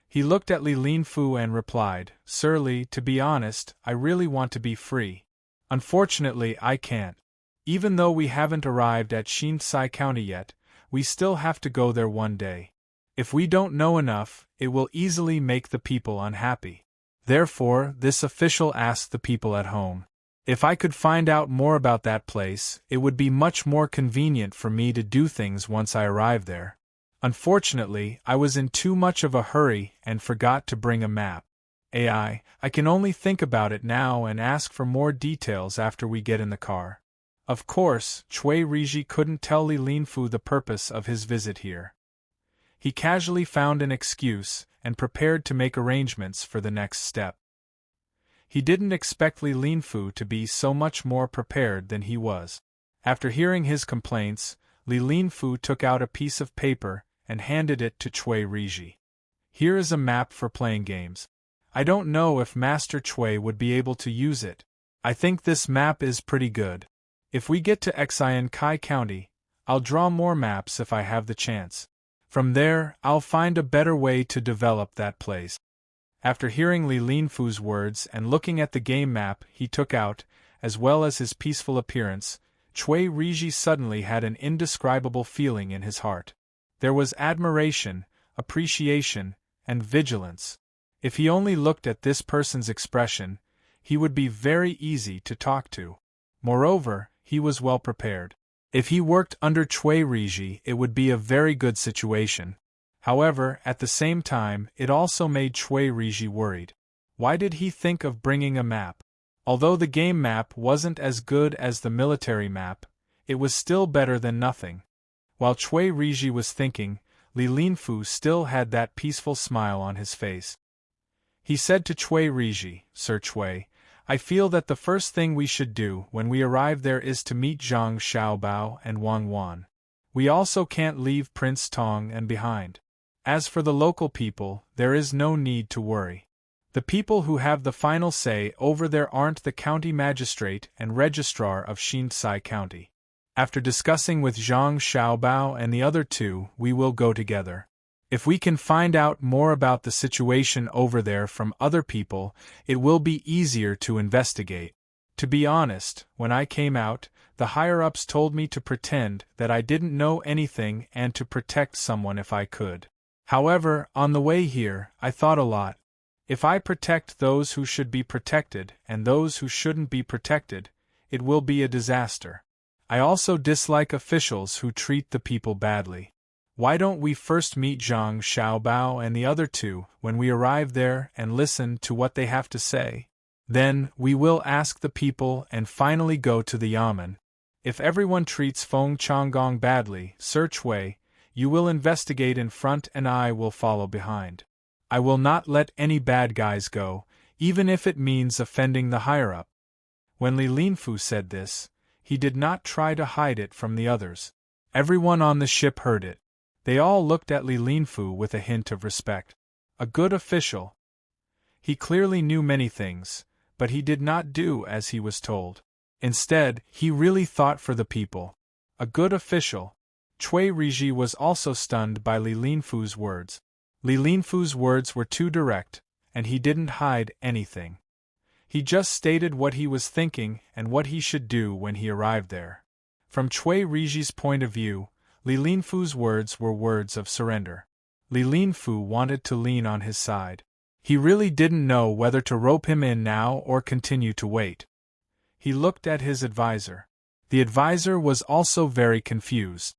He looked at Li Linfu and replied, "Sir Li, to be honest, I really want to be free. Unfortunately, I can't. Even though we haven't arrived at Shinsai County yet, we still have to go there one day. If we don't know enough, it will easily make the people unhappy. Therefore, this official asked the people at home. If I could find out more about that place, it would be much more convenient for me to do things once I arrive there. Unfortunately, I was in too much of a hurry and forgot to bring a map. I can only think about it now and ask for more details after we get in the car." Of course, Chui Riji couldn't tell Li Linfu the purpose of his visit here. He casually found an excuse and prepared to make arrangements for the next step. He didn't expect Li Linfu to be so much more prepared than he was. After hearing his complaints, Li Linfu took out a piece of paper and handed it to Chui Riji. "Here is a map for playing games. I don't know if Master Chui would be able to use it. I think this map is pretty good. If we get to Xian Kai County, I'll draw more maps if I have the chance. From there, I'll find a better way to develop that place." After hearing Li Linfu's words and looking at the game map he took out, as well as his peaceful appearance, Chui Riji suddenly had an indescribable feeling in his heart. There was admiration, appreciation, and vigilance. If he only looked at this person's expression, he would be very easy to talk to. Moreover, he was well prepared. If he worked under Chui Riji, it would be a very good situation. However, at the same time, it also made Chui Riji worried. Why did he think of bringing a map? Although the game map wasn't as good as the military map, it was still better than nothing. While Chui Riji was thinking, Li Linfu still had that peaceful smile on his face. He said to Chui Riji, "Sir Chui, I feel that the first thing we should do when we arrive there is to meet Zhang Xiaobao and Wang Wan. We also can't leave Prince Tang and behind. As for the local people, there is no need to worry. The people who have the final say over there aren't the county magistrate and registrar of Shinsai County. After discussing with Zhang Xiaobao and the other two, we will go together. If we can find out more about the situation over there from other people, it will be easier to investigate. To be honest, when I came out, the higher-ups told me to pretend that I didn't know anything and to protect someone if I could. However, on the way here, I thought a lot. If I protect those who should be protected and those who shouldn't be protected, it will be a disaster. I also dislike officials who treat the people badly. Why don't we first meet Zhang Xiaobao and the other two when we arrive there and listen to what they have to say? Then, we will ask the people and finally go to the yamen. If everyone treats Feng Changgong badly, Sir Chui, you will investigate in front and I will follow behind. I will not let any bad guys go, even if it means offending the higher-up." When Li Linfu said this, he did not try to hide it from the others. Everyone on the ship heard it. They all looked at Li Linfu with a hint of respect. A good official. He clearly knew many things, but he did not do as he was told. Instead, he really thought for the people. A good official. Cui Riji was also stunned by Li Linfu's words. Li Linfu's words were too direct, and he didn't hide anything. He just stated what he was thinking and what he should do when he arrived there. From Cui Riji's point of view, Li Linfu's words were words of surrender. Li Linfu wanted to lean on his side. He really didn't know whether to rope him in now or continue to wait. He looked at his advisor. The advisor was also very confused.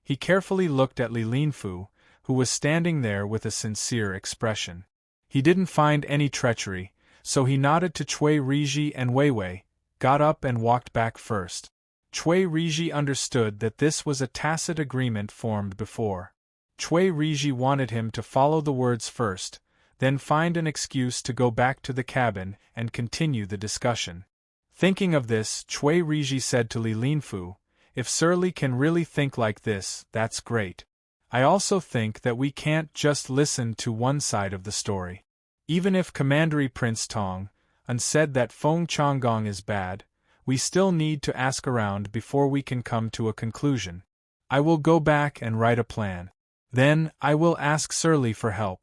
He carefully looked at Li Linfu, who was standing there with a sincere expression. He didn't find any treachery, so he nodded to Cui Riji and Weiwei, got up and walked back first. Cui Riji understood that this was a tacit agreement formed before. Cui Riji wanted him to follow the words first, then find an excuse to go back to the cabin and continue the discussion. Thinking of this, Cui Riji said to Li Linfu, "If Sir Li can really think like this, that's great. I also think that we can't just listen to one side of the story. Even if Commandery Prince Tang said that Feng Changgong is bad, we still need to ask around before we can come to a conclusion. I will go back and write a plan. Then, I will ask Sir Li for help."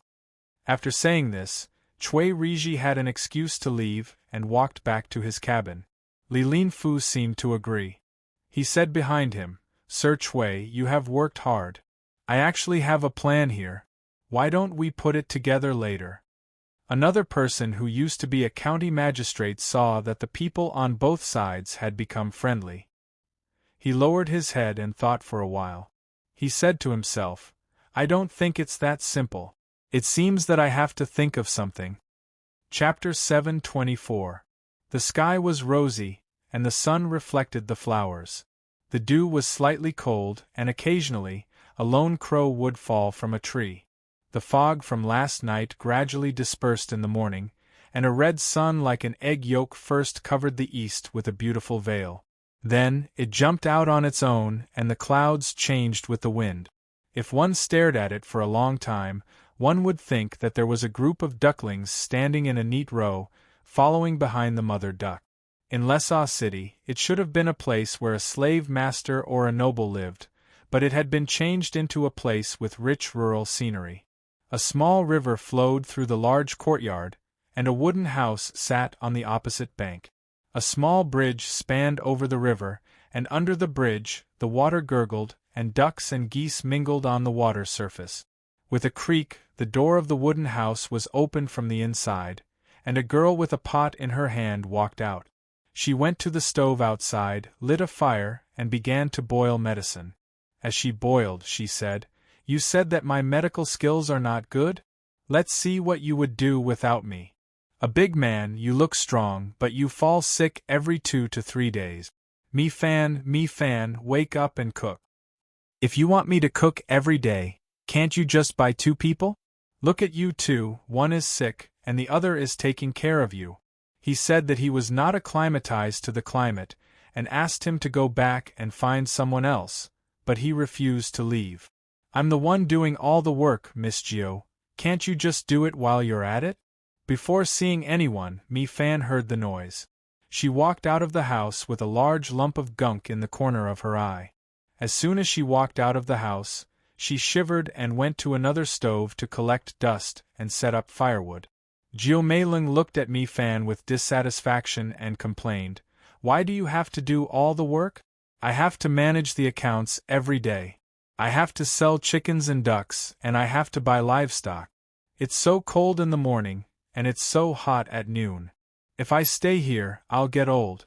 After saying this, Cui Riji had an excuse to leave and walked back to his cabin. Li Linfu seemed to agree. He said behind him, "Sir Cui, you have worked hard. I actually have a plan here. Why don't we put it together later?" Another person who used to be a county magistrate saw that the people on both sides had become friendly. He lowered his head and thought for a while. He said to himself, "I don't think it's that simple. It seems that I have to think of something." Chapter 724. The sky was rosy, and the sun reflected the flowers. The dew was slightly cold, and occasionally, a lone crow would fall from a tree. The fog from last night gradually dispersed in the morning, and a red sun like an egg yolk first covered the east with a beautiful veil. Then, it jumped out on its own, and the clouds changed with the wind. If one stared at it for a long time, one would think that there was a group of ducklings standing in a neat row, following behind the mother duck. In Lesaw City, it should have been a place where a slave master or a noble lived, but it had been changed into a place with rich rural scenery. A small river flowed through the large courtyard, and a wooden house sat on the opposite bank. A small bridge spanned over the river, and under the bridge, the water gurgled, and ducks and geese mingled on the water surface. With a creak, the door of the wooden house was opened from the inside, and a girl with a pot in her hand walked out. She went to the stove outside, lit a fire, and began to boil medicine. As she boiled, she said, "You said that my medical skills are not good? Let's see what you would do without me. A big man, you look strong, but you fall sick every 2 to 3 days. Me fan, wake up and cook. If you want me to cook every day, can't you just buy 2 people? Look at you two, one is sick, and the other is taking care of you." He said that he was not acclimatized to the climate, and asked him to go back and find someone else, but he refused to leave. "I'm the one doing all the work, Miss Gio. Can't you just do it while you're at it?" Before seeing anyone, Mi Fan heard the noise. She walked out of the house with a large lump of gunk in the corner of her eye. As soon as she walked out of the house, she shivered and went to another stove to collect dust and set up firewood. Gio Meiling looked at Mi Fan with dissatisfaction and complained, "Why do you have to do all the work? I have to manage the accounts every day. I have to sell chickens and ducks, and I have to buy livestock. It's so cold in the morning, and it's so hot at noon. If I stay here, I'll get old."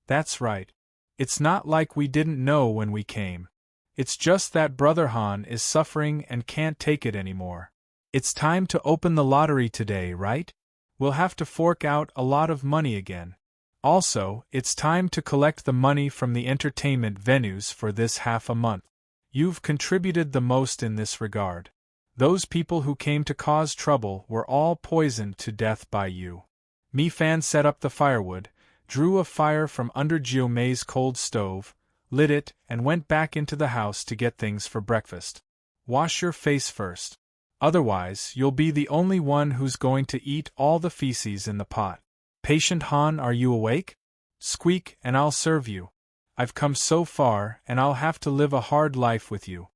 "That's right. It's not like we didn't know when we came. It's just that Brother Han is suffering and can't take it anymore. It's time to open the lottery today, right? We'll have to fork out a lot of money again. Also, it's time to collect the money from the entertainment venues for this half a month. You've contributed the most in this regard. Those people who came to cause trouble were all poisoned to death by you." Mi Fan set up the firewood, drew a fire from under Gio Mei's cold stove, lit it, and went back into the house to get things for breakfast. "Wash your face first. Otherwise, you'll be the only one who's going to eat all the feces in the pot." Patient Han, are you awake? Squeak, and I'll serve you. I've come so far, and I'll have to live a hard life with you.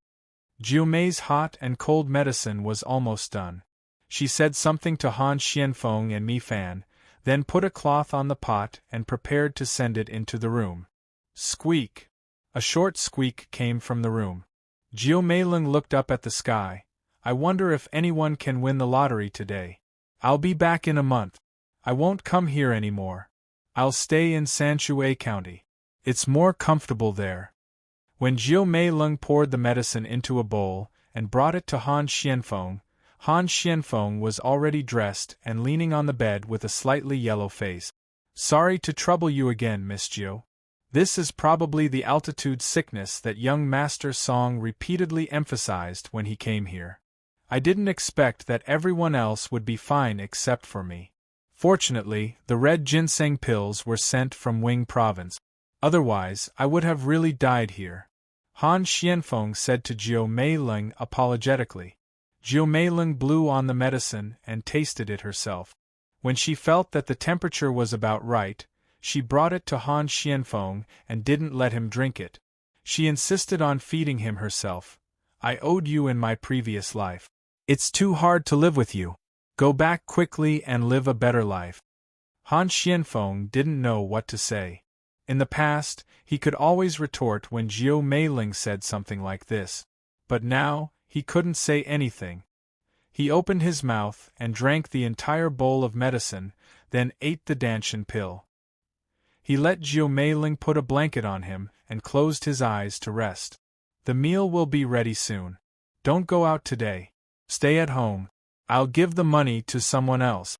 Jiumei's hot and cold medicine was almost done. She said something to Han Xianfeng and Mi Fan, then put a cloth on the pot and prepared to send it into the room. Squeak! A short squeak came from the room. Jiu Meiling looked up at the sky. I wonder if anyone can win the lottery today. I'll be back in a month. I won't come here anymore. I'll stay in Sanshui County. It's more comfortable there. When Jiu Meiling poured the medicine into a bowl and brought it to Han Xianfeng was already dressed and leaning on the bed with a slightly yellow face. Sorry to trouble you again, Miss Jiu. This is probably the altitude sickness that young Master Song repeatedly emphasized when he came here. I didn't expect that everyone else would be fine except for me. Fortunately, the red ginseng pills were sent from Wing Province. Otherwise, I would have really died here. Han Xianfeng said to Jiu Meiling apologetically. Jiu Meiling blew on the medicine and tasted it herself. When she felt that the temperature was about right, she brought it to Han Xianfeng and didn't let him drink it. She insisted on feeding him herself. I owed you in my previous life. It's too hard to live with you. Go back quickly and live a better life. Han Xianfeng didn't know what to say. In the past, he could always retort when Jiu Meiling said something like this. But now, he couldn't say anything. He opened his mouth and drank the entire bowl of medicine, then ate the Danshan pill. He let Jiu Meiling put a blanket on him and closed his eyes to rest. The meal will be ready soon. Don't go out today. Stay at home. I'll give the money to someone else.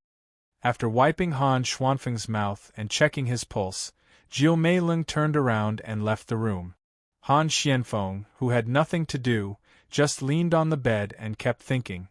After wiping Han Xuanfeng's mouth and checking his pulse, Jiu Meiling turned around and left the room. Han Xianfeng, who had nothing to do, just leaned on the bed and kept thinking.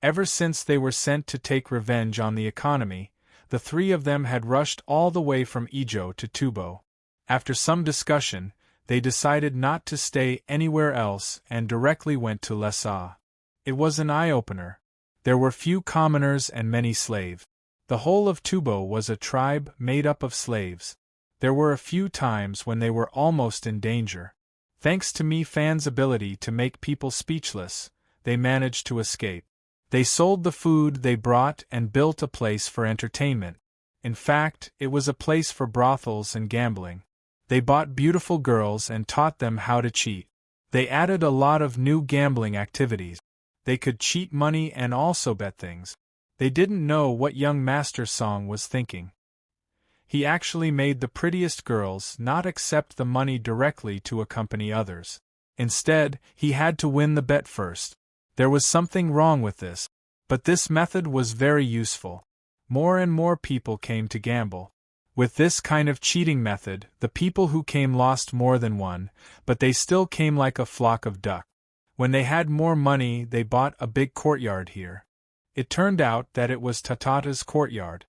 Ever since they were sent to take revenge on the economy, the three of them had rushed all the way from Izhou to Tubo. After some discussion, they decided not to stay anywhere else and directly went to Lessa. It was an eye-opener. There were few commoners and many slaves. The whole of Tubo was a tribe made up of slaves. There were a few times when they were almost in danger. Thanks to Mi Fan's ability to make people speechless, they managed to escape. They sold the food they brought and built a place for entertainment. In fact, it was a place for brothels and gambling. They bought beautiful girls and taught them how to cheat. They added a lot of new gambling activities. They could cheat money and also bet things. They didn't know what young Master Song was thinking. He actually made the prettiest girls not accept the money directly to accompany others. Instead, he had to win the bet first. There was something wrong with this, but this method was very useful. More and more people came to gamble. With this kind of cheating method, the people who came lost more than one, but they still came like a flock of duck. When they had more money, they bought a big courtyard here. It turned out that it was Tatata's courtyard.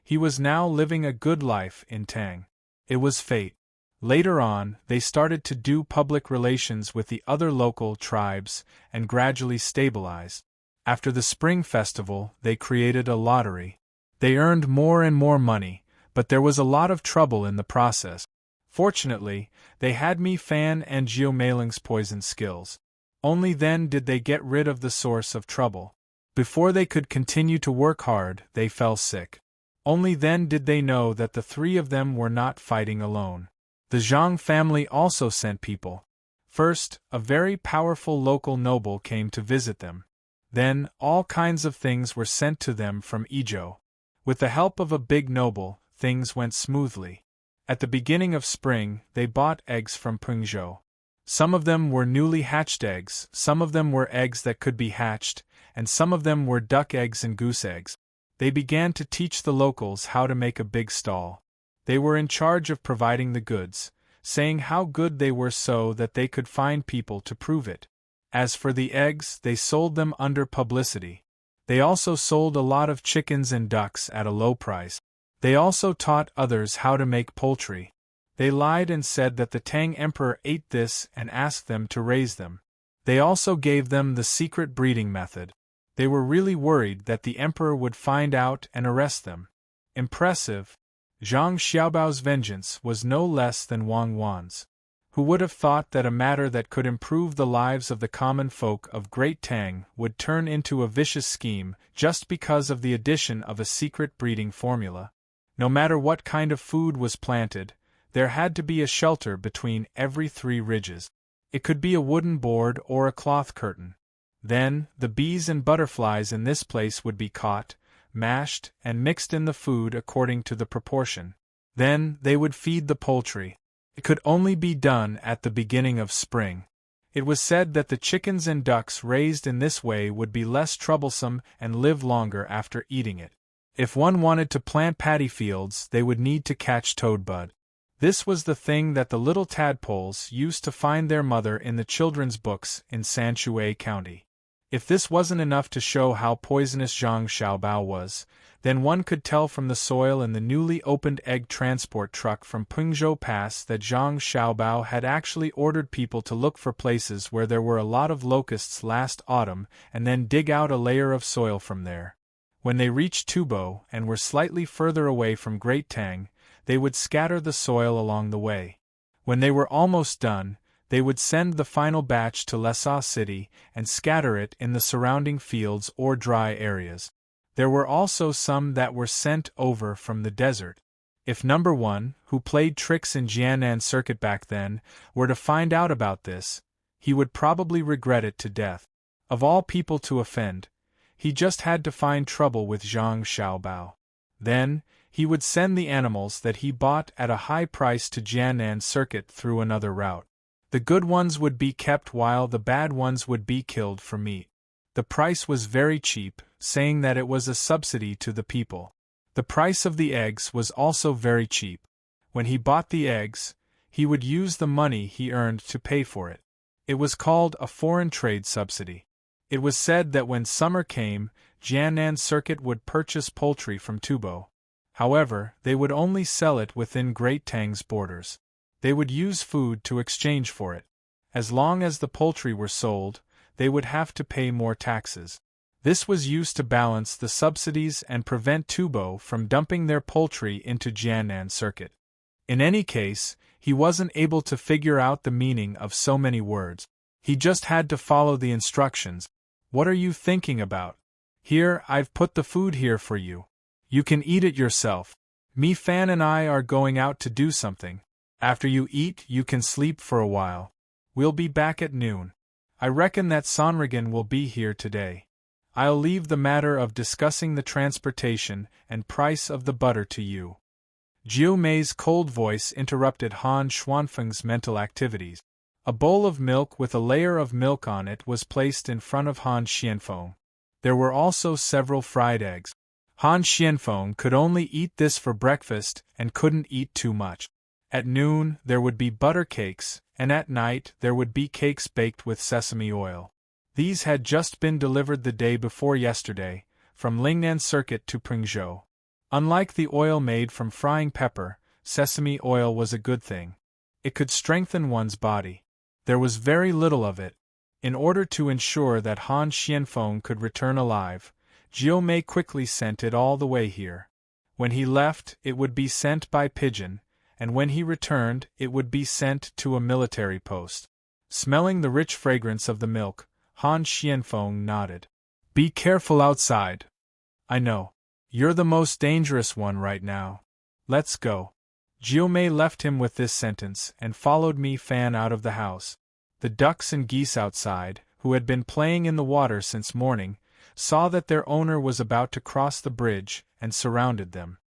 He was now living a good life in Tang. It was fate. Later on, they started to do public relations with the other local tribes and gradually stabilized. After the Spring Festival, they created a lottery. They earned more and more money, but there was a lot of trouble in the process. Fortunately, they had Mi Fan and Jiu Meiling's poison skills. Only then did they get rid of the source of trouble. Before they could continue to work hard, they fell sick. Only then did they know that the three of them were not fighting alone. The Zhang family also sent people. First, a very powerful local noble came to visit them. Then, all kinds of things were sent to them from Izhou. With the help of a big noble, things went smoothly. At the beginning of spring, they bought eggs from Pengzhou. Some of them were newly hatched eggs, some of them were eggs that could be hatched, and some of them were duck eggs and goose eggs. They began to teach the locals how to make a big stall. They were in charge of providing the goods, saying how good they were so that they could find people to prove it. As for the eggs, they sold them under publicity. They also sold a lot of chickens and ducks at a low price. They also taught others how to make poultry. They lied and said that the Tang Emperor ate this and asked them to raise them. They also gave them the secret breeding method. They were really worried that the Emperor would find out and arrest them. Impressive. Zhang Xiaobao's vengeance was no less than Wang Wan's. Who would have thought that a matter that could improve the lives of the common folk of Great Tang would turn into a vicious scheme just because of the addition of a secret breeding formula? No matter what kind of food was planted, there had to be a shelter between every 3 ridges. It could be a wooden board or a cloth curtain. Then, the bees and butterflies in this place would be caught, mashed, and mixed in the food according to the proportion. Then, they would feed the poultry. It could only be done at the beginning of spring. It was said that the chickens and ducks raised in this way would be less troublesome and live longer after eating it. If one wanted to plant paddy fields, they would need to catch toadbud. This was the thing that the little tadpoles used to find their mother in the children's books in Sanshui County. If this wasn't enough to show how poisonous Zhang Xiaobao was, then one could tell from the soil in the newly opened egg transport truck from Pengzhou Pass that Zhang Xiaobao had actually ordered people to look for places where there were a lot of locusts last autumn and then dig out a layer of soil from there. When they reached Tubo and were slightly further away from Great Tang, they would scatter the soil along the way. When they were almost done, they would send the final batch to Lhasa City and scatter it in the surrounding fields or dry areas. There were also some that were sent over from the desert. If Number 1, who played tricks in Jianan Circuit back then, were to find out about this, he would probably regret it to death. Of all people to offend, he just had to find trouble with Zhang Xiaobao. Then, he would send the animals that he bought at a high price to Jianan Circuit through another route. The good ones would be kept while the bad ones would be killed for meat. The price was very cheap, saying that it was a subsidy to the people. The price of the eggs was also very cheap. When he bought the eggs, he would use the money he earned to pay for it. It was called a foreign trade subsidy. It was said that when summer came, Jianan Circuit would purchase poultry from Tubo. However, they would only sell it within Great Tang's borders. They would use food to exchange for it. As long as the poultry were sold, they would have to pay more taxes. This was used to balance the subsidies and prevent Tubo from dumping their poultry into Jianan Circuit. In any case, he wasn't able to figure out the meaning of so many words. He just had to follow the instructions. What are you thinking about? Here, I've put the food here for you. You can eat it yourself. Mi Fan and I are going out to do something. After you eat, you can sleep for a while. We'll be back at noon. I reckon that Sonrigan will be here today. I'll leave the matter of discussing the transportation and price of the butter to you. Jiu Mei's cold voice interrupted Han Xuanfeng's mental activities. A bowl of milk with a layer of milk on it was placed in front of Han Xianfeng. There were also several fried eggs. Han Xianfeng could only eat this for breakfast and couldn't eat too much. At noon, there would be butter cakes, and at night there would be cakes baked with sesame oil. These had just been delivered the day before yesterday, from Lingnan Circuit to Pengzhou. Unlike the oil made from frying pepper, sesame oil was a good thing. It could strengthen one's body. There was very little of it. In order to ensure that Han Xianfeng could return alive, Jiu Mei quickly sent it all the way here. When he left, it would be sent by pigeon, and when he returned, it would be sent to a military post. Smelling the rich fragrance of the milk, Han Xianfeng nodded. Be careful outside. I know. You're the most dangerous one right now. Let's go. Jiu Mei left him with this sentence and followed Mi Fan out of the house. The ducks and geese outside, who had been playing in the water since morning, saw that their owner was about to cross the bridge and surrounded them.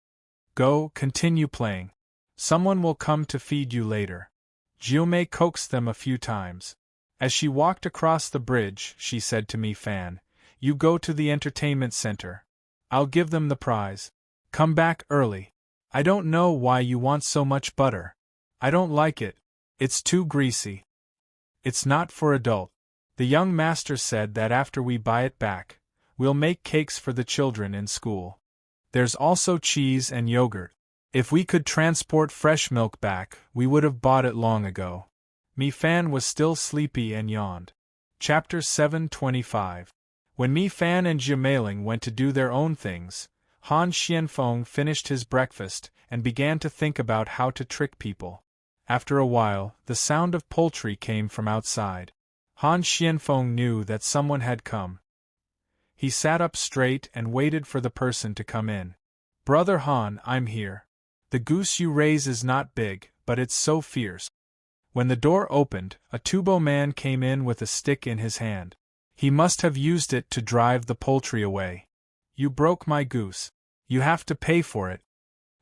Go, continue playing. Someone will come to feed you later. Jiu Mei coaxed them a few times. As she walked across the bridge, she said to Mi Fan, You go to the entertainment center. I'll give them the prize. Come back early. I don't know why you want so much butter. I don't like it. It's too greasy. It's not for adult. The young master said that after we buy it back, we'll make cakes for the children in school. There's also cheese and yogurt. If we could transport fresh milk back, we would have bought it long ago. Mi Fan was still sleepy and yawned. Chapter 725. When Mi Fan and Jiu Meiling went to do their own things, Han Xianfeng finished his breakfast and began to think about how to trick people. After a while, the sound of poultry came from outside. Han Xianfeng knew that someone had come. He sat up straight and waited for the person to come in. "Brother Han, I'm here. The goose you raise is not big, but it's so fierce." When the door opened, a Tubo man came in with a stick in his hand. He must have used it to drive the poultry away. "You broke my goose. You have to pay for it."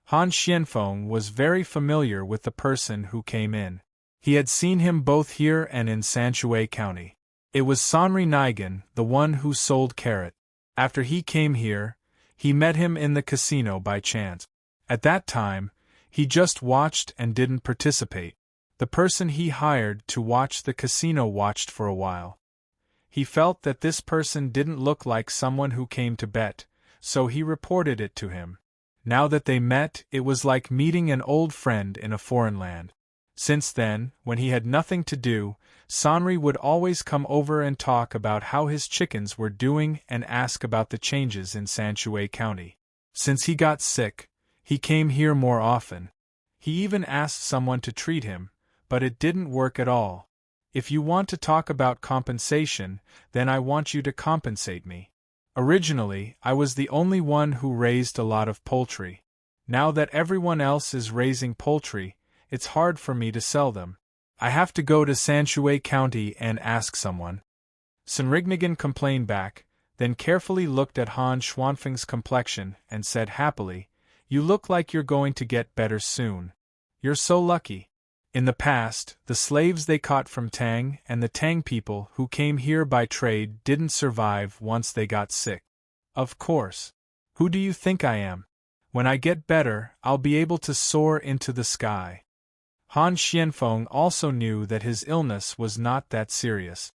Han Xianfeng was very familiar with the person who came in. He had seen him both here and in Sanshui County. It was Sanri Nigan, the one who sold carrot. After he came here, he met him in the casino by chance. At that time, he just watched and didn't participate. The person he hired to watch the casino watched for a while. He felt that this person didn't look like someone who came to bet, so he reported it to him. Now that they met, it was like meeting an old friend in a foreign land. Since then, when he had nothing to do, Sanri would always come over and talk about how his chickens were doing and ask about the changes in Sanshui County. Since he got sick, he came here more often. He even asked someone to treat him, but it didn't work at all. "If you want to talk about compensation, then I want you to compensate me. Originally, I was the only one who raised a lot of poultry. Now that everyone else is raising poultry, it's hard for me to sell them. I have to go to Sanshui County and ask someone." Senrignigan complained back, then carefully looked at Han Xuanfeng's complexion and said happily, "You look like you're going to get better soon. You're so lucky." In the past, the slaves they caught from Tang and the Tang people who came here by trade didn't survive once they got sick. "Of course. Who do you think I am? When I get better, I'll be able to soar into the sky." Han Xianfeng also knew that his illness was not that serious.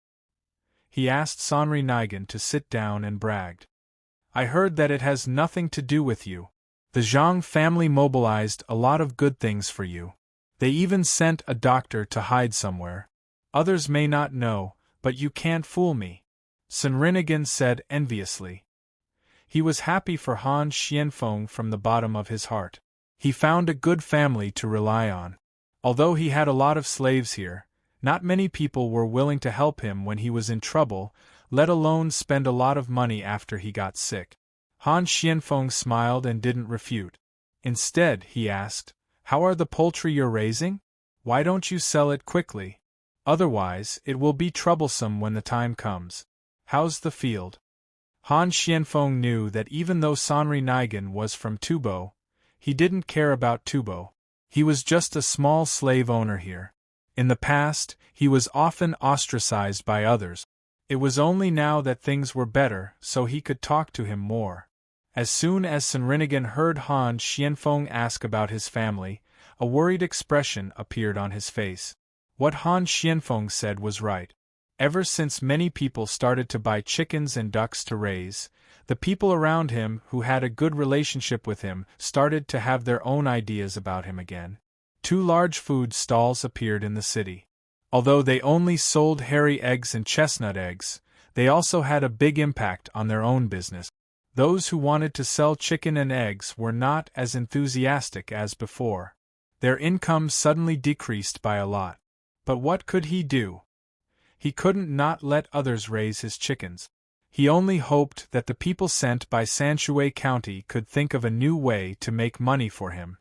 He asked Sanri Nigan to sit down and bragged. "I heard that it has nothing to do with you. The Zhang family mobilized a lot of good things for you. They even sent a doctor to hide somewhere. Others may not know, but you can't fool me," Senrinigan said enviously. He was happy for Han Xianfeng from the bottom of his heart. He found a good family to rely on. Although he had a lot of slaves here, not many people were willing to help him when he was in trouble, let alone spend a lot of money after he got sick. Han Xianfeng smiled and didn't refute. Instead, he asked, "How are the poultry you're raising? Why don't you sell it quickly? Otherwise, it will be troublesome when the time comes. How's the field?" Han Xianfeng knew that even though Sanri Nigan was from Tubo, he didn't care about Tubo. He was just a small slave owner here. In the past, he was often ostracized by others. It was only now that things were better, so he could talk to him more. As soon as Senrinigan heard Han Xianfeng ask about his family, a worried expression appeared on his face. What Han Xianfeng said was right. Ever since many people started to buy chickens and ducks to raise, the people around him who had a good relationship with him started to have their own ideas about him again. 2 large food stalls appeared in the city. Although they only sold hairy eggs and chestnut eggs, they also had a big impact on their own business. Those who wanted to sell chicken and eggs were not as enthusiastic as before. Their income suddenly decreased by a lot. But what could he do? He couldn't not let others raise his chickens. He only hoped that the people sent by Sanshui County could think of a new way to make money for him.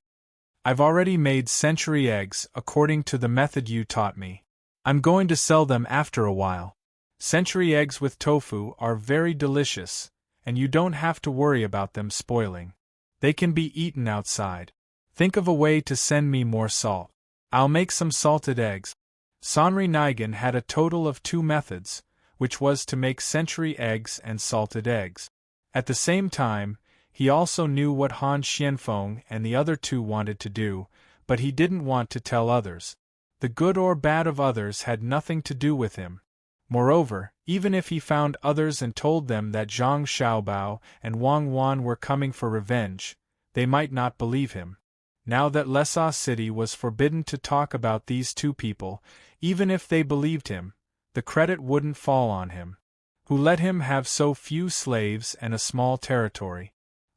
"I've already made century eggs according to the method you taught me. I'm going to sell them after a while. Century eggs with tofu are very delicious, and you don't have to worry about them spoiling. They can be eaten outside. Think of a way to send me more salt. I'll make some salted eggs." Sanri Nigan had a total of 2 methods, which was to make century eggs and salted eggs. At the same time, he also knew what Han Xianfeng and the other 2 wanted to do, but he didn't want to tell others. The good or bad of others had nothing to do with him. Moreover, even if he found others and told them that Zhang Xiaobao and Wang Wan were coming for revenge, they might not believe him. Now that Lesa City was forbidden to talk about these 2 people, even if they believed him, the credit wouldn't fall on him. Who let him have so few slaves and a small territory?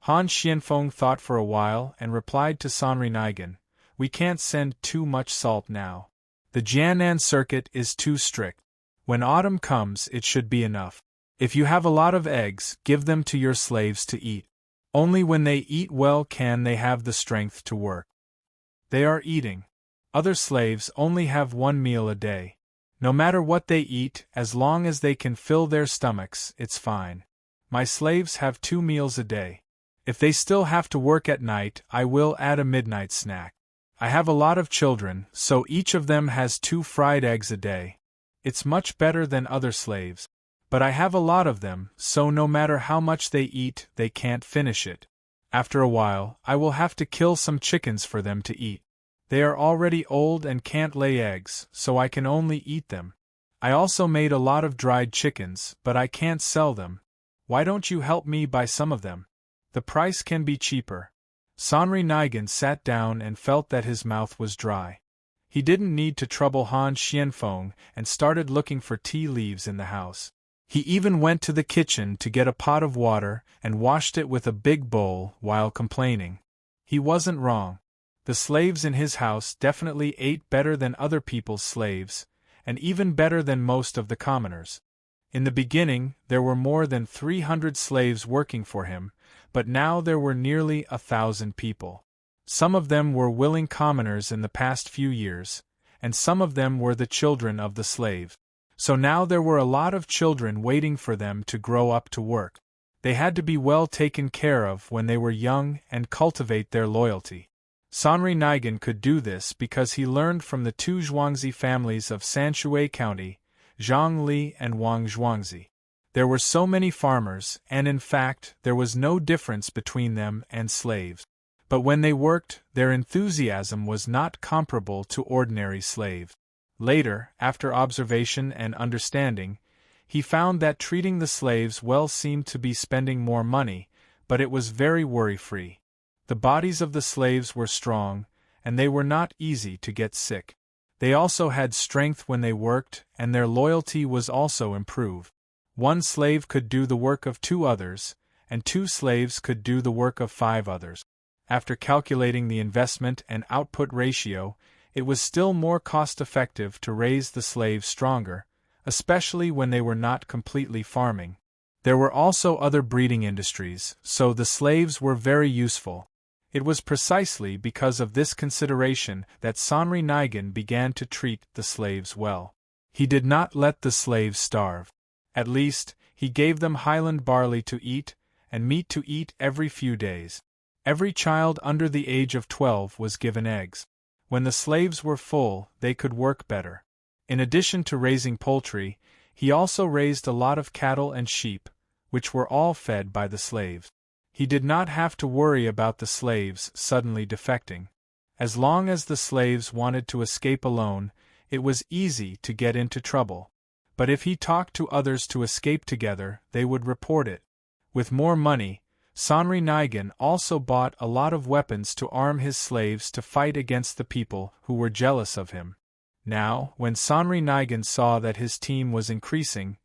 Han Xianfeng thought for a while and replied to Sanri Nigan, "We can't send too much salt now. The Jianan circuit is too strict. When autumn comes, it should be enough. If you have a lot of eggs, give them to your slaves to eat. Only when they eat well can they have the strength to work. They are eating. Other slaves only have one meal a day. No matter what they eat, as long as they can fill their stomachs, it's fine. My slaves have 2 meals a day. If they still have to work at night, I will add a midnight snack. I have a lot of children, so each of them has 2 fried eggs a day. It's much better than other slaves. But I have a lot of them, so no matter how much they eat, they can't finish it. After a while, I will have to kill some chickens for them to eat. They are already old and can't lay eggs, so I can only eat them. I also made a lot of dried chickens, but I can't sell them. Why don't you help me buy some of them? The price can be cheaper." Sanri Nigan sat down and felt that his mouth was dry. He didn't need to trouble Han Xianfeng and started looking for tea leaves in the house. He even went to the kitchen to get a pot of water and washed it with a big bowl while complaining. He wasn't wrong. The slaves in his house definitely ate better than other people's slaves, and even better than most of the commoners. In the beginning, there were more than 300 slaves working for him, but now there were nearly 1,000 people. Some of them were willing commoners in the past few years, and some of them were the children of the slave. So now there were a lot of children waiting for them to grow up to work. They had to be well taken care of when they were young and cultivate their loyalty. Sanri Nigan could do this because he learned from the 2 Zhuangzi families of Sanshui County, Zhang Li and Wang Zhuangzi. There were so many farmers, and in fact, there was no difference between them and slaves. But when they worked, their enthusiasm was not comparable to ordinary slaves. Later, after observation and understanding, he found that treating the slaves well seemed to be spending more money, but it was very worry-free. The bodies of the slaves were strong, and they were not easy to get sick. They also had strength when they worked, and their loyalty was also improved. 1 slave could do the work of 2 others, and 2 slaves could do the work of 5 others. After calculating the investment and output ratio, it was still more cost-effective to raise the slaves stronger, especially when they were not completely farming. There were also other breeding industries, so the slaves were very useful. It was precisely because of this consideration that Sanri Nigan began to treat the slaves well. He did not let the slaves starve. At least, he gave them highland barley to eat, and meat to eat every few days. Every child under the age of 12 was given eggs. When the slaves were full, they could work better. In addition to raising poultry, he also raised a lot of cattle and sheep, which were all fed by the slaves. He did not have to worry about the slaves suddenly defecting. As long as the slaves wanted to escape alone, it was easy to get into trouble. But if he talked to others to escape together, they would report it. With more money, Sanri Nigan also bought a lot of weapons to arm his slaves to fight against the people who were jealous of him. Now, when Sanri Nigan saw that his team was increasing,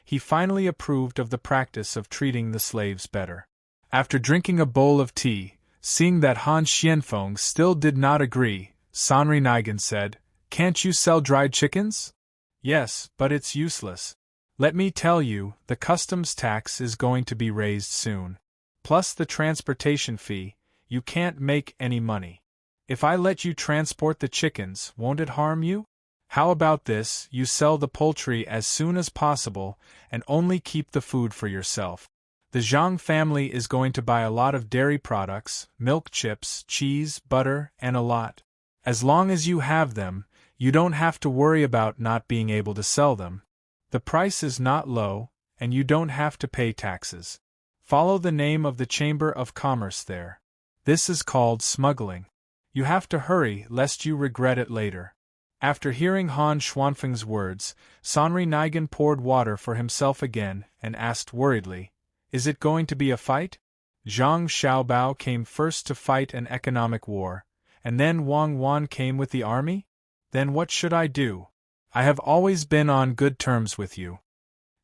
he finally approved of the practice of treating the slaves better. After drinking a bowl of tea, seeing that Han Xianfeng still did not agree, Sanri Nigan said, "Can't you sell dried chickens?" "Yes, but it's useless. Let me tell you, the customs tax is going to be raised soon. Plus the transportation fee, you can't make any money. If I let you transport the chickens, won't it harm you? How about this, you sell the poultry as soon as possible and only keep the food for yourself. The Zhang family is going to buy a lot of dairy products, milk chips, cheese, butter, and a lot. As long as you have them, you don't have to worry about not being able to sell them. The price is not low, and you don't have to pay taxes. Follow the name of the Chamber of Commerce there. This is called smuggling. You have to hurry lest you regret it later." After hearing Han Xuanfeng's words, Sanri Nigan poured water for himself again and asked worriedly, "Is it going to be a fight?" Zhang Xiaobao came first to fight an economic war, and then Wang Wan came with the army? Then what should I do? I have always been on good terms with you.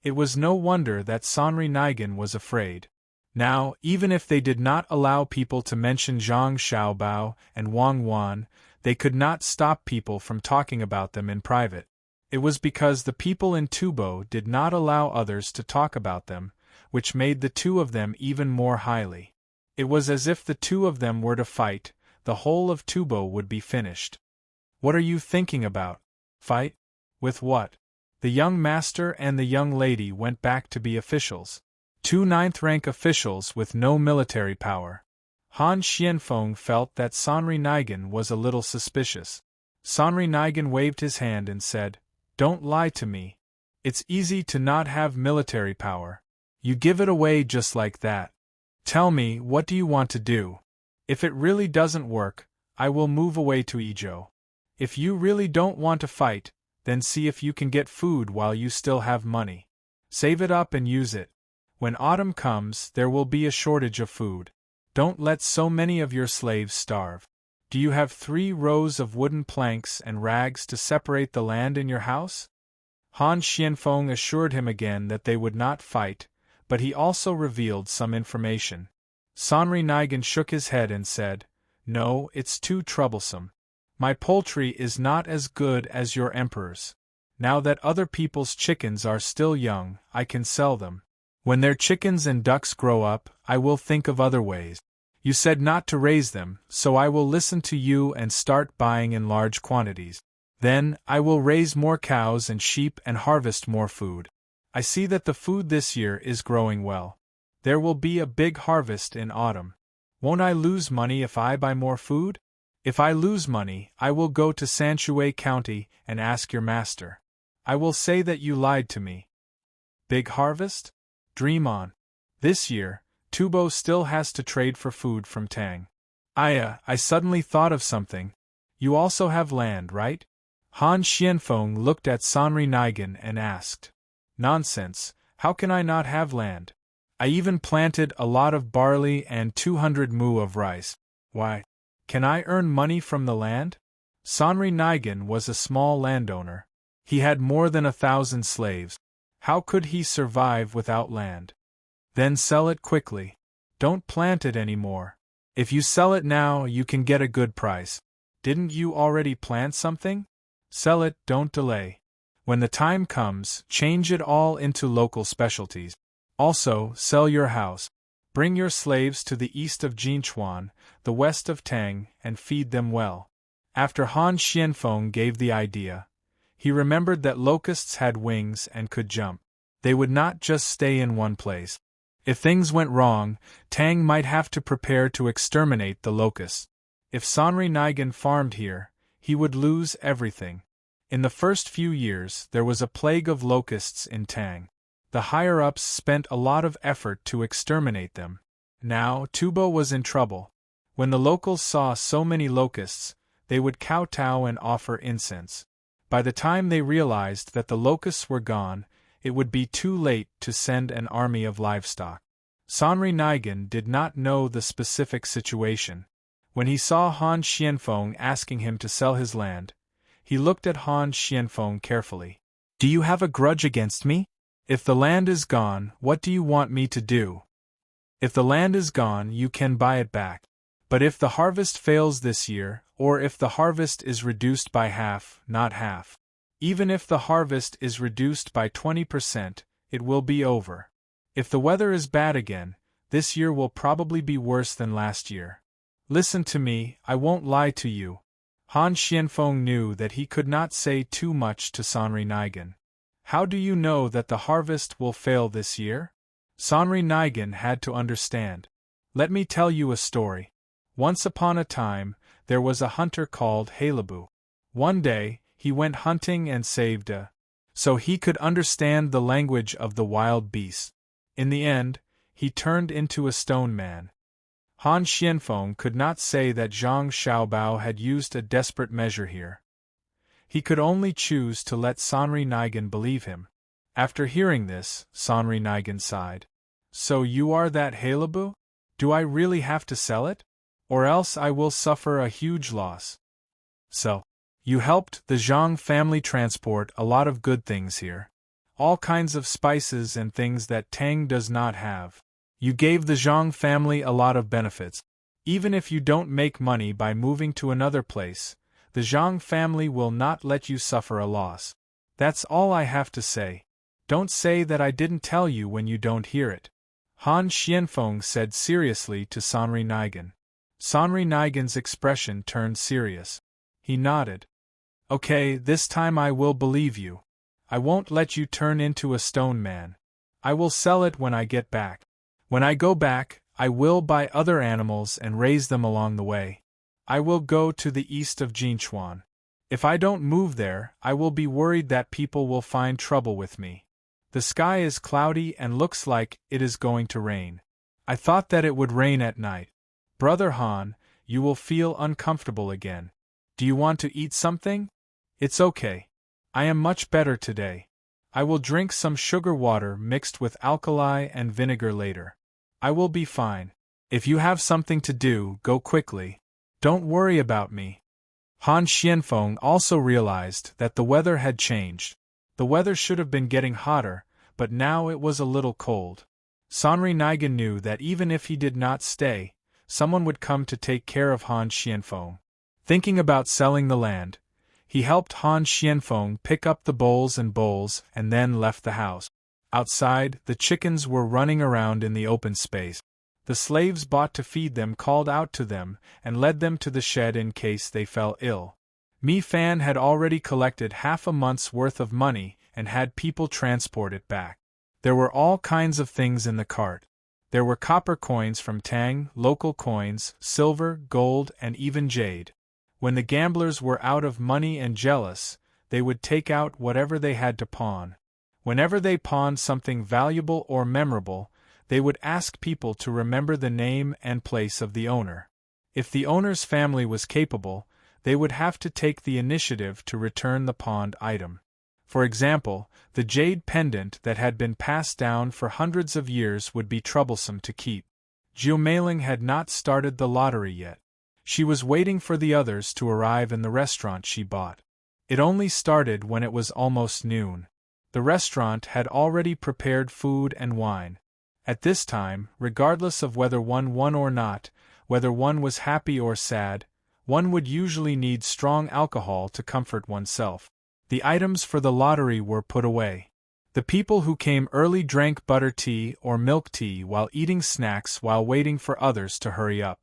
It was no wonder that Sanri Nigan was afraid. Now, even if they did not allow people to mention Zhang Xiaobao and Wang Wan, they could not stop people from talking about them in private. It was because the people in Tubo did not allow others to talk about them, which made the two of them even more highly. It was as if the two of them were to fight, the whole of Tubo would be finished. What are you thinking about? Fight? With what? The young master and the young lady went back to be officials. Two ninth-rank officials with no military power. Han Xianfeng felt that Sanri Nigan was a little suspicious. Sanri Nigan waved his hand and said, "Don't lie to me. It's easy to not have military power. You give it away just like that. Tell me, what do you want to do? If it really doesn't work, I will move away to Izhou. If you really don't want to fight, then see if you can get food while you still have money. Save it up and use it. When autumn comes, there will be a shortage of food. Don't let so many of your slaves starve. Do you have 3 rows of wooden planks and rags to separate the land in your house?" Han Xianfeng assured him again that they would not fight, but he also revealed some information. Sanri Nigan shook his head and said, "No, it's too troublesome. My poultry is not as good as your emperor's. Now that other people's chickens are still young, I can sell them. When their chickens and ducks grow up, I will think of other ways. You said not to raise them, so I will listen to you and start buying in large quantities. Then, I will raise more cows and sheep and harvest more food. I see that the food this year is growing well. There will be a big harvest in autumn. Won't I lose money if I buy more food? If I lose money, I will go to Sanshui County and ask your master. I will say that you lied to me." Big harvest? Dream on. This year, Tubo still has to trade for food from Tang. I suddenly thought of something. You also have land, right? Han Xianfeng looked at Sanri Nigan and asked. "Nonsense, how can I not have land? I even planted a lot of barley and 200 mu of rice. Why? Can I earn money from the land?" Sanri Nigan was a small landowner. He had more than 1,000 slaves. How could he survive without land? Then sell it quickly. Don't plant it anymore. If you sell it now, you can get a good price. Didn't you already plant something? Sell it, don't delay. When the time comes, change it all into local specialties. Also, sell your house. Bring your slaves to the east of Jinchuan, the west of Tang, and feed them well. After Han Xianfeng gave the idea, he remembered that locusts had wings and could jump. They would not just stay in one place. If things went wrong, Tang might have to prepare to exterminate the locusts. If Sanri Nigan farmed here, he would lose everything. In the first few years, there was a plague of locusts in Tang. The higher-ups spent a lot of effort to exterminate them. Now, Tubo was in trouble. When the locals saw so many locusts, they would kowtow and offer incense. By the time they realized that the locusts were gone, it would be too late to send an army of livestock. Sanri Nigan did not know the specific situation. When he saw Han Xianfeng asking him to sell his land, he looked at Han Xianfeng carefully. "Do you have a grudge against me? If the land is gone, what do you want me to do?" "If the land is gone, you can buy it back. But if the harvest fails this year, or if the harvest is reduced by half, not half. Even if the harvest is reduced by 20%, it will be over. If the weather is bad again, this year will probably be worse than last year. Listen to me, I won't lie to you." Han Xianfeng knew that he could not say too much to Sanri Nigan. "How do you know that the harvest will fail this year?" Sanri Nigan had to understand. "Let me tell you a story. Once upon a time, there was a hunter called Halebu. One day, he went hunting and saved a. So he could understand the language of the wild beasts. In the end, he turned into a stone man." Han Xianfeng could not say that Zhang Xiaobao had used a desperate measure here. He could only choose to let Sanri Nigan believe him. After hearing this, Sanri Nigan sighed. "So you are that Halebu? Do I really have to sell it? Or else I will suffer a huge loss." "So, you helped the Zhang family transport a lot of good things here. All kinds of spices and things that Tang does not have. You gave the Zhang family a lot of benefits. Even if you don't make money by moving to another place, the Zhang family will not let you suffer a loss. That's all I have to say. Don't say that I didn't tell you when you don't hear it. Han Xianfeng said seriously to Sanri Nigan. Sanri Nigan's expression turned serious. He nodded. Okay, this time I will believe you. I won't let you turn into a stone man. I will sell it when I get back. When I go back, I will buy other animals and raise them along the way. I will go to the east of Jinchuan. If I don't move there, I will be worried that people will find trouble with me. The sky is cloudy and looks like it is going to rain. I thought that it would rain at night. Brother Han, you will feel uncomfortable again. Do you want to eat something? It's okay. I am much better today. I will drink some sugar water mixed with alkali and vinegar later. I will be fine. If you have something to do, go quickly. Don't worry about me. Han Xianfeng also realized that the weather had changed. The weather should have been getting hotter, but now it was a little cold. Sanri Nigan knew that even if he did not stay, someone would come to take care of Han Xianfeng. Thinking about selling the land, he helped Han Xianfeng pick up the bowls and then left the house. Outside, the chickens were running around in the open space. The slaves bought to feed them called out to them and led them to the shed in case they fell ill. Mi Fan had already collected half a month's worth of money and had people transport it back. There were all kinds of things in the cart. There were copper coins from Tang, local coins, silver, gold, and even jade. When the gamblers were out of money and jealous, they would take out whatever they had to pawn. Whenever they pawned something valuable or memorable, they would ask people to remember the name and place of the owner. If the owner's family was capable, they would have to take the initiative to return the pawned item. For example, the jade pendant that had been passed down for hundreds of years would be troublesome to keep. Jiu Meiling had not started the lottery yet. She was waiting for the others to arrive in the restaurant she bought. It only started when it was almost noon. The restaurant had already prepared food and wine. At this time, regardless of whether one won or not, whether one was happy or sad, one would usually need strong alcohol to comfort oneself. The items for the lottery were put away. The people who came early drank butter tea or milk tea while eating snacks while waiting for others to hurry up.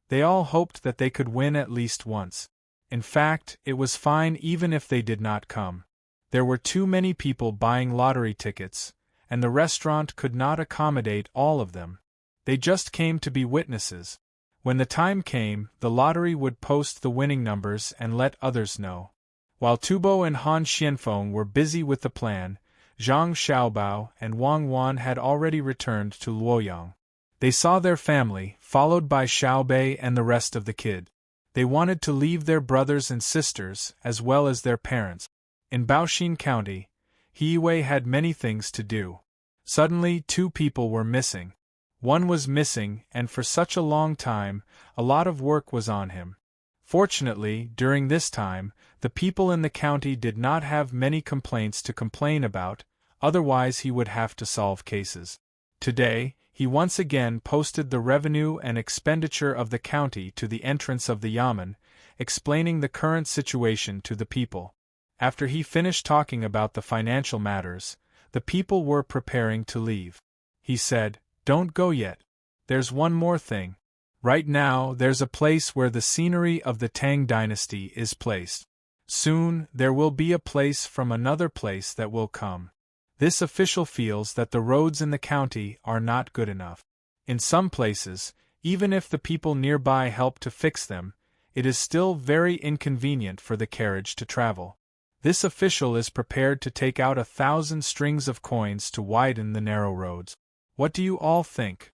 They all hoped that they could win at least once. In fact, it was fine even if they did not come. There were too many people buying lottery tickets, and the restaurant could not accommodate all of them. They just came to be witnesses. When the time came, the lottery would post the winning numbers and let others know. While Tubo and Han Xianfeng were busy with the plan, Zhang Xiaobao and Wang Wan had already returned to Luoyang. They saw their family, followed by Xiaobei and the rest of the kid. They wanted to leave their brothers and sisters, as well as their parents. In Baoxin County, Heiwei had many things to do. Suddenly, 2 people were missing. One was missing, and for such a long time, a lot of work was on him. Fortunately, during this time, the people in the county did not have many complaints to complain about, otherwise he would have to solve cases. Today, he once again posted the revenue and expenditure of the county to the entrance of the yamen, explaining the current situation to the people. After he finished talking about the financial matters, the people were preparing to leave. He said, "Don't go yet. There's one more thing. Right now, there's a place where the scenery of the Tang dynasty is placed. Soon, there will be a place from another place that will come. This official feels that the roads in the county are not good enough. In some places, even if the people nearby help to fix them, it is still very inconvenient for the carriage to travel. This official is prepared to take out 1,000 strings of coins to widen the narrow roads. What do you all think?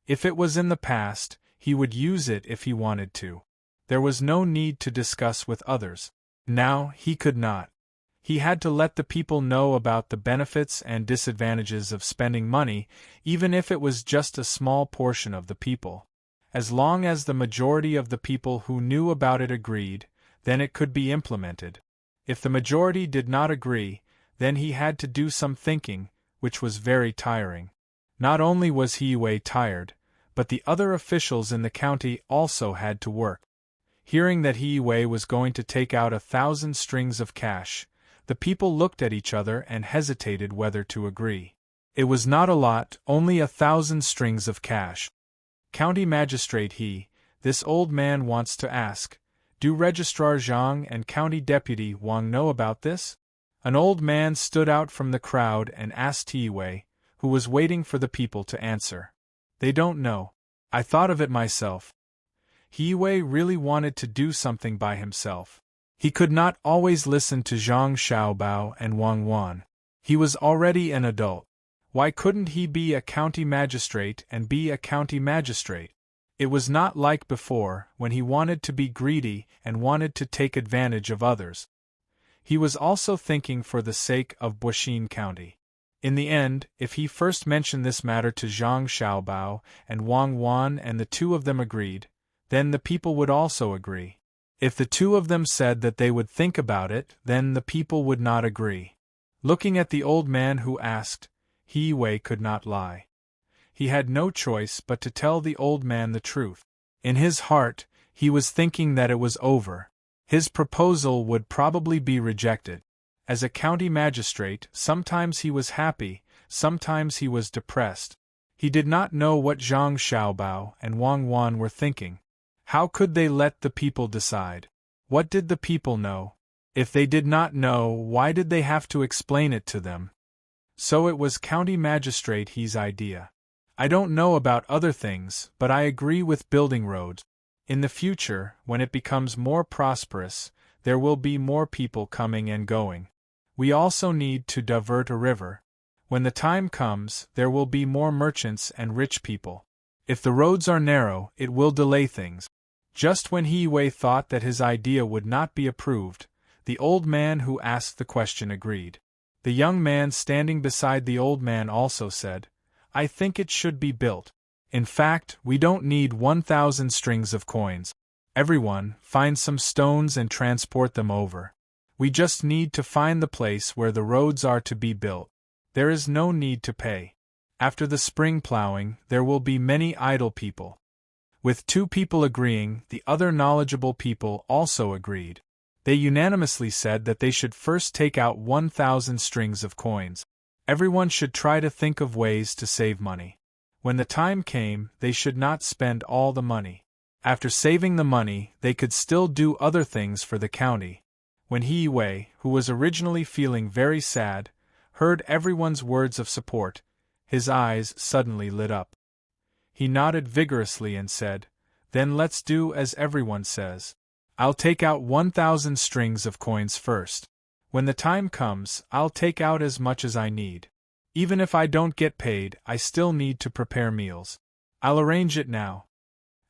If it was in the past, he would use it if he wanted to. There was no need to discuss with others. Now, he could not. He had to let the people know about the benefits and disadvantages of spending money, even if it was just a small portion of the people. As long as the majority of the people who knew about it agreed, then it could be implemented. If the majority did not agree, then he had to do some thinking, which was very tiring. Not only was He Wei tired, but the other officials in the county also had to work. Hearing that He Wei was going to take out 1,000 strings of cash, the people looked at each other and hesitated whether to agree. It was not a lot, only 1,000 strings of cash. County Magistrate this old man wants to ask, do Registrar Zhang and County Deputy Wang know about this? An old man stood out from the crowd and asked He Wei, who was waiting for the people to answer. They don't know. I thought of it myself. He Wei really wanted to do something by himself. He could not always listen to Zhang Xiaobao and Wang Wan. He was already an adult. Why couldn't he be a county magistrate and be a county magistrate? It was not like before, when he wanted to be greedy and wanted to take advantage of others. He was also thinking for the sake of Buxin County. In the end, if he first mentioned this matter to Zhang Xiaobao and Wang Wan and the two of them agreed, then the people would also agree. If the two of them said that they would think about it, then the people would not agree. Looking at the old man who asked, He Wei could not lie. He had no choice but to tell the old man the truth. In his heart, he was thinking that it was over. His proposal would probably be rejected. As a county magistrate, sometimes he was happy, sometimes he was depressed. He did not know what Zhang Xiaobao and Wang Wan were thinking. How could they let the people decide? What did the people know? If they did not know, why did they have to explain it to them? So it was County Magistrate He's idea. I don't know about other things, but I agree with building roads. In the future, when it becomes more prosperous, there will be more people coming and going. We also need to divert a river. When the time comes, there will be more merchants and rich people. If the roads are narrow, it will delay things. Just when He Wei thought that his idea would not be approved, the old man who asked the question agreed. The young man standing beside the old man also said, I think it should be built. In fact, we don't need 1,000 strings of coins. Everyone, find some stones and transport them over. We just need to find the place where the roads are to be built. There is no need to pay. After the spring plowing, there will be many idle people. With two people agreeing, the other knowledgeable people also agreed. They unanimously said that they should first take out 1,000 strings of coins. Everyone should try to think of ways to save money. When the time came, they should not spend all the money. After saving the money, they could still do other things for the county. When He Wei, who was originally feeling very sad, heard everyone's words of support, his eyes suddenly lit up. He nodded vigorously and said, Then let's do as everyone says. I'll take out 1,000 strings of coins first. When the time comes, I'll take out as much as I need. Even if I don't get paid, I still need to prepare meals. I'll arrange it now.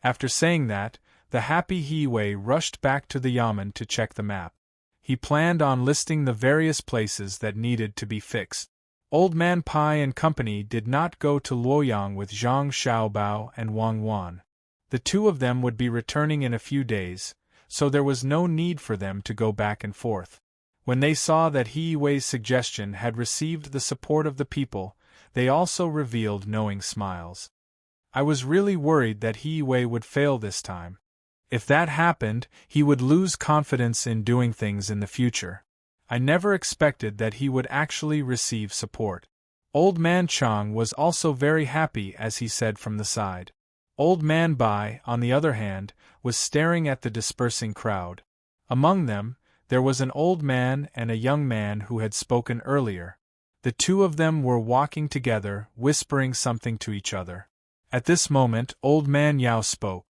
After saying that, the happy He Wei rushed back to the yamen to check the map. He planned on listing the various places that needed to be fixed. Old Man Pai and company did not go to Luoyang with Zhang Xiaobao and Wang Wan. The two of them would be returning in a few days, so there was no need for them to go back and forth. When they saw that He Wei's suggestion had received the support of the people, they also revealed knowing smiles. I was really worried that He Wei would fail this time. If that happened, he would lose confidence in doing things in the future. I never expected that he would actually receive support. Old Man Chang was also very happy as he said from the side. Old Man Bai, on the other hand, was staring at the dispersing crowd. Among them, there was an old man and a young man who had spoken earlier. The two of them were walking together, whispering something to each other. At this moment, Old Man Yao spoke.